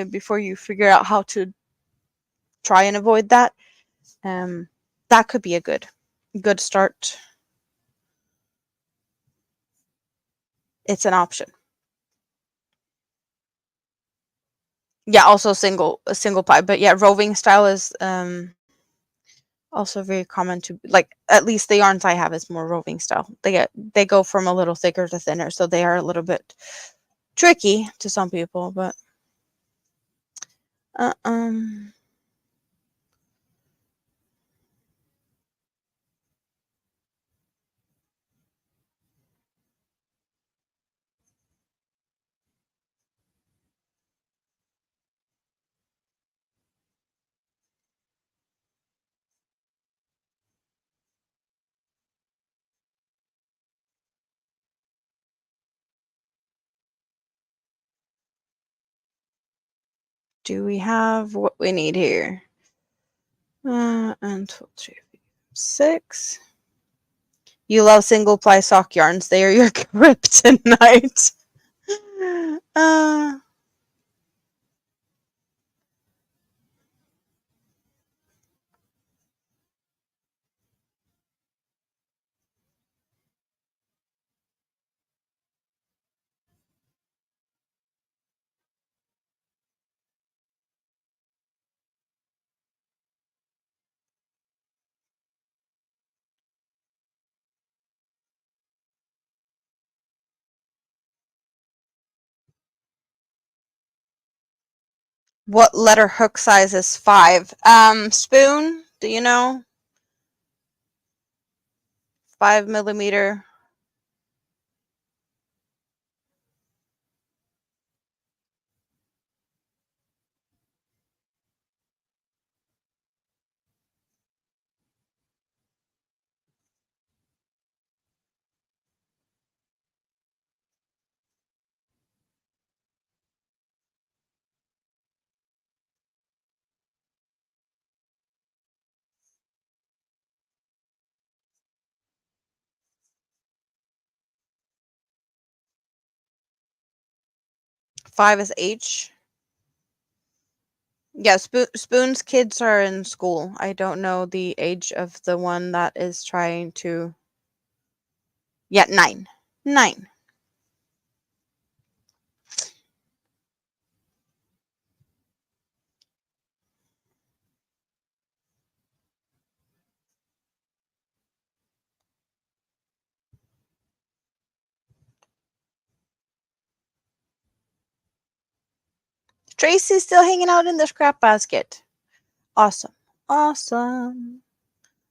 before you figure out how to try and avoid that. Um, that could be a good start. It's an option. Yeah, also a single ply, but yeah, roving style is also very common to like, at least the yarns I have is more roving style. They go from a little thicker to thinner, so they are a little bit tricky to some people, but uh, um do we have what we need here? And 12, 3, 6. You love single ply sock yarns. They are your kryptonite. uh What letter hook size is 5? Spoon, do you know? 5 millimeter. Five is H. Yeah, Spoon's kids are in school. I don't know the age of the one that is trying to. Yeah, 9. 9. Tracy's still hanging out in the scrap basket. Awesome. Awesome.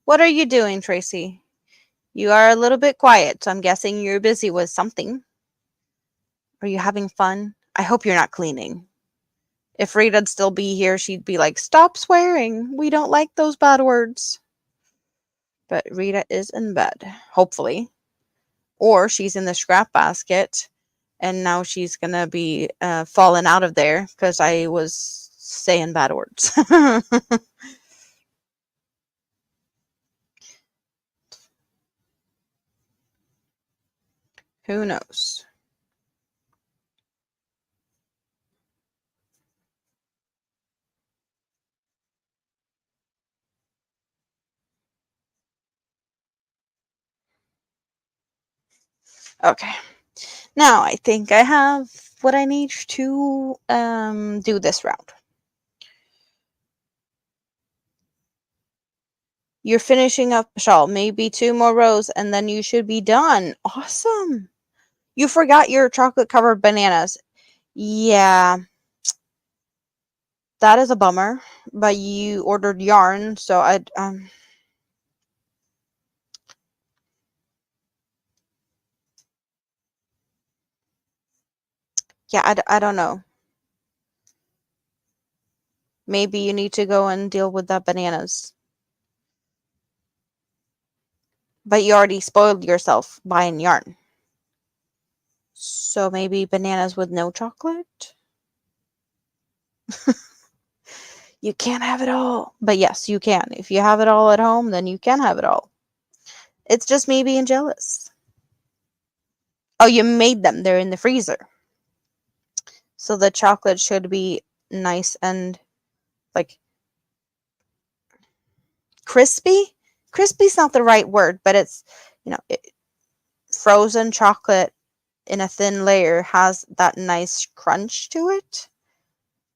What are you doing, Tracy? You are a little bit quiet, so I'm guessing you're busy with something. Are you having fun? I hope you're not cleaning. If Rita'd still be here, she'd be like, stop swearing. We don't like those bad words. But Rita is in bed, hopefully. Or she's in the scrap basket, and now she's going to be falling out of there because I was saying bad words. Who knows? Okay. Now I think I have what I need to do this round. You're finishing up a shawl, maybe 2 more rows, and then you should be done. Awesome. You forgot your chocolate covered bananas. Yeah, that is a bummer. But you ordered yarn, so yeah, I don't know. Maybe you need to go and deal with the bananas. But you already spoiled yourself buying yarn. So maybe bananas with no chocolate? You can't have it all. But yes, you can. If you have it all at home, then you can have it all. It's just me being jealous. Oh, you made them. They're in the freezer. So the chocolate should be nice and like crispy. Crispy's not the right word, but it's, frozen chocolate in a thin layer has that nice crunch to it.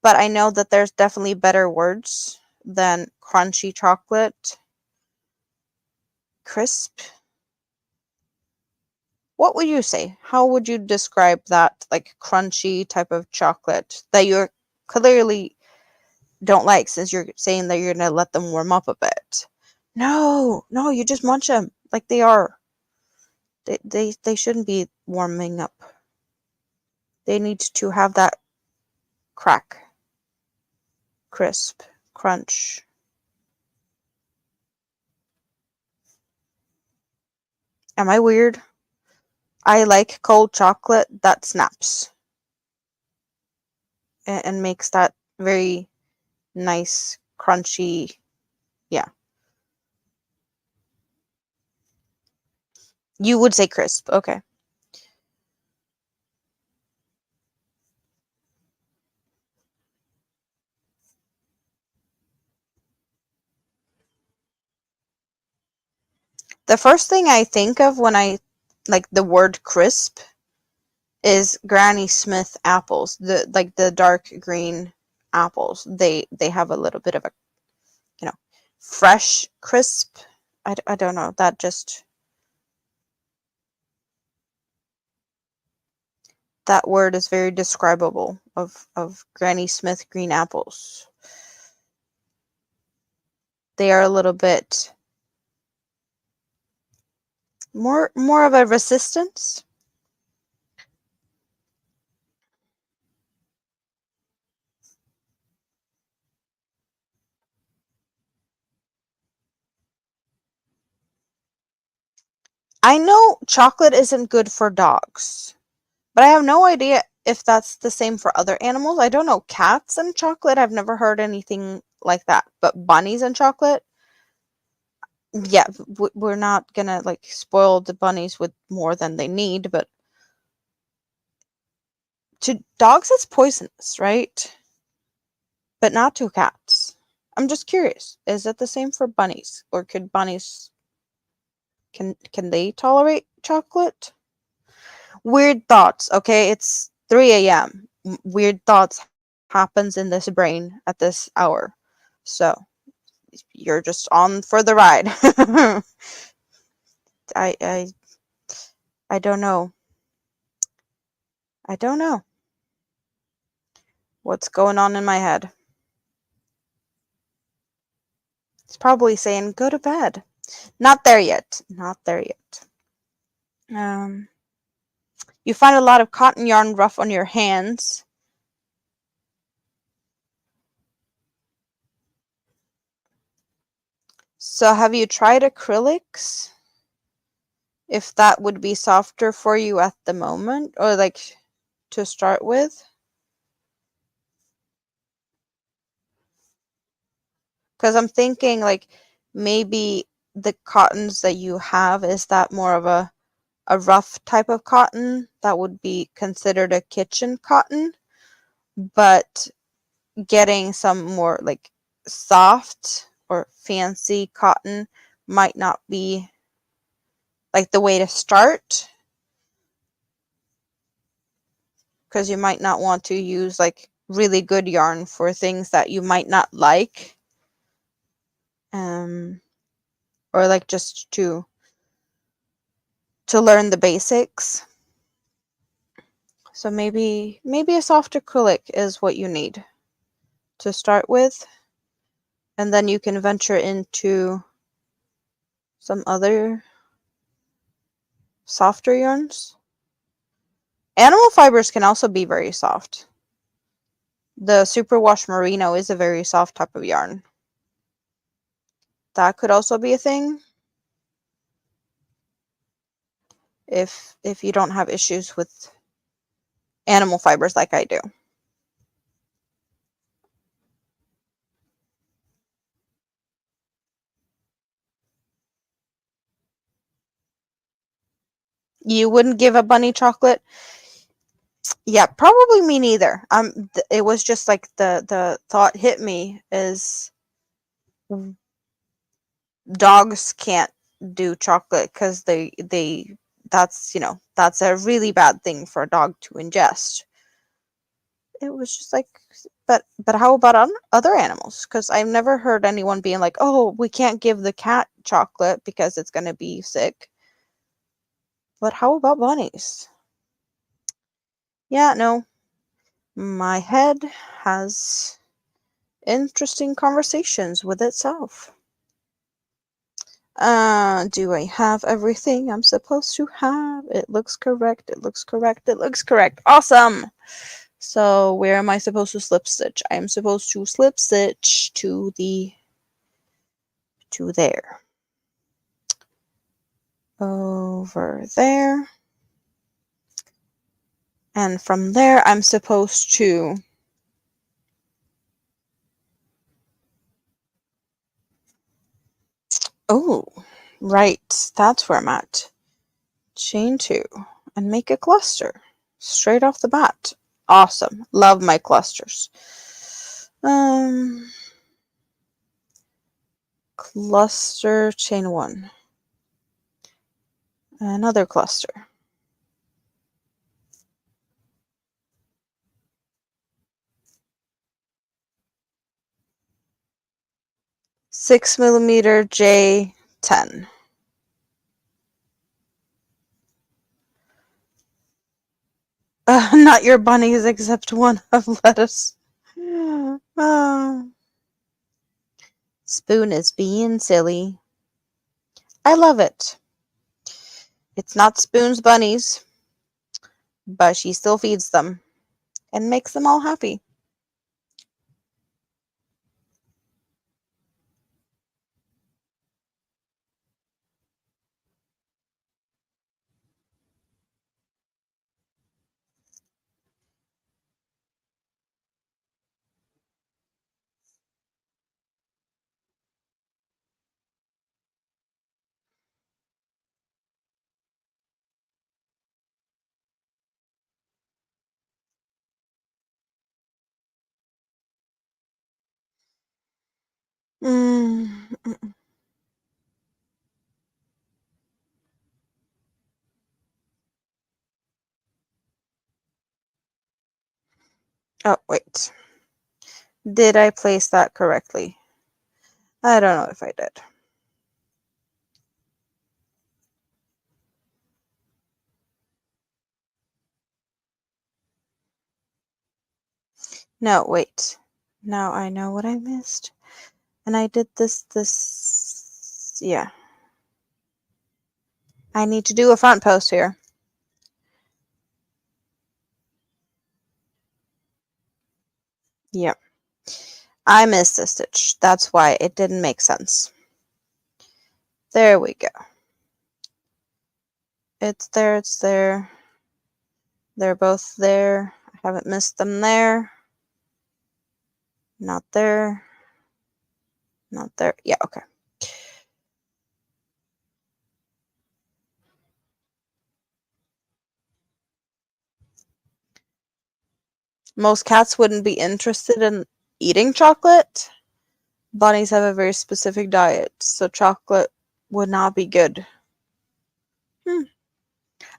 But I know that there's definitely better words than crunchy chocolate. Crisp. What would you say? How would you describe that, like, crunchy type of chocolate that you're clearly don't like, since you're saying that you're gonna let them warm up a bit? No, no, you just munch them like they are. They shouldn't be warming up. They need to have that crack, crisp, crunch. Am I weird? I like cold chocolate that snaps and makes that very nice, crunchy. Yeah. You would say crisp. Okay. The first thing I think of when I like the word crisp is Granny Smith apples. The dark green apples. They have a little bit of a, you know, fresh crisp. I don't know. That just That word is very describable of Granny Smith green apples. They are a little bit more of a resistance. I know chocolate isn't good for dogs, but I have no idea if that's the same for other animals. I don't know cats and chocolate. I've never heard anything like that. But bunnies and chocolate, yeah, we're not gonna like spoil the bunnies with more than they need, but to dogs it's poisonous, right? But not to cats. I'm just curious. Is it the same for bunnies, or could bunnies can they tolerate chocolate? Weird thoughts. Okay, it's 3 a.m. Weird thoughts happens in this brain at this hour. So you're just on for the ride. I I I don't know. I don't know what's going on in my head. It's probably saying go to bed. Not there yet. Not there yet. You find a lot of cotton yarn rough on your hands. So have you tried acrylics? If that would be softer for you at the moment, or like to start with? Because I'm thinking like maybe the cottons that you have, is that more of a rough type of cotton that would be considered a kitchen cotton, but getting some more like soft or fancy cotton might not be like the way to start, because you might not want to use like really good yarn for things that you might not like, um or like just to learn the basics. So maybe a soft acrylic is what you need to start with, and then you can venture into some other softer yarns. Animal fibers can also be very soft. The superwash merino is a very soft type of yarn. That could also be a thing if you don't have issues with animal fibers like I do. You wouldn't give a bunny chocolate? Yeah, probably me neither. It was just like the thought hit me is dogs can't do chocolate because they that's that's a really bad thing for a dog to ingest. It was just like, but how about other animals? Because I've never heard anyone being like, oh, we can't give the cat chocolate because it's going to be sick. But how about bunnies? Yeah, no, my head has interesting conversations with itself. Do I have everything I'm supposed to have? It looks correct. It looks correct. It looks correct. Awesome. So where am I supposed to slip stitch? I am supposed to slip stitch to there. Over there. And from there, I'm supposed to oh, right. That's where I'm at. Chain 2 and make a cluster straight off the bat. Awesome. Love my clusters. Cluster chain 1. Another cluster. Six millimeter J10. Not your bunnies, except one of lettuce. Oh. Spoon is being silly. I love it. It's not Spoon's bunnies, but she still feeds them and makes them all happy. Mm. Oh, wait. Did I place that correctly? I don't know if I did. No, wait. Now I know what I missed. And I did this. Yeah. I need to do a front post here. Yep. I missed a stitch. That's why it didn't make sense. There we go. It's there, it's there. They're both there. I haven't missed them there. Not there. Not there. Yeah, okay. Most cats wouldn't be interested in eating chocolate. Bunnies have a very specific diet, so chocolate would not be good.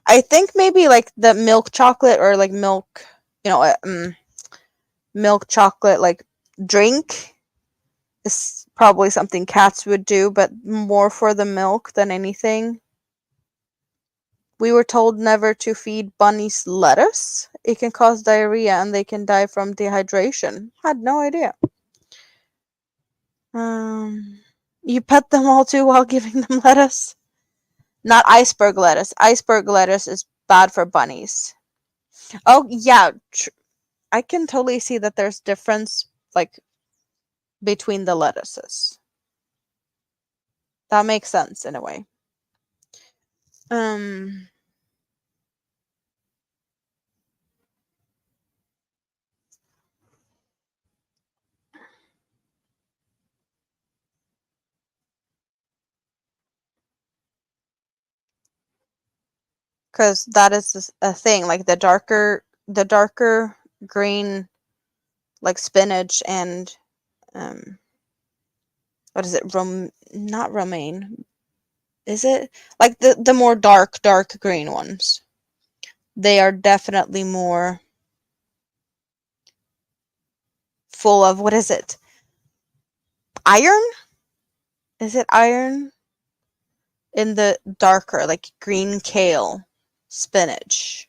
I think maybe like the milk chocolate or like milk, milk chocolate like drink is probably something cats would do, but more for the milk than anything. We were told never to feed bunnies lettuce. It can cause diarrhea and they can die from dehydration. Had no idea. You pet them all too while giving them lettuce? Not iceberg lettuce. Iceberg lettuce is bad for bunnies. Oh, yeah. I can totally see that there's difference like between the lettuces. That makes sense in a way. Um because that is a thing, like the darker green like spinach and um what is it? Not romaine. Is it? Like the more dark green ones. They are definitely more full of, what is it? Iron? Is it iron? In the darker, like green kale, spinach.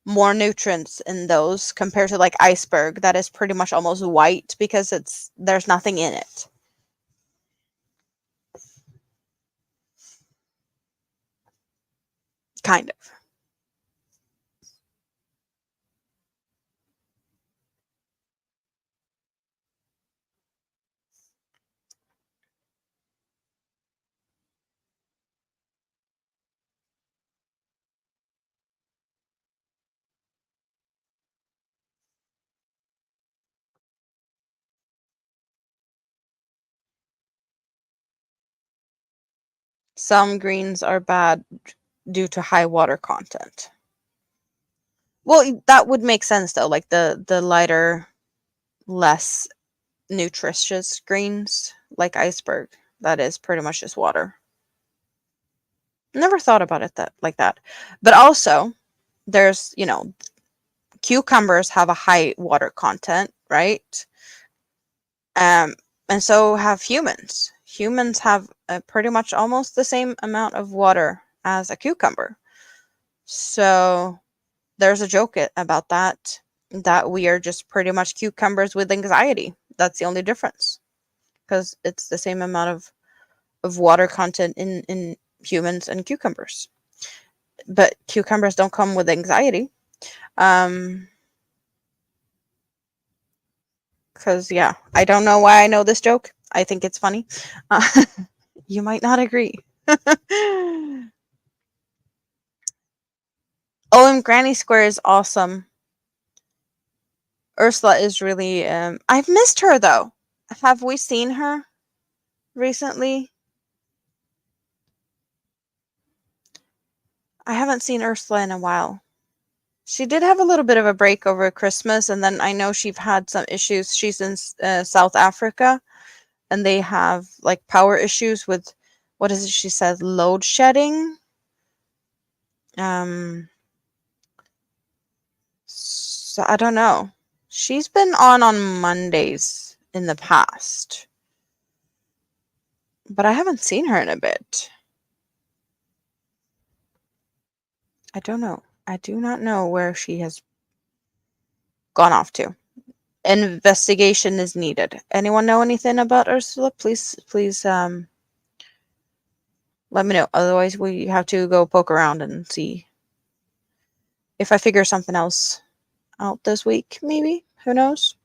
More nutrients in those compared to like iceberg that is pretty much almost white because there's nothing in it. Kind of. Some greens are bad due to high water content. Well, that would make sense though, like the lighter, less nutritious greens, like iceberg, that is pretty much just water. Never thought about it that like that. But also, there's, cucumbers have a high water content, right? Um, and so have humans. Humans have pretty much almost the same amount of water as a cucumber. So there's a joke about that we are just pretty much cucumbers with anxiety. That's the only difference, because it's the same amount of water content in humans and cucumbers. But cucumbers don't come with anxiety. Because, yeah, I don't know why I know this joke. I think it's funny. You might not agree. Oh, and Granny Square is awesome. Ursula is really, I've missed her though. Have we seen her recently? I haven't seen Ursula in a while. She did have a little bit of a break over Christmas, and then I know she's had some issues. She's in South Africa, and they have like power issues with, what is it she says, load shedding. So I don't know. She's been on Mondays in the past, but I haven't seen her in a bit. I don't know. I do not know where she has gone off to. Investigation is needed. Anyone know anything about Ursula? Please, let me know. Otherwise, we have to go poke around and see if I figure something else out this week. Maybe, who knows?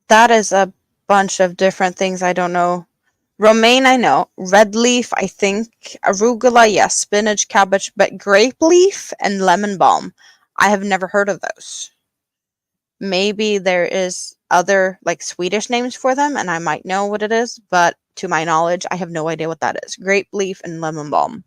That is a bunch of different things I don't know. Romaine, I know. Red leaf, I think. Arugula, yes. Spinach, cabbage, but grape leaf and lemon balm, I have never heard of those. Maybe there is other like Swedish names for them and I might know what it is, but to my knowledge, I have no idea what that is. Grape leaf and lemon balm.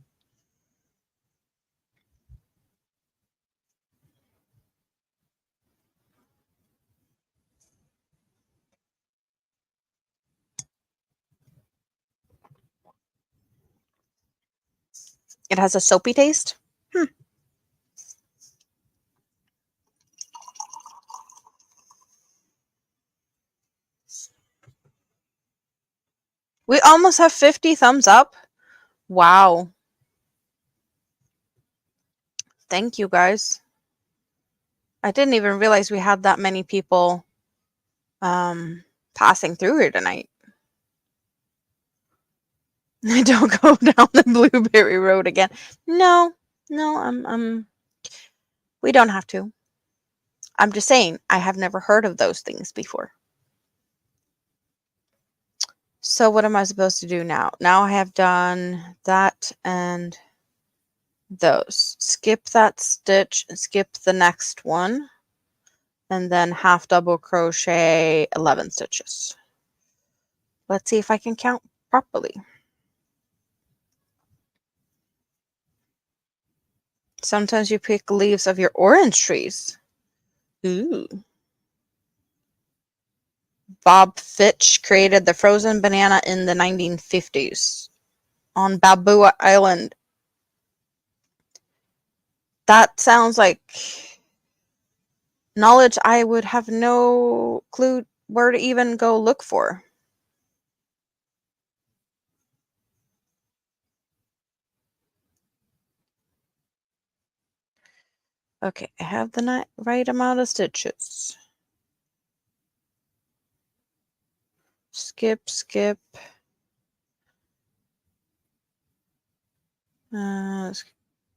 It has a soapy taste. We almost have 50 thumbs up. Wow. Thank you guys. I didn't even realize we had that many people passing through here tonight. Don't go down the Blueberry Road again. No, we don't have to. I'm just saying, I have never heard of those things before. So what am I supposed to do now? Now I have done that and those. Skip that stitch, skip the next one, and then half double crochet 11 stitches. Let's see if I can count properly. Sometimes you pick leaves of your orange trees. Ooh. Bob Fitch created the frozen banana in the 1950s on Balboa Island. That sounds like knowledge I would have no clue where to even go look for. Okay, I have the right amount of stitches. Skip, skip.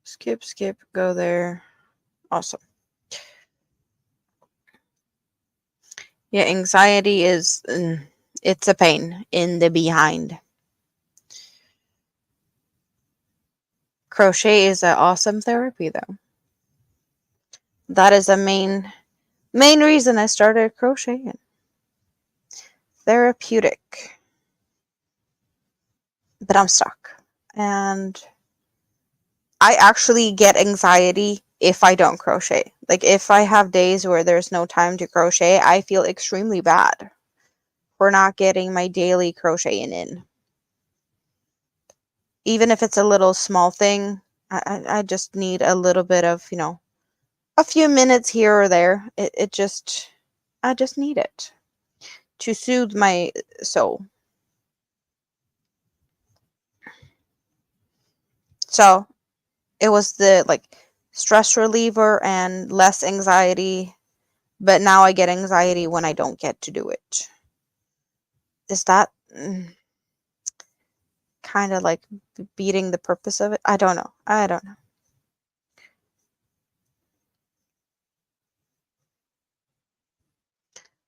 Skip, skip, go there. Awesome. Yeah, anxiety is, it's a pain in the behind. Crochet is an awesome therapy, though. That is a main reason I started crocheting. Therapeutic. But I'm stuck. And I actually get anxiety if I don't crochet. Like, if I have days where there's no time to crochet, I feel extremely bad for not getting my daily crocheting in. Even if it's a little small thing, I just need a little bit of, a few minutes here or there. I just need it. to soothe my soul. So it was the like stress reliever and less anxiety, but now I get anxiety when I don't get to do it. Is that kind of like beating the purpose of it? I don't know. I don't know.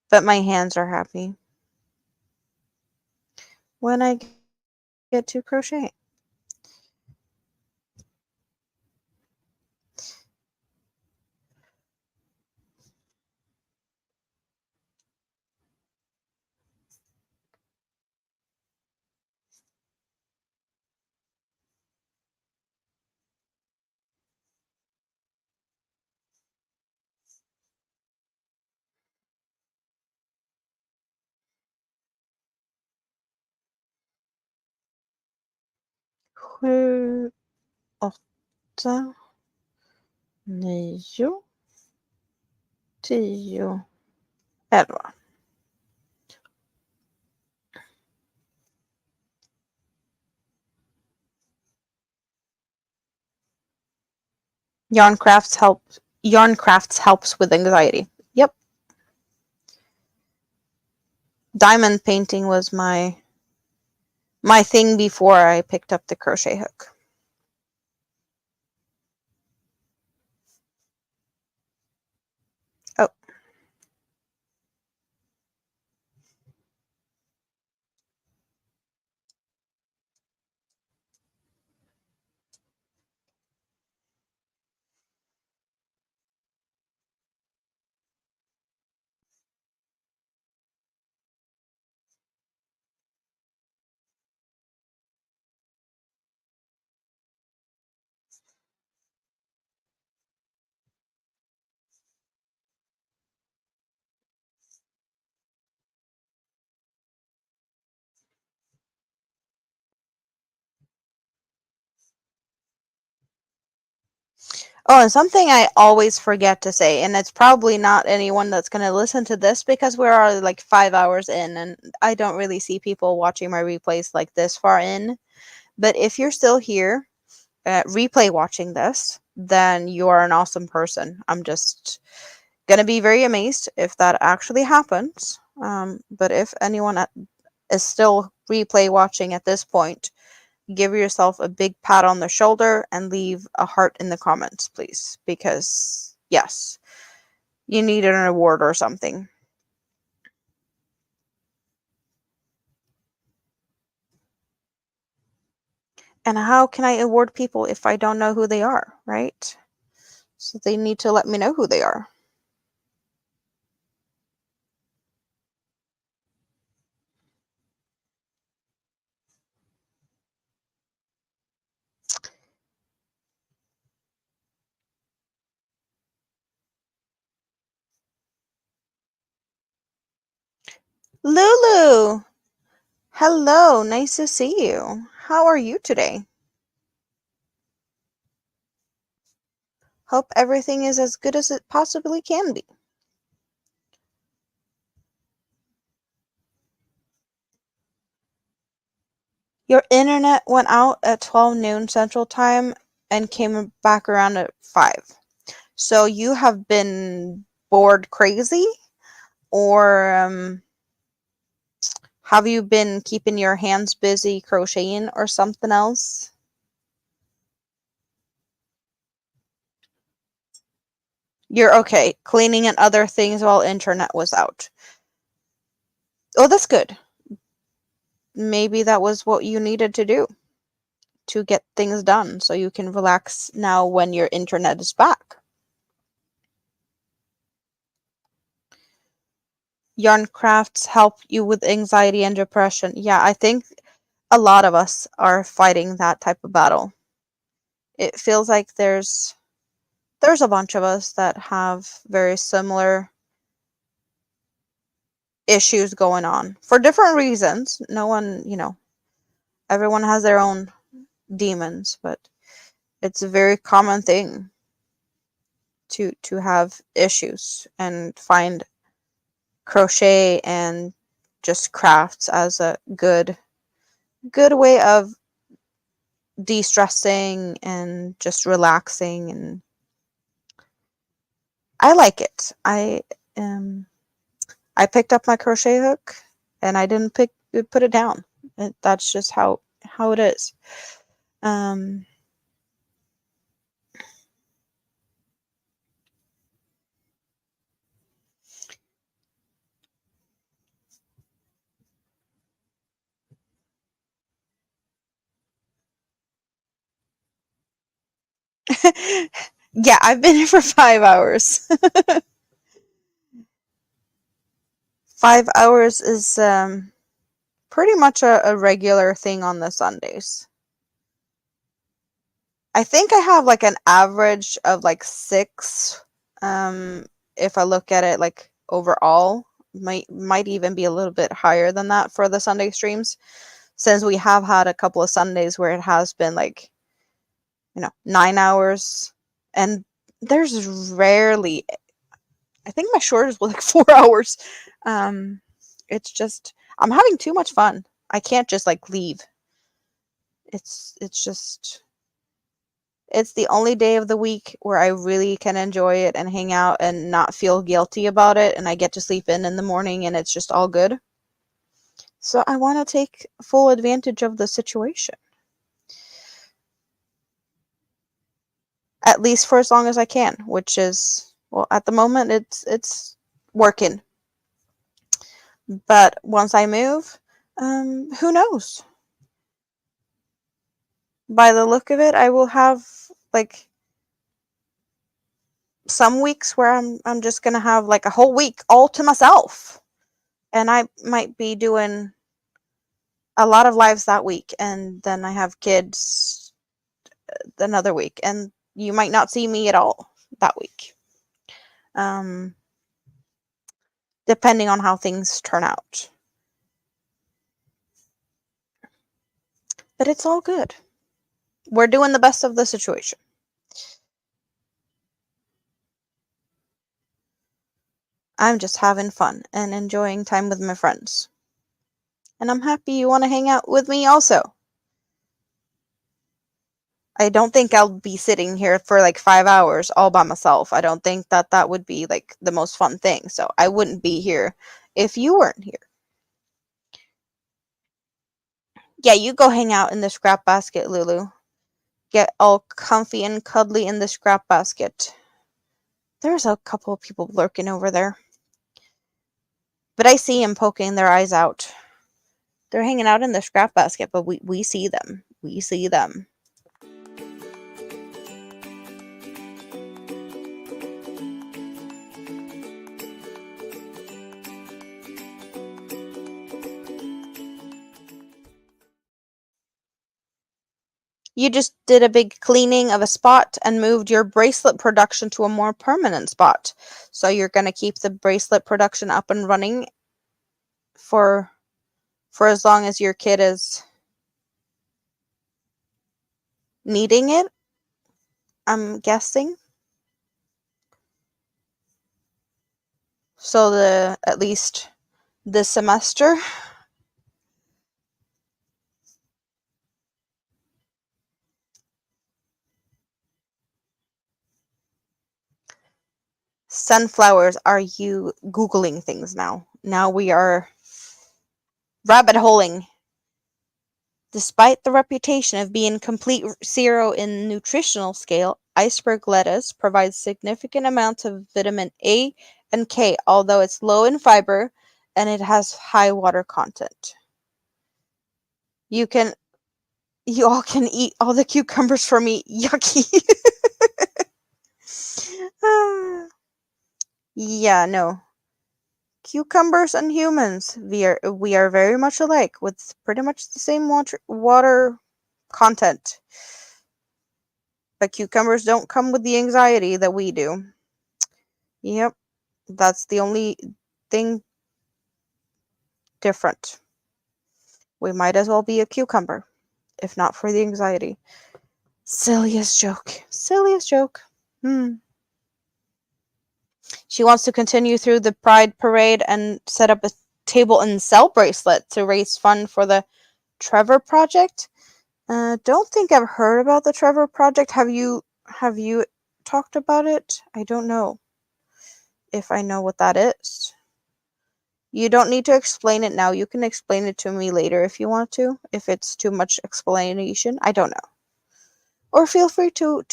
But my hands are happy when I get to crochet. Sju, åtta, nio, 10, 11. Yarn crafts helps with anxiety. Yep. Diamond painting was my thing before I picked up the crochet hook. Oh. Oh, and something I always forget to say, and it's probably not anyone that's going to listen to this because we're already like 5 hours in, and I don't really see people watching my replays like this far in. But if you're still here, replay watching this, then you are an awesome person. I'm just going to be very amazed if that actually happens. But if anyone is still replay watching at this point, give yourself a big pat on the shoulder and leave a heart in the comments, please. Because, yes, you need an award or something. And how can I award people if I don't know who they are, right? So they need to let me know who they are. Lulu! Hello, nice to see you. How are you today? Hope everything is as good as it possibly can be. Your internet went out at 12 noon Central Time and came back around at 5. So you have been bored crazy? Or have you been keeping your hands busy crocheting or something else? You're okay. Cleaning and other things while internet was out. Oh, that's good. Maybe that was what you needed to do to get things done so you can relax now when your internet is back. Yarn crafts help you with anxiety and depression. Yeah, I think a lot of us are fighting that type of battle. It feels like there's a bunch of us that have very similar issues going on for different reasons. No one, everyone has their own demons, but it's a very common thing to have issues and find crochet and just crafts as a good way of de-stressing and just relaxing, and I like it. I picked up my crochet hook and I didn't put it down. That's just how it is. Yeah, I've been here for 5 hours. 5 hours is pretty much a regular thing on the Sundays. I think I have like an average of like 6. If I look at it like overall, might even be a little bit higher than that for the Sunday streams, since we have had a couple of Sundays where it has been like, 9 hours, and there's rarely, I think my shortest was like 4 hours. It's just, I'm having too much fun. I can't just like leave. It's just, it's the only day of the week where I really can enjoy it and hang out and not feel guilty about it, and I get to sleep in the morning and it's just all good. So I want to take full advantage of the situation. At least for as long as I can, which is, well, at the moment it's working. But once I move, who knows? By the look of it, I will have like some weeks where I'm just gonna have like a whole week all to myself, and I might be doing a lot of lives that week, and then I have kids another week, and you might not see me at all that week. Depending on how things turn out. But it's all good. We're doing the best of the situation. I'm just having fun and enjoying time with my friends. And I'm happy you want to hang out with me also. I don't think I'll be sitting here for like 5 hours all by myself. I don't think that would be like the most fun thing. So I wouldn't be here if you weren't here. Yeah, you go hang out in the scrap basket, Lulu. Get all comfy and cuddly in the scrap basket. There's a couple of people lurking over there. But I see them poking their eyes out. They're hanging out in the scrap basket, but we see them. We see them. You just did a big cleaning of a spot and moved your bracelet production to a more permanent spot. So you're going to keep the bracelet production up and running for as long as your kid is needing it, I'm guessing. So at least this semester. Sunflowers, are you Googling things now? Now we are rabbit holing. Despite the reputation of being complete zero in nutritional scale, iceberg lettuce provides significant amounts of vitamin A and K, although it's low in fiber and it has high water content. You all can eat all the cucumbers for me. Yucky. Yeah, no. Cucumbers and humans, we are very much alike with pretty much the same water content. But cucumbers don't come with the anxiety that we do. Yep, that's the only thing different. We might as well be a cucumber, if not for the anxiety. Silliest joke. Silliest joke. She wants to continue through the Pride Parade and set up table and sell bracelet to raise fund for the Trevor Project. Don't think I've heard about the Trevor Project. Have you talked about it? I don't know if I know what that is. You don't need to explain it now. You can explain it to me later if you want to. If it's too much explanation, I don't know. Or feel free to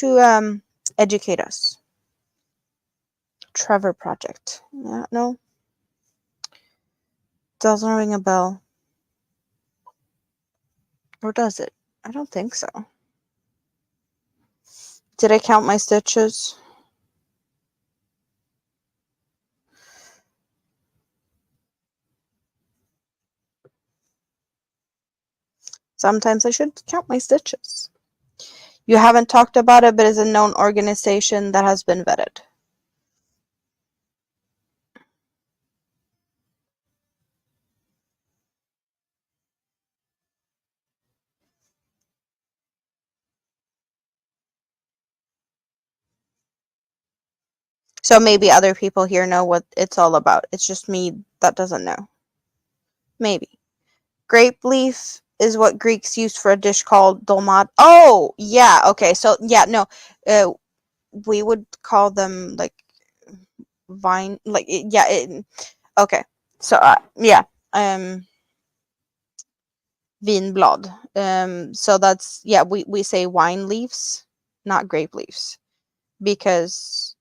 educate us. Trevor Project. Yeah, no. Doesn't ring a bell. Or does it? I don't think so. Did I count my stitches? Sometimes I should count my stitches. You haven't talked about it, but it's a known organization that has been vetted. So maybe other people here know what it's all about. It's just me that doesn't know. Maybe. Grape leaf is what Greeks used for a dish called dolmad. Oh, yeah. Okay. So, yeah, no. We would call them like vine. Like, yeah. Okay. So, yeah. Vinblad. So that's, yeah, we say wine leaves, not grape leaves. Because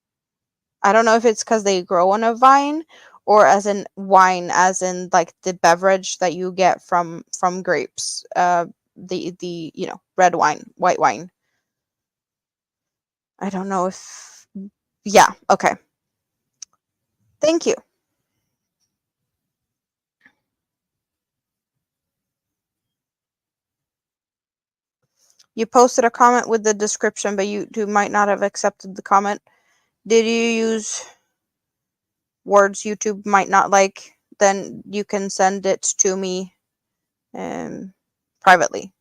I don't know if it's because they grow on a vine or as in wine, as in like the beverage that you get from grapes. The red wine, white wine. I don't know if, yeah, okay. Thank you. You posted a comment with the description, but you might not have accepted the comment. Did you use words YouTube might not like? Then you can send it to me privately.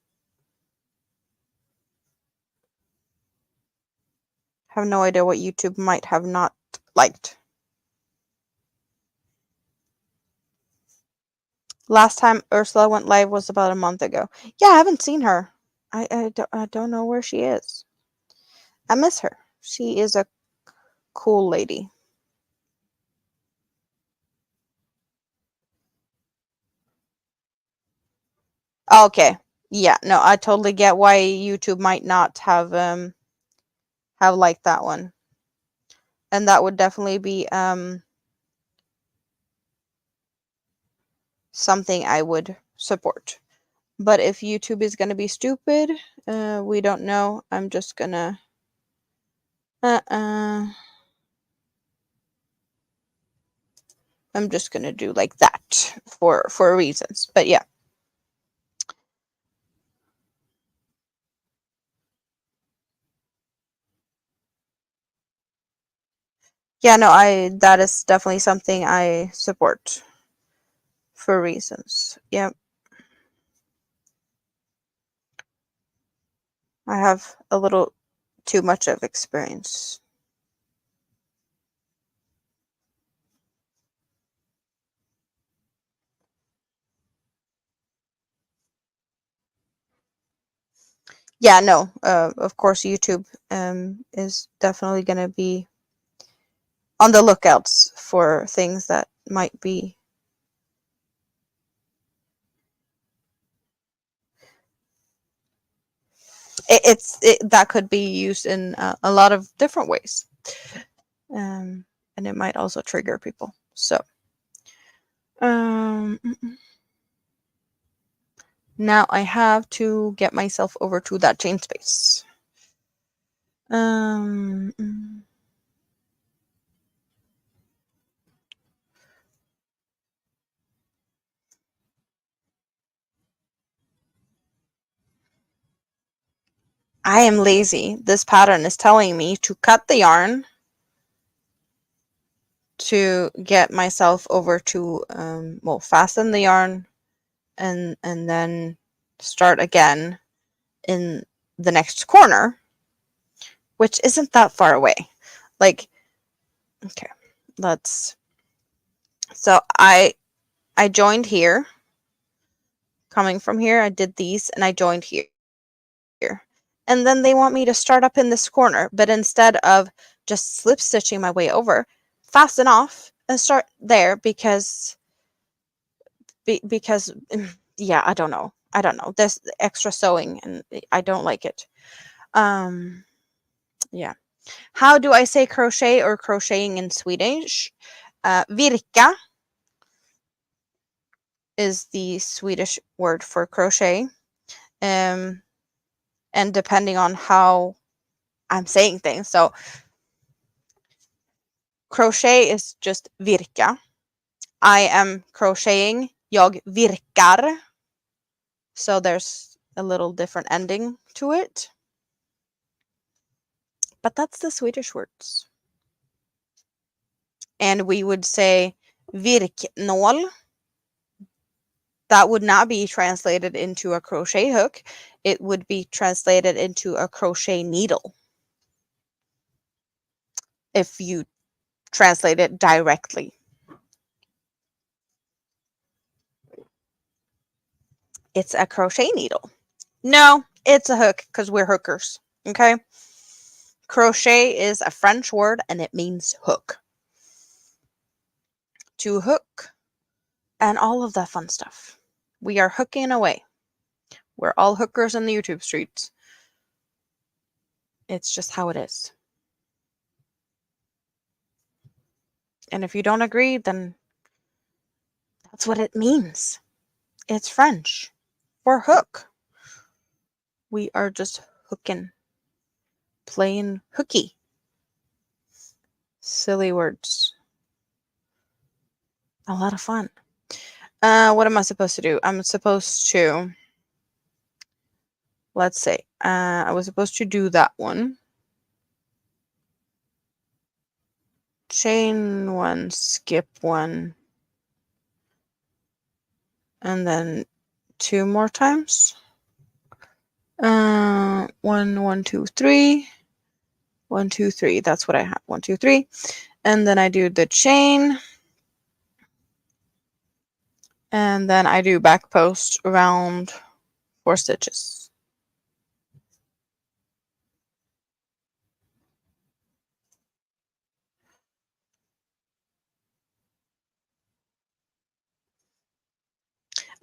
Have no idea what YouTube might have not liked. Last time Ursula went live was about a month ago. Yeah, I haven't seen her. I don't know where she is. I miss her. She is a cool lady. Okay. Yeah, no, I totally get why YouTube might not have liked that one. And that would definitely be something I would support. But if YouTube is gonna be stupid, we don't know. I'm just gonna I'm just gonna do like that for reasons. But yeah. Yeah, no, that is definitely something I support for reasons. Yeah. I have a little too much of experience. Yeah, no, of course YouTube is definitely going to be on the lookouts for things that might be that could be used in a lot of different ways. And it might also trigger people. So now I have to get myself over to that chain space. I am lazy. This pattern is telling me to cut the yarn to get myself over to fasten the yarn and then start again in the next corner, which isn't that far away. Like, okay, so I I joined here. Coming from here, I did these, and I joined here. And then they want me to start up in this corner, but instead of just slip stitching my way over, fasten off and start there because yeah, I don't know. There's extra sewing and I don't like it. Yeah. How do I say crochet or crocheting in Swedish? Virka is the Swedish word for crochet. And depending on how I'm saying things. So crochet is just virka. I am crocheting. Jag virkar. So there's a little different ending to it. But that's the Swedish words. And we would say virknål. That would not be translated into a crochet hook. It would be translated into a crochet needle. If you translate it directly. It's a crochet needle. No, it's a hook because we're hookers. Okay? Crochet is a French word and it means hook. To hook and all of that fun stuff. We are hooking away. We're all hookers in the YouTube streets. It's just how it is. And if you don't agree, then that's what it means. It's French for hook. We are just hooking. Playing hooky. Silly words. A lot of fun. What am I supposed to do? I'm supposed to, let's say, I was supposed to do that one. Chain one, skip one, and then 2 more times. 1, 1, 2, 3. 1, 2, 3. That's what I have. 1, 2, 3. And then I do the chain. And then I do back post around 4 stitches.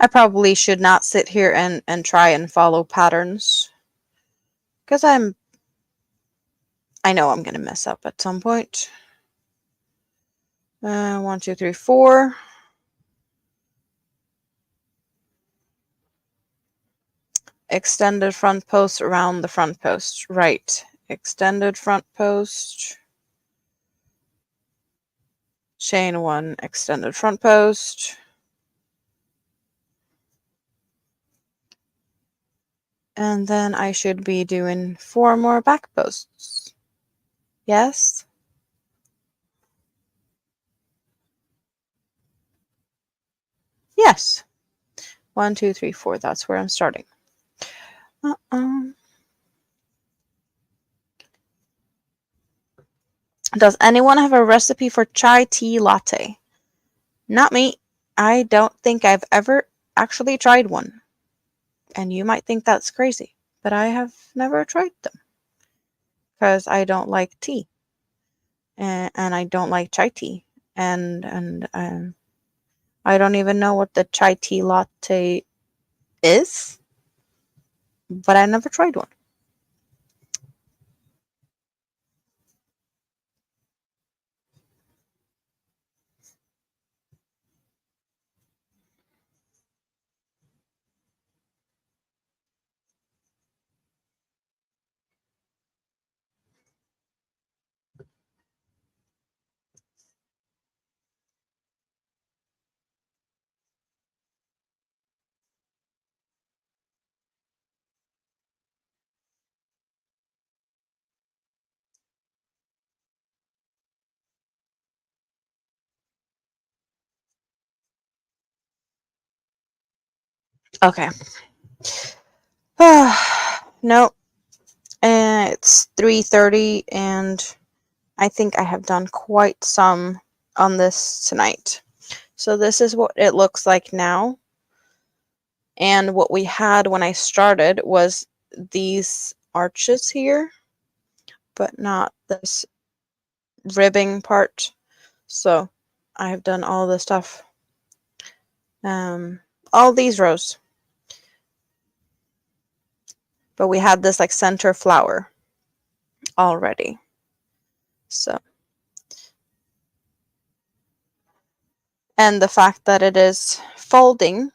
I probably should not sit here and try and follow patterns. Because I know I'm going to mess up at some point. 1, 2, 3, 4. Extended front post around the front post. Right. Extended front post. Chain 1, extended front post. And then I should be doing 4 more back posts. Yes? Yes. 1, 2, 3, 4. That's where I'm starting. Does anyone have a recipe for chai tea latte? Not me. I don't think I've ever actually tried one. And you might think that's crazy, but I have never tried them. Because I don't like tea. And I don't like chai tea. And I don't even know what the chai tea latte is. But I never tried one. Okay. No. It's 3:30 and I think I have done quite some on this tonight. So this is what it looks like now. And what we had when I started was these arches here, but not this ribbing part. So I've done all the stuff, all these rows. But we had this like center flower already. So, and the fact that it is folding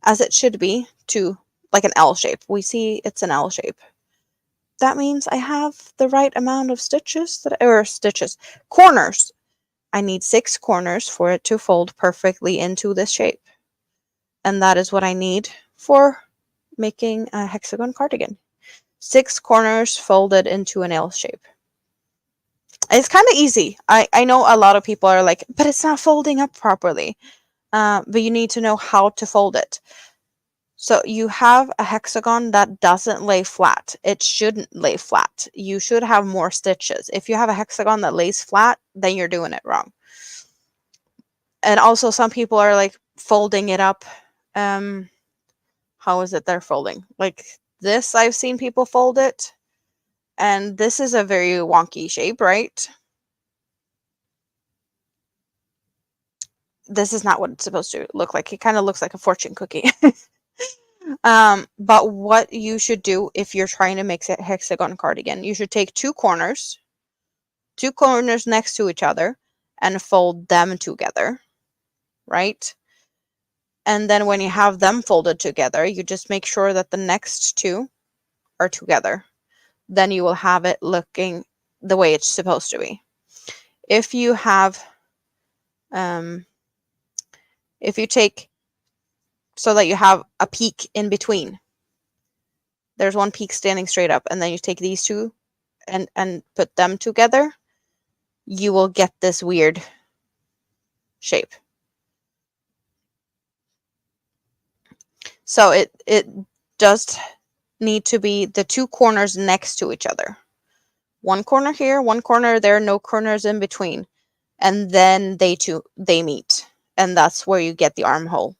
as it should be to like an L shape. We see it's an L shape. That means I have the right amount of corners. I need 6 corners for it to fold perfectly into this shape. And that is what I need for making a hexagon cardigan. 6 corners folded into an L shape. It's kind of easy. I know a lot of people are like, but it's not folding up properly. But you need to know how to fold it. So you have a hexagon that doesn't lay flat. It shouldn't lay flat. You should have more stitches. If you have a hexagon that lays flat, then you're doing it wrong. And also some people are like folding it up. How is it they're folding? Like this, I've seen people fold it. And this is a very wonky shape, right? This is not what it's supposed to look like. It kind of looks like a fortune cookie. But what you should do if you're trying to make a hexagon cardigan, you should take 2 corners next to each other and fold them together, right? And then when you have them folded together, you just make sure that the next 2 are together. Then you will have it looking the way it's supposed to be. If you have, if you take so that you have a peak in between, there's one peak standing straight up, and then you take these 2 and put them together, you will get this weird shape. So it does need to be the 2 corners next to each other. 1 corner here, 1 corner there, no corners in between. And then they meet. And that's where you get the armhole.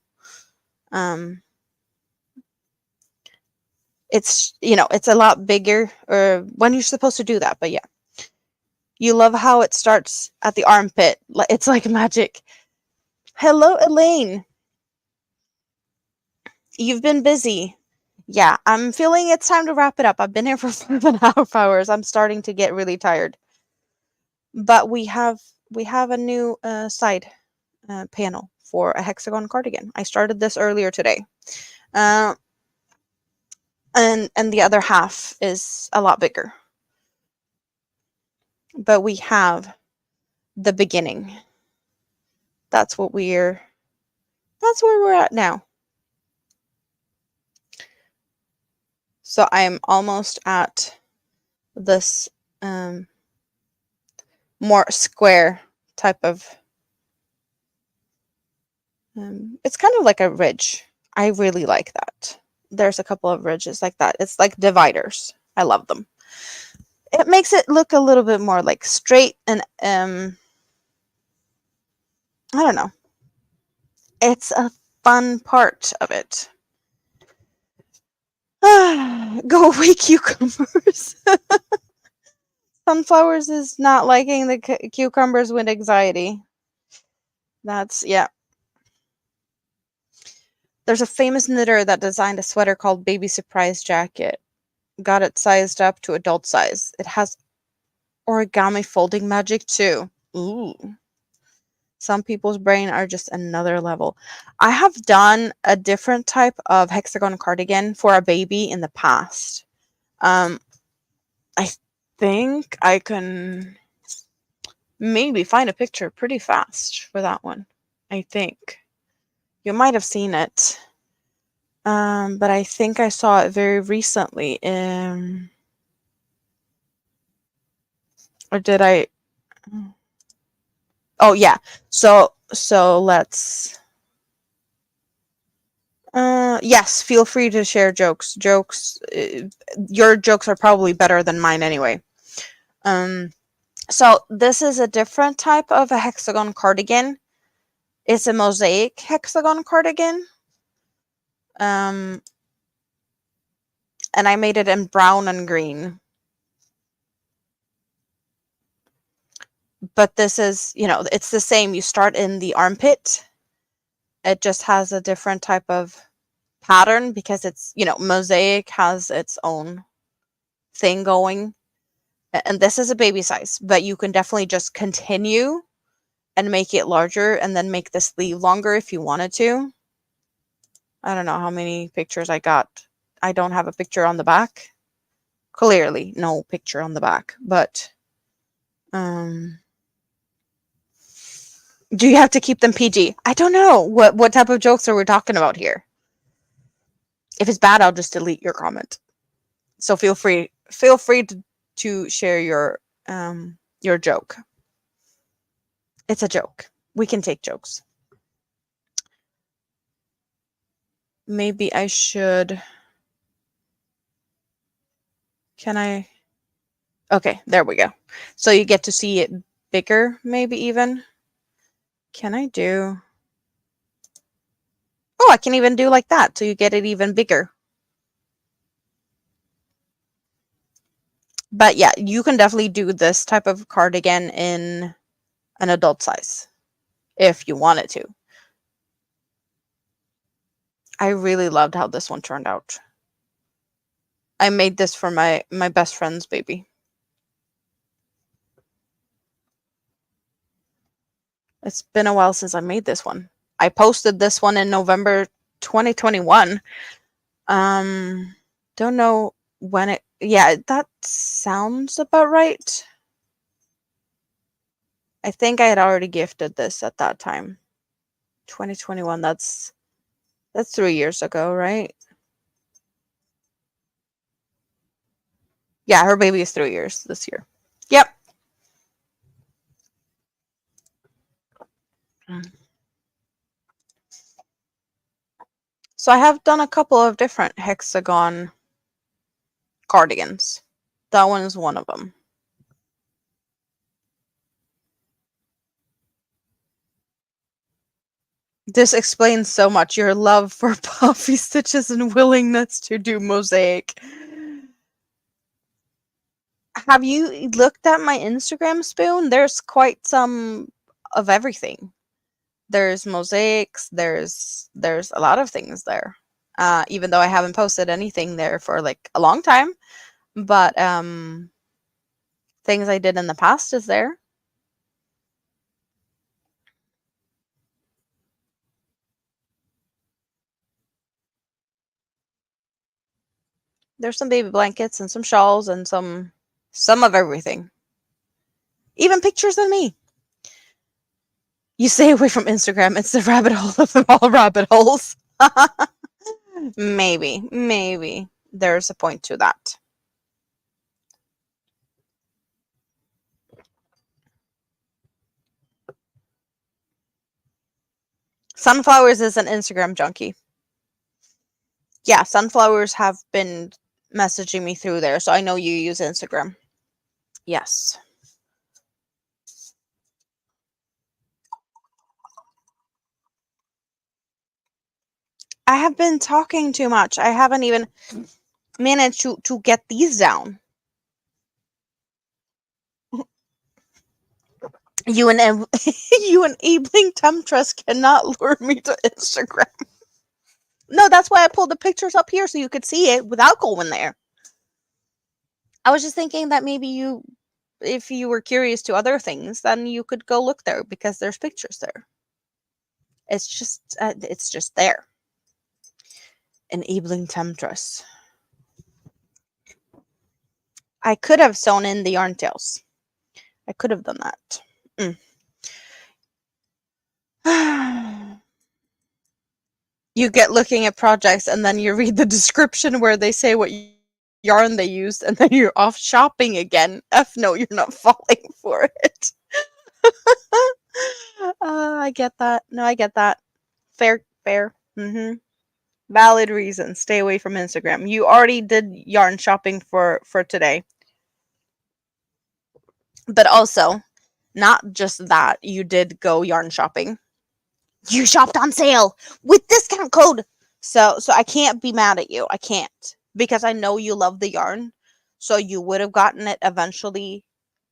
It's, it's a lot bigger when you're supposed to do that, but yeah. You love how it starts at the armpit. It's like magic. Hello, Elaine. You've been busy. Yeah, I'm feeling it's time to wrap it up. I've been here for 5.5 hours. I'm starting to get really tired. But we have a new side panel for a hexagon cardigan. I started this earlier today. And the other half is a lot bigger. But we have the beginning. That's where we're at now. So I'm almost at this more square type of, it's kind of like a ridge. I really like that. There's a couple of ridges like that. It's like dividers. I love them. It makes it look a little bit more like straight and I don't know. It's a fun part of it. Go away, cucumbers. Sunflowers is not liking the cucumbers with anxiety. Yeah. There's a famous knitter that designed a sweater called Baby Surprise Jacket. Got it sized up to adult size. It has origami folding magic too. Ooh. Some people's brain are just another level. I have done a different type of hexagon cardigan for a baby in the past. I think I can maybe find a picture pretty fast for that one. I think. You might have seen it. But I think I saw it very recently. Or did I? Oh, yeah. So let's... yes, feel free to share jokes. Your jokes are probably better than mine anyway. So this is a different type of a hexagon cardigan. It's a mosaic hexagon cardigan. And I made it in brown and green. But this is, it's the same. You start in the armpit. It just has a different type of pattern because it's, mosaic has its own thing going. And this is a baby size, but you can definitely just continue and make it larger and then make the sleeve longer if you wanted to. I don't know how many pictures I got. I don't have a picture on the back. Clearly, no picture on the back, but do you have to keep them PG? I don't know. What type of jokes are we talking about here? If it's bad, I'll just delete your comment. So feel free to share your joke. It's a joke. We can take jokes. Maybe I should. Can I? Okay, there we go. So you get to see it bigger, maybe even. Can I do? Oh, I can even do like that, so you get it even bigger. But yeah, you can definitely do this type of cardigan in an adult size if you wanted to. I really loved how this one turned out. I made this for my best friend's baby. It's been a while since I made this one. I posted this one in November 2021. Don't know when it. Yeah, that sounds about right. I think I had already gifted this at that time. 2021. That's 3 years ago, right? Yeah, her baby is 3 years this year. Yep. So I have done a couple of different hexagon cardigans. That one is one of them. This explains so much. Your love for puffy stitches and willingness to do mosaic. Have you looked at my Instagram spoon? There's quite some of everything. There's mosaics, there's a lot of things there. Even though I haven't posted anything there for like a long time, but things I did in the past is there. There's some baby blankets and some shawls and some of everything. Even pictures of me. You stay away from Instagram. It's the rabbit hole of all rabbit holes. Maybe. There's a point to that. Sunflowers is an Instagram junkie. Yeah, Sunflowers have been messaging me through there, so I know you use Instagram. Yes. I have been talking too much. I haven't even managed to get these down. You and you enabling temptress cannot lure me to Instagram. No, that's why I pulled the pictures up here so you could see it without going there. I was just thinking that maybe if you were curious to other things, then you could go look there because there's pictures there. It's just there. Enabling temptress. I could have sewn in the yarn tails. I could have done that. You get looking at projects and then you read the description where they say what yarn they used and then you're off shopping again. No, you're not falling for it. I get that. No, I get that. Fair. Valid reason. Stay away from Instagram. You already did yarn shopping for today. But also, not just that, you did go yarn shopping. You shopped on sale with discount code. So I can't be mad at you. I can't, because I know you love the yarn. So you would have gotten it eventually,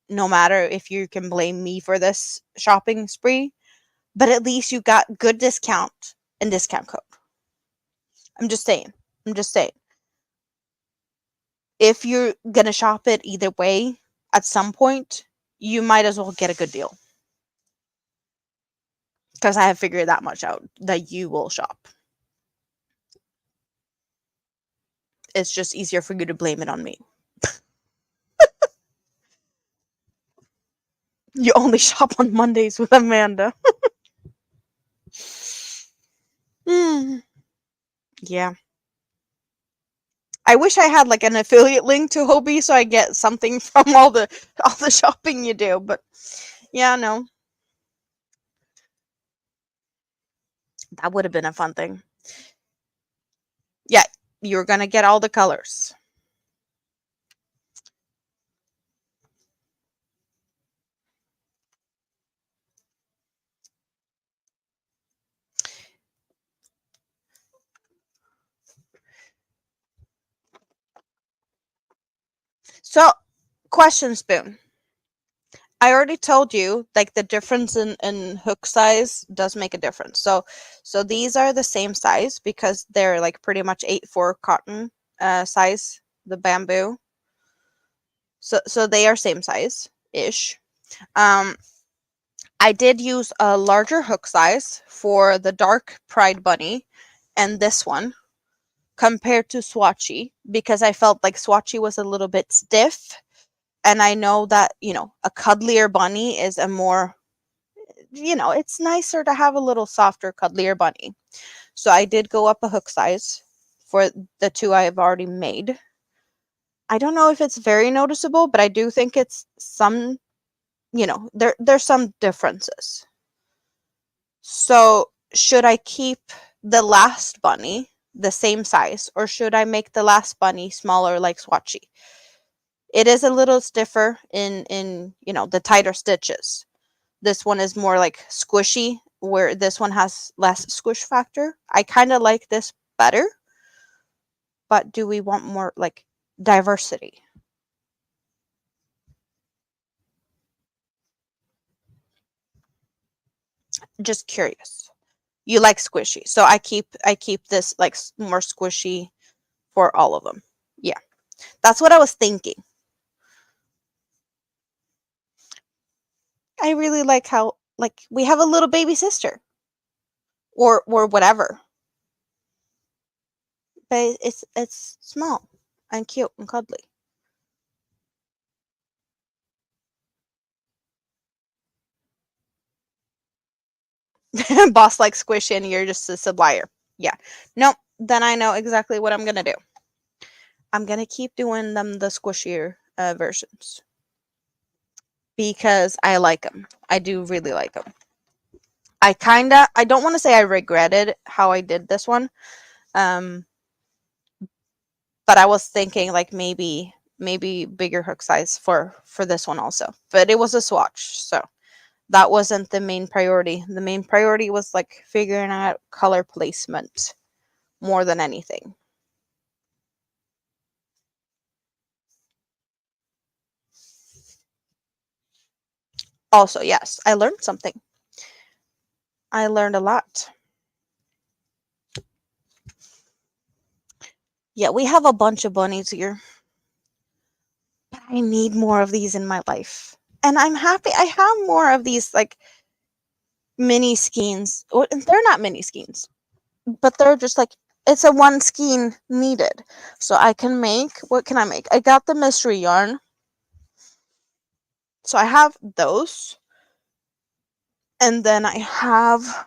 no matter if you can blame me for this shopping spree. But at least you got good discount and discount code. I'm just saying. I'm just saying. If you're going to shop it either way at some point, you might as well get a good deal. Because I have figured that much out, that you will shop. It's just easier for you to blame it on me. You only shop on Mondays with Amanda. Yeah. I wish I had like an affiliate link to Hobie so I get something from all the shopping you do, but yeah, no. That would have been a fun thing. Yeah, you're gonna get all the colors. So, question, Spoon. I already told you, like, the difference in hook size does make a difference. So these are the same size because they're like pretty much 8/4 cotton size, the bamboo. So they are same size ish. Um, I did use a larger hook size for the dark Pride Bunny and this one compared to Swatchy, because I felt like Swatchy was a little bit stiff. And I know that, a cuddlier bunny is a more, it's nicer to have a little softer, cuddlier bunny. So I did go up a hook size for the two I have already made. I don't know if it's very noticeable, but I do think it's some, there's some differences. So should I keep the last bunny the same size, or should I make the last bunny smaller like Swatchy? It is a little stiffer in the tighter stitches. This one is more like squishy, where this one has less squish factor. I kind of like this better, but do we want more like diversity? Just curious. You like squishy, so I keep this like more squishy for all of them. Yeah, that's what I was thinking. I really like how, like, we have a little baby sister, or whatever, but it's small and cute and cuddly. Boss like squishy and you're just a supplier. Yeah. Nope. Then I know exactly what I'm gonna do. I'm gonna keep doing them the squishier versions because I like them. I do really like them. I don't want to say I regretted how I did this one. Um, but I was thinking like maybe bigger hook size for this one also. But it was a swatch, so that wasn't the main priority. The main priority was like figuring out color placement more than anything. Also, yes, I learned something. I learned a lot. Yeah, we have a bunch of bunnies here. But I need more of these in my life. And I'm happy I have more of these like mini skeins. They're not mini skeins, but they're just like, it's a one skein needed. So I can make, what can I make? I got the mystery yarn. So I have those. And then I have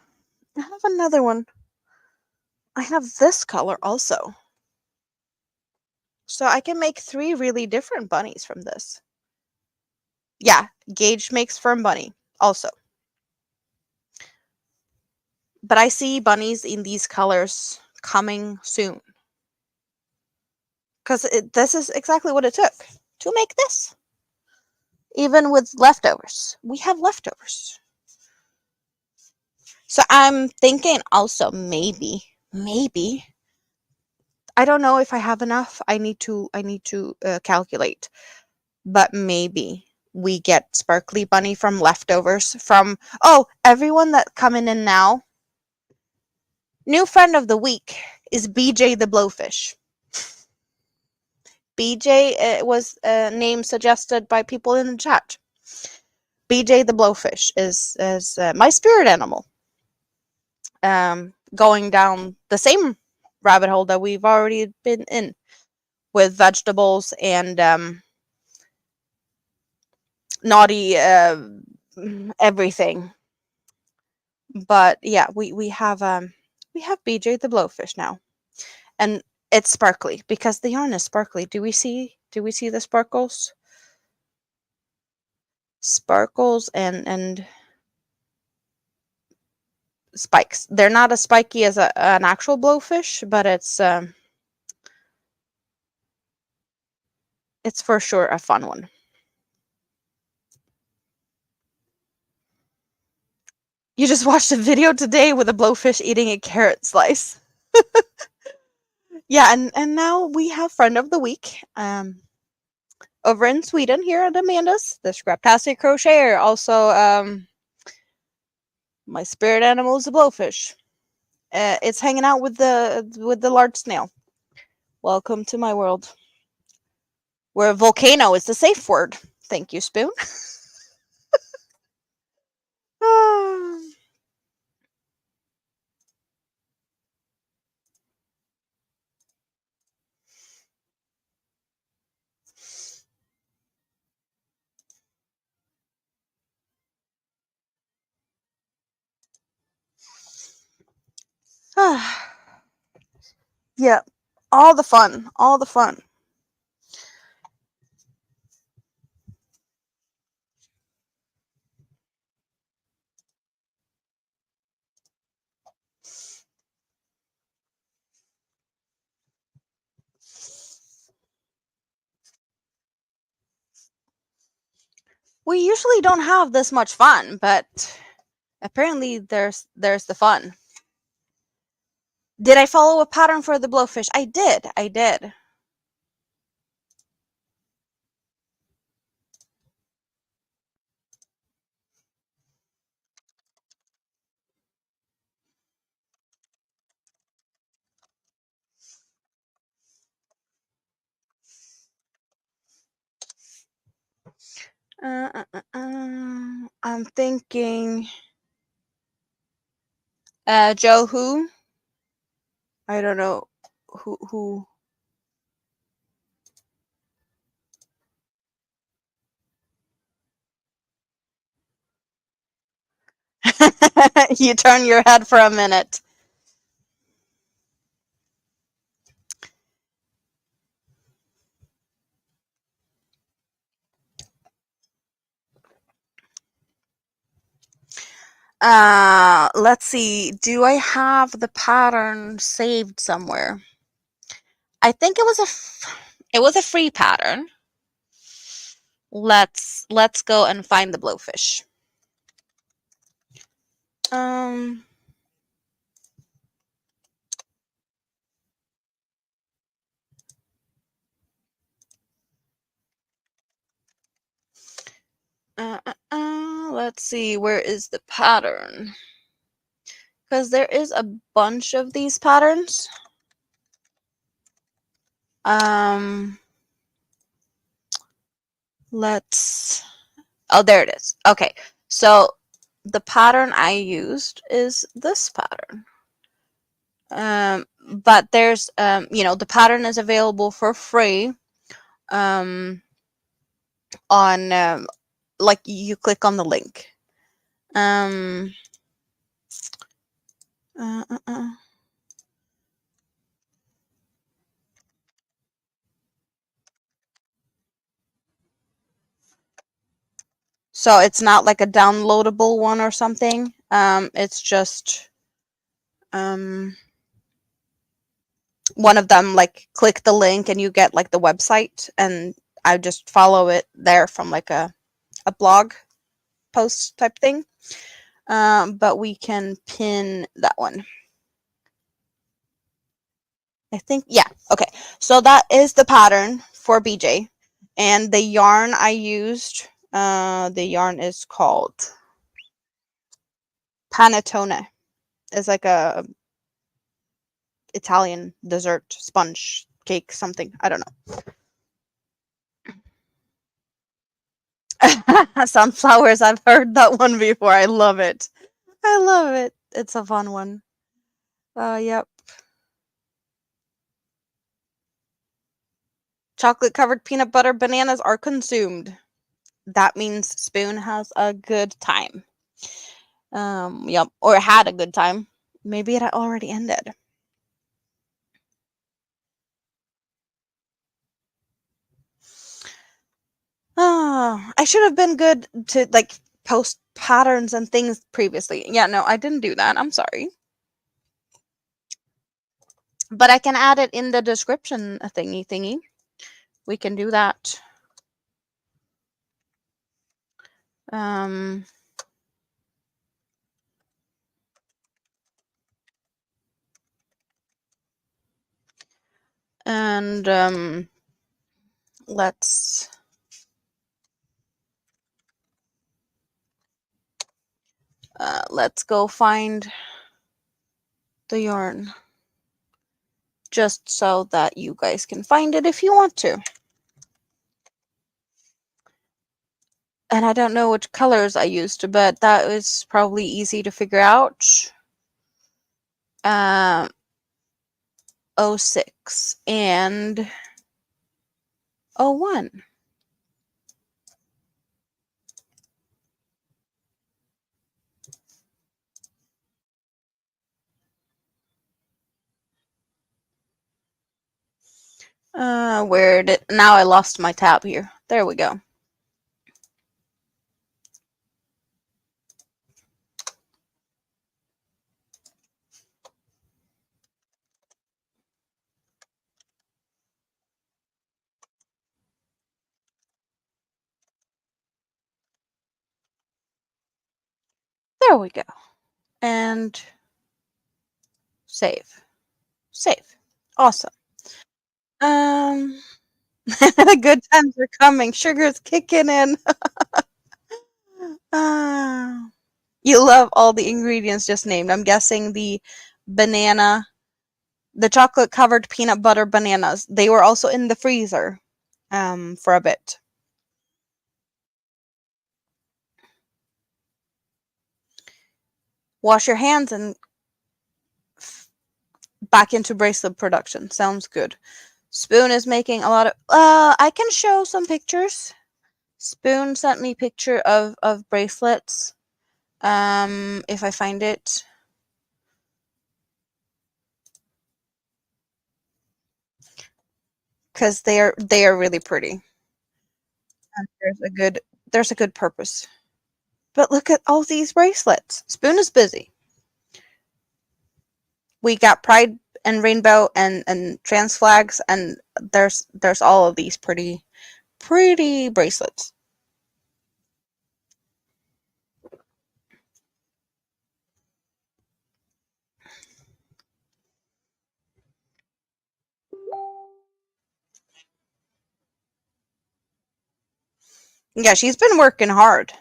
another one. I have this color also. So I can make 3 really different bunnies from this. Yeah, Gage makes firm bunny also. But I see bunnies in these colors coming soon. Because this is exactly what it took to make this. Even with leftovers. We have leftovers. So I'm thinking also maybe I don't know if I have enough. I need to calculate, but maybe we get Sparkly Bunny from leftovers from everyone that coming in now. New friend of the week is BJ the Blowfish. BJ was a name suggested by people in the chat. BJ the Blowfish is my spirit animal. Going down the same rabbit hole that we've already been in with vegetables and naughty everything. But yeah, we have BJ the Blowfish now, and it's sparkly because the yarn is sparkly. Do we see the sparkles? Sparkles and spikes. They're not as spiky as an actual blowfish, but it's for sure a fun one. You just watched a video today with a blowfish eating a carrot slice. Yeah, and now we have friend of the week. Over in Sweden here at Amanda's, the Scraptastic Crocheter. Also, my spirit animal is a blowfish. It's hanging out with the large snail. Welcome to my world, where volcano is the safe word. Thank you, Spoon. Yeah, all the fun, all the fun. We usually don't have this much fun, but apparently there's the fun. Did I follow a pattern for the blowfish? I did. I did. I'm thinking Joe who? I don't know who. You turn your head for a minute. Let's see. Do I have the pattern saved somewhere? I think it was a free pattern. Let's go and find the blowfish. Let's see, where is the pattern? Because there is a bunch of these patterns. There it is. Okay, so the pattern I used is this pattern. But there's the pattern is available for free on like you click on the link. So it's not like a downloadable one or something. It's just one of them, like click the link and you get like the website, and I just follow it there from like a blog post type thing. but we can pin that one. I think, yeah, okay. So that is the pattern for BJ. And the yarn I used, the yarn is called panettone. It's like a Italian dessert sponge cake something. I don't know. Sunflowers, I've heard that one before. I love it. I love it. It's a fun one. Yep. Chocolate covered peanut butter bananas are consumed. That means Spoon has a good time. Yep. Or had a good time. Maybe it had already ended. Oh, I should have been good to like post patterns and things previously. Yeah, no, I didn't do that. I'm sorry. But I can add it in the description thingy. We can do that. Um, and let's go find the yarn just so that you guys can find it if you want to. And I don't know which colors I used, but that was probably easy to figure out. 06 and 01. Where did now I lost my tab here. There we go. There we go. And save. Save. Awesome. The good times are coming. Sugar's kicking in. You love all the ingredients just named. I'm guessing the banana, the chocolate covered peanut butter bananas. They were also in the freezer for a bit. Wash your hands and back into bracelet production. Sounds good. Spoon is making a lot of I can show some pictures. Spoon sent me picture of bracelets. If I find it. Cuz they are really pretty. And there's a good purpose. But look at all these bracelets. Spoon is busy. We got Pride and Rainbow and trans flags, and there's all of these pretty bracelets. Yeah, she's been working hard.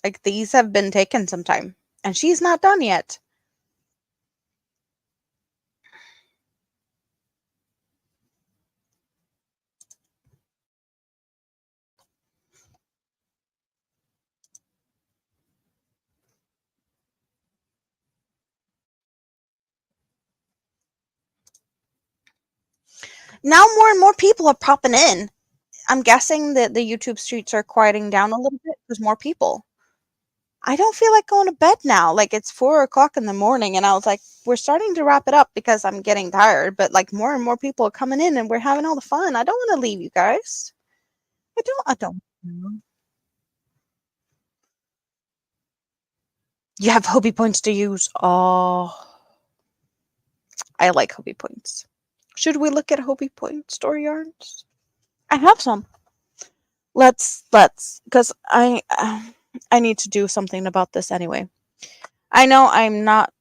Like these have been taking some time, and she's not done yet. Now more and more people are popping in. I'm guessing that the YouTube streets are quieting down a little bit. There's more people. I don't feel like going to bed now. Like it's 4 o'clock in the morning, and I was like, we're starting to wrap it up because I'm getting tired. But like more and more people are coming in, and we're having all the fun. I don't want to leave you guys. I don't. You have Hobie points to use. Oh, I like Hobie points. Should we look at Hobie point story yarns? I have some. Let's, because I need to do something about this anyway. I know I'm not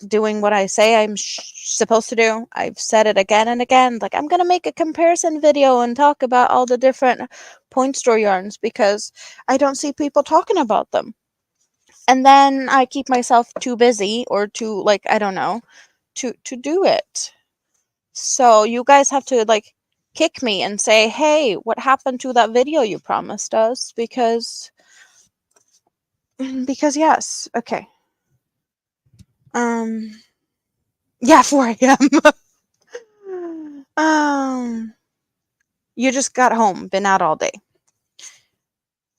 doing what I say I'm supposed to do. I've said it again and again. Like, I'm going to make a comparison video and talk about all the different point store yarns because I don't see people talking about them. And then I keep myself too busy or too, like, I don't know, to do it. So you guys have to, like, kick me and say, hey, what happened to that video you promised us? Because yes. Okay. Yeah, 4 a.m. You just got home, been out all day.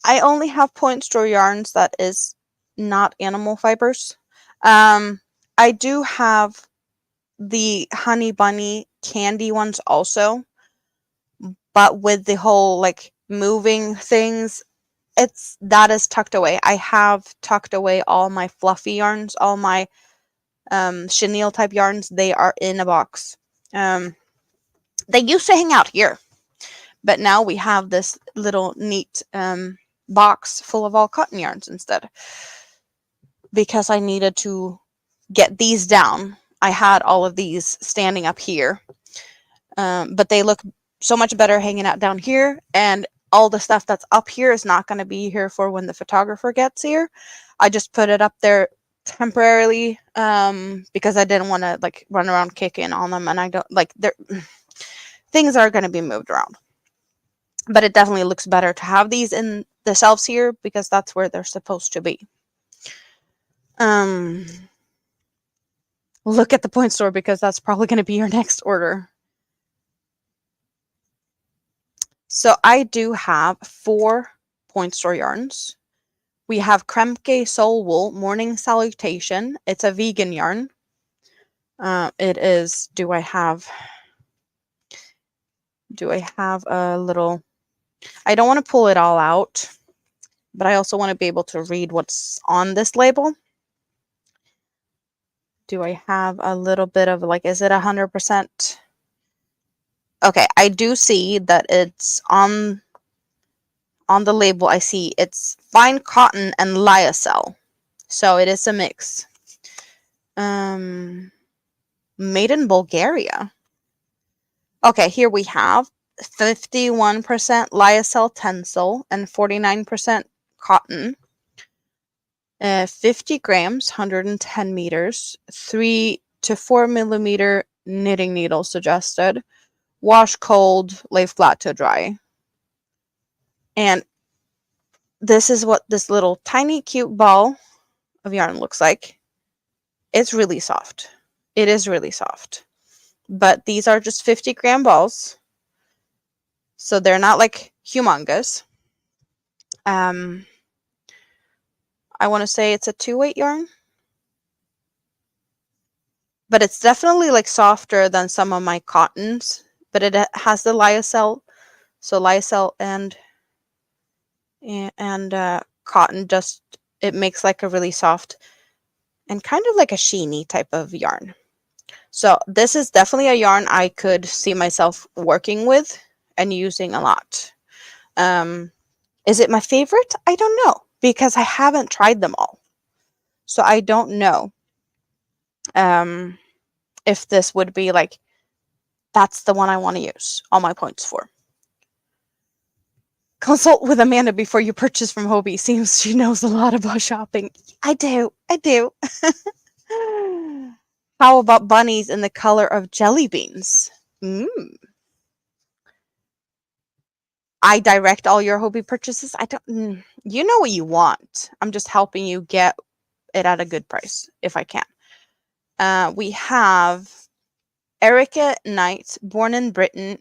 I only have point store yarns that is not animal fibers. I do have the honey bunny candy ones also, but with the whole like moving things, that is tucked away. I have tucked away all my fluffy yarns, all my chenille type yarns. They are in a box. They used to hang out here, but now we have this little neat box full of all cotton yarns instead, because I needed to get these down. I had all of these standing up here, but they look so much better hanging out down here, and all the stuff that's up here is not going to be here for when the photographer gets here. I just put it up there temporarily because I didn't want to like run around kicking on them, and I don't like things are going to be moved around. But it definitely looks better to have these in the shelves here because that's where they're supposed to be. Look at the point store because that's probably going to be your next order. So I do have 4 point store yarns. We have Kremke Soul Wool Morning Salutation. It's a vegan yarn. It is, do I have a little, I don't want to pull it all out, but I also want to be able to read what's on this label. Do I have a little bit of like, is it 100%? Okay, I do see that it's on the label. I see it's fine cotton and lyocell. So it is a mix. Made in Bulgaria. Okay, here we have 51% lyocell tencel and 49% cotton. 50 grams, 110 meters, 3 to 4 millimeter knitting needle suggested. Wash cold, lay flat to dry. And this is what this little tiny cute ball of yarn looks like. It's really soft. It is really soft. But these are just 50-gram balls. So they're not like humongous. I want to say it's a 2-weight yarn. But it's definitely like softer than some of my cottons. But it has the lyocell. So lyocell and cotton just, it makes like a really soft and kind of like a sheeny type of yarn. So this is definitely a yarn I could see myself working with and using a lot. Is it my favorite? I don't know because I haven't tried them all. So I don't know if this would be like, that's the one I want to use all my points for. Consult with Amanda before you purchase from Hobie. Seems she knows a lot about shopping. I do. How about bunnies in the color of jelly beans? I direct all your Hobie purchases. I don't. You know what you want. I'm just helping you get it at a good price if I can. We have Erica Knight, born in Britain,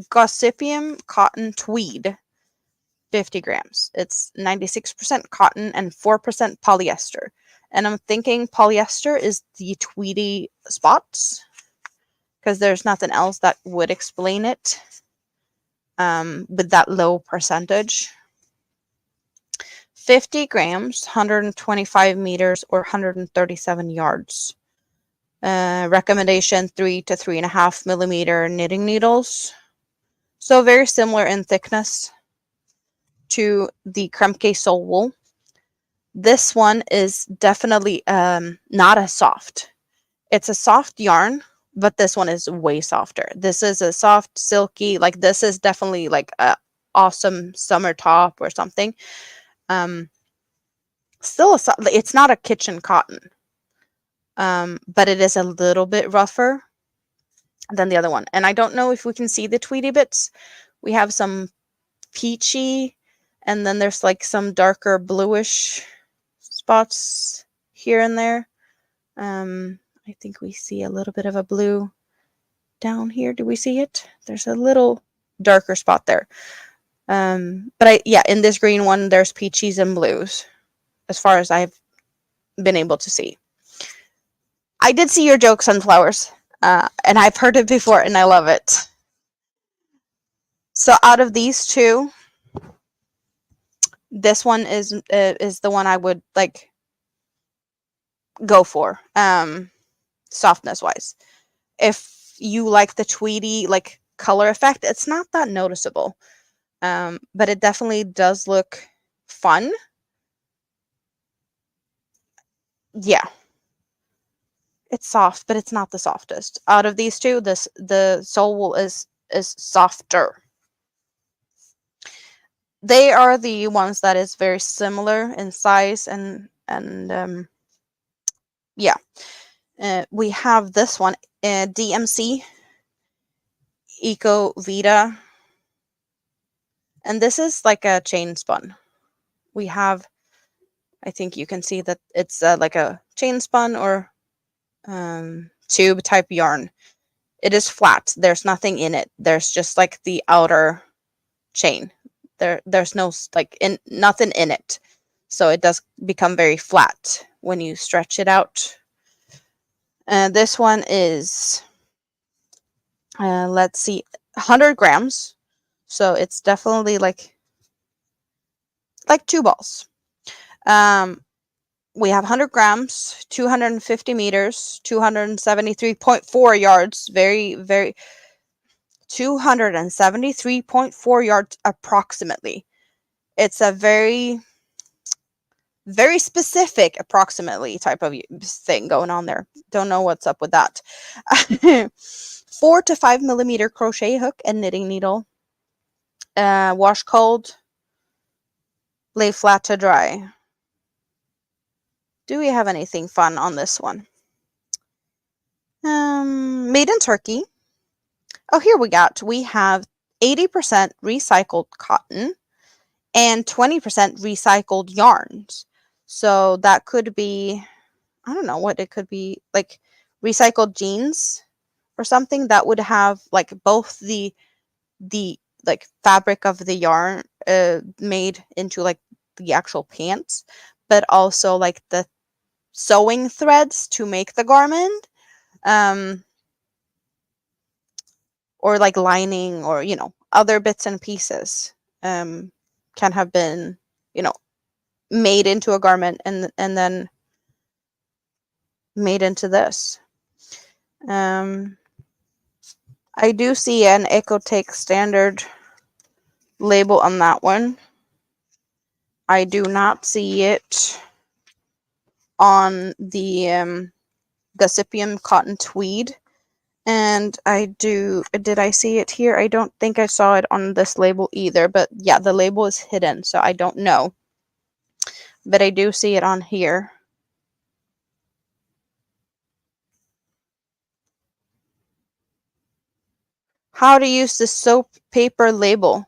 Gossypium cotton tweed, 50 grams. It's 96% cotton and 4% polyester. And I'm thinking polyester is the tweedy spots because there's nothing else that would explain it with that low percentage. 50 grams, 125 meters or 137 yards. Recommendation 3 to 3.5 millimeter knitting needles. So very similar in thickness to the Kremke Soul Wool. This one is definitely not as soft. It's a soft yarn, but this one is way softer. This is a soft, silky, like this is definitely like a awesome summer top or something. Um, Still, it's not a kitchen cotton, but it is a little bit rougher than the other one. And I don't know if we can see the Tweety bits. We have some peachy, and then there's like some darker bluish spots here and there. I think we see a little bit of a blue down here. Do we see it? There's a little darker spot there. But yeah, in this green one, there's peaches and blues, as far as I've been able to see. I did see your joke, sunflowers, and I've heard it before, and I love it. So out of these two, this one is the one I would like go for, softness wise. If you like the Tweety like color effect, it's not that noticeable, but it definitely does look fun. Yeah, it's soft, but it's not the softest out of these two. The sole wool is softer. They are the ones that is very similar in size and yeah. We have this one, DMC Eco Vita, and this is like a chain spun. We have, I think you can see that it's like a chain spun or tube type yarn. It is flat. There's nothing in it. There's just like the outer chain. There's no like nothing in it. So it does become very flat when you stretch it out. This one is, let's see, 100 grams. So it's definitely like 2 balls. We have 100 grams, 250 meters, 273.4 yards. Very, very, 273.4 yards approximately. It's a very, very specific approximately type of thing going on there. Don't know what's up with that. 4 to 5 millimeter crochet hook and knitting needle. Wash cold. Lay flat to dry. Do we have anything fun on this one? Made in Turkey. Oh, here we have 80% recycled cotton and 20% recycled yarns. So that could be, I don't know what it could be, like recycled jeans or something that would have like both the like fabric of the yarn made into like the actual pants, but also like the sewing threads to make the garment, or like lining, or other bits and pieces can have been made into a garment and then made into this. I do see an Ecotake standard label on that one. I do not see it on the Gossypium cotton tweed. And did I see it here? I don't think I saw it on this label either, but yeah, the label is hidden, so I don't know. But I do see it on here. How to use the soap paper label.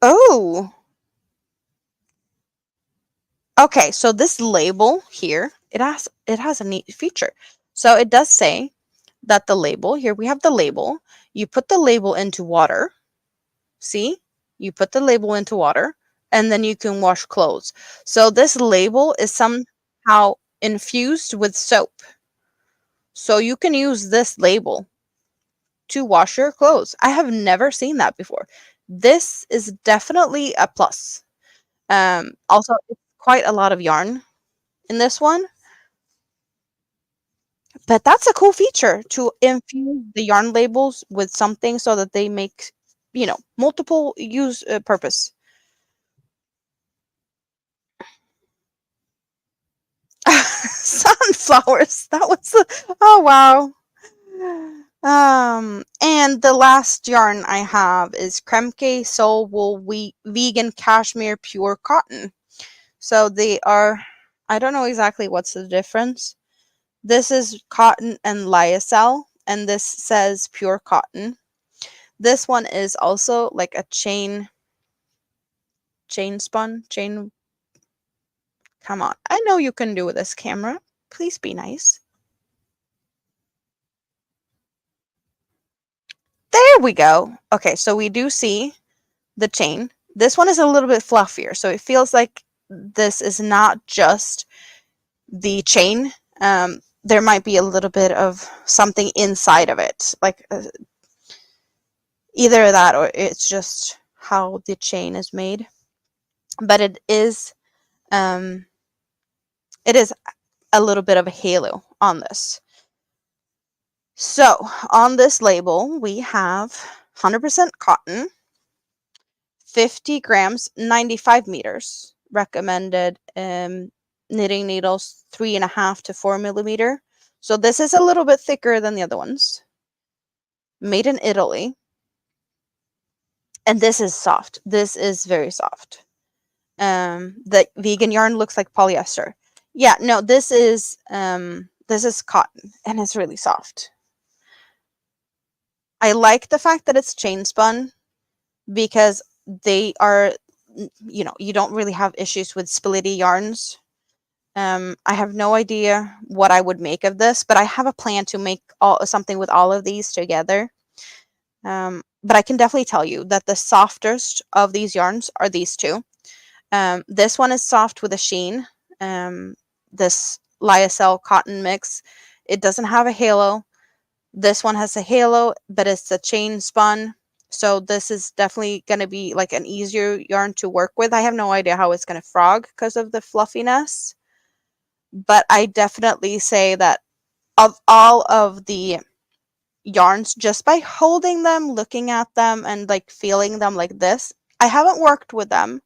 Oh. Okay, so this label here, it has a neat feature. So it does say that the label, here we have the label. You put the label into water. See? You put the label into water and then you can wash clothes. So this label is somehow infused with soap. So you can use this label to wash your clothes. I have never seen that before. This is definitely a plus. Also, it's quite a lot of yarn in this one. But that's a cool feature, to infuse the yarn labels with something, so that they make, multiple use purpose. Sunflowers. That was oh wow. And the last yarn I have is Kremke Soul Wool Vegan Cashmere Pure Cotton. So they are, I don't know exactly what's the difference. This is cotton and lyocell, and this says pure cotton. This one is also like a chain spun, come on. I know you can do this, camera. Please be nice. There we go. Okay, so we do see the chain. This one is a little bit fluffier, so it feels like this is not just the chain. There might be a little bit of something inside of it, like either that or it's just how the chain is made. But it is a little bit of a halo on this. So on this label, we have 100% cotton, 50 grams, 95 meters. Recommended knitting needles 3.5 to 4 millimeter. So this is a little bit thicker than the other ones. Made in Italy. And this is soft. This is very soft. The vegan yarn looks like polyester. Yeah, no, this is cotton, and it's really soft. I like the fact that it's chain spun because they are, you don't really have issues with splitty yarns. I have no idea what I would make of this, but I have a plan to make something with all of these together. But I can definitely tell you that the softest of these yarns are these two. This one is soft with a sheen. This lyocell cotton mix. It doesn't have a halo. This one has a halo, but it's a chain spun. So this is definitely going to be like an easier yarn to work with. I have no idea how it's going to frog because of the fluffiness. But I definitely say that of all of the yarns, just by holding them, looking at them, and like feeling them like this, I haven't worked with them,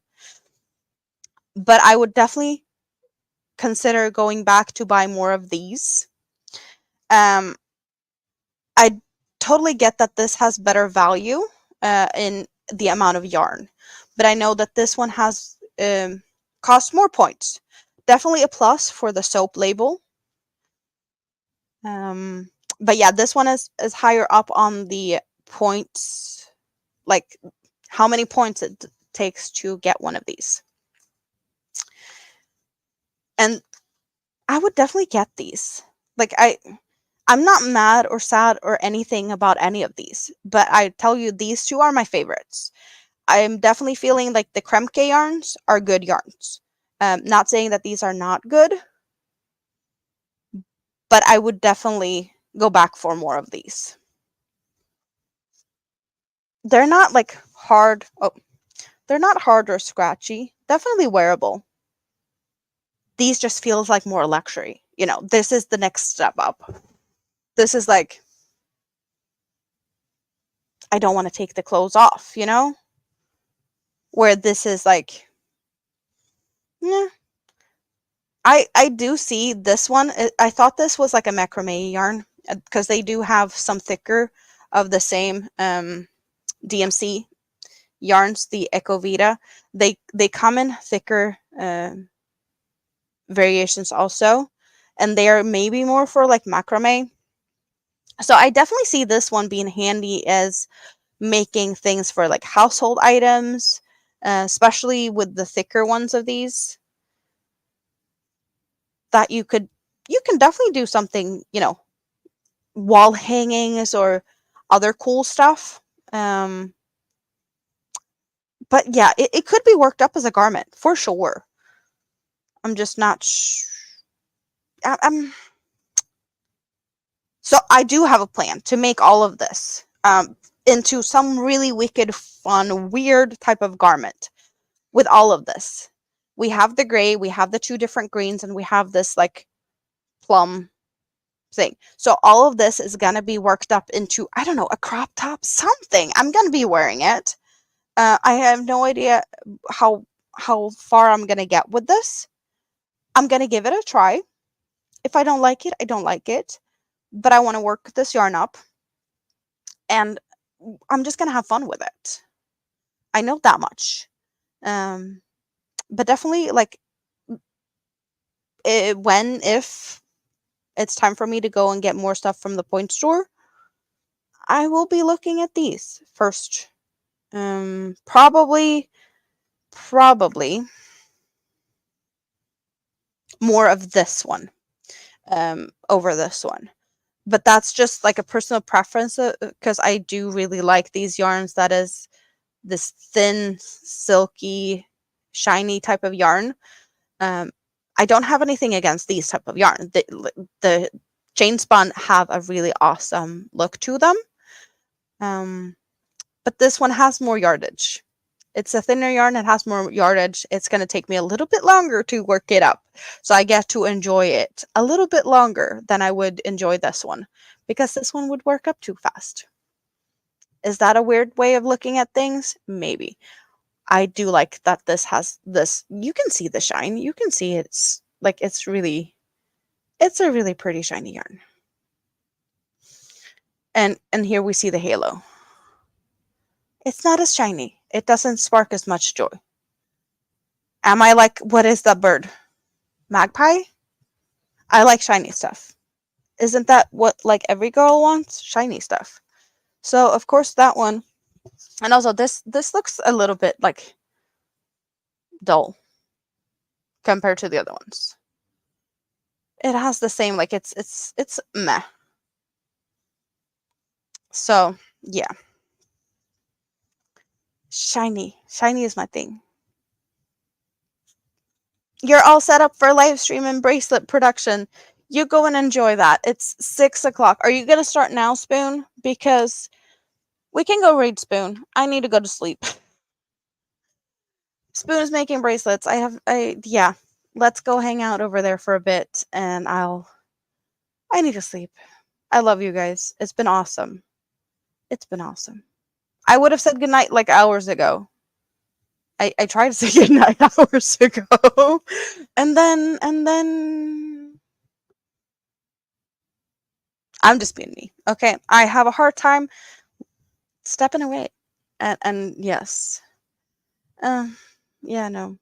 but I would definitely consider going back to buy more of these. I totally get that this has better value in the amount of yarn, but I know that this one has cost more points. Definitely a plus for the soap label. But yeah, this one is higher up on the points, like how many points it takes to get one of these. And I would definitely get these. Like I'm not mad or sad or anything about any of these, but I tell you, these two are my favorites. I'm definitely feeling like the Kremke yarns are good yarns. Not saying that these are not good, but I would definitely go back for more of these. They're not like hard. Oh, they're not hard or scratchy. Definitely wearable. These just feels like more luxury. This is the next step up. This is like, I don't want to take the clothes off, where this is like, yeah. I do see this one. I thought this was like a macrame yarn because they do have some thicker of the same DMC yarns, the Ecovita. They come in thicker variations also, and they are maybe more for like macrame. So I definitely see this one being handy as making things for like household items, especially with the thicker ones of these. That you can definitely do something, wall hangings or other cool stuff. But yeah, it could be worked up as a garment for sure. I'm just not so I do have a plan to make all of this into some really wicked, fun, weird type of garment with all of this. We have the gray, we have the two different greens, and we have this like plum thing. So all of this is going to be worked up into, I don't know, a crop top, something. I'm going to be wearing it. I have no idea how far I'm going to get with this. I'm going to give it a try. If I don't like it, I don't like it. But I want to work this yarn up, and I'm just gonna have fun with it. I know that much. But definitely, like, if it's time for me to go and get more stuff from the point store, I will be looking at these first. Probably more of this one over this one. But that's just like a personal preference, because I do really like these yarns that is this thin, silky, shiny type of yarn. I don't have anything against these type of yarn. The chain spun have a really awesome look to them. But this one has more yardage. It's a thinner yarn. It has more yardage. It's going to take me a little bit longer to work it up. So I get to enjoy it a little bit longer than I would enjoy this one, because this one would work up too fast. Is that a weird way of looking at things? Maybe. I do like that this has this. You can see the shine. You can see it's like it's a really pretty shiny yarn. And here we see the halo. It's not as shiny. It doesn't spark as much joy. Am I like, what is that bird? Magpie? I like shiny stuff. Isn't that what like every girl wants? Shiny stuff. So of course that one. And also this looks a little bit like dull compared to the other ones. It has the same, like it's meh. So yeah. Shiny is my thing. You're all set up for live stream and bracelet production. You go and enjoy that. It's 6 o'clock. Are you gonna start now, Spoon? Because we can go read Spoon. I need to go to sleep. Spoon is making bracelets. Yeah. Let's go hang out over there for a bit, and I need to sleep. I love you guys. It's been awesome. It's been awesome. I would have said goodnight like hours ago. I tried to say goodnight hours ago. And then I'm just being me. Okay. I have a hard time stepping away. And yes. Yeah, no.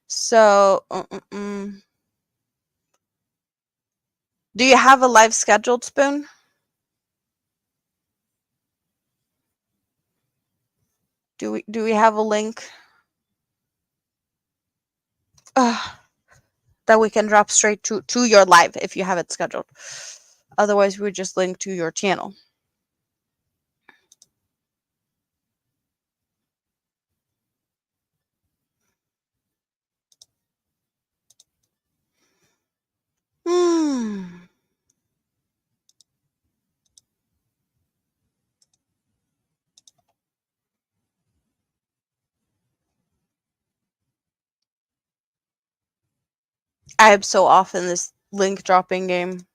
So, do you have a live scheduled, Spoon? Do we have a link that we can drop straight to your live if you have it scheduled? Otherwise, we just link to your channel. I am so off in this link dropping game.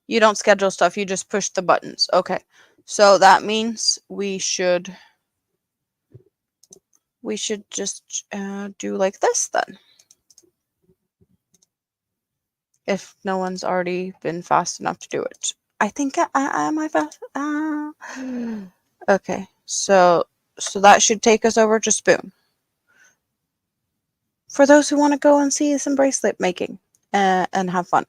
You don't schedule stuff, you just push the buttons. Okay. So that means we should just do like this then. If no one's already been fast enough to do it. I think am I fast? Okay. So that should take us over to Spoon. For those who want to go and see some bracelet making and have fun.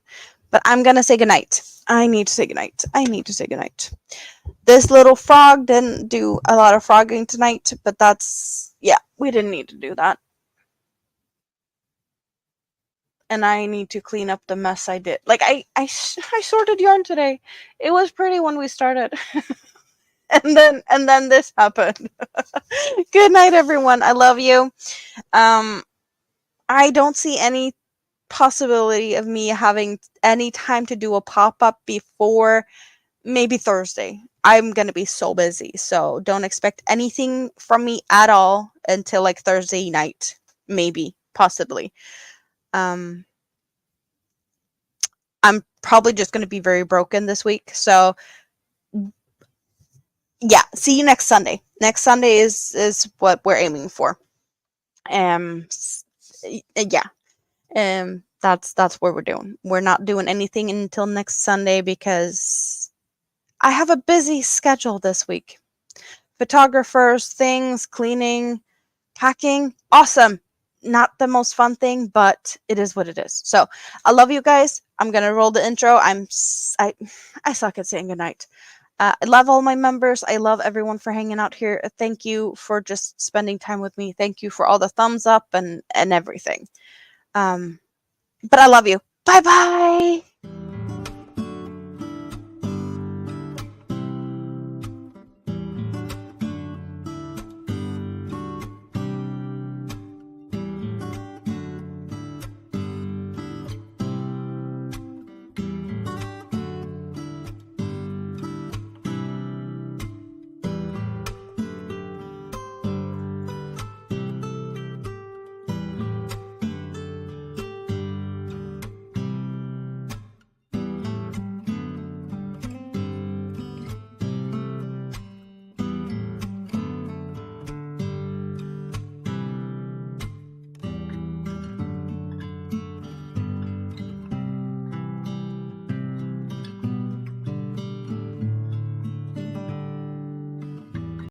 But I'm going to say goodnight. I need to say goodnight. This little frog didn't do a lot of frogging tonight, but yeah, we didn't need to do that. And I need to clean up the mess I did. Like, I sorted yarn today. It was pretty when we started. and then this happened. Good night, everyone. I love you. I don't see any possibility of me having any time to do a pop-up before maybe Thursday. I'm going to be so busy, so don't expect anything from me at all until like Thursday night, maybe, possibly. I'm probably just going to be very broken this week, so yeah, see you next Sunday. Next Sunday is what we're aiming for. Yeah. That's what we're doing. We're not doing anything until next Sunday because I have a busy schedule this week. Photographers, things, cleaning, packing. Awesome. Not the most fun thing, but it is what it is. So I love you guys. I'm gonna roll the intro. I suck at saying goodnight. I love all my members. I love everyone for hanging out here. Thank you for just spending time with me. Thank you for all the thumbs up and everything. But I love you. Bye bye.